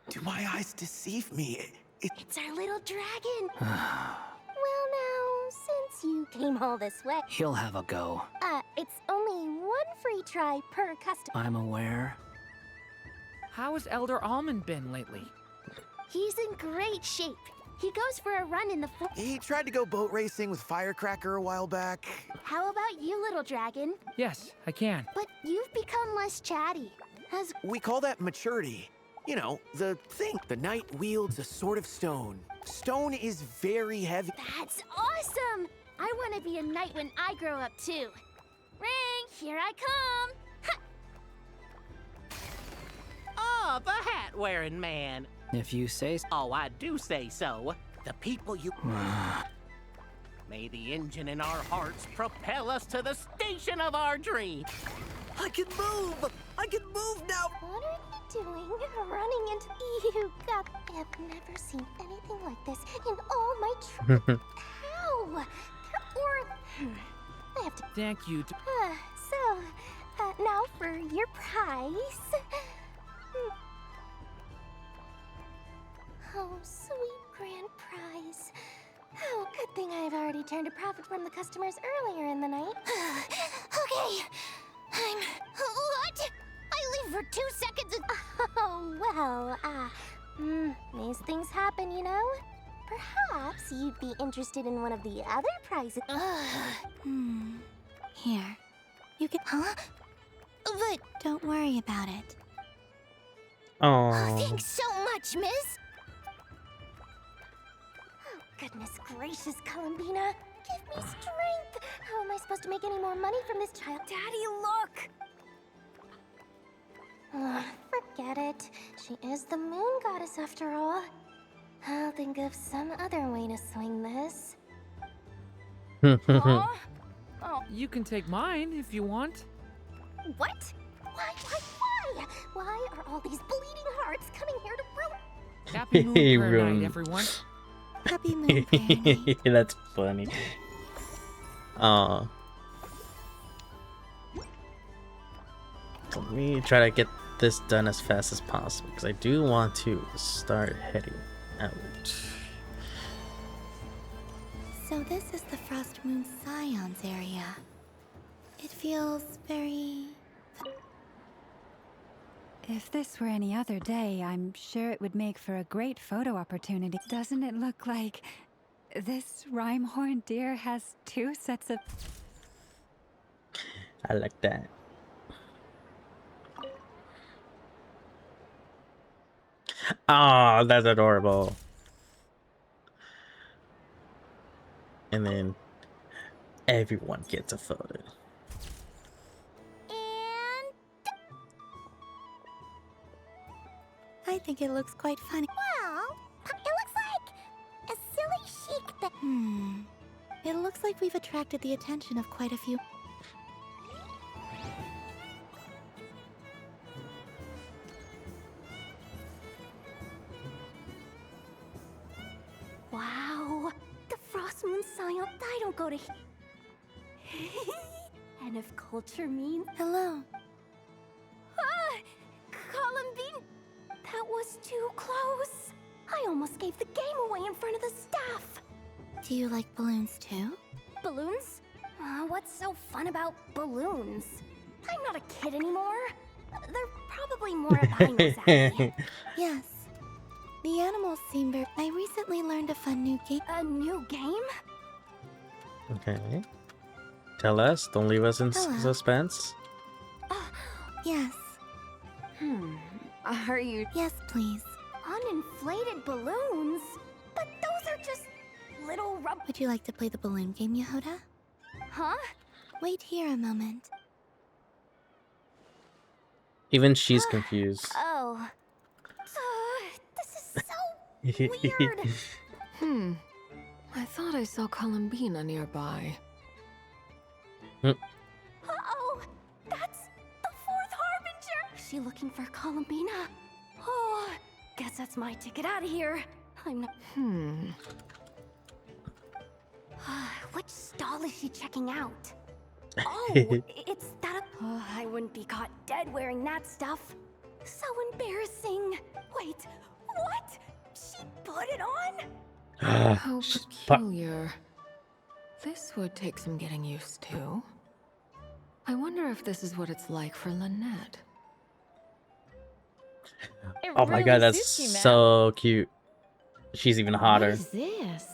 S: Do my eyes deceive me?
B: It's our little dragon. Well now, since you came all this way...
G: He'll have a go.
B: It's only one free try per customer.
G: I'm aware.
L: How has Elder Almond been lately?
B: He's in great shape. He goes for a run in the...
M: He tried to go boat racing with Firecracker a while back.
B: How about you, little dragon?
L: Yes, I can.
B: But you've become less chatty.
M: We call that maturity. You know, the thing. The knight wields a sword of stone. Stone is very heavy.
B: That's awesome! I want to be a knight when I grow up, too. Ring, here I come!
N: Oh, the hat-wearing man.
G: If you say so.
N: Oh, I do say so. The people you... May the engine in our hearts propel us to the station of our dream.
G: I can move! I can move now!
B: What are you doing? Running into... You got... I've never seen anything like this in all my How? I have to...
L: Thank you.
B: Now for your prize. Oh, sweet grand prize. Oh, good thing I've already turned a profit from the customers earlier in the night.
C: Okay. What? I leave for 2 seconds and...
B: Oh, well, these things happen, you know? Perhaps you'd be interested in one of the other prizes.
H: Here. You can...
C: Huh? But...
H: Don't worry about it.
A: Oh.
C: Thanks so much, miss.
B: Oh, goodness gracious, Columbina. Give me strength. How am I supposed to make any more money from this child? Daddy, look! Forget it. She is the moon goddess after all. I'll think of some other way to swing this.
L: Oh, you can take mine if you want.
C: What? Why? Why are all these bleeding hearts coming here to ruin?
L: Happy moon prayer
A: Ruin.
L: night, everyone.
H: Happy moon prayer night.
A: That's funny. Let me try to get this done as fast as possible because I do want to start heading out.
H: So this is the Frost Moon Scions area. It feels very...
J: If this were any other day, I'm sure it would make for a great photo opportunity. Doesn't it look like this rhyme-horned deer has 2 sets of...
A: I like that. Oh, that's adorable. And then everyone gets a photo.
H: I think it looks quite funny.
C: Well, it looks like a silly chic thing.
H: It looks like we've attracted the attention of quite a few...
B: Wow, the Frost Moon Scion. I don't go to. And if culture means
H: hello.
B: Columbine, that was too close. I almost gave the game away in front of the staff.
H: Do you like balloons too?
B: Balloons? What's so fun about balloons? I'm not a kid anymore. They're probably more of Jaime.
H: Yes. The animals seem very... I recently learned a fun new game.
B: A new game?
A: Okay. Tell us. Don't leave us in
H: Hello.
A: suspense.
H: Yes.
B: Are you...
H: Yes, please.
B: Uninflated balloons? But those are just little rub...
H: Would you like to play the balloon game, Yehoda?
B: Huh?
H: Wait here a moment.
A: Even she's confused.
B: Oh. This is so weird.
K: I thought I saw Columbina nearby.
B: Uh-oh! That's the 4th Harbinger! Is she looking for Columbina? Oh, guess that's my ticket out of here. I'm not... Which stall is she checking out? Oh, it's that... I wouldn't be caught dead wearing that stuff. So embarrassing. Wait, what? She put it on?
K: How peculiar. This would take some getting used to. I wonder if this is what it's like for Lynette.
A: Oh my god, that's so cute. She's even hotter.
E: What is this?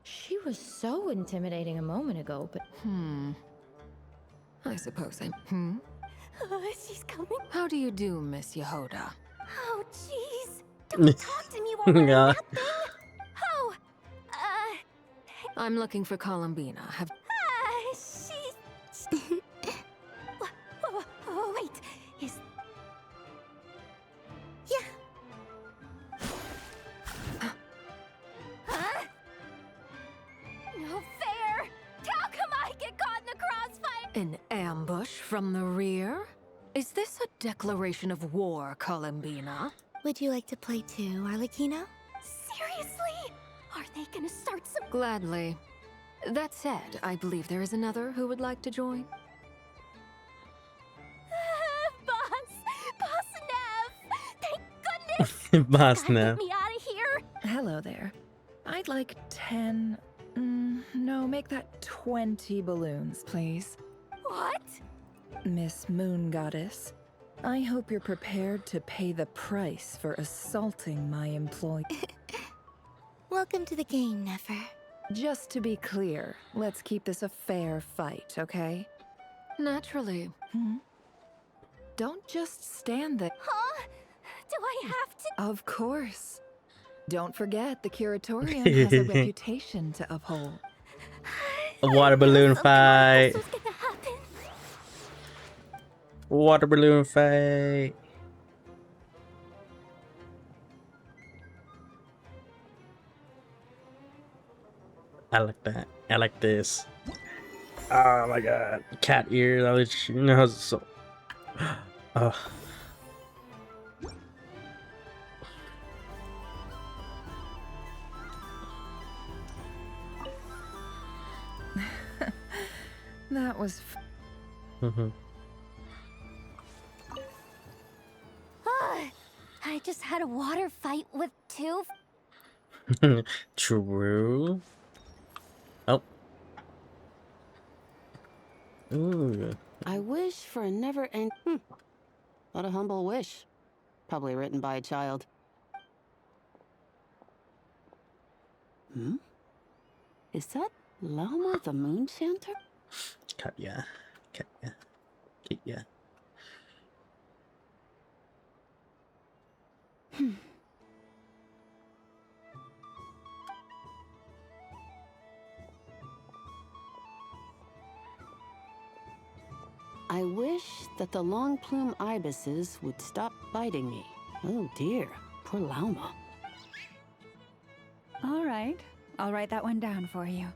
E: She was so intimidating a moment ago, but...
K: I suppose I'm...
B: She's coming.
K: How do you do, Miss Yehoda?
B: Oh, jeez. Don't talk to me while we're
A: Yeah.
B: in that thing. Oh,
K: I'm looking for Columbina. Have...
B: she... oh, wait. Is... Huh? No fair. How come I get caught in the crossfire?
K: An ambush from the rear? Is this a declaration of war, Columbina?
H: Would you like to play too, Arlecchino?
B: Seriously? Are they gonna start some...
K: Gladly. That said, I believe there is another who would like to join.
B: Boss Nev! Thank goodness!
A: Boss
B: Gotta
A: Nev.
B: get me out of here!
D: Hello there. I'd like 10... no, make that 20 balloons, please.
B: What?
D: Miss Moon Goddess, I hope you're prepared to pay the price for assaulting my employee.
H: Welcome to the game, Nefer.
D: Just to be clear, let's keep this a fair fight, okay?
K: Naturally.
D: Don't just stand there.
B: Huh? Do I have to?
D: Of course. Don't forget, the Curatorium has a reputation to uphold.
A: A water balloon fight.
B: This was gonna happen.
A: Water balloon fight. I like that. I like this. Oh my god. Cat ears. I was, you know, so. Oh.
D: That was.
T: I just had a water fight with two.
A: True. Oh. Ooh.
F: I wish for a never-end. What a humble wish. Probably written by a child. Is that Lauma the Moon Chanter?
A: Katya. Katya. Katya.
F: I wish that the long plume ibises would stop biting me. Oh dear, poor Lauma.
J: All right, I'll write that one down for you.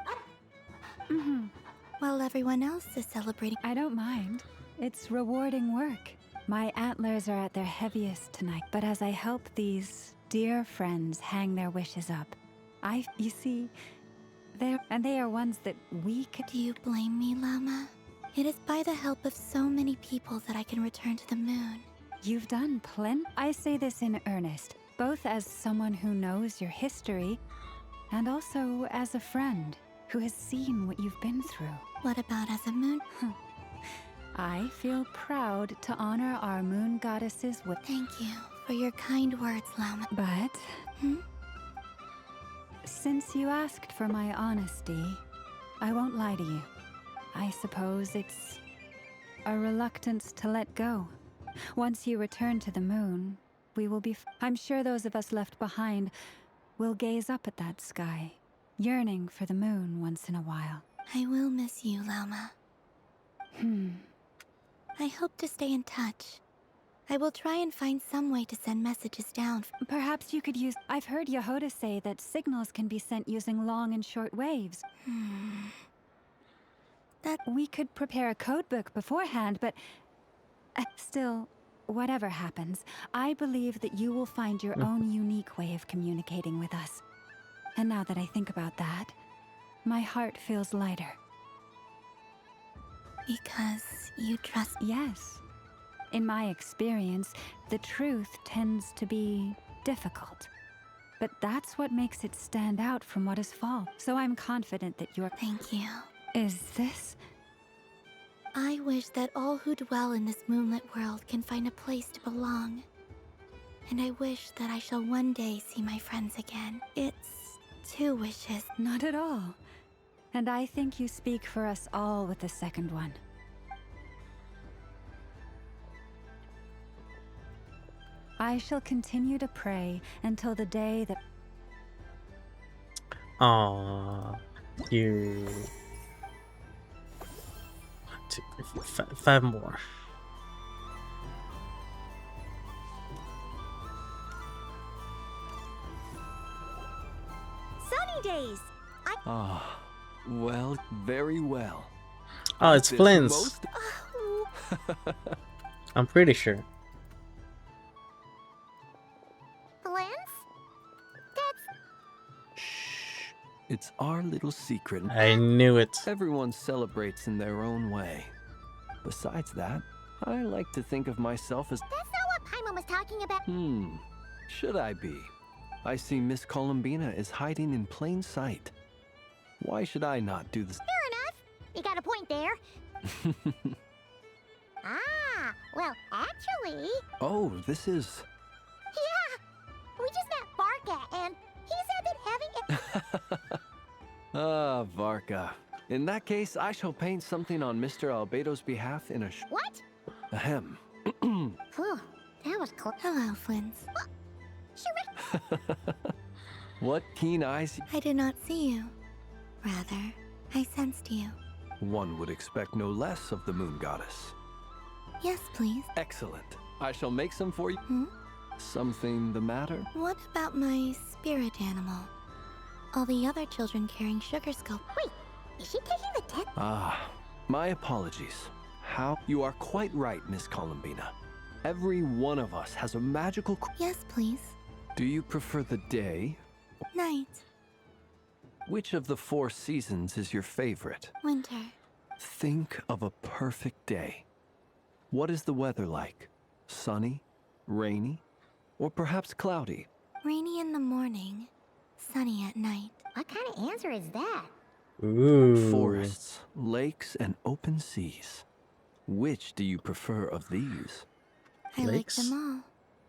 H: While everyone else is celebrating.
J: I don't mind. It's rewarding work. My antlers are at their heaviest tonight, but as I help these dear friends hang their wishes up, you see, they are ones that we could.
H: Do you blame me, Llama? It is by the help of so many people that I can return to the moon.
J: You've done plenty. I say this in earnest, both as someone who knows your history, and also as a friend who has seen what you've been through.
H: What about as a moon?
J: I feel proud to honor our moon goddesses with.
H: Thank you for your kind words, Llama.
J: But since you asked for my honesty, I won't lie to you. I suppose it's a reluctance to let go. Once you return to the moon, we will be. I'm sure those of us left behind will gaze up at that sky, yearning for the moon once in a while.
H: I will miss you, Llama. I hope to stay in touch. I will try and find some way to send messages down.
J: Perhaps you could use. I've heard Yehoda say that signals can be sent using long and short waves. That we could prepare a codebook beforehand, but still, whatever happens, I believe that you will find your own unique way of communicating with us. And now that I think about that, my heart feels lighter.
H: Because you trust.
J: Yes. In my experience, the truth tends to be difficult. But that's what makes it stand out from what is false. So I'm confident that you're.
H: Thank you.
J: Is this?
H: I wish that all who dwell in this moonlit world can find a place to belong. And I wish that I shall one day see my friends again. It's 2 wishes.
J: Not at all. And I think you speak for us all with the second one. I shall continue to pray until the day that.
A: Aww. You. 1, 2, 3, 4, 5 more.
C: Sunny days!
Q: Ah, well, very well.
A: Oh, it's
Q: This
A: Flynn's.
Q: most-
A: I'm pretty sure.
C: Flynn's?
Q: It's our little secret.
A: I knew it.
Q: Everyone celebrates in their own way. Besides that, I like to think of myself as.
C: That's not what Paimon was talking about.
Q: Should I be? I see Miss Columbina is hiding in plain sight. Why should I not do this?
C: Fair enough. You got a point there. Well, actually...
Q: Oh, this is.
C: Yeah! We just met Barca, and he said that having...
Q: Ah, Varka. In that case, I shall paint something on Mr. Albedo's behalf in a
C: What?
Q: Ahem.
C: Phew, that was close.
H: Hello, Flynn's.
Q: What keen eyes.
H: I did not see you. Rather, I sensed you.
Q: One would expect no less of the moon goddess.
H: Yes, please.
Q: Excellent. I shall make some for you. Something the matter?
H: What about my spirit animal? all the other children carrying sugar scope.
C: Wait, is she taking the test?
Q: Ah, my apologies. How? You are quite right, Miss Columbina. Every one of us has a magical...
H: Yes, please.
Q: Do you prefer the day?
H: Night.
Q: Which of the 4 seasons is your favorite?
H: Winter.
Q: Think of a perfect day. What is the weather like? Sunny? Rainy? Or perhaps cloudy?
H: Rainy in the morning, sunny at night.
C: What kind of answer is that?
A: Ooh.
Q: Forests, lakes, and open seas. Which do you prefer of these?
H: I like them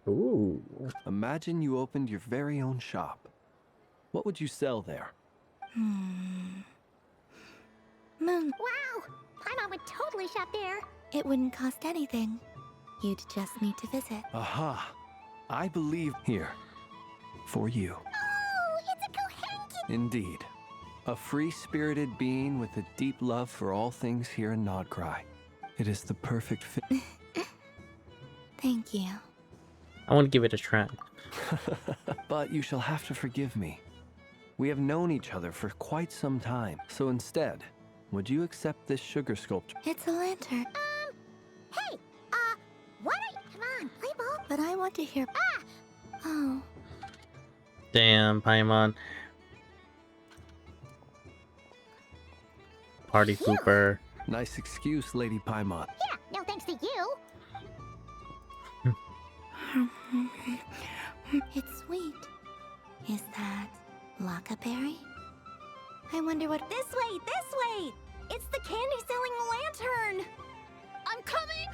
H: all.
A: Ooh.
Q: Imagine you opened your very own shop. What would you sell there?
H: Moon.
C: Wow! Paimon would totally shop there.
H: It wouldn't cost anything. You'd just need to visit.
Q: Aha! I believe here. For you.
C: Oh, it's a Kohenki!
Q: Indeed. A free-spirited being with a deep love for all things here in Nodcry. It is the perfect fit.
H: Thank you.
A: I want to give it a try.
Q: But you shall have to forgive me. We have known each other for quite some time, so instead, would you accept this sugar sculpture?
H: It's a lantern.
C: Hey, what are you... Come on, play ball.
H: But I want to hear...
C: Ah!
H: Oh.
A: Damn, Paimon. Party pooper.
Q: Nice excuse, Lady Paimon.
C: Yeah, no thanks to you.
H: It's sweet. Is that Lockaberry? I wonder what...
B: This way! It's the candy-selling lantern! I'm coming!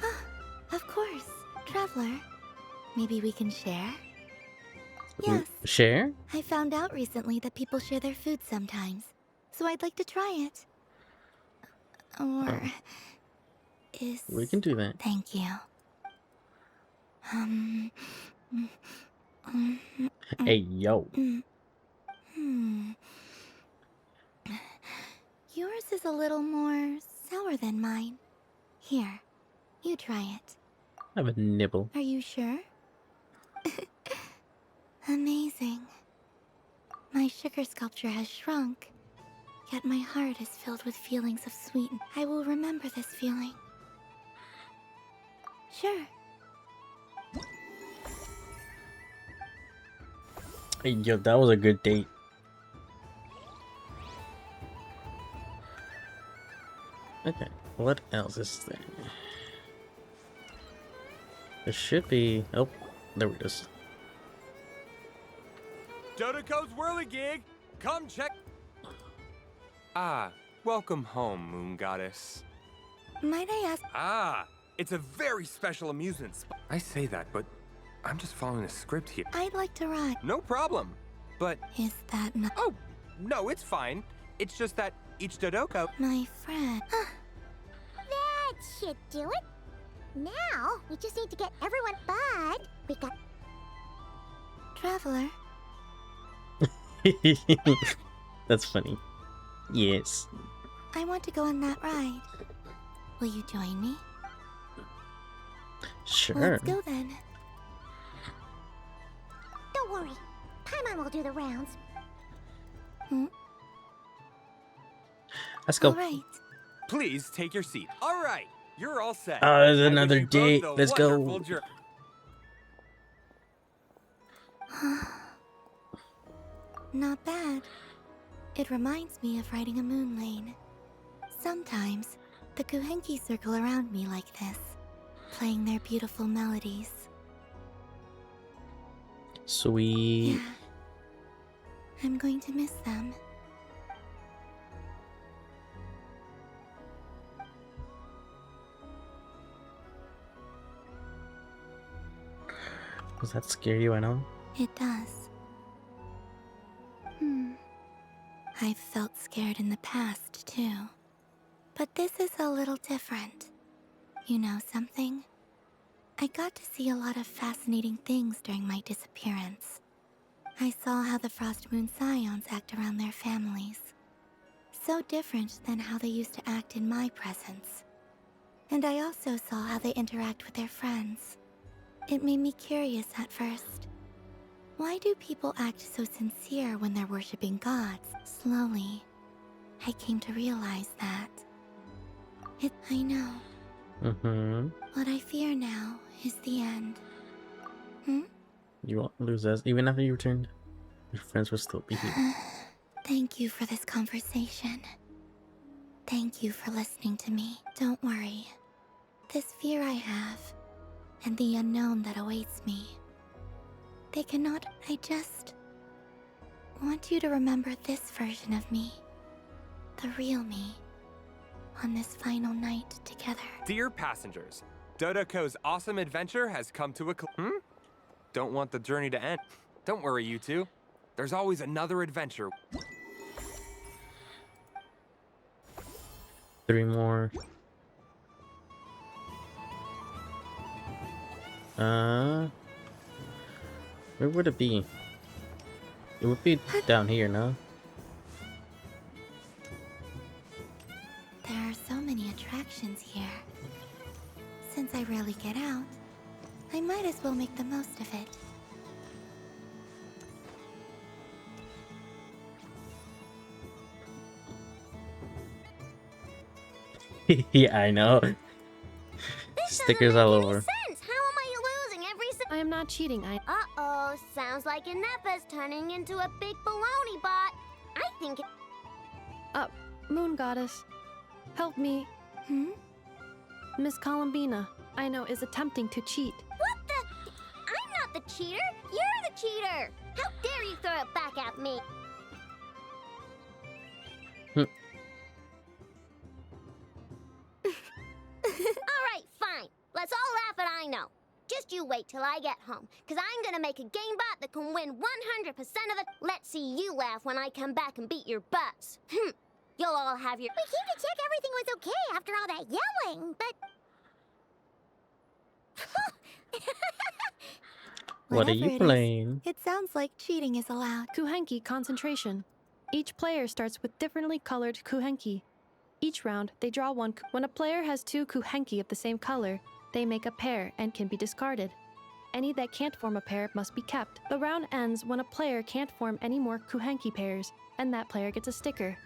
H: Of course. Traveler, maybe we can share?
A: Ooh,
H: Yes.
A: share?
H: I found out recently that people share their food sometimes, so I'd like to try it. Or... is...
A: We can do that.
H: Thank you.
A: Hey, yo.
H: Yours is a little more sour than mine. Here, you try it.
A: Have a nibble.
H: Are you sure? Amazing. My sugar sculpture has shrunk, yet my heart is filled with feelings of sweetness. I will remember this feeling. Sure.
A: Hey, yo, that was a good date. Okay, what else is there? There should be... Oh, there it is.
P: Dodoco's Whirligig! Come check... Ah, welcome home, Moon Goddess.
H: Might I ask...
P: Ah, it's a very special amusement spot. I say that, but I'm just following a script here.
H: I'd like to ride.
P: No problem, but...
H: Is that not...
P: Oh, no, it's fine. It's just that each Dodoco...
H: My friend...
C: That should do it. Now, we just need to get everyone, but we got...
H: Traveler.
A: That's funny. Yes.
H: I want to go on that ride. Will you join me?
A: Sure.
H: Let's go then.
C: Don't worry. Paimon will do the rounds.
A: Let's go.
H: All right.
P: Please take your seat. All right, you're all set.
A: There's
P: I wish
A: another
P: you both
A: date.
P: a
A: Let's go.
P: wonderful journey.
H: Not bad. It reminds me of riding a moon lane. Sometimes, the Kuhenki circle around me like this, playing their beautiful melodies.
A: Sweet.
H: Yeah. I'm going to miss them.
A: Does that scare you? I know.
H: It does. I've felt scared in the past, too. But this is a little different. You know something? I got to see a lot of fascinating things during my disappearance. I saw how the Frost Moon Scions act around their families. So different than how they used to act in my presence. And I also saw how they interact with their friends. It made me curious at first. Why do people act so sincere when they're worshipping gods? Slowly, I came to realize that. I know.
A: Mm-hmm.
H: What I fear now is the end.
A: You won't lose us. Even after you returned, your friends will still be here.
H: Thank you for this conversation. Thank you for listening to me. Don't worry. This fear I have, and the unknown that awaits me, they cannot. I just want you to remember this version of me. The real me. On this final night together.
P: Dear passengers, Dodoko's awesome adventure has come to a Don't want the journey to end. Don't worry, you two. There's always another adventure.
A: 3 more. Where would it be? It would be down here, no?
H: There are so many attractions here. Since I rarely get out, I might as well make the most of it.
A: Yeah, I know. Stickers all over.
C: Sense. How am I losing every
B: I am not cheating.
C: Uh-oh, sounds like Inepa's turning into a big baloney bot. I think
B: Moon Goddess, help me. Miss Columbina, I know, is attempting to cheat.
C: What the? I'm not the cheater. You're the cheater. How dare you throw it back at me? All right, fine. Let's all laugh at I know. Just you wait till I get home, because I'm going to make a game bot that can win 100% of it. Let's see you laugh when I come back and beat your butts. You'll all have your... We came to check everything was okay after all that yelling, but...
A: What are
B: Whatever
A: you
B: it is,
A: playing?
B: It sounds like cheating is allowed. Kuhenki concentration. Each player starts with differently colored kuhenki. Each round, they draw one. When a player has 2 kuhenki of the same color, they make a pair and can be discarded. Any that can't form a pair must be kept. The round ends when a player can't form any more kuhenki pairs, and that player gets a sticker.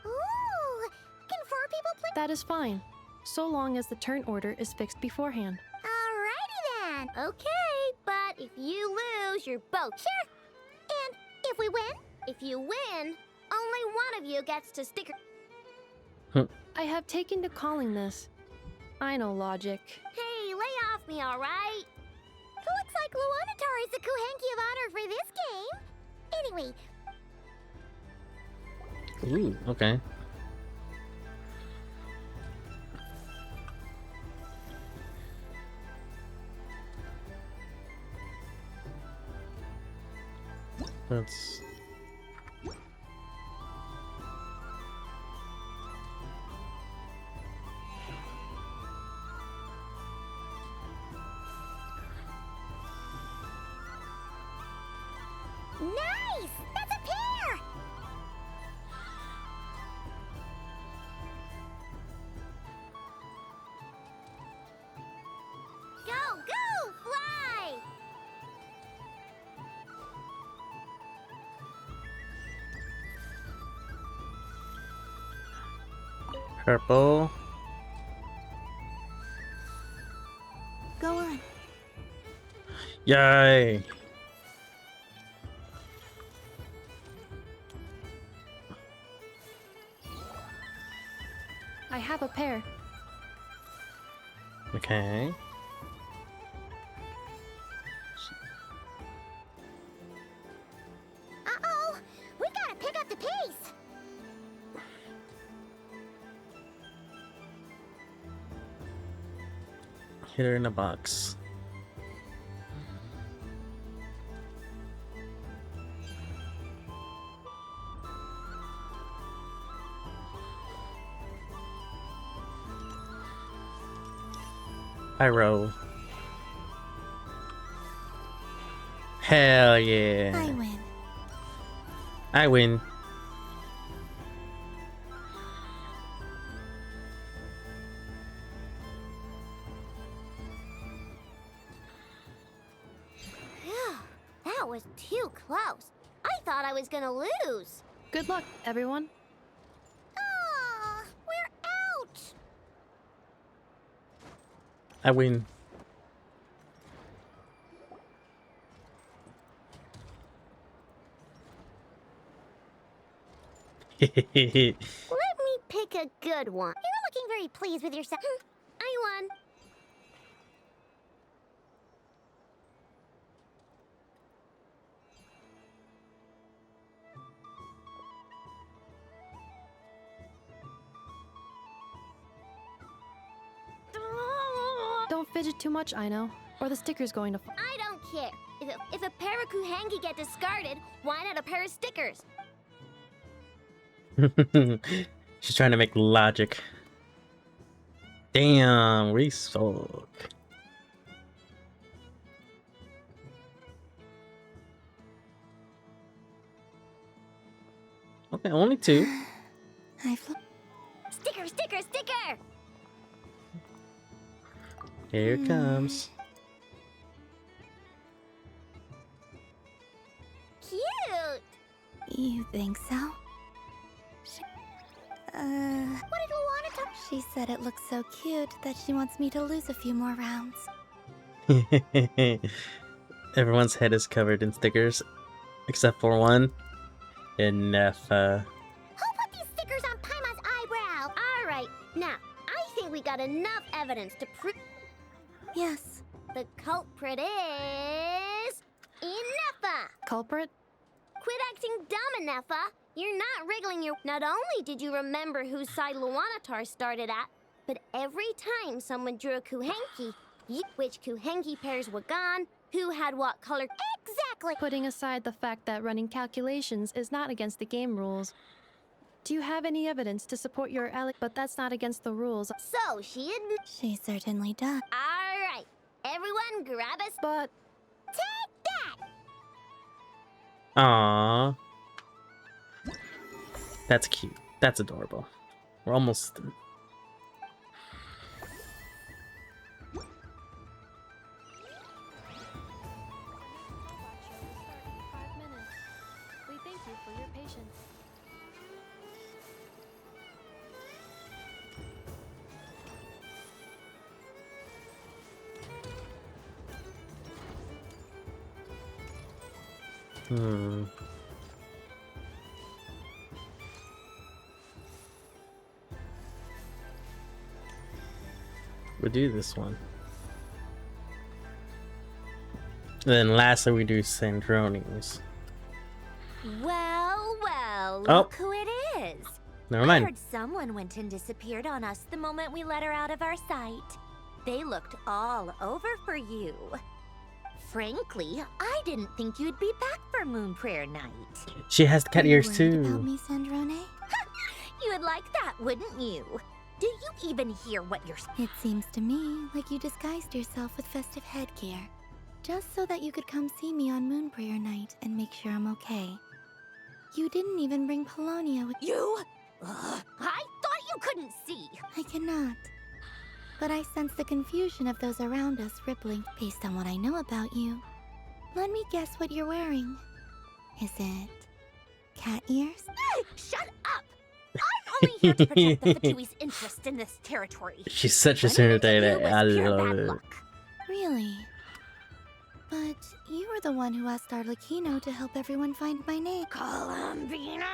C: Ooh! Can 4 people play?
B: That is fine, so long as the turn order is fixed beforehand.
C: Alrighty then. Okay, but if you lose, you're both here. And if we win? If you win, only one of you gets to sticker.
B: I have taken to calling this. I know logic.
C: Hey, lay off me, alright? Looks like Luonatar is the Kuhenki of honor for this game. Anyway,
A: Ooh, okay. That's...
C: nice! That's a pair! Go, go, fly!
A: Purple.
B: Go on.
A: Yay!
B: I have a pair.
A: Okay.
C: Uh-oh! We gotta pick up the pace!
A: Hit her in a box. Pyro. Hell yeah.
H: I win.
A: I win.
C: was too close. I thought I was gonna lose.
O: Good luck, everyone.
C: Ah, we're out.
A: I win.
C: Let me pick a good one. You're looking very pleased with yourself. I won.
O: Don't fidget too much, I know, or the sticker's going to fall.
C: I don't care. If a pair of Kuhengi get discarded, why not a pair of stickers?
A: She's trying to make logic. Damn, we suck. Okay, only 2.
C: Sticker, sticker, sticker!
A: Here it comes.
C: Cute!
H: You think so?
C: What did Luana tell?
H: She said it looks so cute that she wants me to lose a few more rounds.
A: Everyone's head is covered in stickers, except for one. Enough.
C: Who put these stickers on Paimon's eyebrow? Alright, now, I think we got enough evidence to prove...
H: Yes.
C: The culprit is... Ineffa!
O: Culprit?
C: Quit acting dumb, Ineffa! You're not wriggling your... Not only did you remember whose side Luanatar started at, but every time someone drew a Kuhenki, which Kuhenki pairs were gone, who had what color... Exactly!
O: Putting aside the fact that running calculations is not against the game rules, do you have any evidence to support your but that's not against the rules?
C: So, she admits...
H: She certainly does.
C: Alright, everyone grab us...
O: But...
C: Take that!
A: Aww. That's cute. That's adorable. We're almost...
O: We thank you for your patience.
A: We'll do this one. Then lastly we do Sandroni's.
V: Well,
A: Oh.
V: look who it is.
A: Never mind.
V: I heard someone went and disappeared on us the moment we let her out of our sight. They looked all over for you. Frankly, I didn't think you'd be back for Moon Prayer Night.
A: She has cat ears
H: About
A: too.
H: me, Sandrone?
V: You would like that, wouldn't you? Do you even hear what you're...
H: It seems to me like you disguised yourself with festive headgear, just so that you could come see me on Moon Prayer Night and make sure I'm okay. You didn't even bring Polonia with
V: you. I thought you couldn't see.
H: I cannot. But I sense the confusion of those around us rippling based on what I know about you. Let me guess what you're wearing. Is it cat ears?
V: Shut up! I'm only here to protect the Fatui's interest in this territory.
A: She's such a Sandrone. I love it.
H: Really? But you were the one who asked Arlecchino to help everyone find my name.
V: Columbina!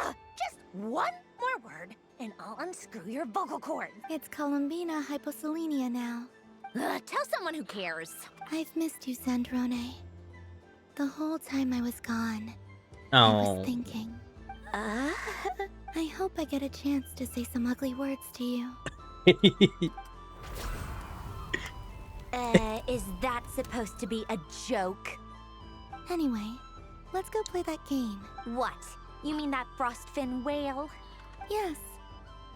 V: Ugh! Just one more word, and I'll unscrew your vocal cords.
H: It's Columbina hyposelenia now.
V: Tell someone who cares.
H: I've missed you, Sandrone. The whole time I was gone, I was thinking. I hope I get a chance to say some ugly words to you.
V: Is that supposed to be a joke?
H: Anyway, let's go play that game.
V: What? You mean that frostfin whale?
H: Yes.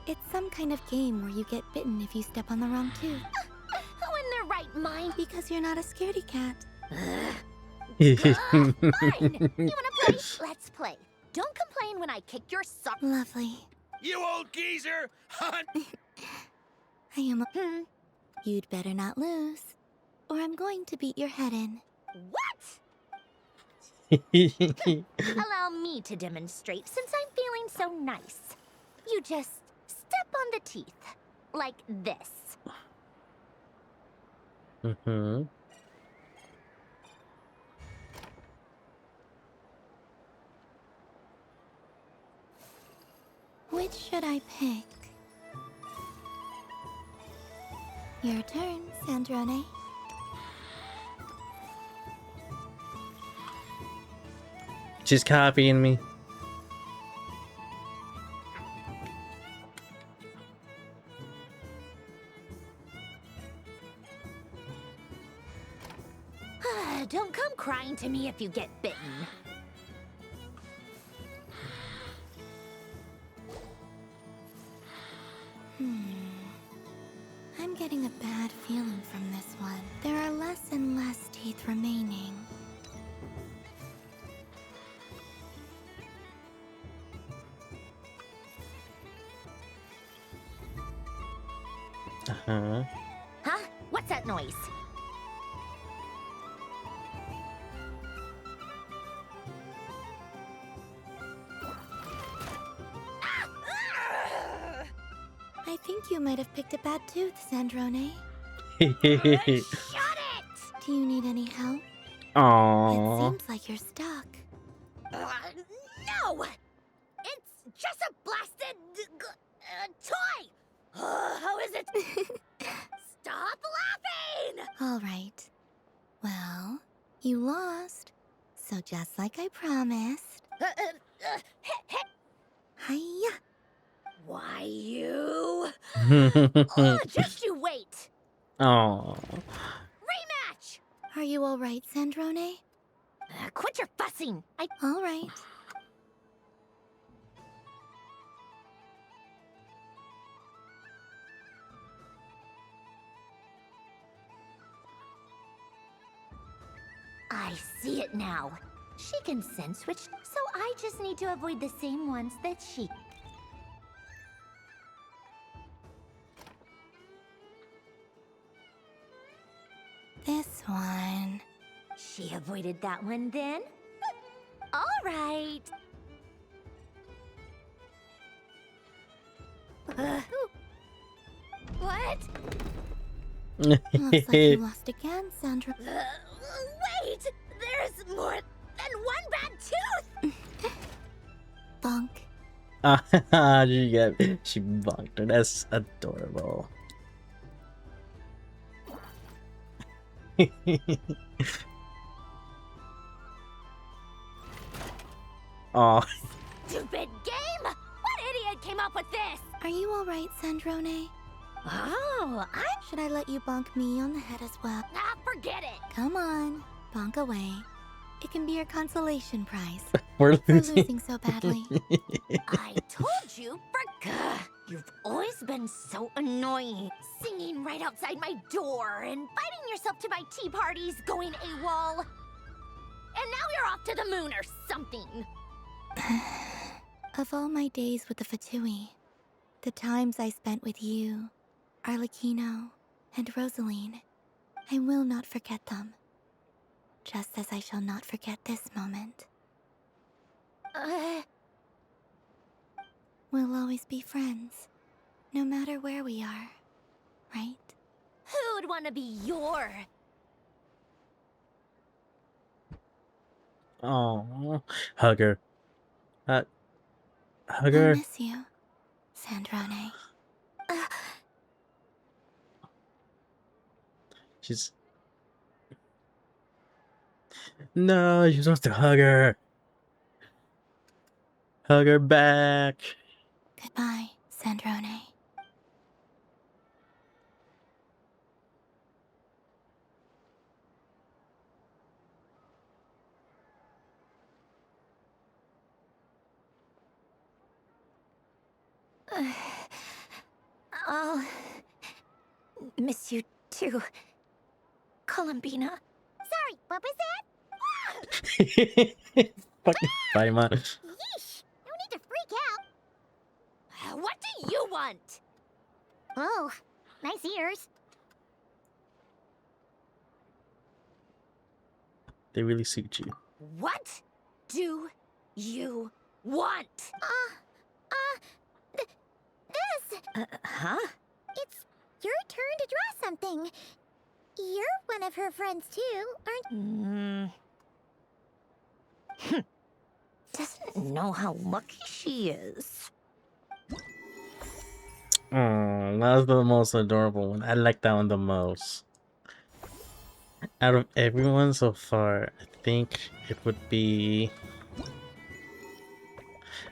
H: It's some kind of game where you get bitten if you step on the wrong tooth.
V: Who in their right mind?
H: Because you're not a scaredy cat.
V: Fine! You wanna play? Let's play. Don't complain when I kick your sock.
H: Lovely.
I: You old geezer! Hunt!
H: I am You'd better not lose, or I'm going to beat your head in.
V: What? Allow me to demonstrate since I'm feeling so nice. You just step on the teeth, like this.
A: Mm-hmm.
H: Which should I pick? Your turn, Sandrone.
A: She's copying me.
V: Don't come crying to me if you get bitten.
H: I'm getting a bad feeling from this one. There are less and less teeth remaining.
A: Uh-huh.
V: Huh? What's that noise?
H: I think you might have picked a bad tooth, Sandrone.
V: Shut it!
H: Do you need any help?
A: Aww.
H: It seems like you're stuck.
V: No! It's just a blasted toy! How is it? Stop laughing!
H: All right. Well, you lost. So just like I promised. Hiya.
V: Why you? Just you wait.
A: Aww.
V: Rematch!
H: Are you all right, Sandrone?
V: Quit your fussing.
H: All right.
V: I see it now. She can sense which, so I just need to avoid the same ones that she.
H: This one.
V: She avoided that one then? All right. What?
H: Looks like you lost again, Sandra.
V: Wait! There's more than one bad tooth!
H: Bonk.
A: She bunked her. That's adorable. Aw.
V: Stupid game! What idiot came up with this?
H: Are you all right, Sandrone?
V: Oh,
H: Should I let you bonk me on the head as well?
V: forget it!
H: Come on, bonk away. It can be your consolation prize
A: We're
H: for
A: losing.
H: losing so badly.
V: I told you, you've always been so annoying. Singing right outside my door, inviting yourself to my tea parties, going AWOL. And now you're off to the moon or something.
H: Of all my days with the Fatui, the times I spent with you, Arlecchino, and Rosaline, I will not forget them. Just as I shall not forget this moment. We'll always be friends, no matter where we are, right?
V: Who'd want to be your...
A: Aw. Hug her. Hug
H: I
A: her.
H: miss you, Sandrone.
A: She's. No, you're supposed to hug her. Hug her back.
H: Goodbye, Sandrone.
V: I'll miss you too, Columbina. Sorry, what was that?
A: Fucking Paimon.
V: Yeesh, no need to freak out. What do you want?
C: Oh, nice ears.
A: They really suit you.
V: What do you want?
C: This!
V: Huh?
C: It's your turn to draw something. You're one of her friends too, aren't you?
V: Doesn't know how lucky she is.
A: Oh, that was the most adorable one. I like that one the most. Out of everyone so far, I think it would be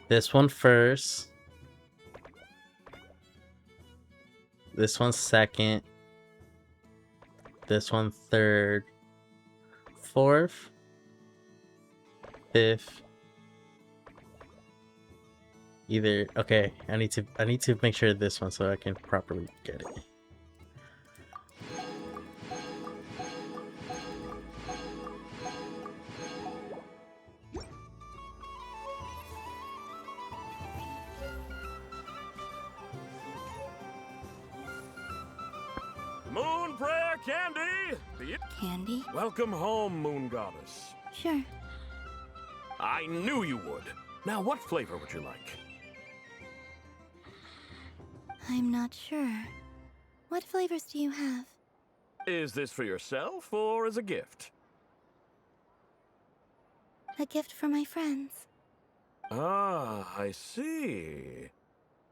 A: this one first, this one second, this one third, fourth, fifth. Either okay, I need to make sure this one so I can properly get it.
R: Moon Prayer Candy!
H: Candy?
R: Welcome home, Moon Goddess.
H: Sure.
R: I knew you would. Now, what flavor would you like?
H: I'm not sure. What flavors do you have?
R: Is this for yourself or as a gift?
H: A gift for my friends.
R: Ah, I see.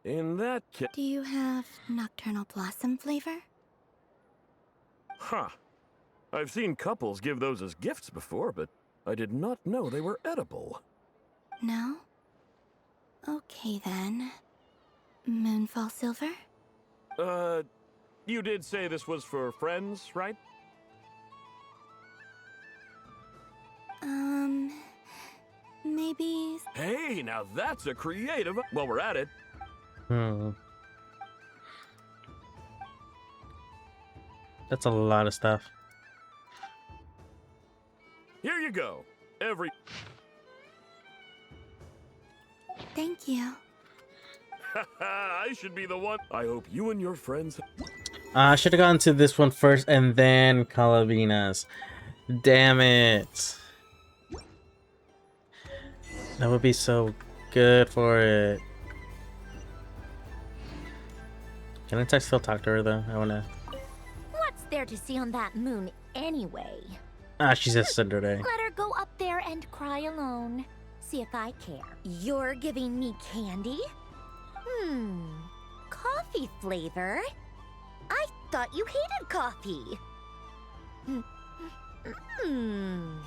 R: In that case...
H: Do you have nocturnal blossom flavor?
R: Huh. I've seen couples give those as gifts before, but I did not know they were edible.
H: No? Okay then. Moonfall silver?
R: You did say this was for friends, right?
H: Maybe...
R: Hey, now that's a creative... Well, we're at it.
A: That's a lot of stuff.
R: Here you go.
H: Thank you.
R: I should be the one. I hope you and your friends...
A: I should have gone to this one first and then Calavinas. Damn it. That would be so good for it. Can I still talk to her though? I wanna...
V: What's there to see on that moon anyway?
A: Ah, she's a Cinderella.
V: Let her go up there and cry alone. See if I care. You're giving me candy? Coffee flavor? I thought you hated coffee.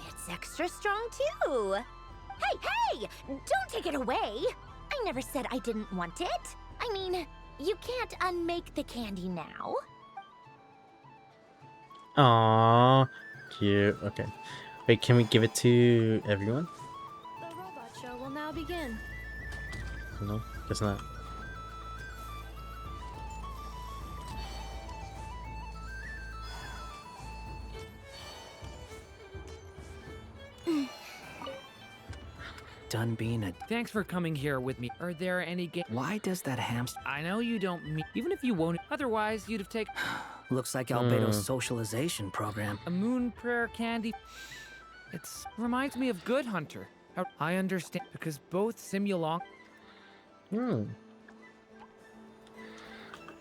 V: It's extra strong too. Hey! Don't take it away. I never said I didn't want it. I mean, you can't unmake the candy now.
A: Aww, cute. Okay. Wait, can we give it to everyone?
O: The robot show will now begin.
A: No, guess not.
G: Done being a...
L: Thanks for coming here with me. Are there any
G: Why does that hamster...
L: I know you don't mean... Even if you won't... Otherwise, you'd have taken...
G: Looks like Albedo's socialization program.
L: A moon prayer candy. Reminds me of Good Hunter. I understand, because both Simulon...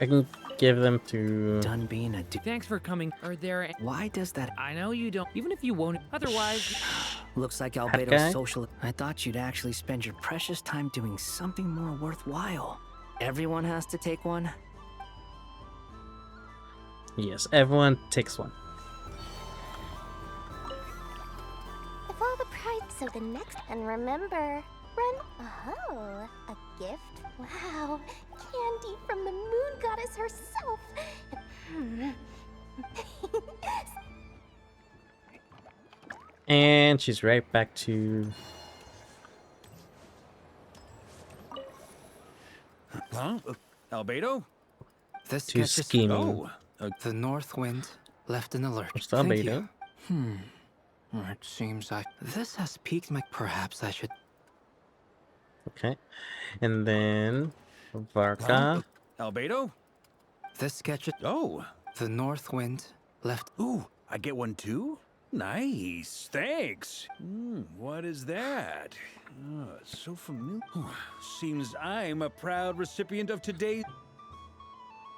A: I can give them to...
G: Done being a...
L: Thanks for coming. Are there...
G: Why does that...
L: I know you don't... Even if you won't... Otherwise...
G: Looks like Albedo's social... I thought you'd actually spend your precious time doing something more worthwhile. Everyone has to take one?
A: Yes, everyone takes one.
C: If all the pride, so the next... And remember, run... Oh, a gift? Wow, candy from the moon goddess herself.
A: And she's right back to...
I: Huh? Albedo?
Q: This
A: To scheming.
Q: The north wind left in alert.
A: What's
Q: Thank
A: Albedo?
Q: you. It seems like this has piqued my... Perhaps I should...
A: Okay. And then... Varka.
I: Albedo?
Q: This sketch...
I: Oh.
Q: The north wind left...
I: Ooh, I get one too? Nice, thanks. What is that? Oh, it's so familiar. Seems I'm a proud recipient of today's.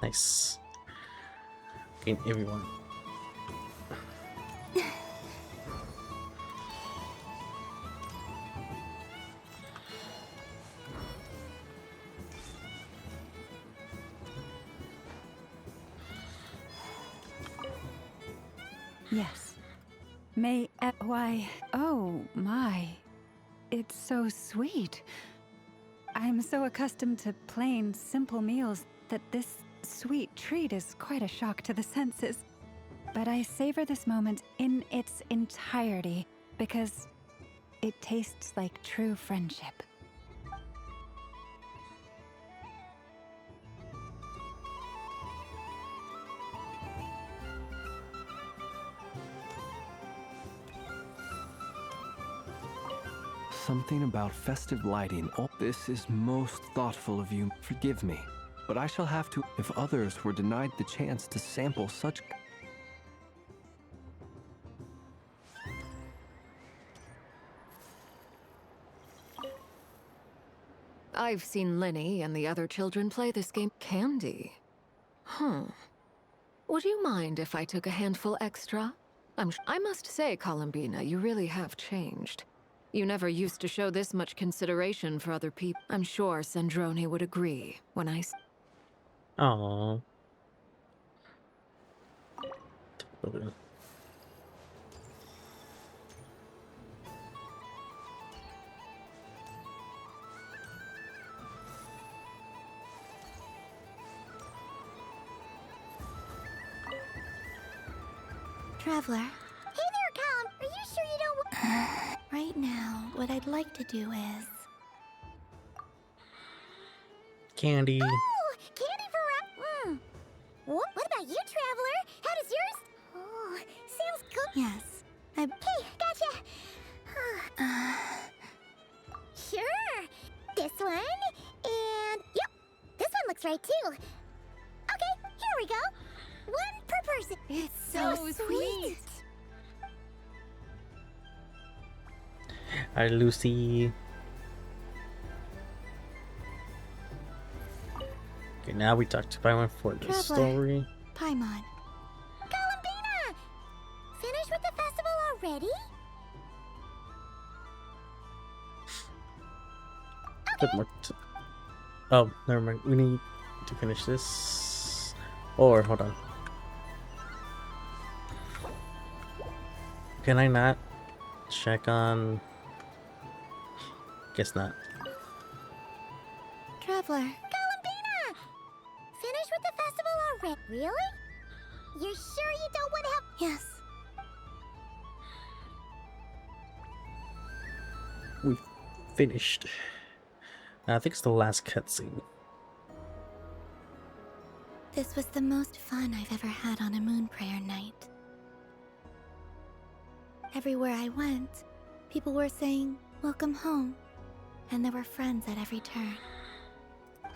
A: Nice. Gain everyone.
J: Yes. Why, oh my. It's so sweet. I'm so accustomed to plain, simple meals that this sweet treat is quite a shock to the senses. But I savor this moment in its entirety because it tastes like true friendship.
Q: Something about festive lighting. Oh, this is most thoughtful of you. Forgive me, but I shall have to. If others were denied the chance to sample such.
K: I've seen Linny and the other children play this game. Candy? Would you mind if I took a handful extra? I must say, Columbina, you really have changed. You never used to show this much consideration for other people. I'm sure Sandrone would agree when I...
A: Aww.
H: Traveler,
C: Hey there, Colin. Are you sure you don't
H: right now, what I'd like to do is...
A: Candy.
C: Oh, candy for What about you, Traveler? How does yours? Oh, sounds good.
H: Yes,
C: Hey, gotcha. Sure. This one, and yep, this one looks right too. Okay, here we go. One per person.
H: It's
C: so sweet.
A: Alright, Lucy. Okay, now we talk to Paimon for the
H: Traveler.
A: story.
H: Paimon.
C: Columbina! Finished with the festival already?
A: Bit more oh, never mind. We need to finish this. Or, hold on. Can I not check on... Guess not.
H: Traveler.
C: Columbina! Finished with the festival already? Really? You're sure you don't want to help?
H: Yes.
A: We finished. I think it's the last cutscene.
H: This was the most fun I've ever had on a moon prayer night. Everywhere I went, people were saying, "Welcome home," and there were friends at every turn.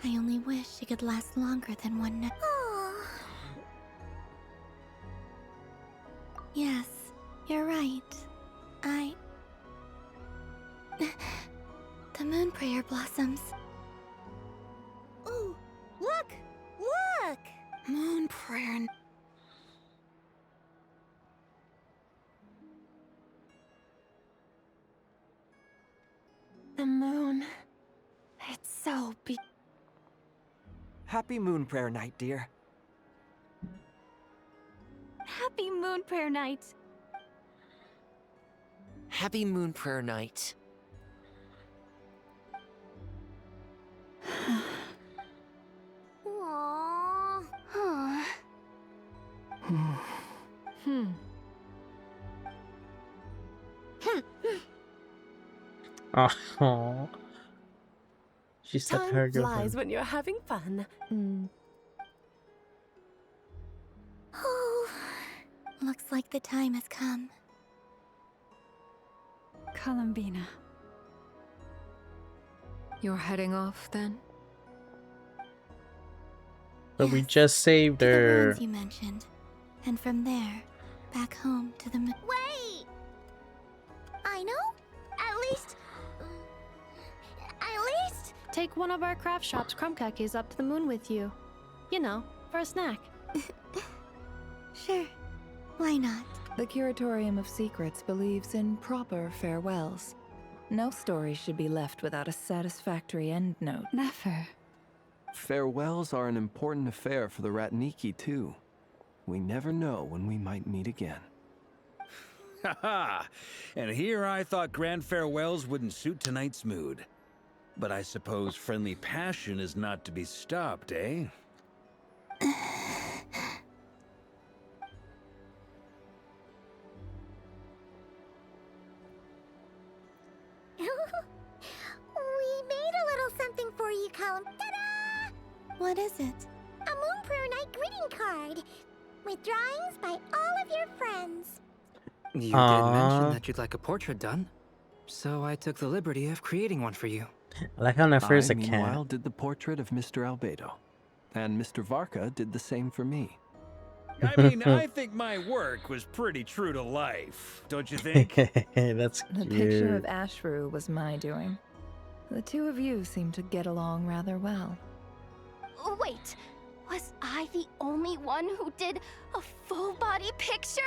H: I only wish it could last longer than one night.
C: Oh.
H: Yes, you're right. The moon prayer blossoms.
C: Ooh, look! Look!
H: Moon prayer. The moon. It's so big.
M: Happy Moon Prayer Night, dear.
J: Happy Moon Prayer Night!
S: Happy Moon Prayer Night.
C: Aww.
A: Oh, she said her
U: Time flies
A: girlfriend.
U: when you're having fun.
H: Oh, looks like the time has come.
J: Columbina.
K: You're heading off, then?
A: But we just saved
H: To the
A: her.
H: ruins you mentioned, and from there, back home to the moon.
C: Wait!
O: take one of our craft shop's crumb cookies up to the moon with you. You know, for a snack.
H: Sure. Why not?
D: The Curatorium of Secrets believes in proper farewells. No story should be left without a satisfactory end note.
J: Never.
Q: Farewells are an important affair for the Ratniki, too. We never know when we might meet again.
I: Haha! And here I thought grand farewells wouldn't suit tonight's mood. But I suppose friendly passion is not to be stopped, eh?
C: We made a little something for you, Colin. Ta-da!
H: What is it?
C: A Moon Prayer Night greeting card with drawings by all of your friends.
N: You did mention that you'd like a portrait done, so I took the liberty of creating one for you.
A: I like how on first
Q: I,
A: a cat.
Q: meanwhile, did the portrait of Mr. Albedo. And Mr. Varka did the same for me.
I: I mean, I think my work was pretty true to life, don't you think?
A: That's
D: The
A: cute.
D: picture of Ashru was my doing. The two of you seem to get along rather well.
U: Wait, was I the only one who did a full body picture?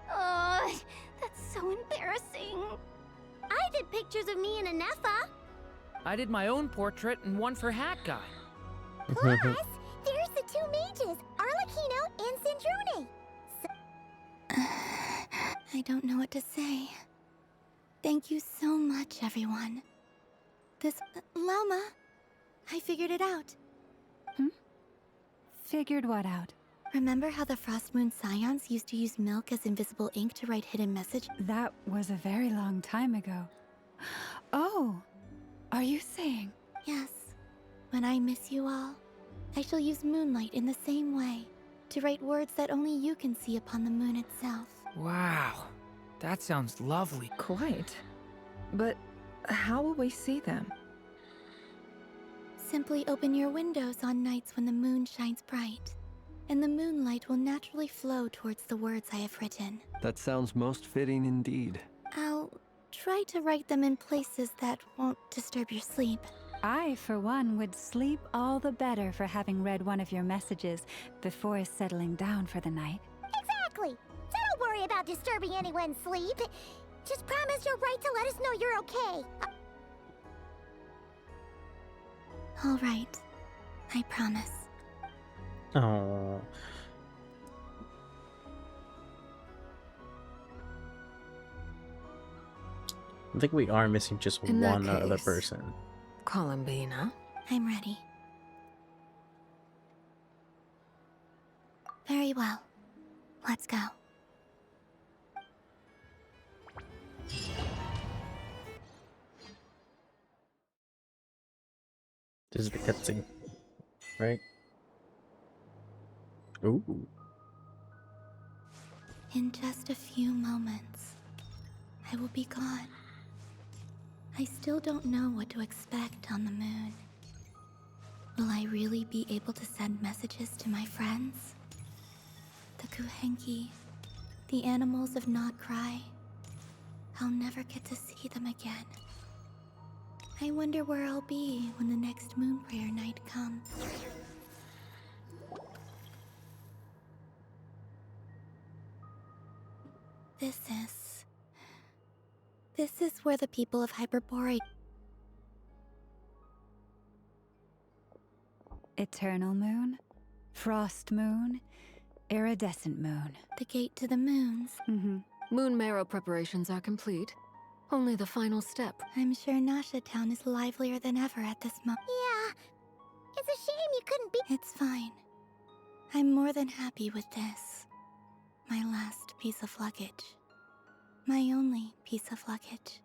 U: That's so embarrassing.
C: I did pictures of me and Anefa.
L: I did my own portrait and one for Hat Guy.
C: Plus, there's the two mages, Arlecchino and Sandrone.
H: I don't know what to say. Thank you so much, everyone. Lama, I figured it out.
J: Figured what out?
H: Remember how the Frost Moon Scions used to use milk as invisible ink to write hidden message?
J: That was a very long time ago. Oh, are you saying?
H: Yes. When I miss you all, I shall use moonlight in the same way to write words that only you can see upon the moon itself.
L: Wow, that sounds lovely.
D: Quite. But how will we see them?
H: Simply open your windows on nights when the moon shines bright, and the moonlight will naturally flow towards the words I have written.
Q: That sounds most fitting indeed.
H: I'll try to write them in places that won't disturb your sleep.
J: I, for one, would sleep all the better for having read one of your messages before settling down for the night.
C: Exactly. So don't worry about disturbing anyone's sleep. Just promise you'll write to let us know you're okay.
H: All right. I promise.
A: Oh. I think we are missing just
K: In that
A: one other
K: case,
A: person.
K: Columbina.
H: I'm ready. Very well. Let's go.
A: This is the cutscene, right? Ooh.
H: In just a few moments, I will be gone. I still don't know what to expect on the moon. Will I really be able to send messages to my friends? The Kuhenki, the animals of Not Cry. I'll never get to see them again. I wonder where I'll be when the next Moon Prayer night comes. This is where the people of Hyperborea...
J: Eternal moon, frost moon, iridescent moon.
H: The gate to the moons.
K: Moon marrow preparations are complete. Only the final step.
H: I'm sure Nasha Town is livelier than ever at this moment.
C: Yeah. It's a shame you couldn't be...
H: It's fine. I'm more than happy with this. My last piece of luggage. My only piece of luggage.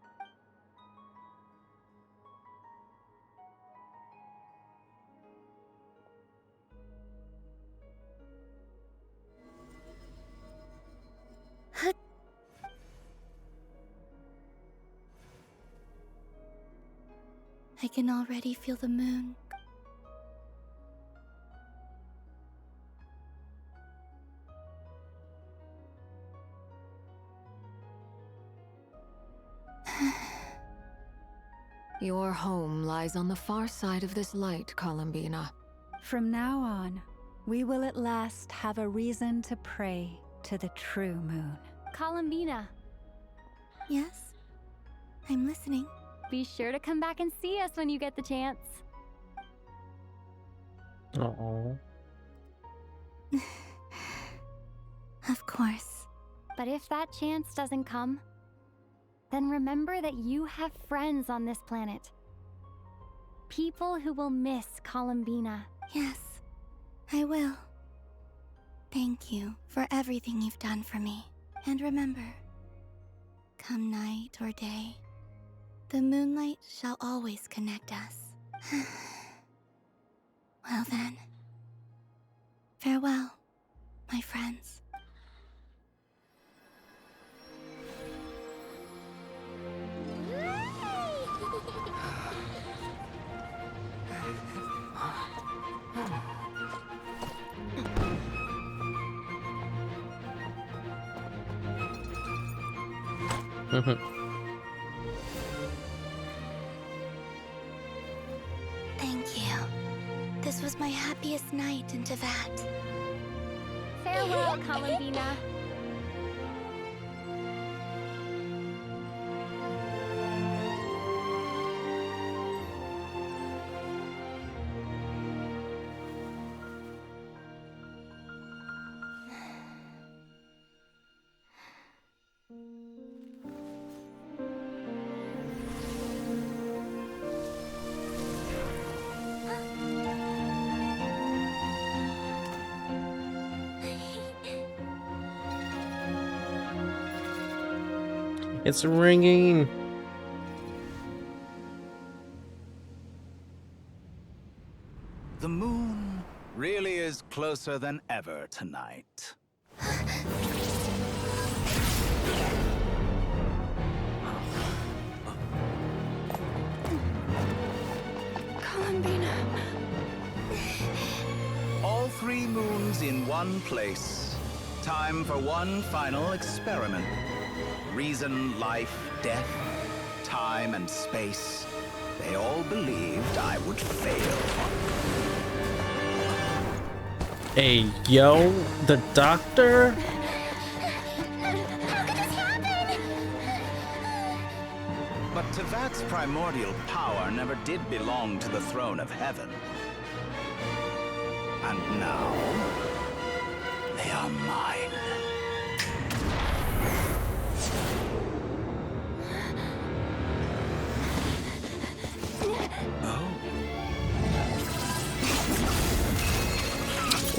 H: I can already feel the moon.
K: Your home lies on the far side of this light, Columbina.
J: From now on, we will at last have a reason to pray to the true moon.
E: Columbina.
H: Yes? I'm listening.
E: Be sure to come back and see us when you get the chance.
A: Uh-oh.
H: Of course.
E: But if that chance doesn't come, then remember that you have friends on this planet. People who will miss Columbina.
H: Yes, I will. Thank you for everything you've done for me. And remember, come night or day, the moonlight shall always connect us. Well then, farewell, my friends. Thank you. This was my happiest night in Tevat.
E: Farewell, Columbina.
A: It's ringing.
T: The moon really is closer than ever tonight.
H: Columbina.
T: All 3 moons in one place. Time for one final experiment. Reason, life, death, time, and space. They all believed I would fail.
A: Hey, yo, the doctor?
T: But Tevat's primordial power never did belong to the throne of heaven. And now, they are mine.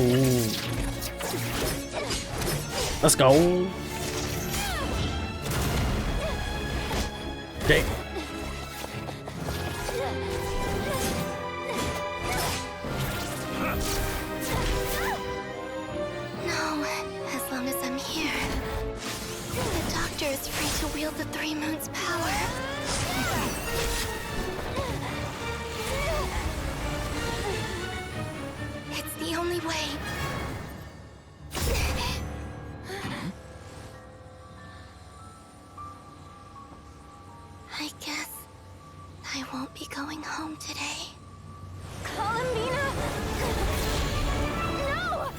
A: Ooh. Let's go. Okay.
H: No, as long as I'm here. The doctor is free to wield the 3 moons' power. It's the only way. I guess I won't be going home today.
E: Columbina! No!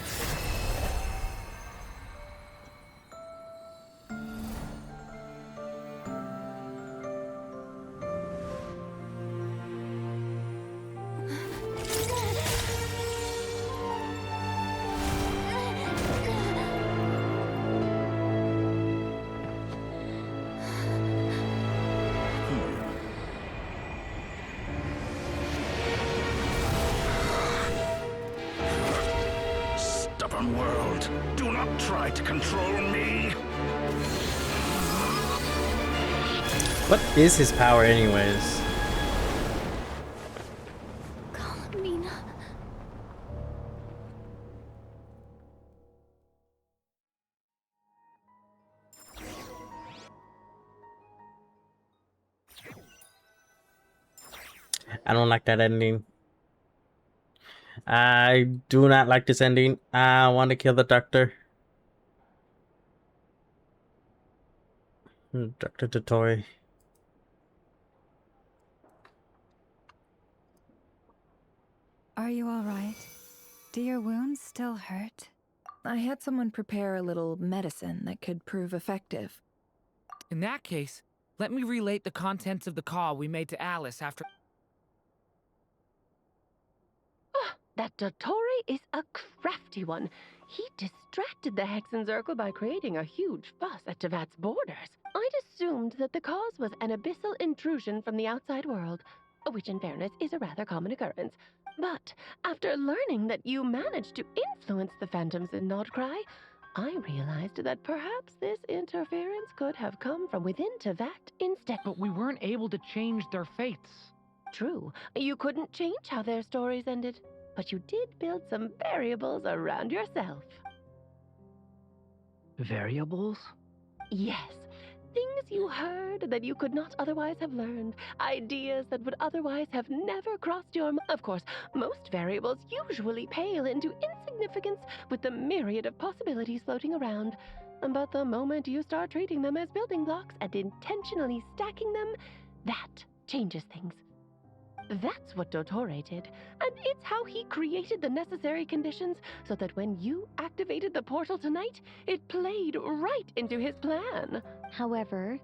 T: Stubborn world, do not try to control me.
A: What is his power anyways?
E: Columbina.
A: I don't like that ending. I do not like this ending. I want to kill the doctor. Dr. Toy.
J: Are you all right? Do your wounds still hurt?
D: I had someone prepare a little medicine that could prove effective.
L: In that case, let me relate the contents of the call we made to Alice after.
F: That Dottore is a crafty one. He distracted the Hexenzirkel by creating a huge fuss at Tevat's borders. I'd assumed that the cause was an abyssal intrusion from the outside world, which in fairness is a rather common occurrence. But after learning that you managed to influence the phantoms in Nordcry, I realized that perhaps this interference could have come from within Tevat instead.
L: But we weren't able to change their fates.
F: True, you couldn't change how their stories ended, but you did build some variables around yourself.
G: Variables?
F: Yes, things you heard that you could not otherwise have learned, ideas that would otherwise have never crossed your mind. Of course, most variables usually pale into insignificance with the myriad of possibilities floating around. But the moment you start treating them as building blocks and intentionally stacking them, that changes things. That's what Dottore did, and it's how he created the necessary conditions so that when you activated the portal tonight, it played right into his plan.
E: However,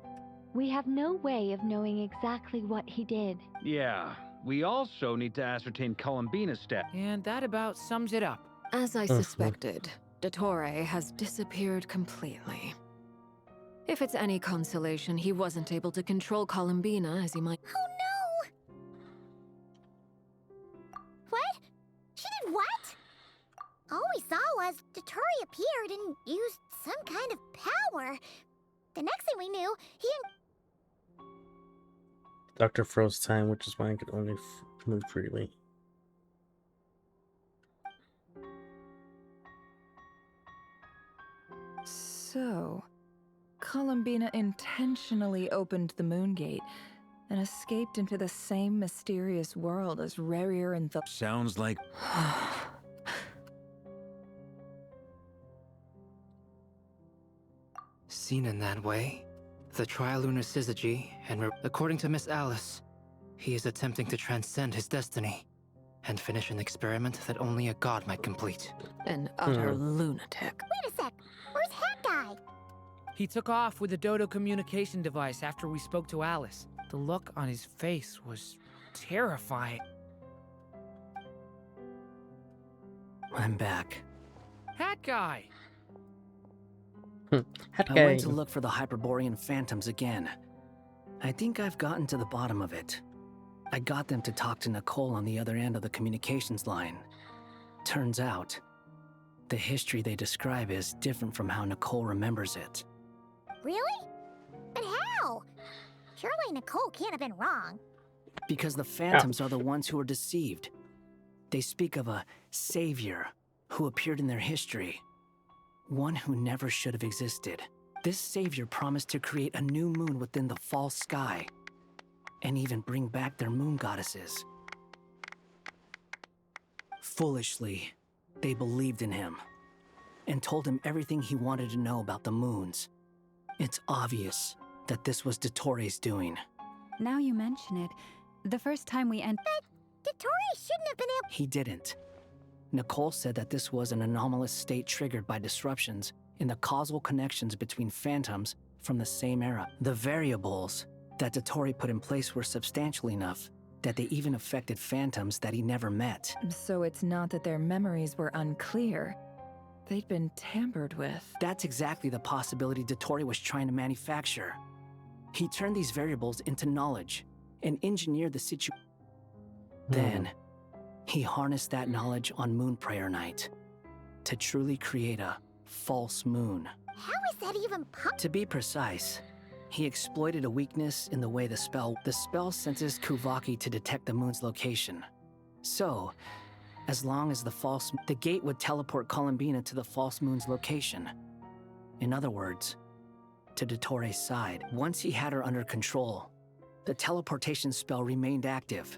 E: we have no way of knowing exactly what he did.
P: Yeah, we also need to ascertain Columbina's stat.
L: And that about sums it up.
K: As I suspected, Dottore has disappeared completely. If it's any consolation, he wasn't able to control Columbina as he might.
C: Oh no! What? She did what? All we saw was Dottore appeared and used some kind of power. The next thing we knew, he and...
A: Doctor froze time, which is why I could only move freely.
D: So, Columbina intentionally opened the moon gate and escaped into the same mysterious world as Rerir and the...
I: Sounds like...
N: Seen in that way, the trilunar syzygy, and according to Miss Alice, he is attempting to transcend his destiny and finish an experiment that only a god might complete.
K: An utter lunatic.
C: Wait a sec, where's Hat Guy?
L: He took off with the Dodo communication device after we spoke to Alice. The look on his face was terrifying.
G: I'm back.
L: Hat Guy!
G: I went to look for the Hyperborean phantoms again. I think I've gotten to the bottom of it. I got them to talk to Nicole on the other end of the communications line. Turns out, the history they describe is different from how Nicole remembers it.
C: Really? But how? Surely Nicole can't have been wrong.
G: Because the phantoms are the ones who are deceived. They speak of a savior who appeared in their history. One who never should have existed. This savior promised to create a new moon within the false sky, and even bring back their moon goddesses. Foolishly, they believed in him, and told him everything he wanted to know about the moons. It's obvious that this was Dottore's doing.
J: Now you mention it, the first time we entered...
C: But Dottore shouldn't have been able...
G: He didn't. Nicole said that this was an anomalous state triggered by disruptions in the causal connections between phantoms from the same era. The variables that Dottore put in place were substantial enough that they even affected phantoms that he never met.
D: So it's not that their memories were unclear. They'd been tampered with.
G: That's exactly the possibility Dottore was trying to manufacture. He turned these variables into knowledge and engineered the situation. Then, he harnessed that knowledge on Moon Prayer Night to truly create a false moon.
C: How is that even possible?
G: To be precise, he exploited a weakness in the way the spell senses Kuvaki to detect the moon's location. So, as long as the gate would teleport Columbina to the false moon's location. In other words, to Dottore's side. Once he had her under control, the teleportation spell remained active,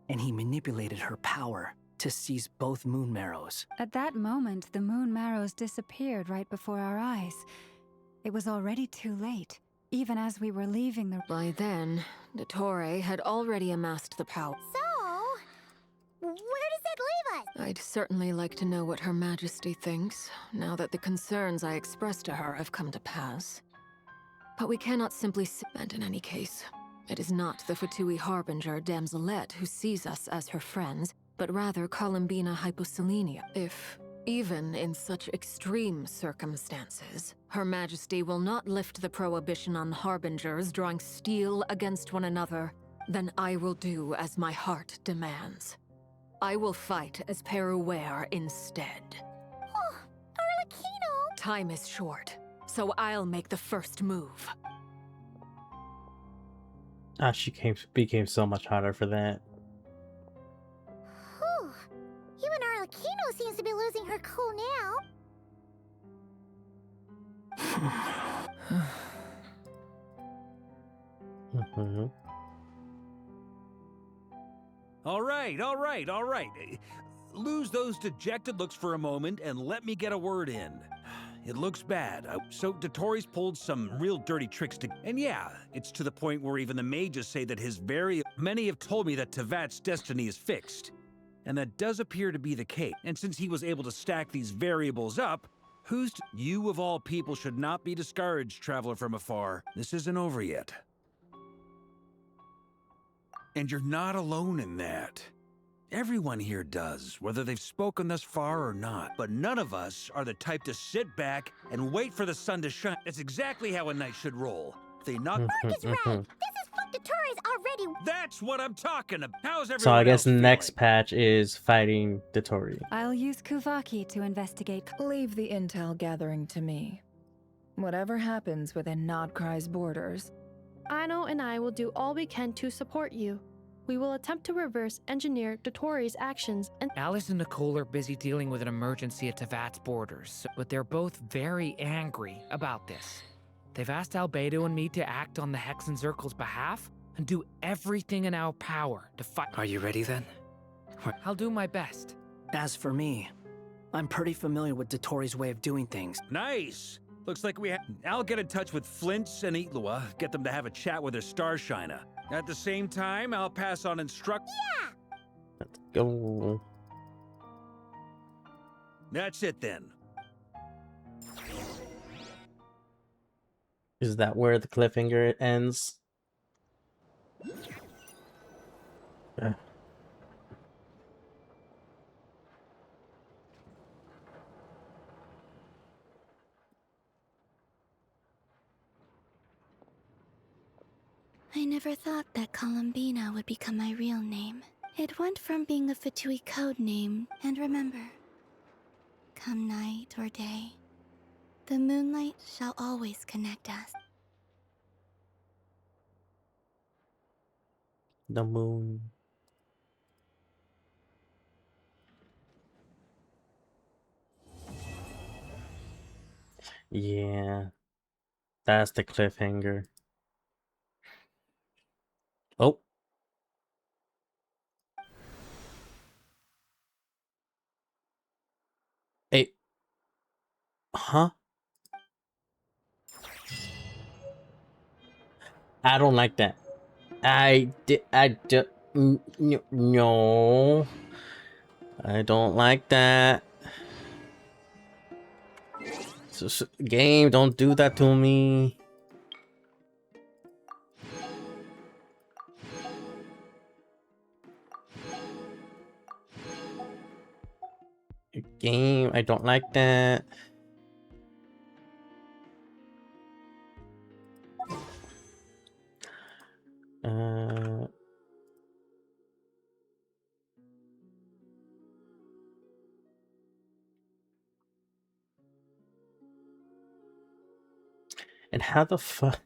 G: and he manipulated her power to seize both moon marrows.
J: At that moment, the moon marrows disappeared right before our eyes. It was already too late, even as we were leaving the...
K: By then, Dottore had already amassed the power.
C: So, where does
K: I'd certainly like to know what Her Majesty thinks, now that the concerns I expressed to her have come to pass. But we cannot simply and in any case, it is not the Fatui Harbinger Damselette who sees us as her friends, but rather Columbina Hyposelenia. If, even in such extreme circumstances, Her Majesty will not lift the prohibition on Harbingers drawing steel against one another, then I will do as my heart demands. I will fight as Peruware instead.
C: Oh, Arlecchino!
K: Time is short, so I'll make the first move.
A: Ah, she became so much hotter for that.
C: Whew. Even Arlecchino seems to be losing her cool now.
A: Mm-hmm.
I: All right. Lose those dejected looks for a moment and let me get a word in. It looks bad. So Dotori's pulled some real dirty tricks to... And yeah, it's to the point where even the mages say that Many have told me that Tevat's destiny is fixed. And that does appear to be the case. And since he was able to stack these variables up, You of all people should not be discouraged, traveler from afar. This isn't over yet. And you're not alone in that. Everyone here does, whether they've spoken thus far or not. But none of us are the type to sit back and wait for the sun to shine. That's exactly how a knight should roll. They knock...
C: Mark is right! This is what Dotori's already...
I: That's what I'm talking about! How's everyone
A: So I guess
I: else feeling?
A: next patch is fighting Dotori.
J: I'll use Kuvaki to investigate.
D: Leave the intel gathering to me. Whatever happens within Nodcry's borders,
O: Aino and I will do all we can to support you. We will attempt to reverse engineer Dotori's actions and...
L: Alice and Nicole are busy dealing with an emergency at Tevat's borders, but they're both very angry about this. They've asked Albedo and me to act on the Hexen Circle's behalf and do everything in our power to fight.
G: Are you ready then?
L: I'll do my best.
G: As for me, I'm pretty familiar with Dotori's way of doing things.
I: Nice! Looks like I'll get in touch with Flints and Itlua, get them to have a chat with their Starshiner. At the same time, I'll pass on
C: Yeah!
A: Let's go.
I: That's it then.
A: Is that where the cliffhanger ends?
H: I never thought that Columbina would become my real name. It went from being a Fatui code name, and remember, come night or day, the moonlight shall always connect us.
A: The moon. Yeah. That's the cliffhanger. Oh. Hey. Huh? I don't like that. No. I don't like that. Game, don't do that to me. Game, I don't like that. And how the fuck?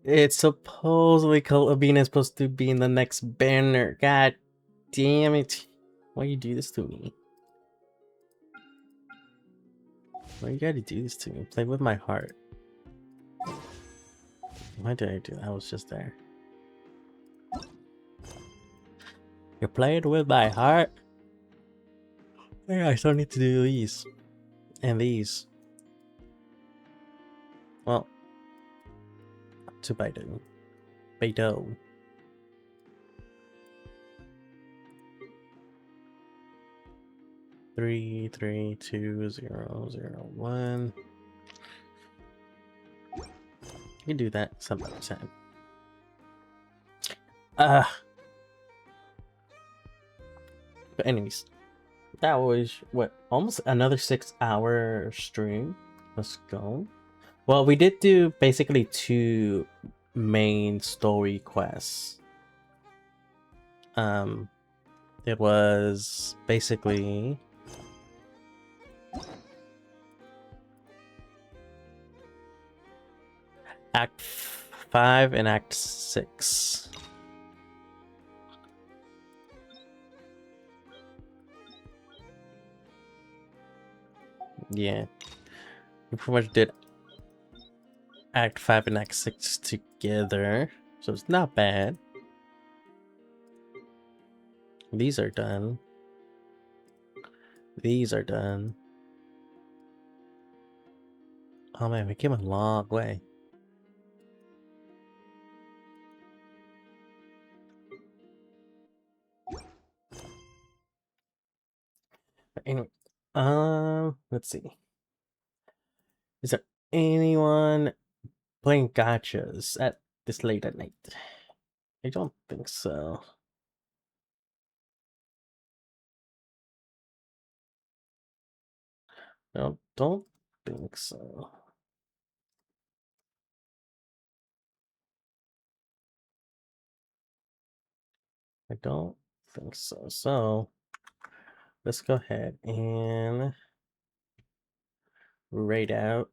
A: It's supposedly Columbina is supposed to be in the next banner. God damn it. Why you do this to me? Why you gotta do this to me? Play with my heart. Why did I do that? I was just there. You're playing with my heart? Yeah, I still need to do these. And these. Well. To Beidou. Beidou. 3320001. You can do that some other time. But anyways, that was what, almost another 6-hour stream. Let's go. Well, we did do basically 2 main story quests. It was basically Act 5 and Act 6. Yeah, we pretty much did Act 5 and Act 6 together, so it's not bad. These are done. These are done. Oh man, we came a long way. But anyway, let's see. Is there anyone playing gachas at this late at night? I don't think so. No, don't think so. I don't think so. So let's go ahead and raid out.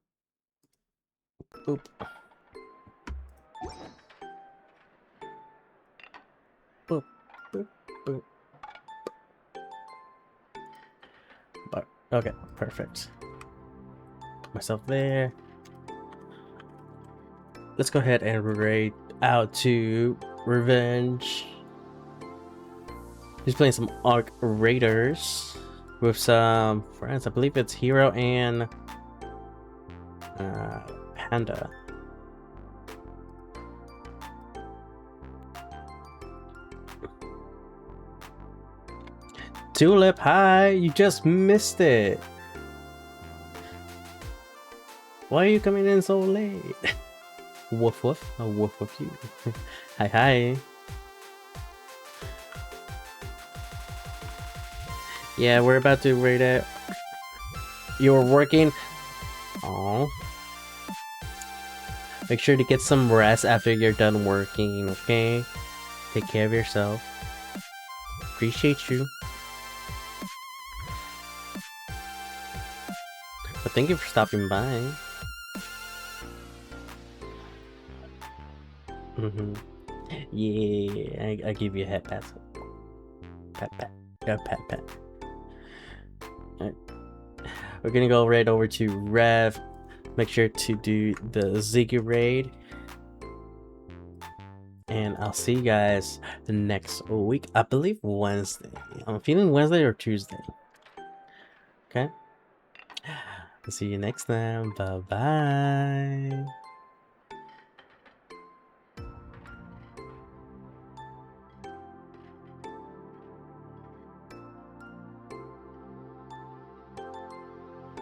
A: Boop. Boop. Boop. Boop. But okay, perfect. Put myself there. Let's go ahead and raid out to Revenge. He's playing some Arc Raiders with some friends. I believe it's Hero and Panda. Tulip, hi! You just missed it. Why are you coming in so late? Woof woof. A woof woof you. Hi hi. Yeah, we're about to raid it. You're working. Oh. Make sure to get some rest after you're done working, okay? Take care of yourself. Appreciate you. But thank you for stopping by. Yeah, I give you a head pat. Pat pat. Yeah, pat pat. Alright. We're gonna go right over to Rev. Make sure to do the Ziggy raid. And I'll see you guys the next week. I believe Wednesday. I'm feeling Wednesday or Tuesday. Okay? I'll see you next time. Bye bye.